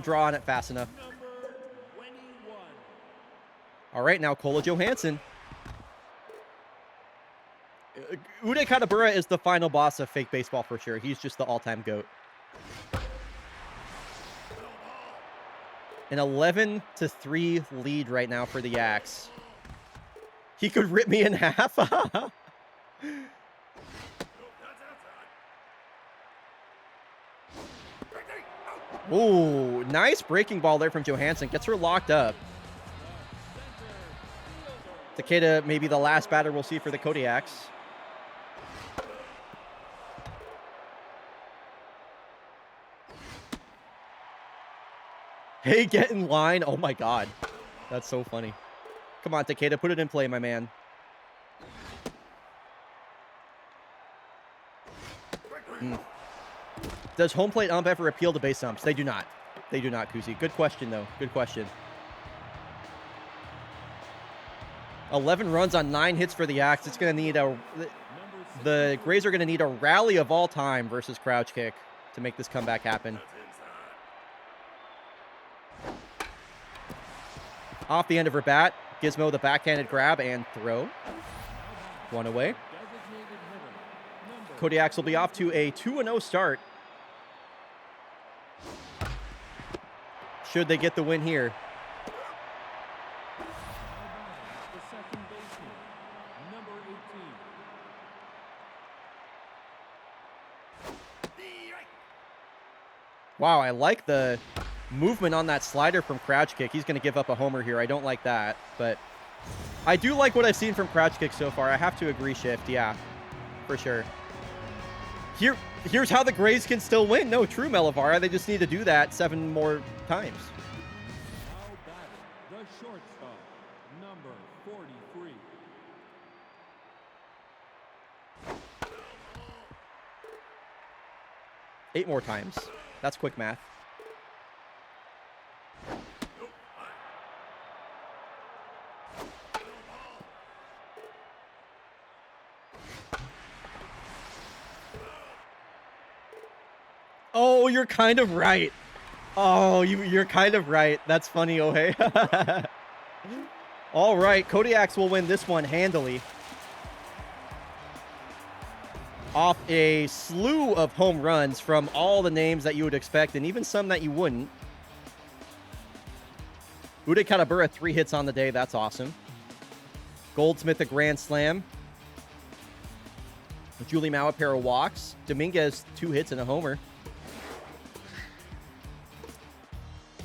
draw on it fast enough. All right, now Kola Johansson. Uday Katabura is the final boss of fake baseball for sure. He's just the all-time GOAT. An 11-3 lead right now for the Axe. He could rip me in half. Ooh, nice breaking ball there from Johansson. Gets her locked up. Takeda, maybe the last batter we'll see for the Kodiaks. Hey, get in line. Oh my god. That's so funny. Come on, Takeda, put it in play, my man. Does home plate ump ever appeal to base umps? They do not. They do not, Kuzi. Good question, though. Good question. 11 runs on 9 hits for the Axe. It's going to need a... The Grays are going to need a rally of all time versus Crouch Kick to make this comeback happen. Off the end of her bat, Gizmo the backhanded grab and throw. One away. Kodiaks will be off to a 2-0 start. Should they get the win here? The second baseman, number 18. Wow, I like the movement on that slider from Crouch Kick. He's going to give up a homer here. I don't like that, but I do like what I've seen from Crouch Kick so far. I have to agree, Shift. Yeah, for sure. Here's how the Grays can still win. No, true, Melavara. They just need to do that 7 more times. Now batting, the shortstop, number 43. Eight more times. That's quick math. Oh, you're kind of right. Oh, you're kind of right. That's funny, oh hey. All right, Kodiaks will win this one handily. Off a slew of home runs from all the names that you would expect, and even some that you wouldn't. Uday Katabura, 3 hits on the day. That's awesome. Goldsmith, a grand slam. Julie Mao, a pair of walks. Dominguez, 2 hits and a homer.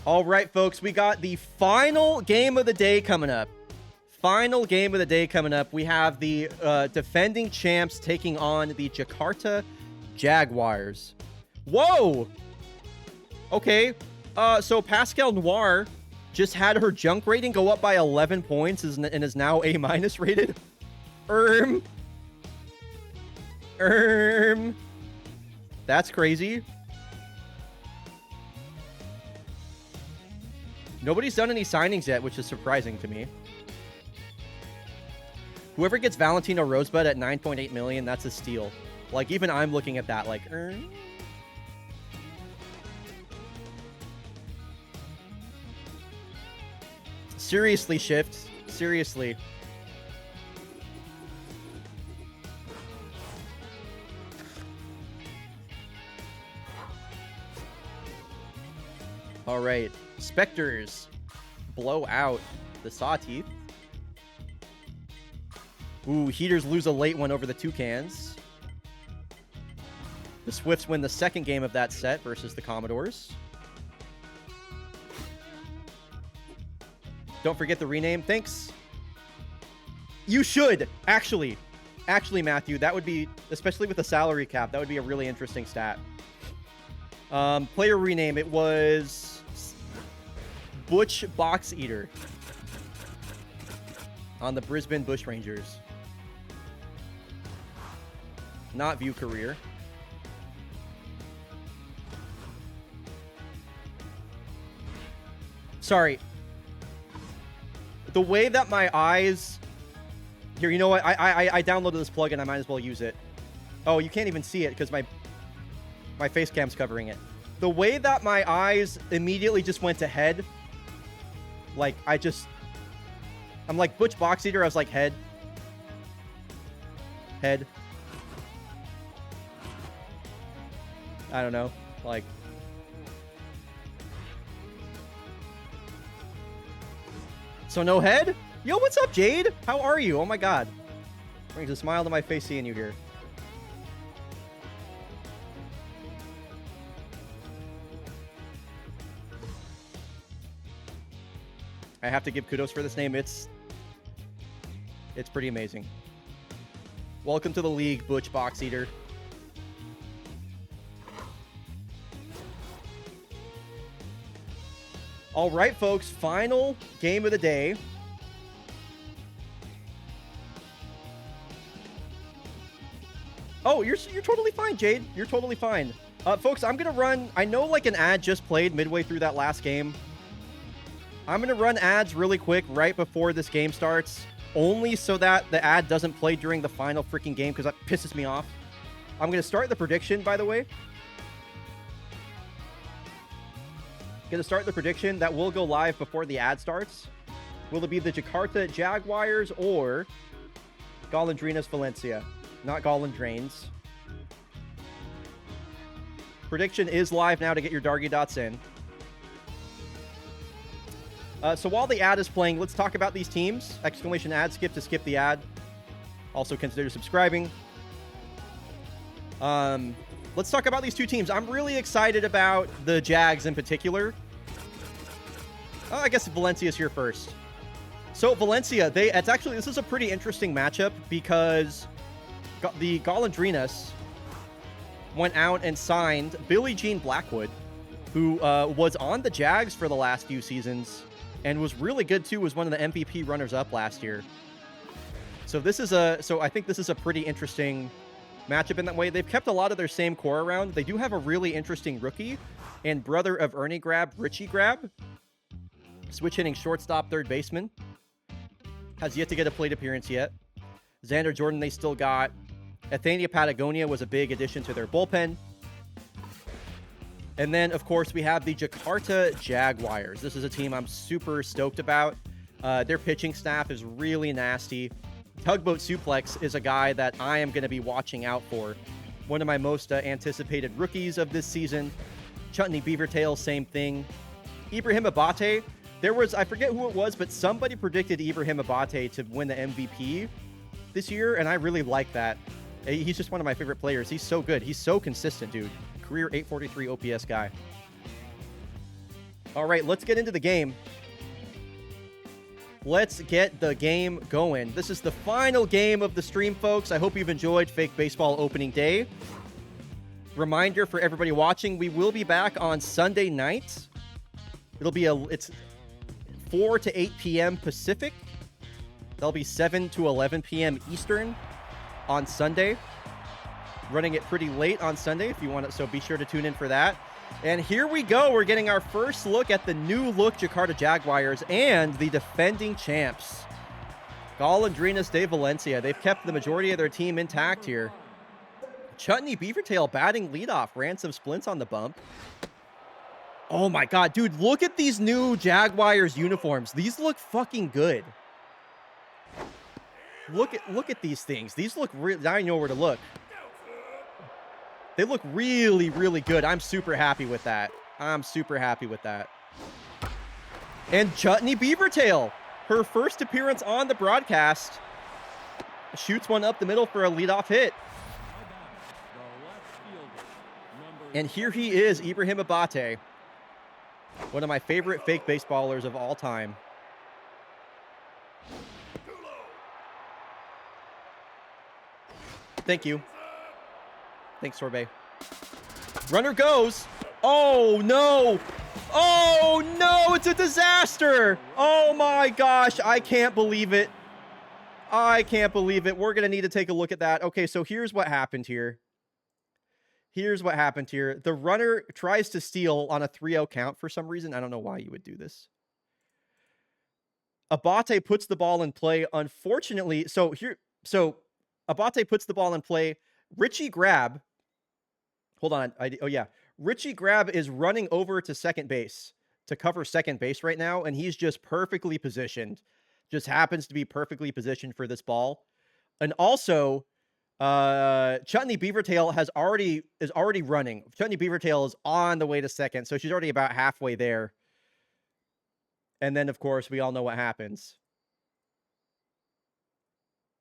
All right, folks, we got the final game of the day coming up. Final game of the day coming up. We have the defending champs taking on the Jakarta Jaguars. Whoa! Okay, so Pascal Noir just had her junk rating go up by 11 points and is now A- rated. That's crazy. Nobody's done any signings yet, which is surprising to me. Whoever gets Valentino Rosebud at 9.8 million, that's a steal. Like, even I'm looking at that like, Seriously, Shift. Seriously. All right. Spectres blow out the Sawteeth. Ooh, Heaters lose a late one over the Toucans. The Swifts win the second game of that set versus the Commodores. Don't forget the rename. Thanks. You should, actually. Actually, Matthew, that would be, especially with the salary cap, that would be a really interesting stat. Player rename, it was Butch Box Eater on the Brisbane Bushrangers. Not view career. Sorry. The way that my eyes... Here, you know what? I downloaded this plugin. I might as well use it. Oh, you can't even see it because my face cam's covering it. The way that my eyes immediately just went to head... Like, I'm like Butch Box Eater. I was like, head. Head. I don't know. Like. So no head? Yo, what's up, Jade? How are you? Oh my god. Brings a smile to my face seeing you here. I have to give kudos for this name. It's pretty amazing. Welcome to the league, Butch Box Eater. All right, folks, final game of the day. Oh, you're totally fine, Jade. You're totally fine. Folks, I'm going to run... I know, like, an ad just played midway through that last game. I'm going to run ads really quick right before this game starts, only so that the ad doesn't play during the final freaking game, because that pisses me off. I'm going to start the prediction, by the way. Going to start the prediction that will go live before the ad starts. Will it be the Jakarta Jaguars or Golondrinas Valencia? Not Golondrains. Prediction is live now to get your Dargy Dots in. So while the ad is playing, let's talk about these teams. Exclamation ad skip to skip the ad. Also consider subscribing. Let's talk about these two teams. I'm really excited about the Jags in particular. I guess Valencia's here first. So Valencia, this is a pretty interesting matchup because the Golondrinas went out and signed Billie Jean Blackwood, who was on the Jags for the last few seasons and was really good too, was one of the MVP runners-up last year. So I think this is a pretty interesting matchup in that way. They've kept a lot of their same core around. They do have a really interesting rookie and brother of Ernie Grab, Richie Grab. Switch hitting shortstop, third baseman. Has yet to get a plate appearance yet. Xander Jordan they still got. Athenia Patagonia was a big addition to their bullpen. And then, of course, we have the Jakarta Jaguars. This is a team I'm super stoked about. Their pitching staff is really nasty. Tugboat Suplex is a guy that I am going to be watching out for. One of my most anticipated rookies of this season. Chutney Beavertail, same thing. Ibrahim Abate. I forget who it was, but somebody predicted Ibrahim Abate to win the MVP this year, and I really like that. He's just one of my favorite players. He's so good. He's so consistent, dude. Career 843 OPS guy. All right, let's get into the game. Let's get the game going. This is the final game of the stream, folks. I hope you've enjoyed Fake Baseball opening day. Reminder for everybody watching, we will be back on Sunday night. It's 4 to 8 p.m. Pacific. That'll be 7 to 11 p.m. Eastern on Sunday. Running it pretty late on Sunday if you want it, so be sure to tune in for that. And here we go. We're getting our first look at the new look Jakarta Jaguars and the defending champs, Golondrinas de Valencia. They've kept the majority of their team intact here. Chutney Beavertail batting leadoff. Ran some splints on the bump. Oh my god, dude, look at these new Jaguars uniforms. These look fucking good. Look at these things. These look now I know where to look. They look really, really good. I'm super happy with that. I'm super happy with that. And Chutney Beavertail, her first appearance on the broadcast, shoots one up the middle for a leadoff hit. And here he is, Ibrahim Abate, one of my favorite fake baseballers of all time. Thank you. Thanks, Sorbet. Runner goes. Oh, no. Oh, no. It's a disaster. Oh, my gosh. I can't believe it. I can't believe it. We're going to need to take a look at that. Okay, so here's what happened here. Here's what happened here. The runner tries to steal on a 3-0 count for some reason. I don't know why you would do this. Abate puts the ball in play. Unfortunately, so Abate puts the ball in play. Richie Grab. Hold on. Richie Grab is running over to second base to cover second base right now, and he's just perfectly positioned. Just happens to be perfectly positioned for this ball. And also, Chutney Beavertail is already running. Chutney Beavertail is on the way to second, so she's already about halfway there. And then, of course, we all know what happens.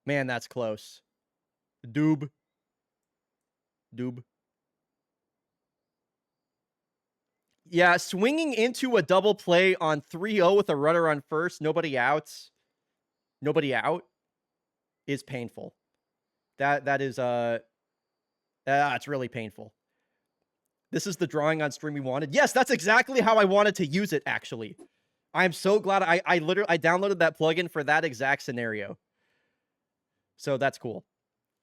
Man, that's close. Doob. Yeah, swinging into a double play on 3-0 with a runner on first, nobody out is painful. That is it's really painful. This is the drawing on stream we wanted. Yes, that's exactly how I wanted to use it, actually. I'm so glad I downloaded that plugin for that exact scenario. So that's cool.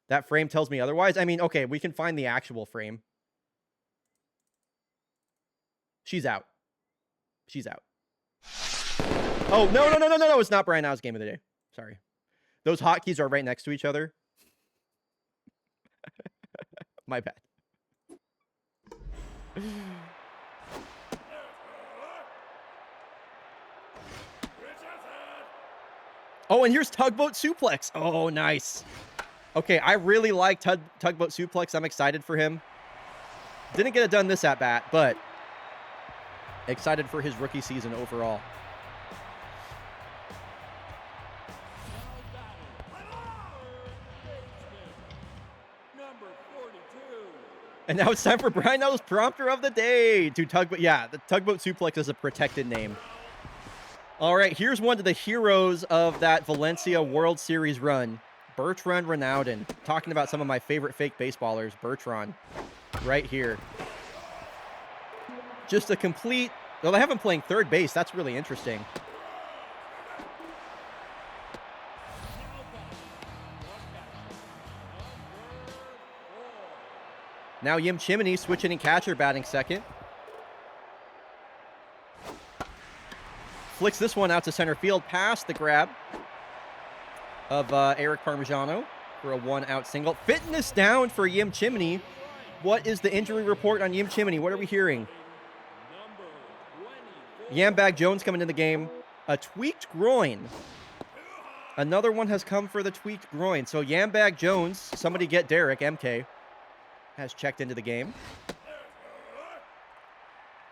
That frame tells me otherwise. I mean, okay, we can find the actual frame. She's out. She's out. Oh, no. It's not Bryona's game of the day. Sorry. Those hotkeys are right next to each other. My bad. Oh, and here's Tugboat Suplex. Oh, nice. Okay, I really like Tugboat Suplex. I'm excited for him. Didn't get it done this at-bat, but excited for his rookie season overall. Number 42. And now it's time for Bryona's prompter of the day. Dude, Tugboat, yeah, the Tugboat Suplex is a protected name. All right, here's one of the heroes of that Valencia World Series run. Bertrand Renaudin. Talking about some of my favorite fake baseballers. Bertrand. Right here. Just a complete... Well, they have him playing third base. That's really interesting. Now Yim Chimney switching in catcher, batting second. Flicks this one out to center field past the grab of Eric Parmigiano for a one-out single. Fitness down for Yim Chimney. What is the injury report on Yim Chimney? What are we hearing? Yambag Jones coming in the game. A tweaked groin. Another one has come for the tweaked groin. So Yambag Jones, somebody get Derek, MK, has checked into the game.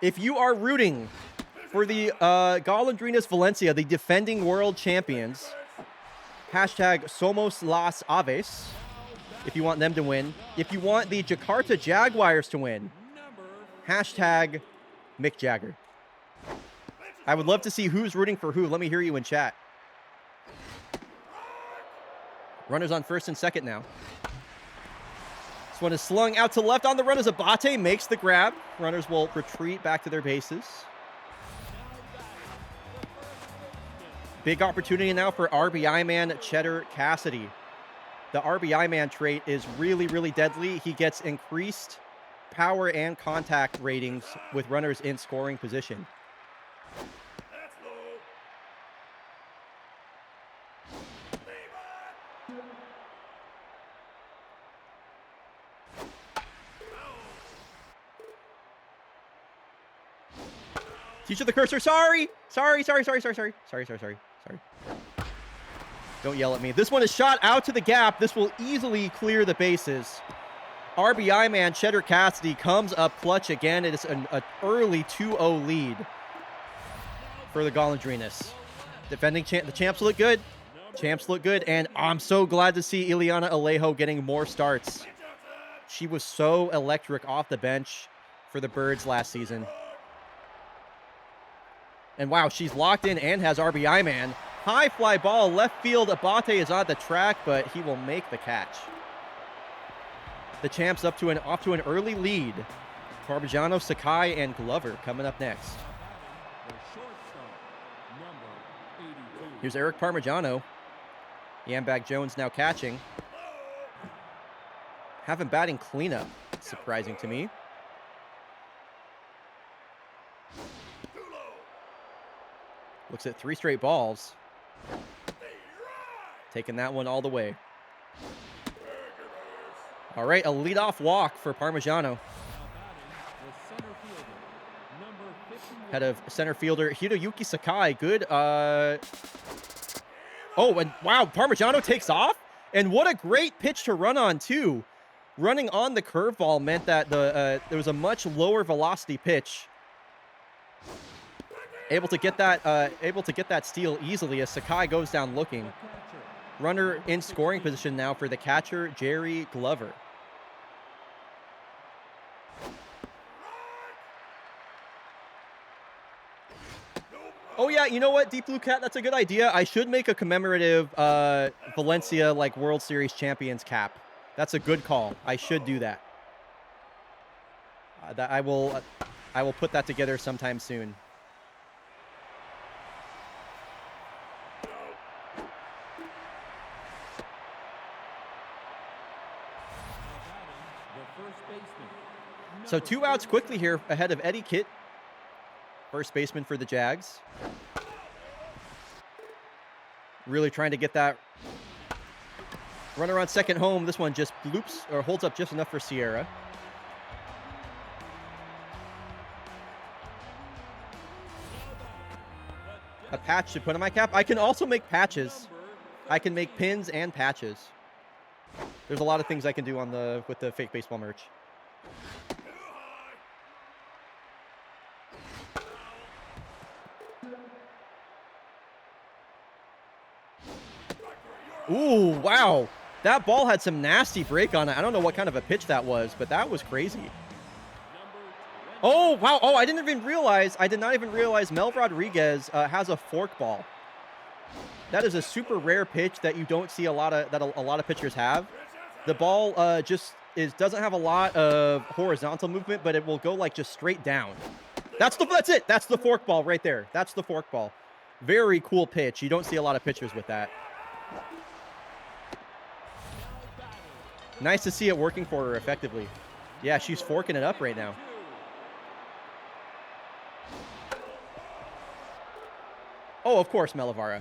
If you are rooting for the Golondrinas Valencia, the defending world champions, hashtag Somos Las Aves, if you want them to win. If you want the Jakarta Jaguars to win, hashtag Mick Jagger. I would love to see who's rooting for who. Let me hear you in chat. Runners on first and second now. This one is slung out to left on the run as Abate makes the grab. Runners will retreat back to their bases. Big opportunity now for RBI man Cheddar Cassidy. The RBI man trait is really, really deadly. He gets increased power and contact ratings with runners in scoring position. Teacher the cursor, sorry. Sorry. Don't yell at me. This one is shot out to the gap. This will easily clear the bases. RBI man Cheddar Cassidy comes up clutch again. It is an early 2-0 lead for the Golondrinas. Defending the champs look good. Champs look good, and I'm so glad to see Ileana Alejo getting more starts. She was so electric off the bench for the Birds last season. And wow, she's locked in and has RBI man. High fly ball, left field. Abate is on the track, but he will make the catch. The champs off to an early lead. Parmigiano, Sakai, and Glover coming up next. Here's Eric Parmigiano. Yambag Jones now catching. Have him batting cleanup. Surprising to me. Looks at 3 straight balls. Taking that one all the way. All right, a leadoff walk for Parmigiano. Head of center fielder Hiroyuki Sakai. Good. Oh, and wow, Parmigiano takes off. And what a great pitch to run on, too. Running on the curveball meant that there was a much lower velocity pitch. Able to get that steal easily as Sakai goes down looking. Runner in scoring position now for the catcher, Jerry Glover. Oh yeah, you know what, Deep Blue Cat, that's a good idea. I should make a commemorative Valencia like World Series champions cap. That's a good call. I should do that. I will put that together sometime soon. So 2 outs quickly here ahead of Eddie Kitt, first baseman for the Jags. Really trying to get that runner on second home. This one just bloops or holds up just enough for Sierra. A patch to put on my cap. I can also make patches. I can make pins and patches. There's a lot of things I can do on with the fake baseball merch. Ooh, wow. That ball had some nasty break on it. I don't know what kind of a pitch that was, but that was crazy. Oh, wow. Oh, I did not even realize Mel Rodriguez has a fork ball. That is a super rare pitch that you don't see a lot of pitchers have. The ball doesn't have a lot of horizontal movement, but it will go like just straight down. That's it. That's the fork ball right there. That's the fork ball. Very cool pitch. You don't see a lot of pitchers with that. Nice to see it working for her effectively. Yeah, she's forking it up right now. Oh, of course, Melavara.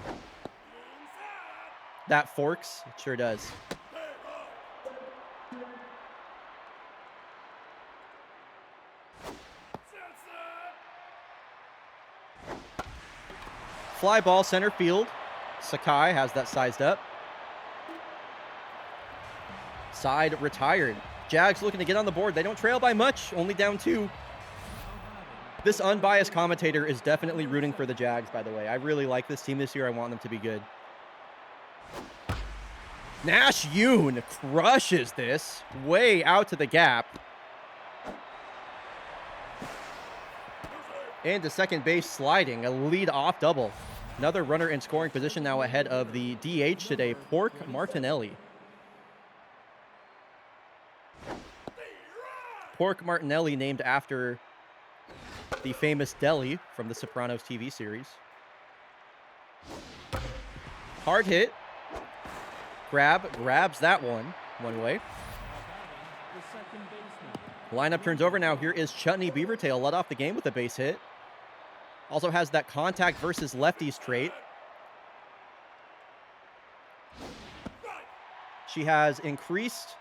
That forks. It sure does. Fly ball center field. Sakai has that sized up. Side retired. Jags looking to get on the board. They don't trail by much, only down 2. This unbiased commentator is definitely rooting for the Jags, by the way. I really like this team this year. I want them to be good. Nash Yoon crushes this way out to the gap. And to second base sliding, a lead-off double. Another runner in scoring position now ahead of the DH today, Pork Martinelli. Pork Martinelli, named after the famous deli from the Sopranos TV series. Hard hit. Grabs that one way. Lineup turns over now. Here is Chutney Beavertail, led off the game with a base hit. Also has that contact versus lefties trait. She has increased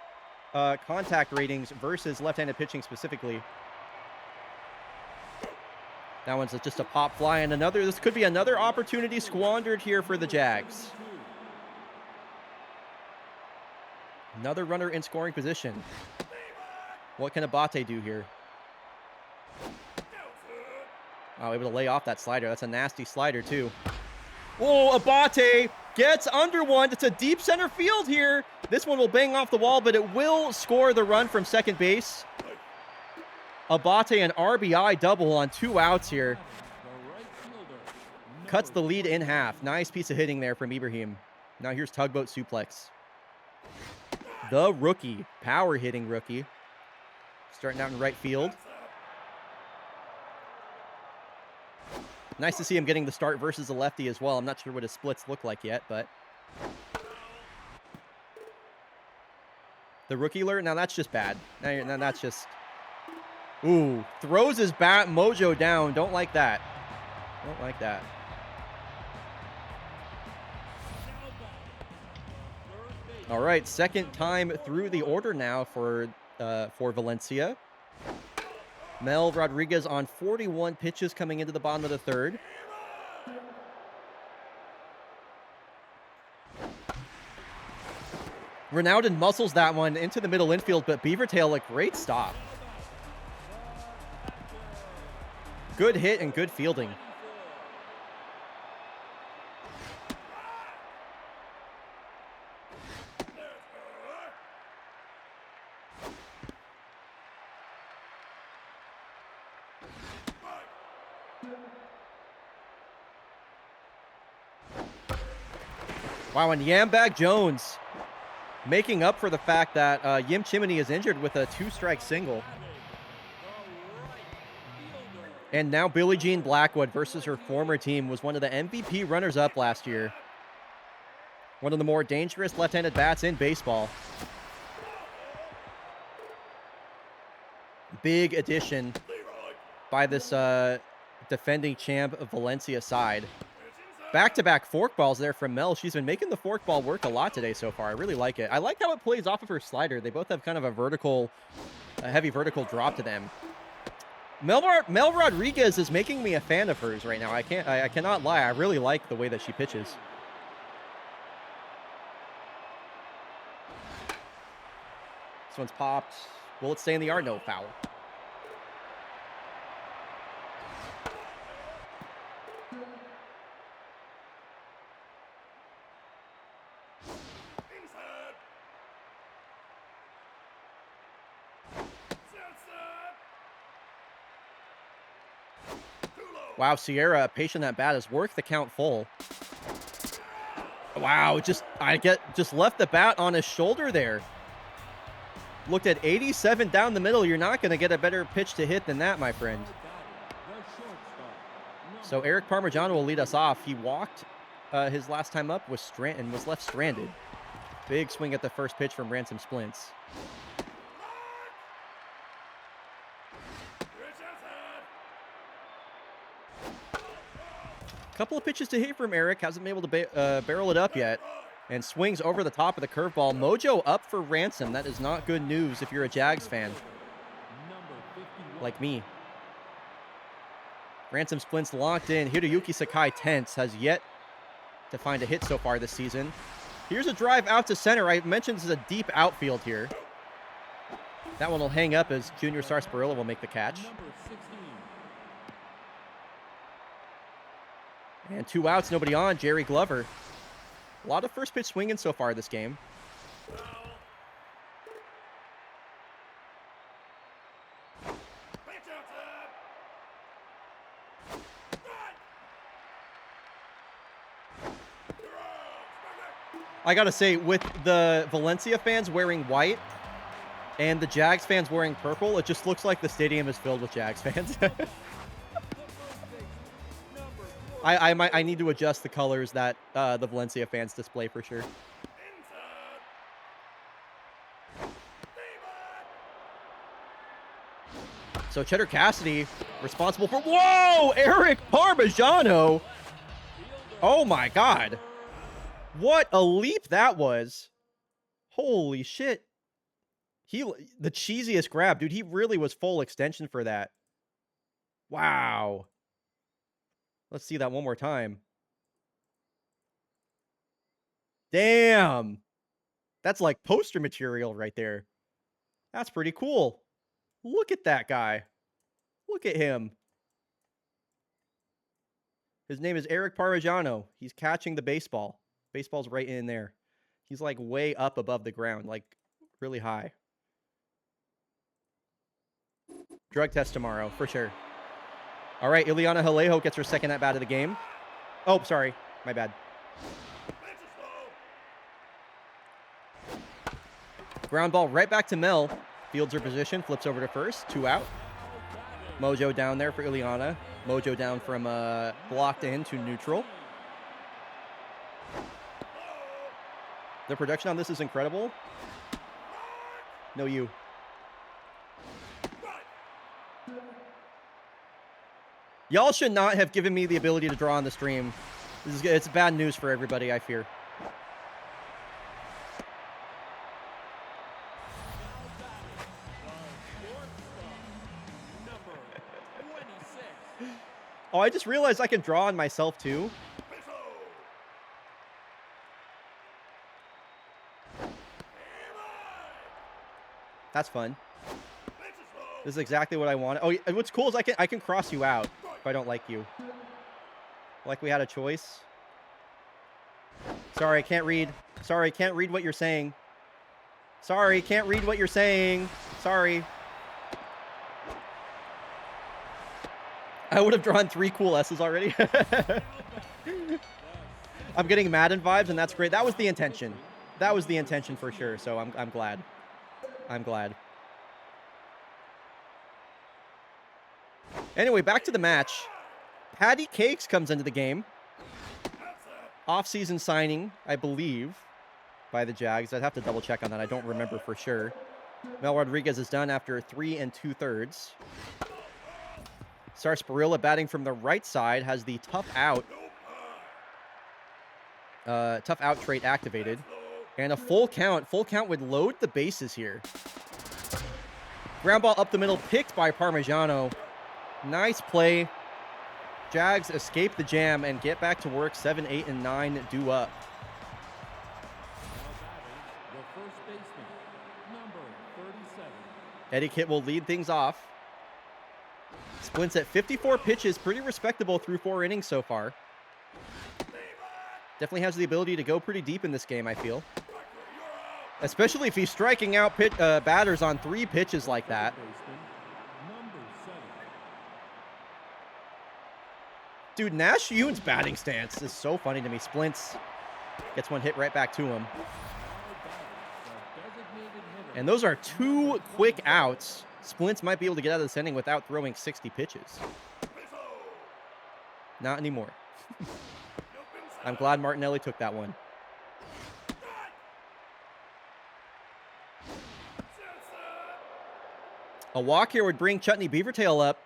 contact ratings versus left-handed pitching specifically. That one's just a pop fly, and this could be another opportunity squandered here for the Jags. Another runner in scoring position. What can Abate do here? Oh, able to lay off that slider. That's a nasty slider, too. Oh, Abate gets under one. It's a deep center field here. This one will bang off the wall, but it will score the run from second base. Abate, an RBI double on 2 outs here. Cuts the lead in half. Nice piece of hitting there from Ibrahim. Now here's Tugboat Suplex. The rookie, power hitting rookie. Starting out in right field. Nice to see him getting the start versus a lefty as well. I'm not sure what his splits look like yet, but... The rookie alert? Now that's just bad. Now that's just... Ooh, throws his bat mojo down. Don't like that. Don't like that. All right, second time through the order now for Valencia. Mel Rodriguez on 41 pitches coming into the bottom of the third. Ronaldin muscles that one into the middle infield, but Beavertail, a great stop. Good hit and good fielding. Wow, and Yambag Jones making up for the fact that Yim Chimney is injured with a 2-strike single. And now Billie Jean Blackwood versus her former team was one of the MVP runners-up last year. One of the more dangerous left-handed bats in baseball. Big addition by this defending champ of Valencia side. Back-to-back forkballs there from Mel. She's been making the forkball work a lot today so far. I really like it. I like how it plays off of her slider. They both have kind of a heavy vertical drop to them. Mel Rodriguez is making me a fan of hers right now. I cannot lie. I really like the way that she pitches. This one's popped. Will it stay in the yard? No, foul. Wow, Sierra, patient at bat, has worked the count full. Wow, just left the bat on his shoulder there. Looked at 87 down the middle. You're not going to get a better pitch to hit than that, my friend. So Eric Parmigiano will lead us off. He walked his last time up and was left stranded. Big swing at the first pitch from Ransom Splints. Couple of pitches to hit from Eric. Hasn't been able to barrel it up yet. And swings over the top of the curveball. Mojo up for Ransom. That is not good news if you're a Jags fan. Like me. Ransom Splints locked in. Hiroyuki Sakai tense. Has yet to find a hit so far this season. Here's a drive out to center. I mentioned this is a deep outfield here. That one will hang up as Junior Sarsaparilla will make the catch. And 2 outs, nobody on. Jerry Glover. A lot of first pitch swinging so far this game. I gotta say, with the Valencia fans wearing white and the Jags fans wearing purple, it just looks like the stadium is filled with Jags fans. I need to adjust the colors that the Valencia fans display for sure. So Cheddar Cassidy responsible for... Whoa! Eric Parmigiano! Oh my God. What a leap that was. Holy shit. The cheesiest grab. Dude, he really was full extension for that. Wow. Let's see that one more time. Damn. That's like poster material right there. That's pretty cool. Look at that guy. Look at him. His name is Eric Parmigiano. He's catching the baseball. Baseball's right in there. He's like way up above the ground, like really high. Drug test tomorrow, for sure. All right, Ileana Halejo gets her second at-bat of the game. Oh, sorry. My bad. Ground ball right back to Mel. Fields her position, flips over to first. 2 out. Mojo down there for Ileana. Mojo down from blocked in to neutral. The production on this is incredible. No, you. Y'all should not have given me the ability to draw on the stream. It's bad news for everybody, I fear. Oh, I just realized I can draw on myself too. That's fun. This is exactly what I want. Oh, what's cool is I can cross you out if I don't like you. Like we had a choice. Sorry, I can't read. Sorry, can't read what you're saying. Sorry, can't read what you're saying. Sorry. I would have drawn 3 cool S's already. I'm getting Madden vibes, and that's great. That was the intention. That was the intention for sure. So I'm glad. I'm glad. Anyway, back to the match. Patty Cakes comes into the game. Off-season signing, I believe, by the Jags. I'd have to double check on that. I don't remember for sure. Mel Rodriguez is done after 3 2/3. Sarsaparilla batting from the right side has the tough out trait activated. And a full count. Full count would load the bases here. Ground ball up the middle, picked by Parmigiano. Nice play. Jags escape the jam and get back to work. 7, 8, and 9 due up. The first baseman, number 37. Eddie Kitt will lead things off. Splints at 54 pitches. Pretty respectable through 4 innings so far. Definitely has the ability to go pretty deep in this game, I feel. Especially if he's striking out batters on 3 pitches like that. Number 7. Dude, Nash Yoon's batting stance is so funny to me. Splints gets one hit right back to him. And those are 2 quick outs. Splints might be able to get out of this inning without throwing 60 pitches. Not anymore. I'm glad Martinelli took that one. A walk here would bring Chutney Beavertail up.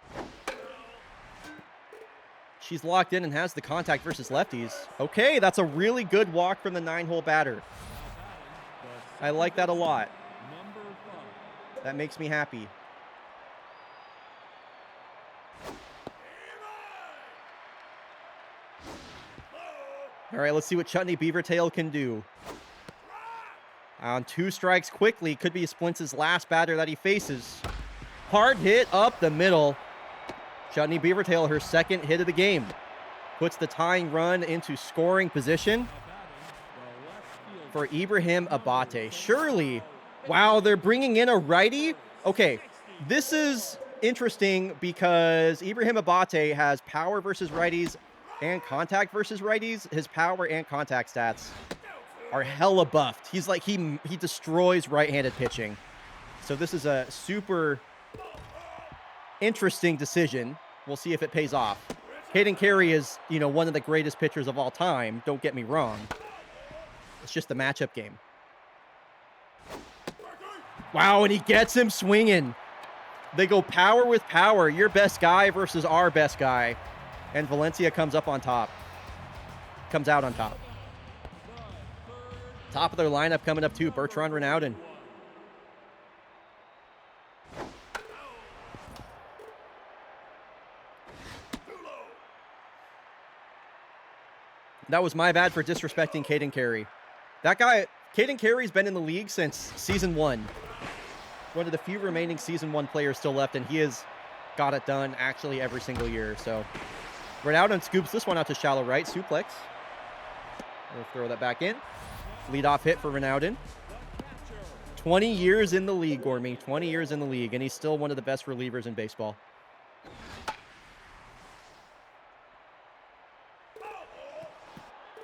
She's locked in and has the contact versus lefties. Okay, that's a really good walk from the 9-hole batter. I like that a lot. That makes me happy. All right, let's see what Chutney Beavertail can do. On 2 strikes quickly. Could be Splints' last batter that he faces. Hard hit up the middle. Chutney Beavertail, her 2nd hit of the game. Puts the tying run into scoring position for Ibrahim Abate. Surely, wow, they're bringing in a righty? Okay, this is interesting because Ibrahim Abate has power versus righties and contact versus righties. His power and contact stats are hella buffed. He's like, he destroys right-handed pitching. So this is a super interesting decision. We'll see if it pays off. Caden Carey is, you know, one of the greatest pitchers of all time. Don't get me wrong. It's just the matchup game. Wow, and he gets him swinging. They go power with power. Your best guy versus our best guy. And Valencia comes up on top. Comes out on top. Top of their lineup coming up too. Bertrand Renaudin. That was my bad for disrespecting Caden Carey. That guy, Caden Carey's been in the league since season 1. One of the few remaining season 1 players still left, and he has got it done actually every single year. So Renaudin scoops this one out to shallow right. Suplex. We'll throw that back in. Leadoff hit for Renaudin. 20 years in the league, Gormy. 20 years in the league, and he's still one of the best relievers in baseball.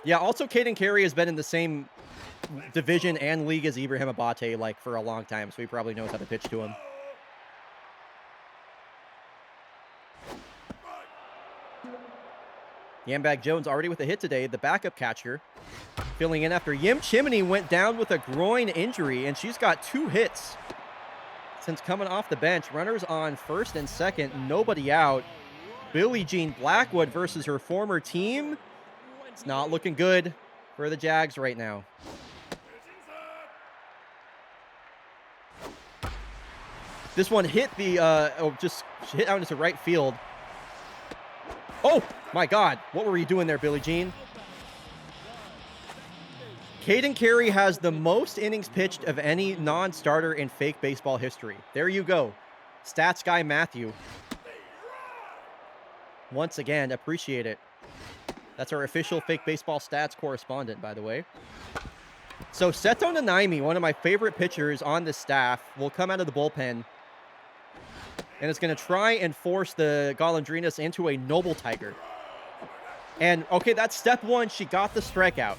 Yeah, also Caden Carey has been in the same division and league as Ibrahim Abate like for a long time, so he probably knows how to pitch to him. Yambag Jones already with a hit today, the backup catcher. Filling in after Yim Chimney went down with a groin injury, and she's got 2 hits since coming off the bench. Runners on 1st and 2nd, nobody out. Billie Jean Blackwood versus her former team. It's not looking good for the Jags right now. This one hit the, just hit out into right field. Oh, my God. What were you doing there, Billie Jean? Caden Carey has the most innings pitched of any non-starter in fake baseball history. There you go. Stats guy Matthew. Once again, appreciate it. That's our official fake baseball stats correspondent, by the way. So Seto Nanaimi, one of my favorite pitchers on the staff, will come out of the bullpen. And it's going to try and force the Golondrinas into a Noble Tiger. And, okay, that's step one. She got the strikeout.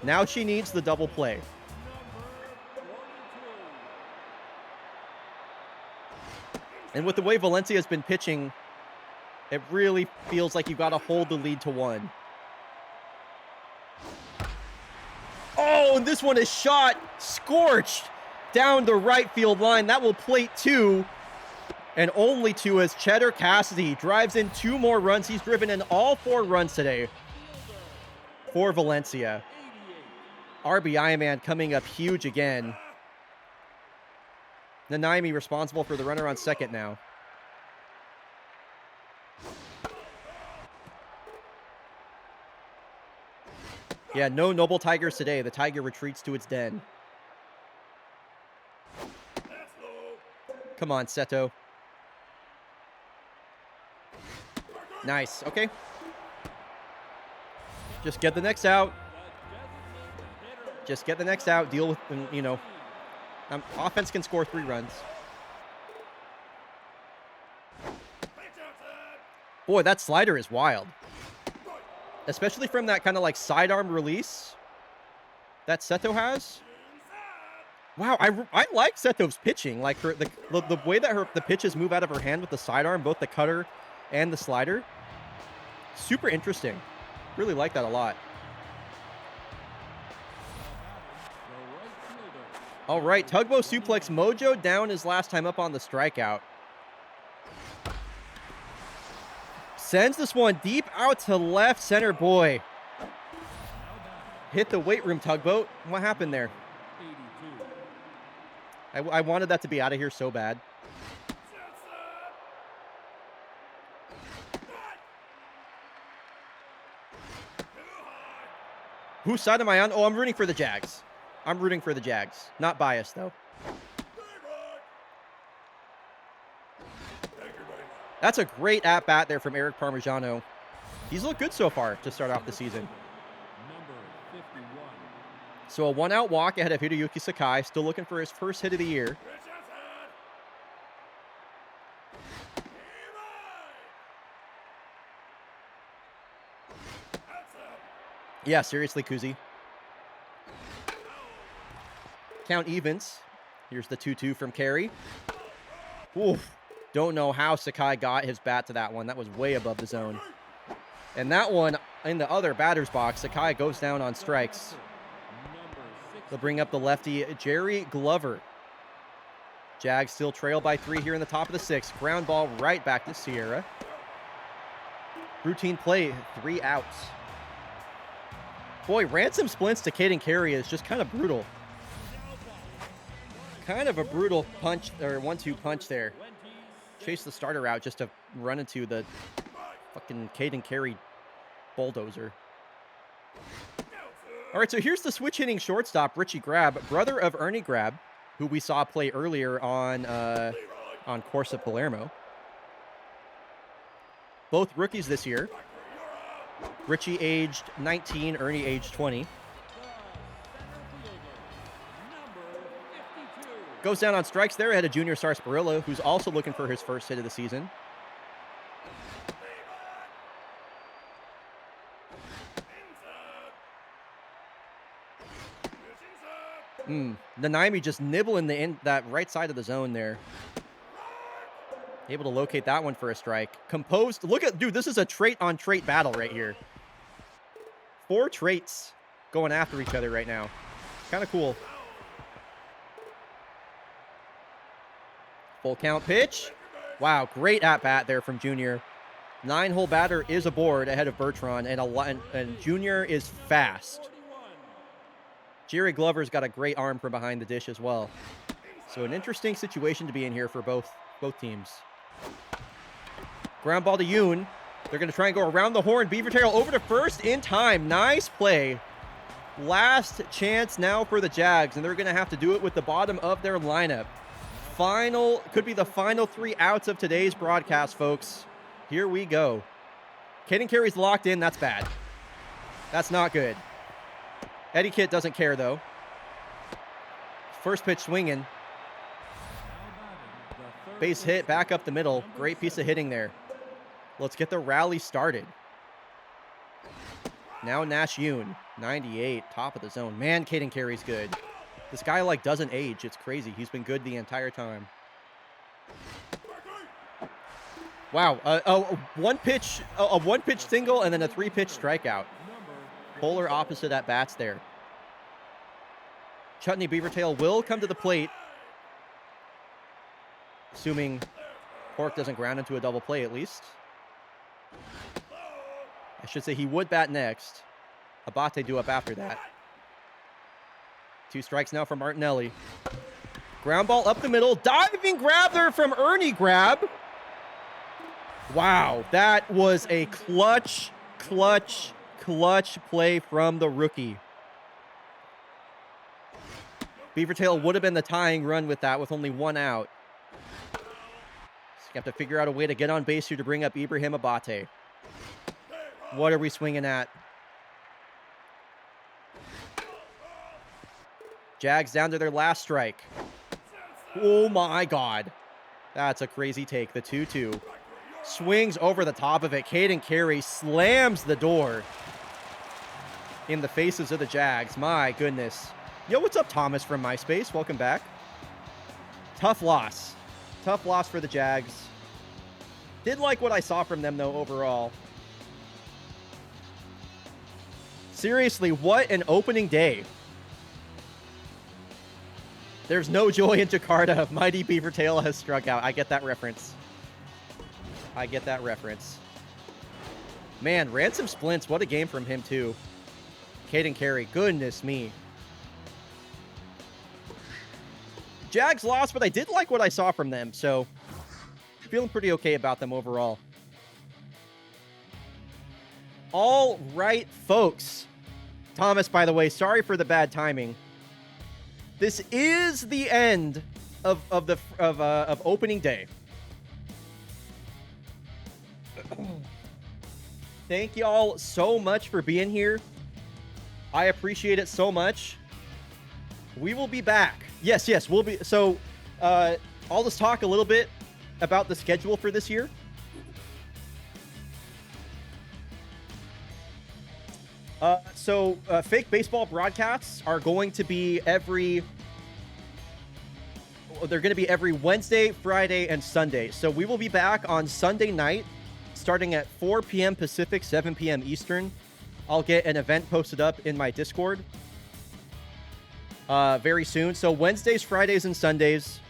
Now she needs the double play. And with the way Valencia has been pitching, it really feels like you've got to hold the lead to 1. Oh, and this one is shot, scorched down the right field line. That will plate 2, and only 2 as Cheddar Cassidy drives in 2 more runs. He's driven in all 4 runs today for Valencia. RBI man coming up huge again. Nanaimi responsible for the runner on second now. Yeah, no Noble Tigers today. The Tiger retreats to its den. Come on, Seto. Nice. Okay. Just get the next out. Just get the next out. Deal with, you know, offense can score 3 runs. Boy, that slider is wild. Especially from that kind of like sidearm release that Seto has. Wow, I like Seto's pitching. Like the way that the pitches move out of her hand with the sidearm, both the cutter and the slider. Super interesting. Really like that a lot. All right, tugboat suplex. Mojo down his last time up on the strikeout. Sends this one deep out to left center. Boy. Hit the weight room, tugboat. What happened there? I wanted that to be out of here so bad. Whose side am I on? Oh, I'm rooting for the Jags. I'm rooting for the Jags. Not biased, though. That's a great at-bat there from Eric Parmigiano. He's looked good so far to start off the season. So a 1-out walk ahead of Hideyuki Sakai. Still looking for his first hit of the year. Yeah, seriously, Kuzi. Count evens. Here's the 2-2 from Carey. Oof. Don't know how Sakai got his bat to that one. That was way above the zone. And that one in the other batter's box, Sakai goes down on strikes. They'll bring up the lefty, Jerry Glover. Jags still trail by 3 here in the top of the 6th. Ground ball right back to Sierra. Routine play, 3 outs. Boy, Ransom splints to Caden Carey is just kind of brutal. Kind of a brutal punch, or 1-2 punch there. Chase the starter out just to run into the fucking Caden Carey bulldozer. All right, so here's the switch hitting shortstop, Richie Grab, brother of Ernie Grab, who we saw play earlier on Corsa Palermo. Both rookies this year. Richie aged 19, Ernie aged 20. Goes down on strikes there ahead of Junior Sarsaparilla, who's also looking for his first hit of the season. Nanaimi just nibbling that right side of the zone there. Able to locate that one for a strike. Composed. Look at, dude, this is a trait-on-trait battle right here. 4 traits going after each other right now. Kind of cool. Full count pitch. Wow, great at-bat there from Junior. 9-hole batter is aboard ahead of Bertrand, and Junior is fast. Jerry Glover's got a great arm from behind the dish as well. So an interesting situation to be in here for both teams. Ground ball to Yoon. They're going to try and go around the horn. Beaver Tail over to first in time. Nice play. Last chance now for the Jags, and they're going to have to do it with the bottom of their lineup. Could be the final 3 outs of today's broadcast, folks. Here we go. Caden Carey's locked in. That's bad. That's not good. Eddie Kitt doesn't care, though. First pitch swinging. Base hit back up the middle. Great piece of hitting there. Let's get the rally started. Now Nash Yoon, 98, top of the zone. Man, Caden Carey's good. This guy, like, doesn't age. It's crazy. He's been good the entire time. Wow, a one-pitch single and then a 3-pitch strikeout. Polar opposite at bats there. Chutney Beavertail will come to the plate, assuming Pork doesn't ground into a double play at least. I should say he would bat next. Abate due up after that. 2 strikes now from Martinelli. Ground ball up the middle. Diving grab there from Ernie Grab. Wow, that was a clutch play from the rookie. Beavertail would have been the tying run with that with only 1 out. So you have to figure out a way to get on base here to bring up Ibrahim Abate. What are we swinging at? Jags down to their last strike. Oh my God. That's a crazy take. The 2-2. Swings over the top of it. Caden Carey slams the door in the faces of the Jags. My goodness. Yo, what's up, Thomas from MySpace? Welcome back. Tough loss. Tough loss for the Jags. Did like what I saw from them, though, overall. Seriously, what an opening day. There's no joy in Jakarta. Mighty Beavertail has struck out. I get that reference. I get that reference. Man, Ransom Splints, what a game from him, too. Caden Carey, goodness me. Jags lost, but I did like what I saw from them, so feeling pretty okay about them overall. All right, folks. Thomas, by the way, sorry for the bad timing. This is the end of opening day. Thank y'all so much for being here. I appreciate it so much. We will be back. Yes, we'll be. So, I'll just talk a little bit about the schedule for this year. Fake baseball broadcasts are going to be every Wednesday, Friday, and Sunday. So we will be back on Sunday night, starting at 4 p.m. Pacific, 7 p.m. Eastern. I'll get an event posted up in my Discord very soon. So Wednesdays, Fridays, and Sundays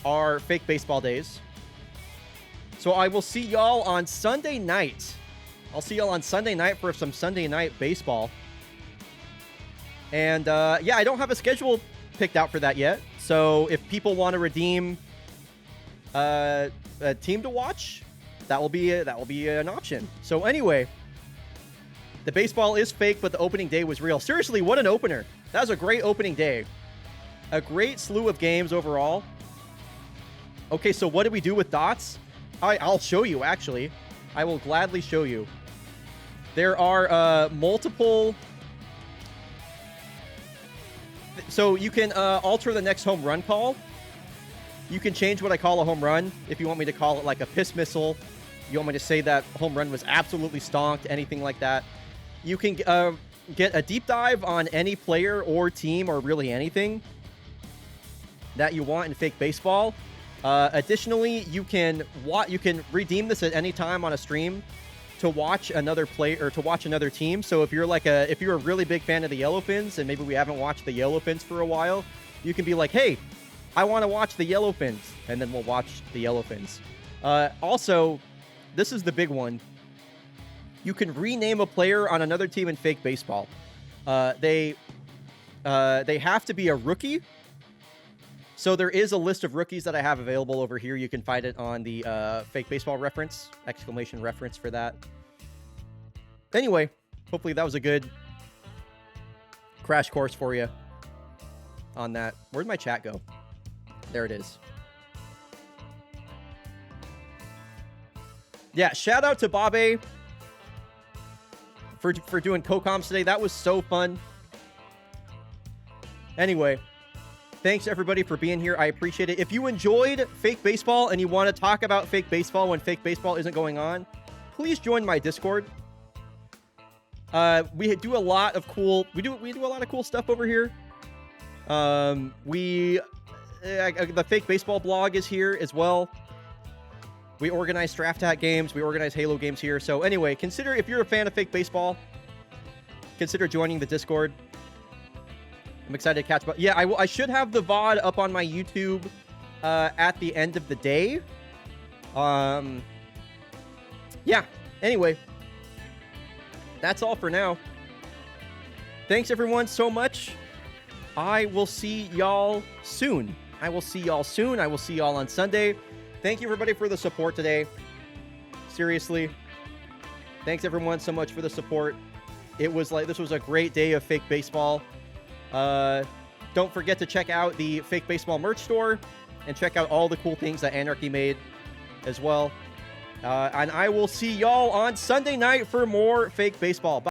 are fake baseball days. So I will see y'all on Sunday night. I'll see y'all on Sunday night for some Sunday night baseball. And yeah, I don't have a schedule picked out for that yet. So if people want to redeem a team to watch, that will be an option. So anyway, the baseball is fake, but the opening day was real. Seriously, what an opener. That was a great opening day. A great slew of games overall. Okay, so what do we do with dots? I'll show you, actually. I will gladly show you. There are multiple... So you can alter the next home run call. You can change what I call a home run. If you want me to call it like a piss missile, you want me to say that home run was absolutely stonked, anything like that. You can get a deep dive on any player or team or really anything that you want in fake baseball. Additionally, you can redeem this at any time on a stream to watch another play or to watch another team. So if you're a really big fan of the Yellowfins and maybe we haven't watched the Yellowfins for a while, you can be like, hey, I want to watch the Yellowfins, and then we'll watch the Yellowfins. Also, this is the big one. You can rename a player on another team in fake baseball. They have to be a rookie. So there is a list of rookies that I have available over here. You can find it on the fake baseball reference, exclamation reference for that. Anyway, hopefully that was a good crash course for you on that. Where'd my chat go? There it is. Yeah, shout out to Babe for doing co-coms today. That was so fun. Anyway, thanks everybody for being here. I appreciate it. If you enjoyed fake baseball and you want to talk about fake baseball when fake baseball isn't going on, please join my Discord. We do a lot of cool. We do a lot of cool stuff over here. The fake baseball blog is here as well. We organize Draft Hat games. We organize Halo games here. So anyway, consider, if you're a fan of fake baseball, consider joining the Discord. I'm excited to catch. But yeah, I should have the VOD up on my YouTube at the end of the day. Yeah. Anyway, that's all for now. Thanks everyone so much. I will see y'all soon. I will see y'all on Sunday. Thank you everybody for the support today. Seriously. Thanks everyone so much for the support. This was a great day of fake baseball. Don't forget to check out the fake baseball merch store and check out all the cool things that Anarchy made as well. And I will see y'all on Sunday night for more fake baseball. Bye.